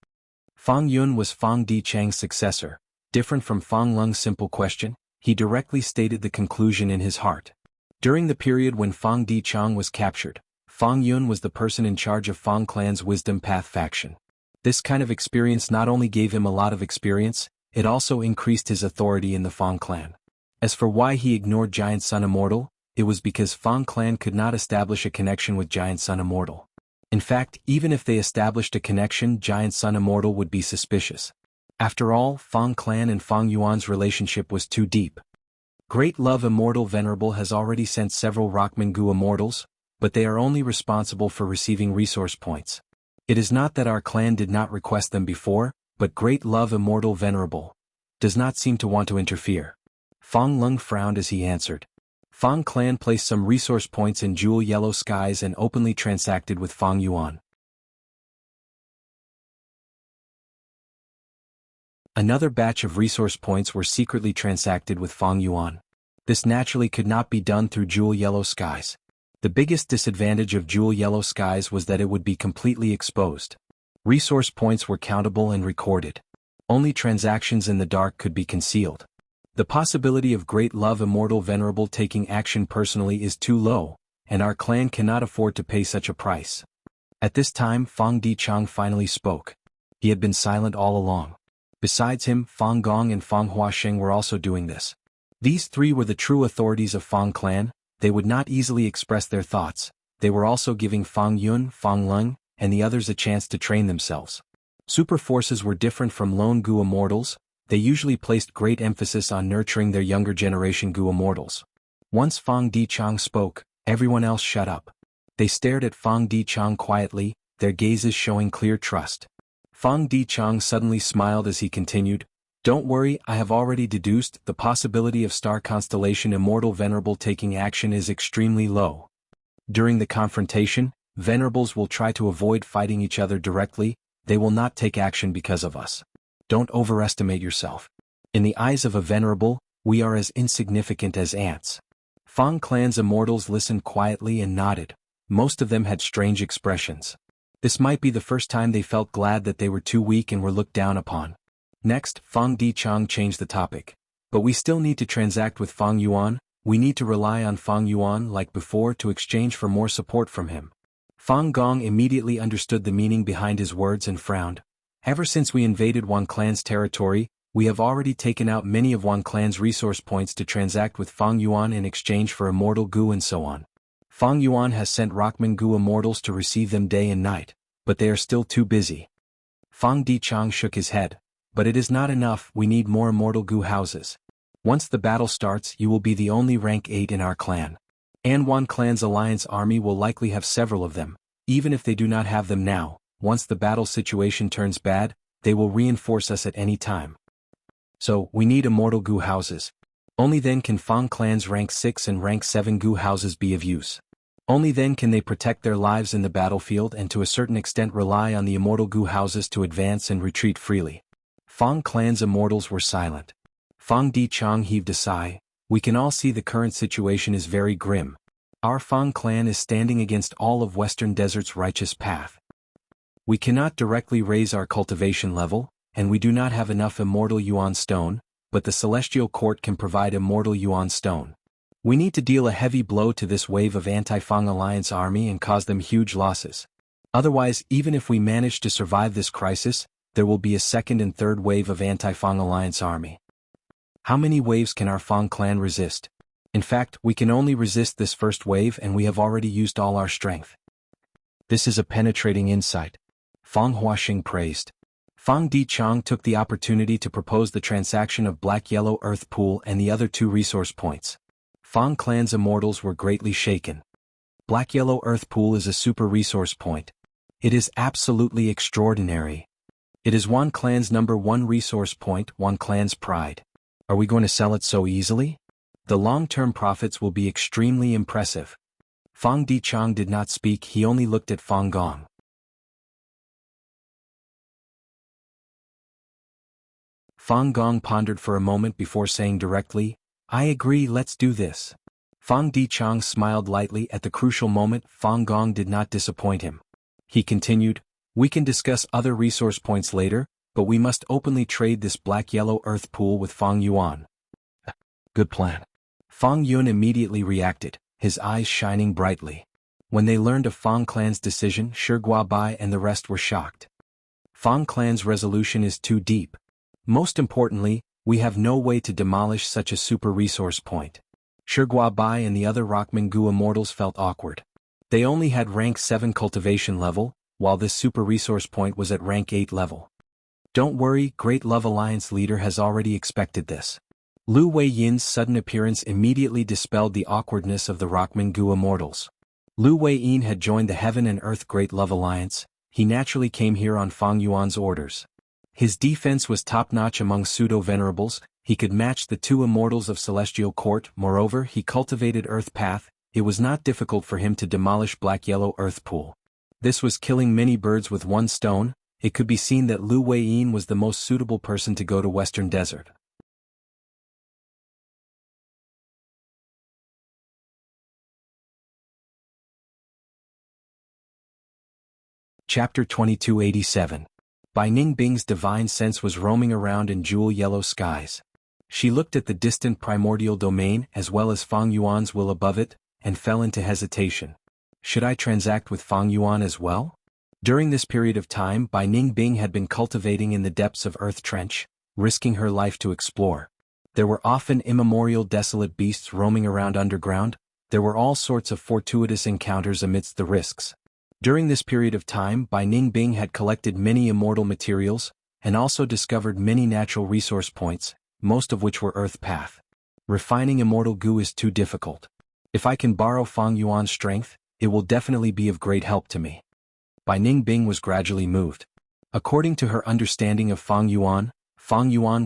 Fang Yun was Fang Di Chang's successor. Different from Fang Lung's simple question, he directly stated the conclusion in his heart. During the period when Fang Di Chang was captured, Fang Yun was the person in charge of Fang clan's Wisdom Path faction. This kind of experience not only gave him a lot of experience, it also increased his authority in the Fang clan. As for why he ignored Giant Sun Immortal, it was because Fang clan could not establish a connection with Giant Sun Immortal. In fact, even if they established a connection, Giant Sun Immortal would be suspicious. After all, Fang clan and Fang Yuan's relationship was too deep. Great Love Immortal Venerable has already sent several Rockman Gu Immortals, but they are only responsible for receiving resource points. It is not that our clan did not request them before, but Great Love Immortal Venerable does not seem to want to interfere. Fang Lung frowned as he answered. Fang clan placed some resource points in Jewel Yellow Skies and openly transacted with Fang Yuan. Another batch of resource points were secretly transacted with Fang Yuan. This naturally could not be done through Jewel Yellow Skies. The biggest disadvantage of Jewel Yellow Skies was that it would be completely exposed. Resource points were countable and recorded. Only transactions in the dark could be concealed. The possibility of Great Love Immortal Venerable taking action personally is too low, and our clan cannot afford to pay such a price. At this time, Fang Di Chang finally spoke. He had been silent all along. Besides him, Fang Gong and Fang Huasheng were also doing this. These three were the true authorities of Fang clan. they would not easily express their thoughts. They were also giving Fang Yun, Fang Leng, and the others a chance to train themselves. Super forces were different from lone Gu immortals. They usually placed great emphasis on nurturing their younger generation Gu immortals. Once Fang Dichang spoke, everyone else shut up. They stared at Fang Dichang quietly, their gazes showing clear trust. Fang Dichang suddenly smiled as he continued, "Don't worry, I have already deduced the possibility of star constellation Immortal Venerable taking action is extremely low. During the confrontation, Venerables will try to avoid fighting each other directly, they will not take action because of us. Don't overestimate yourself. In the eyes of a Venerable, we are as insignificant as ants." Fang Clan's immortals listened quietly and nodded. Most of them had strange expressions. This might be the first time they felt glad that they were too weak and were looked down upon. Next, Fang Dichang changed the topic. "But we still need to transact with Fang Yuan, we need to rely on Fang Yuan like before to exchange for more support from him." Fang Gong immediately understood the meaning behind his words and frowned. "Ever since we invaded Wan Clan's territory, we have already taken out many of Wan Clan's resource points to transact with Fang Yuan in exchange for immortal Gu and so on. Fang Yuan has sent Rockman Gu immortals to receive them day and night, but they are still too busy." Fang Dichang shook his head. "But it is not enough, we need more immortal Gu houses. Once the battle starts, you will be the only rank 8 in our clan. And Wan Clan's alliance army will likely have several of them. Even if they do not have them now, once the battle situation turns bad, they will reinforce us at any time. So, we need immortal Gu houses. Only then can Fang Clan's rank 6 and rank 7 Gu houses be of use. Only then can they protect their lives in the battlefield and to a certain extent rely on the immortal Gu houses to advance and retreat freely." Fang Clan's immortals were silent. Fang Dichang heaved a sigh. "We can all see the current situation is very grim. Our Fang Clan is standing against all of Western Desert's righteous path. We cannot directly raise our cultivation level, and we do not have enough immortal Yuan stone, but the Celestial Court can provide immortal Yuan stone. We need to deal a heavy blow to this wave of anti-Fang Alliance army and cause them huge losses. Otherwise, even if we manage to survive this crisis, there will be a second and third wave of anti-Fang Alliance army. How many waves can our Fang Clan resist? In fact, we can only resist this first wave and we have already used all our strength." "This is a penetrating insight," Fang Huaxing praised. Fang Dichang took the opportunity to propose the transaction of Black-Yellow Earth Pool and the other 2 resource points. Fang Clan's immortals were greatly shaken. Black-Yellow Earth Pool is a super resource point. It is absolutely extraordinary. It is Wan Clan's #1 resource point, Wan Clan's pride. Are we going to sell it so easily? The long-term profits will be extremely impressive." Fang Dichang did not speak, he only looked at Fang Gong. Fang Gong pondered for a moment before saying directly, "I agree, let's do this." Fang Dichang smiled lightly. At the crucial moment, Fang Gong did not disappoint him. He continued, "We can discuss other resource points later, but we must openly trade this Black-Yellow Earth Pool with Fang Yuan." "Good plan." Fang Yun immediately reacted, his eyes shining brightly. When they learned of Fang Clan's decision, Shi Guobai and the rest were shocked. Fang Clan's resolution is too deep. Most importantly, we have no way to demolish such a super resource point. Shi Guobai and the other Rockman Gu immortals felt awkward. They only had rank 7 cultivation level, while this super resource point was at rank 8 level. "Don't worry, Great Love Alliance leader has already expected this." Lu Weiyin's sudden appearance immediately dispelled the awkwardness of the Rockman Gu immortals. Lu Weiyin had joined the Heaven and Earth Great Love Alliance. He naturally came here on Fang Yuan's orders. His defense was top-notch among pseudo-venerables, he could match the 2 immortals of Celestial Court. Moreover, he cultivated Earth Path. It was not difficult for him to demolish Black-Yellow Earth Pool. This was killing many birds with one stone. It could be seen that Lu Weiyin was the most suitable person to go to Western Desert. Chapter 2287. Bai Ningbing's divine sense was roaming around in jewel-yellow skies. She looked at the distant primordial domain as well as Fang Yuan's will above it, and fell into hesitation. Should I transact with Fang Yuan as well? During this period of time, Bai Ningbing had been cultivating in the depths of Earth Trench, risking her life to explore. There were often immemorial desolate beasts roaming around underground, There were all sorts of fortuitous encounters amidst the risks. During this period of time, Bai Ningbing had collected many immortal materials, and also discovered many natural resource points, most of which were Earth Path. Refining immortal goo is too difficult. If I can borrow Fang Yuan's strength, it will definitely be of great help to me. Bai Ningbing was gradually moved. According to her understanding of Fang Yuan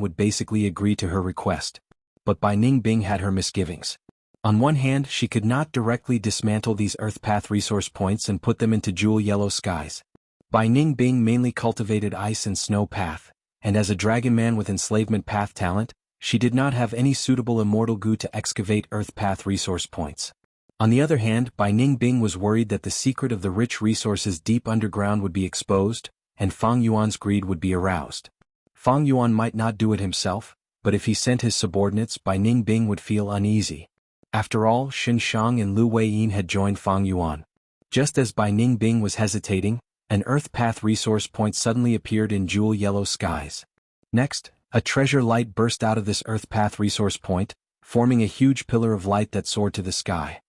would basically agree to her request. But Bai Ningbing had her misgivings. On one hand, she could not directly dismantle these Earth Path resource points and put them into jewel yellow skies. Bai Ningbing mainly cultivated ice and snow path, and as a dragon man with enslavement path talent, she did not have any suitable immortal goo to excavate Earth Path resource points. On the other hand, Bai Ningbing was worried that the secret of the rich resources deep underground would be exposed, and Fang Yuan's greed would be aroused. Fang Yuan might not do it himself, but if he sent his subordinates, Bai Ningbing would feel uneasy. After all, Xin Shang and Lu Weiyin had joined Fang Yuan. Just as Bai Ningbing was hesitating, an Earth Path resource point suddenly appeared in jewel yellow skies. Next, a treasure light burst out of this Earth Path resource point, forming a huge pillar of light that soared to the sky.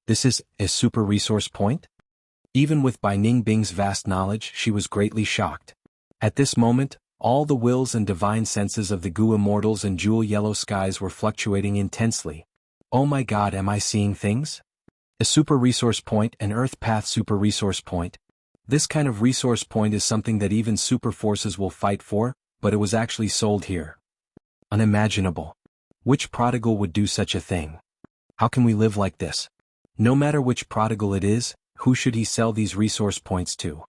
This is a super resource point? Even with Bai Ningbing's vast knowledge, she was greatly shocked. At this moment, all the wills and divine senses of the Gu immortals and jewel yellow skies were fluctuating intensely. Oh my god, am I seeing things? A super resource point, an Earth Path super resource point. This kind of resource point is something that even super forces will fight for, but it was actually sold here. Unimaginable. Which prodigal would do such a thing? How can we live like this? No matter which prodigal it is, who should he sell these resource points to?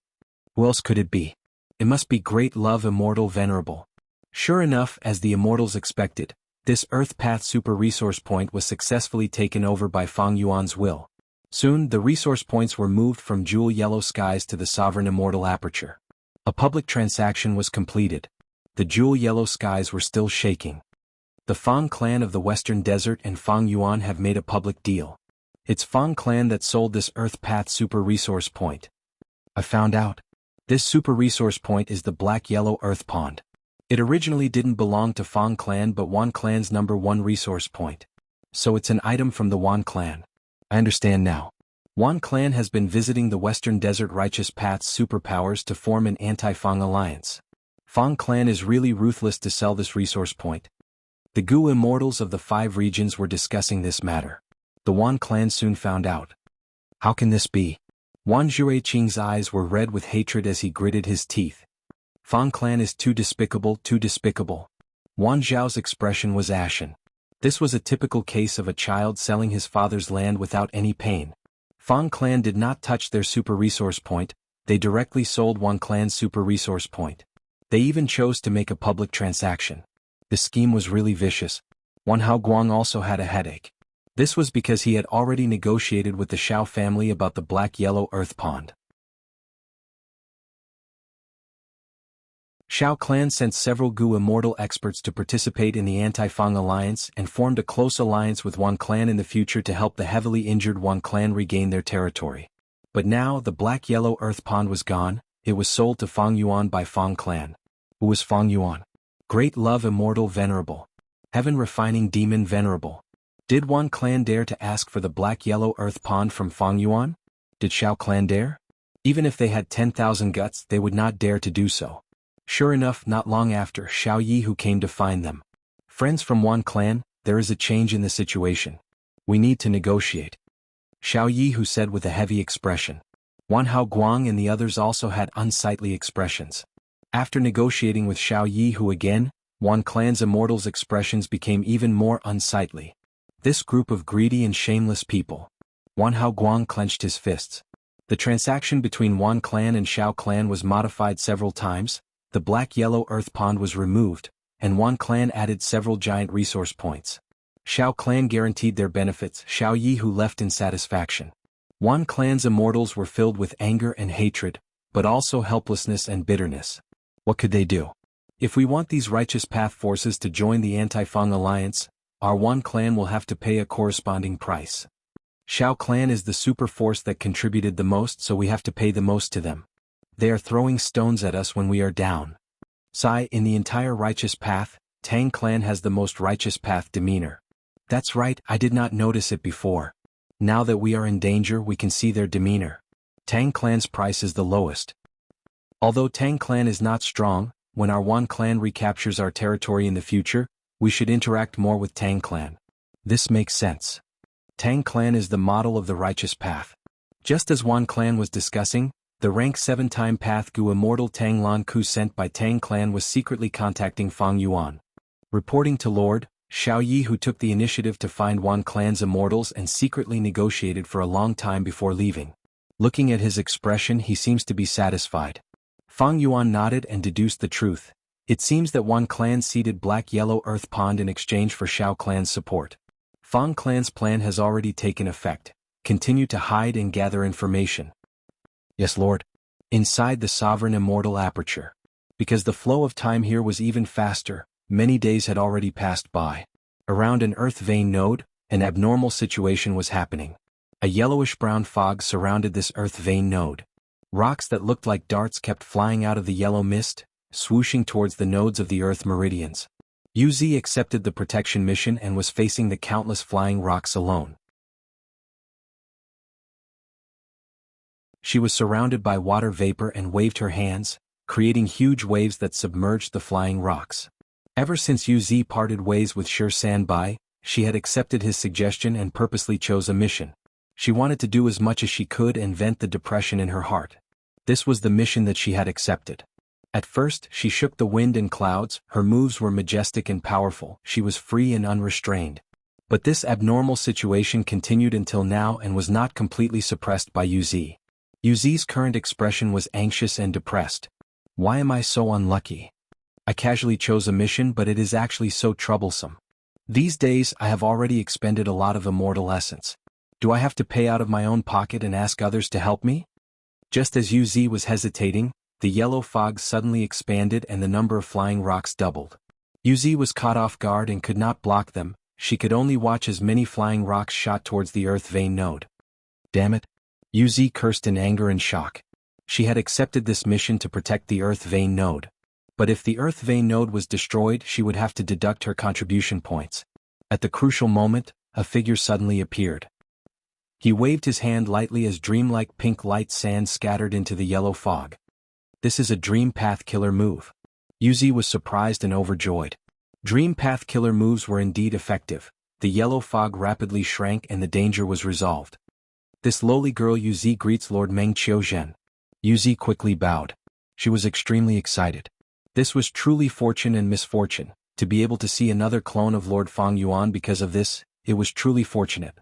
Who else could it be? It must be Great Love Immortal Venerable. Sure enough, as the immortals expected, this Earth Path super resource point was successfully taken over by Fang Yuan's will. Soon, the resource points were moved from jewel yellow skies to the sovereign immortal aperture. A public transaction was completed. The jewel yellow skies were still shaking. The Fang clan of the Western Desert and Fang Yuan have made a public deal. It's Fang clan that sold this Earth Path super resource point. I found out. This super resource point is the black-yellow Earth Pond. It originally didn't belong to Fang clan but Wan clan's #1 resource point. So it's an item from the Wan clan. I understand now. Wan clan has been visiting the Western Desert Righteous Path's superpowers to form an anti-Fang alliance. Fang clan is really ruthless to sell this resource point. The Gu immortals of the 5 regions were discussing this matter. The Wan clan soon found out. How can this be? Wan Jueqing's eyes were red with hatred as he gritted his teeth. Fang clan is too despicable, too despicable. Wan Zhao's expression was ashen. This was a typical case of a child selling his father's land without any pain. Fang clan did not touch their super resource point, they directly sold Wan clan's super resource point. They even chose to make a public transaction. The scheme was really vicious. Wan Hao Guang also had a headache. This was because he had already negotiated with the Shao family about the black-yellow Earth Pond. Shao clan sent several Gu immortal experts to participate in the anti-Fang alliance and formed a close alliance with Wan clan in the future to help the heavily injured Wan clan regain their territory. But now the black-yellow Earth Pond was gone, it was sold to Fang Yuan by Fang clan. Who was Fang Yuan? Great Love Immortal Venerable. Heaven Refining Demon Venerable. Did Wan clan dare to ask for the black-yellow Earth Pond from Fang Yuan? Did Shao clan dare? Even if they had 10,000 guts, they would not dare to do so. Sure enough, not long after, Xiao Yi who came to find them. Friends from Wan clan, there is a change in the situation. We need to negotiate. Xiao Yi who said with a heavy expression. Wan Hao Guang and the others also had unsightly expressions. After negotiating with Xiao Yi who again, Wan clan's immortals' expressions became even more unsightly. This group of greedy and shameless people. Wan Hao Guang clenched his fists. The transaction between Wan clan and Shao clan was modified several times, the black-yellow Earth Pond was removed, and Wan clan added several giant resource points. Shao clan guaranteed their benefits, Xiao Yi who left in satisfaction. Wan clan's immortals were filled with anger and hatred, but also helplessness and bitterness. What could they do? If we want these Righteous Path forces to join the anti-Fang alliance, our Wan clan will have to pay a corresponding price. Shao clan is the super force that contributed the most, so we have to pay the most to them. They are throwing stones at us when we are down. Sai, in the entire Righteous Path, Tang clan has the most Righteous Path demeanor. That's right, I did not notice it before. Now that we are in danger, we can see their demeanor. Tang clan's price is the lowest. Although Tang clan is not strong, when our Wan clan recaptures our territory in the future, we should interact more with Tang clan. This makes sense. Tang clan is the model of the righteous path. Just as Wan clan was discussing, the rank 7-time path Gu immortal Tang Lan Ku sent by Tang clan was secretly contacting Fang Yuan. Reporting to Lord Xiao Yi, who took the initiative to find Wan clan's immortals and secretly negotiated for a long time before leaving. Looking at his expression, he seems to be satisfied. Fang Yuan nodded and deduced the truth. It seems that Wan clan ceded Black-Yellow Earth Pond in exchange for Xiao clan's support. Fang clan's plan has already taken effect. Continue to hide and gather information. Yes, Lord. Inside the sovereign immortal aperture. Because the flow of time here was even faster, many days had already passed by. Around an earth vein node, an abnormal situation was happening. A yellowish-brown fog surrounded this earth vein node. Rocks that looked like darts kept flying out of the yellow mist, swooshing towards the nodes of the earth meridians. UZ accepted the protection mission and was facing the countless flying rocks alone. She was surrounded by water vapor and waved her hands, creating huge waves that submerged the flying rocks. Ever since UZ parted ways with Sher Sanbai, she had accepted his suggestion and purposely chose a mission. She wanted to do as much as she could and vent the depression in her heart. This was the mission that she had accepted. At first, she shook the wind and clouds, her moves were majestic and powerful, she was free and unrestrained. But this abnormal situation continued until now and was not completely suppressed by UZ. UZ's current expression was anxious and depressed. Why am I so unlucky? I casually chose a mission, but it is actually so troublesome. These days I have already expended a lot of immortal essence. Do I have to pay out of my own pocket and ask others to help me? Just as UZ was hesitating, the yellow fog suddenly expanded and the number of flying rocks doubled. UZ was caught off guard and could not block them, she could only watch as many flying rocks shot towards the earth vein node. Damn it! UZ cursed in anger and shock. She had accepted this mission to protect the earth vein node. But if the earth vein node was destroyed, she would have to deduct her contribution points. At the crucial moment, a figure suddenly appeared. He waved his hand lightly as dreamlike pink light sand scattered into the yellow fog. This is a Dream Path Killer move. UZ was surprised and overjoyed. Dream Path Killer moves were indeed effective. The yellow fog rapidly shrank and the danger was resolved. This lowly girl UZ greets Lord Meng Qiuzhen. UZ quickly bowed. She was extremely excited. This was truly fortune and misfortune. To be able to see another clone of Lord Fang Yuan because of this, it was truly fortunate.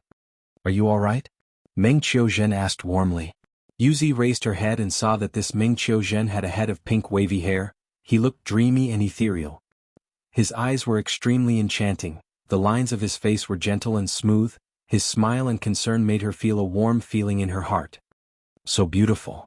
Are you alright? Meng Qiuzhen asked warmly. UZ raised her head and saw that this Meng Qiuzhen had a head of pink wavy hair. He looked dreamy and ethereal. His eyes were extremely enchanting, the lines of his face were gentle and smooth, his smile and concern made her feel a warm feeling in her heart. So beautiful.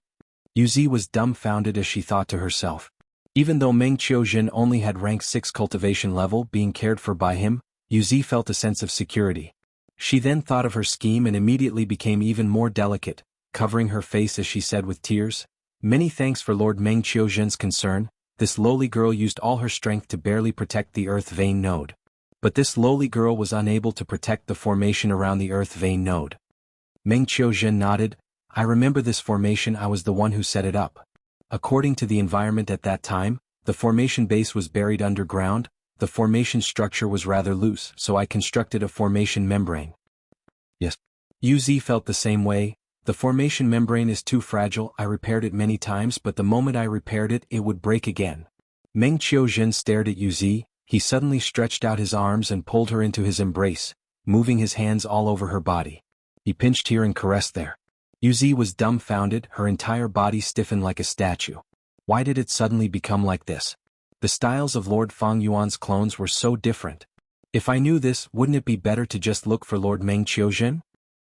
UZ was dumbfounded as she thought to herself. Even though Meng Qiuzhen only had rank 6 cultivation level being cared for by him, UZ felt a sense of security. She then thought of her scheme and immediately became even more delicate, covering her face as she said with tears, "Many thanks for Lord Meng Qiuzhen's concern." This lowly girl used all her strength to barely protect the earth vein node. But this lowly girl was unable to protect the formation around the earth vein node. Meng Qiuzhen nodded. I remember this formation, I was the one who set it up. According to the environment at that time, the formation base was buried underground, the formation structure was rather loose, so I constructed a formation membrane. Yes. UZ felt the same way. The formation membrane is too fragile, I repaired it many times but the moment I repaired it, it would break again. Meng Qiuzhen stared at UZ, he suddenly stretched out his arms and pulled her into his embrace, moving his hands all over her body. He pinched here and caressed there. UZ was dumbfounded, her entire body stiffened like a statue. Why did it suddenly become like this? The styles of Lord Fang Yuan's clones were so different. If I knew this, wouldn't it be better to just look for Lord Meng Qiuzhen?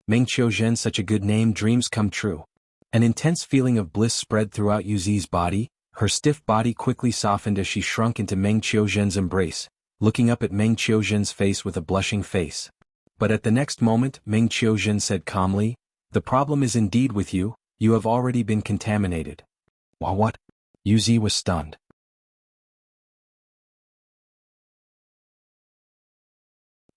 Meng Qiuzhen, such a good name, dreams come true. An intense feeling of bliss spread throughout UZ's body, her stiff body quickly softened as she shrunk into Meng Qiuzhen's embrace, looking up at Meng Qiuzhen's face with a blushing face. But at the next moment, Meng Qiuzhen said calmly, "The problem is indeed with you, you have already been contaminated." What? UZ was stunned.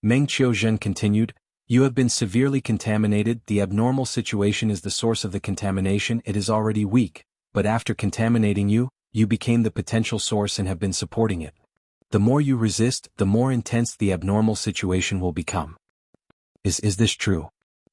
Meng Qiuzhen continued, You have been severely contaminated. The abnormal situation is the source of the contamination. It is already weak, but after contaminating you, you became the potential source and have been supporting it. The more you resist, the more intense the abnormal situation will become. Is this true?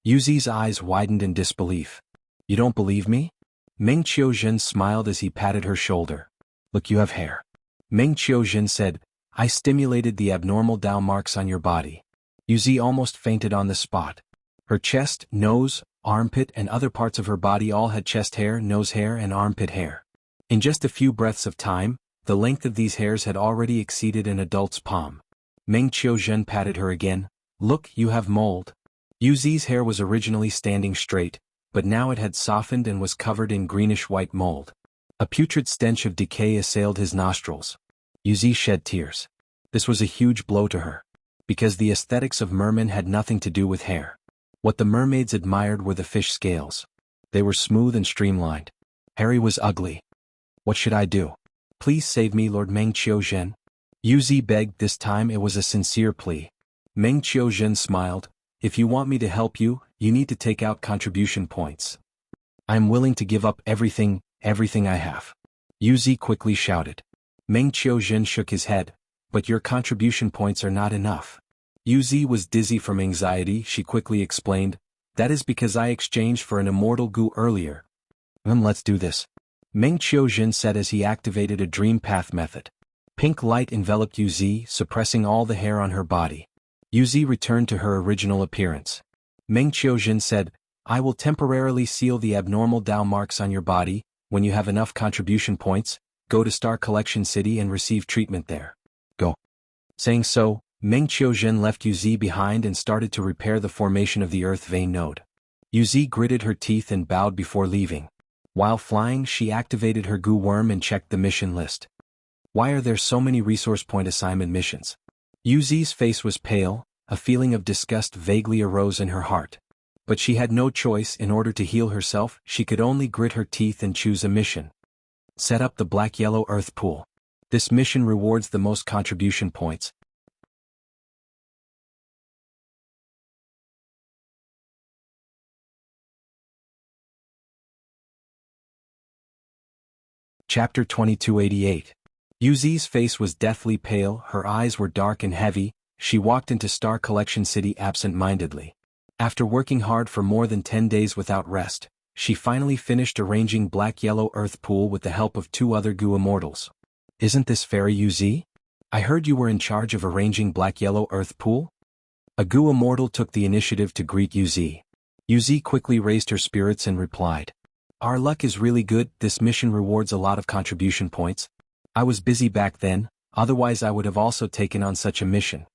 Yuzi's eyes widened in disbelief. You don't believe me? Meng Qiuzhen smiled as he patted her shoulder. Look, you have hair. Meng Qiuzhen said, I stimulated the abnormal Dao marks on your body. Yuzi almost fainted on the spot. Her chest, nose, armpit and other parts of her body all had chest hair, nose hair and armpit hair. In just a few breaths of time, the length of these hairs had already exceeded an adult's palm. Meng Qiuzhen patted her again. Look, you have mold. Yuzi's hair was originally standing straight, but now it had softened and was covered in greenish-white mold. A putrid stench of decay assailed his nostrils. Yuzi shed tears. This was a huge blow to her. Because the aesthetics of mermen had nothing to do with hair. What the mermaids admired were the fish scales. They were smooth and streamlined. Harry was ugly. What should I do? Please save me, Lord Meng Qiuzhen. Yuzi begged. This time it was a sincere plea. Meng Qiuzhen smiled. If you want me to help you, you need to take out contribution points. I am willing to give up everything I have. Yuzi quickly shouted. Meng Qiuzhen shook his head. But your contribution points are not enough. Yuzi was dizzy from anxiety. She quickly explained, that is because I exchanged for an immortal goo earlier. Let's do this. Meng Qiuzhen said as he activated a dream path method. Pink light enveloped Yuzi, suppressing all the hair on her body. Yuzi returned to her original appearance. Meng Qiuzhen said, I will temporarily seal the abnormal Dao marks on your body. When you have enough contribution points, go to Star Collection City and receive treatment there. Go. Saying so, Meng Qiuzhen left Yuzi behind and started to repair the formation of the earth vein node. Yuzi gritted her teeth and bowed before leaving. While flying, she activated her goo worm and checked the mission list. Why are there so many resource point assignment missions? Yuzi's face was pale, a feeling of disgust vaguely arose in her heart. But she had no choice. In order to heal herself, she could only grit her teeth and choose a mission. Set up the black-yellow earth pool. This mission rewards the most contribution points. Chapter 2288. Yuzi's face was deathly pale, her eyes were dark and heavy. She walked into Star Collection City absent-mindedly. After working hard for more than 10 days without rest, she finally finished arranging black-yellow earth pool with the help of 2 other goo immortals. Isn't this fair, Yuzi? I heard you were in charge of arranging black-yellow earth pool? A goo immortal took the initiative to greet Yuzi. Yuzi quickly raised her spirits and replied. Our luck is really good. This mission rewards a lot of contribution points. I was busy back then, otherwise I would have also taken on such a mission.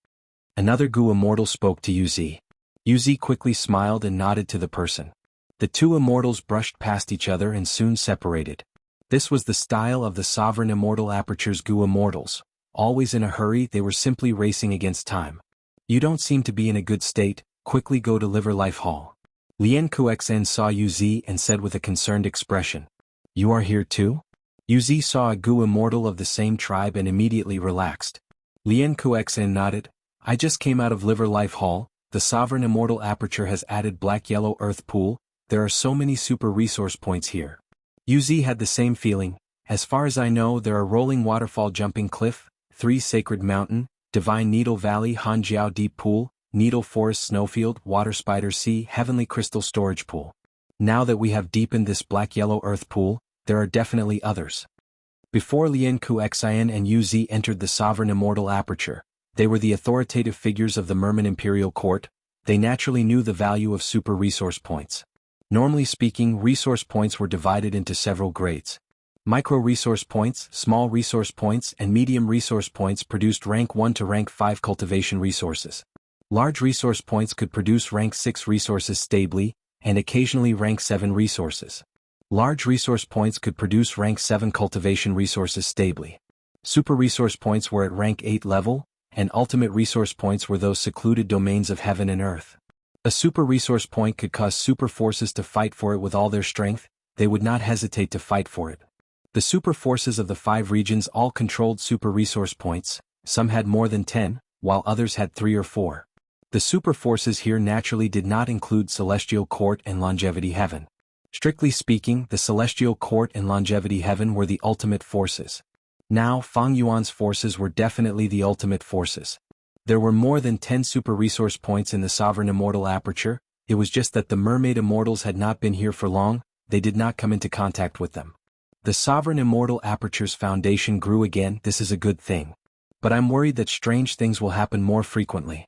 Another goo immortal spoke to Yuzi. Yuzi quickly smiled and nodded to the person. The 2 immortals brushed past each other and soon separated. This was the style of the Sovereign Immortal Aperture's goo immortals. Always in a hurry, they were simply racing against time. You don't seem to be in a good state, quickly go to Liver Life Hall. Lian Kuxen saw Yuzi and said with a concerned expression. You are here too? Yuzi saw a goo immortal of the same tribe and immediately relaxed. Lian Kuxen nodded. I just came out of Liver Life Hall. The Sovereign Immortal Aperture has added black-yellow earth pool. There are so many super resource points here. Yuzi had the same feeling. As far as I know, there are Rolling Waterfall Jumping Cliff, 3 Sacred Mountain, Divine Needle Valley, Hanjiao Deep Pool, Needle Forest Snowfield, Water Spider Sea, Heavenly Crystal Storage Pool. Now that we have deepened this black-yellow earth pool, there are definitely others. Before Lian Kuxian and Yuzi entered the Sovereign Immortal Aperture, they were the authoritative figures of the Merman Imperial Court. They naturally knew the value of super resource points. Normally speaking, resource points were divided into several grades. Micro resource points, small resource points, and medium resource points produced rank 1 to rank 5 cultivation resources. Large resource points could produce rank 6 resources stably, and occasionally rank 7 resources. Large resource points could produce rank 7 cultivation resources stably. Super resource points were at rank 8 level, and ultimate resource points were those secluded domains of heaven and earth. A super resource point could cause super forces to fight for it with all their strength. They would not hesitate to fight for it. The super forces of the 5 regions all controlled super resource points. Some had more than 10, while others had 3 or 4. The super forces here naturally did not include Celestial Court and Longevity Heaven. Strictly speaking, the Celestial Court and Longevity Heaven were the ultimate forces. Now, Fang Yuan's forces were definitely the ultimate forces. There were more than 10 super resource points in the Sovereign Immortal Aperture. It was just that the Mermaid Immortals had not been here for long, they did not come into contact with them. The Sovereign Immortal Aperture's foundation grew again. This is a good thing. But I'm worried that strange things will happen more frequently.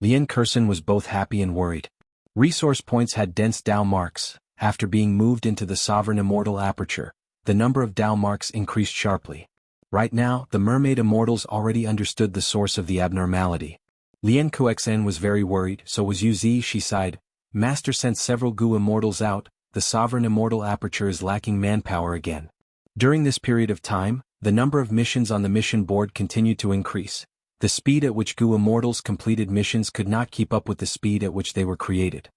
Lien Kursen was both happy and worried. Resource points had dense Dao marks. After being moved into the Sovereign Immortal Aperture, the number of Dao marks increased sharply. Right now, the Mermaid Immortals already understood the source of the abnormality. Lien Kuexen was very worried, so was Yuzi. She sighed. Master sent several Gu Immortals out, the Sovereign Immortal Aperture is lacking manpower again. During this period of time, the number of missions on the mission board continued to increase. The speed at which Gu Immortals completed missions could not keep up with the speed at which they were created.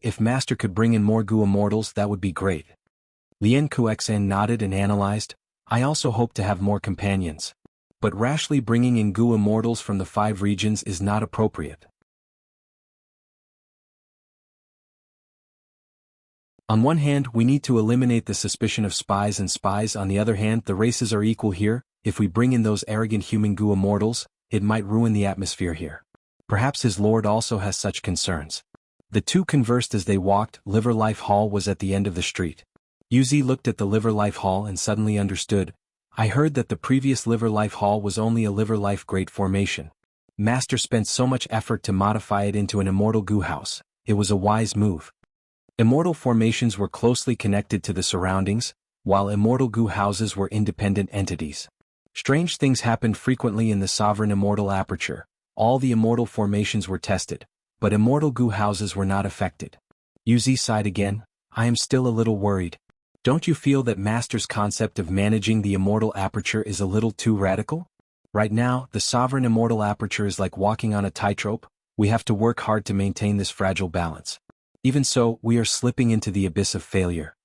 If Master could bring in more Gu Immortals, that would be great. Lien Kuexen nodded and analyzed. I also hope to have more companions. But rashly bringing in Gu Immortals from the 5 regions is not appropriate. On one hand, we need to eliminate the suspicion of spies, and spies. On the other hand, the races are equal here. If we bring in those arrogant human Gu Immortals, it might ruin the atmosphere here. Perhaps his lord also has such concerns. The two conversed as they walked. Liver Life Hall was at the end of the street. Yuzi looked at the Liver Life Hall and suddenly understood. I heard that the previous Liver Life Hall was only a Liver Life Great Formation. Master spent so much effort to modify it into an immortal Gu house. It was a wise move. Immortal formations were closely connected to the surroundings, while immortal Gu houses were independent entities. Strange things happened frequently in the Sovereign Immortal Aperture. All the immortal formations were tested, but immortal Gu houses were not affected. Yuzi sighed again. I am still a little worried. Don't you feel that Master's concept of managing the immortal aperture is a little too radical? Right now, the Sovereign Immortal Aperture is like walking on a tightrope. We have to work hard to maintain this fragile balance. Even so, we are slipping into the abyss of failure.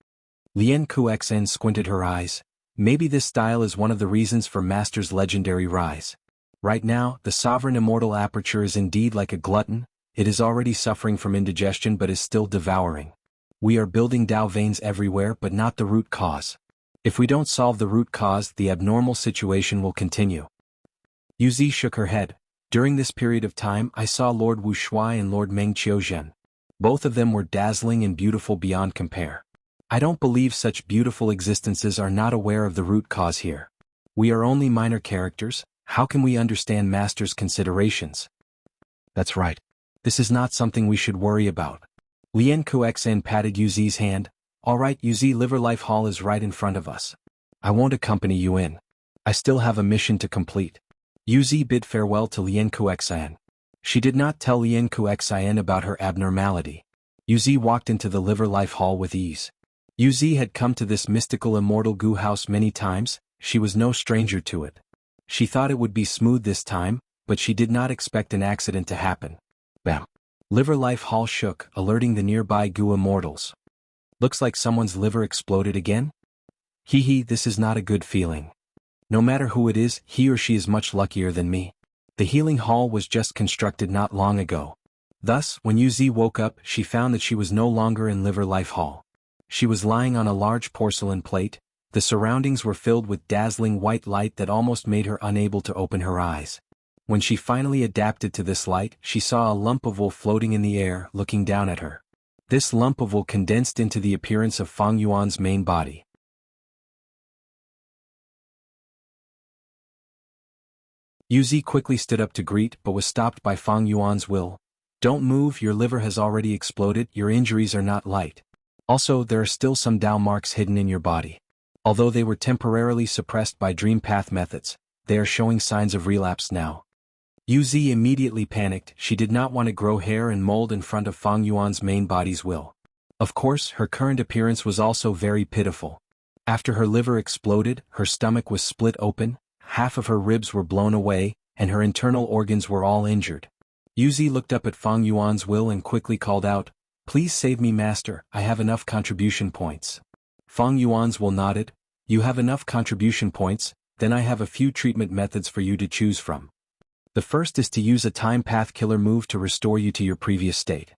Lien Kuexen squinted her eyes. Maybe this style is one of the reasons for Master's legendary rise. Right now, the Sovereign Immortal Aperture is indeed like a glutton. It is already suffering from indigestion but is still devouring. We are building Dao veins everywhere but not the root cause. If we don't solve the root cause, the abnormal situation will continue. Yuzi shook her head. During this period of time, I saw Lord Wu Shuai and Lord Meng Qiuzhen. Both of them were dazzling and beautiful beyond compare. I don't believe such beautiful existences are not aware of the root cause here. We are only minor characters. How can we understand Master's considerations? That's right. This is not something we should worry about. Lien Kuexen patted Yuzi's hand. All right, Yuzi, Liver Life Hall is right in front of us. I won't accompany you in. I still have a mission to complete. Yuzi bid farewell to Lien Kuexen. She did not tell Lien Kuexen about her abnormality. Yuzi walked into the Liver Life Hall with ease. Yuzi had come to this mystical immortal Gu house many times. She was no stranger to it. She thought it would be smooth this time, but she did not expect an accident to happen. Bam! Liver Life Hall shook, alerting the nearby Gu Immortals. Looks like someone's liver exploded again? Hee, this is not a good feeling. No matter who it is, he or she is much luckier than me. The healing hall was just constructed not long ago. Thus, when Yuzi woke up, she found that she was no longer in Liver Life Hall. She was lying on a large porcelain plate. The surroundings were filled with dazzling white light that almost made her unable to open her eyes. When she finally adapted to this light, she saw a lump of wool floating in the air, looking down at her. This lump of wool condensed into the appearance of Fang Yuan's main body. Yuzi quickly stood up to greet but was stopped by Fang Yuan's will. Don't move, your liver has already exploded, your injuries are not light. Also, there are still some Dao marks hidden in your body. Although they were temporarily suppressed by dream path methods, they are showing signs of relapse now. Yuzi immediately panicked. She did not want to grow hair and mold in front of Fang Yuan's main body's will. Of course, her current appearance was also very pitiful. After her liver exploded, her stomach was split open, half of her ribs were blown away, and her internal organs were all injured. Yuzi looked up at Fang Yuan's will and quickly called out, "Please save me, Master, I have enough contribution points." Fang Yuan's will nodded. You have enough contribution points, then I have a few treatment methods for you to choose from. The first is to use a time path killer move to restore you to your previous state.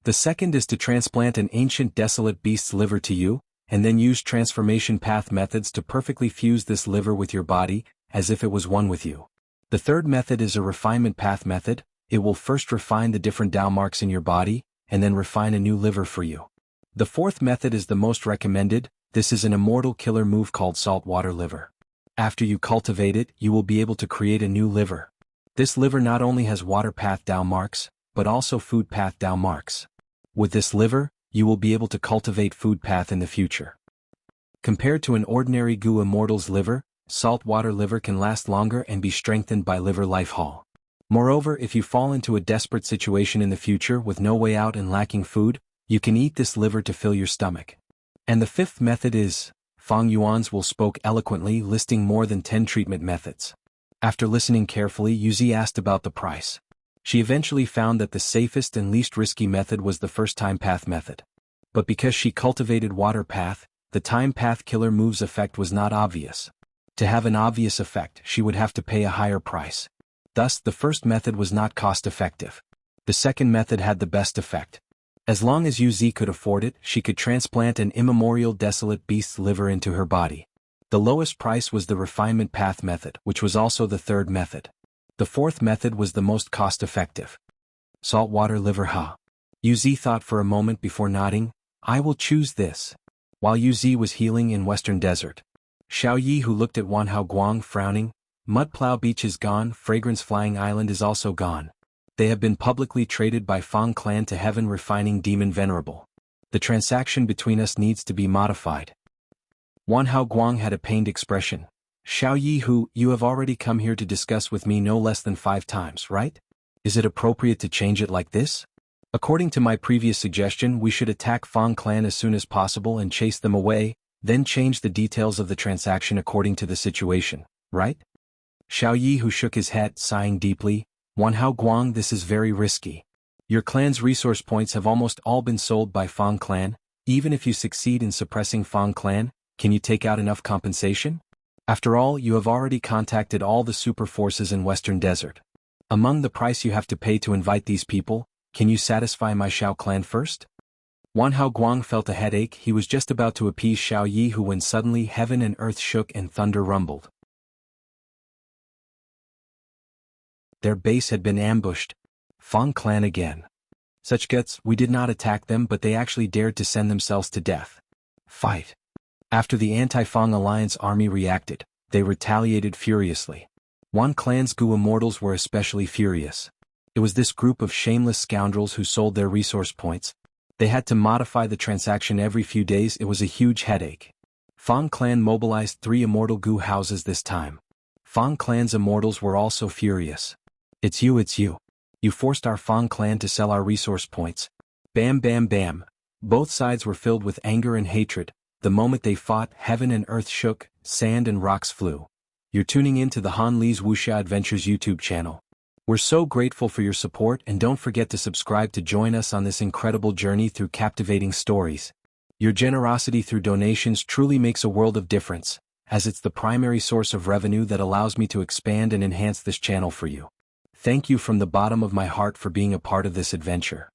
The second is to transplant an ancient desolate beast's liver to you, and then use transformation path methods to perfectly fuse this liver with your body, as if it was one with you. The third method is a refinement path method. It will first refine the different Dao marks in your body, and then refine a new liver for you. The fourth method is the most recommended. This is an immortal killer move called saltwater liver. After you cultivate it, you will be able to create a new liver. This liver not only has water path Dao marks, but also food path Dao marks. With this liver, you will be able to cultivate food path in the future. Compared to an ordinary Gu Immortal's liver, saltwater liver can last longer and be strengthened by liver life hall. Moreover, if you fall into a desperate situation in the future with no way out and lacking food, you can eat this liver to fill your stomach. And the fifth method is, Fang Yuan's will spoke eloquently, listing more than 10 treatment methods. After listening carefully, Yuzi asked about the price. She eventually found that the safest and least risky method was the first time path method. But because she cultivated water path, the time path killer move's effect was not obvious. To have an obvious effect, she would have to pay a higher price. Thus, the first method was not cost-effective. The second method had the best effect. As long as Yuzi could afford it, she could transplant an immemorial desolate beast's liver into her body. The lowest price was the refinement path method, which was also the third method. The fourth method was the most cost-effective. Saltwater liver ha. Yuzi thought for a moment before nodding. I will choose this. While Yuzi was healing in Western Desert, Xiao Yi, who looked at Wan Hao Guang frowning, Mudplow Beach is gone, Fragrance Flying Island is also gone. They have been publicly traded by Fang Clan to Heaven Refining Demon Venerable. The transaction between us needs to be modified. Wan Hao Guang had a pained expression. Xiao Yi, who, you have already come here to discuss with me no less than 5 times, right? Is it appropriate to change it like this? According to my previous suggestion, we should attack Fang Clan as soon as possible and chase them away, then change the details of the transaction according to the situation, right? Xiao Yi, who shook his head, sighing deeply, Wan Hao Guang, this is very risky. Your clan's resource points have almost all been sold by Fang Clan. Even if you succeed in suppressing Fang Clan, can you take out enough compensation? After all, you have already contacted all the super forces in Western Desert. Among the price you have to pay to invite these people, can you satisfy my Xiao clan first? Wan Hao Guang felt a headache. He was just about to appease Xiao Yi, who when suddenly heaven and earth shook and thunder rumbled. Their base had been ambushed. Fang Clan again. Such guts, we did not attack them, but they actually dared to send themselves to death. Fight. After the anti-Fang Alliance army reacted, they retaliated furiously. Wan Clan's Gu Immortals were especially furious. It was this group of shameless scoundrels who sold their resource points. They had to modify the transaction every few days. It was a huge headache. Fang Clan mobilized 3 immortal Gu houses this time. Fang Clan's immortals were also furious. It's you. You forced our Fang Clan to sell our resource points. Bam bam bam. Both sides were filled with anger and hatred. The moment they fought, heaven and earth shook, sand and rocks flew. You're tuning in to the Han Li's Wuxia Adventures YouTube channel. We're so grateful for your support, and don't forget to subscribe to join us on this incredible journey through captivating stories. Your generosity through donations truly makes a world of difference, as it's the primary source of revenue that allows me to expand and enhance this channel for you. Thank you from the bottom of my heart for being a part of this adventure.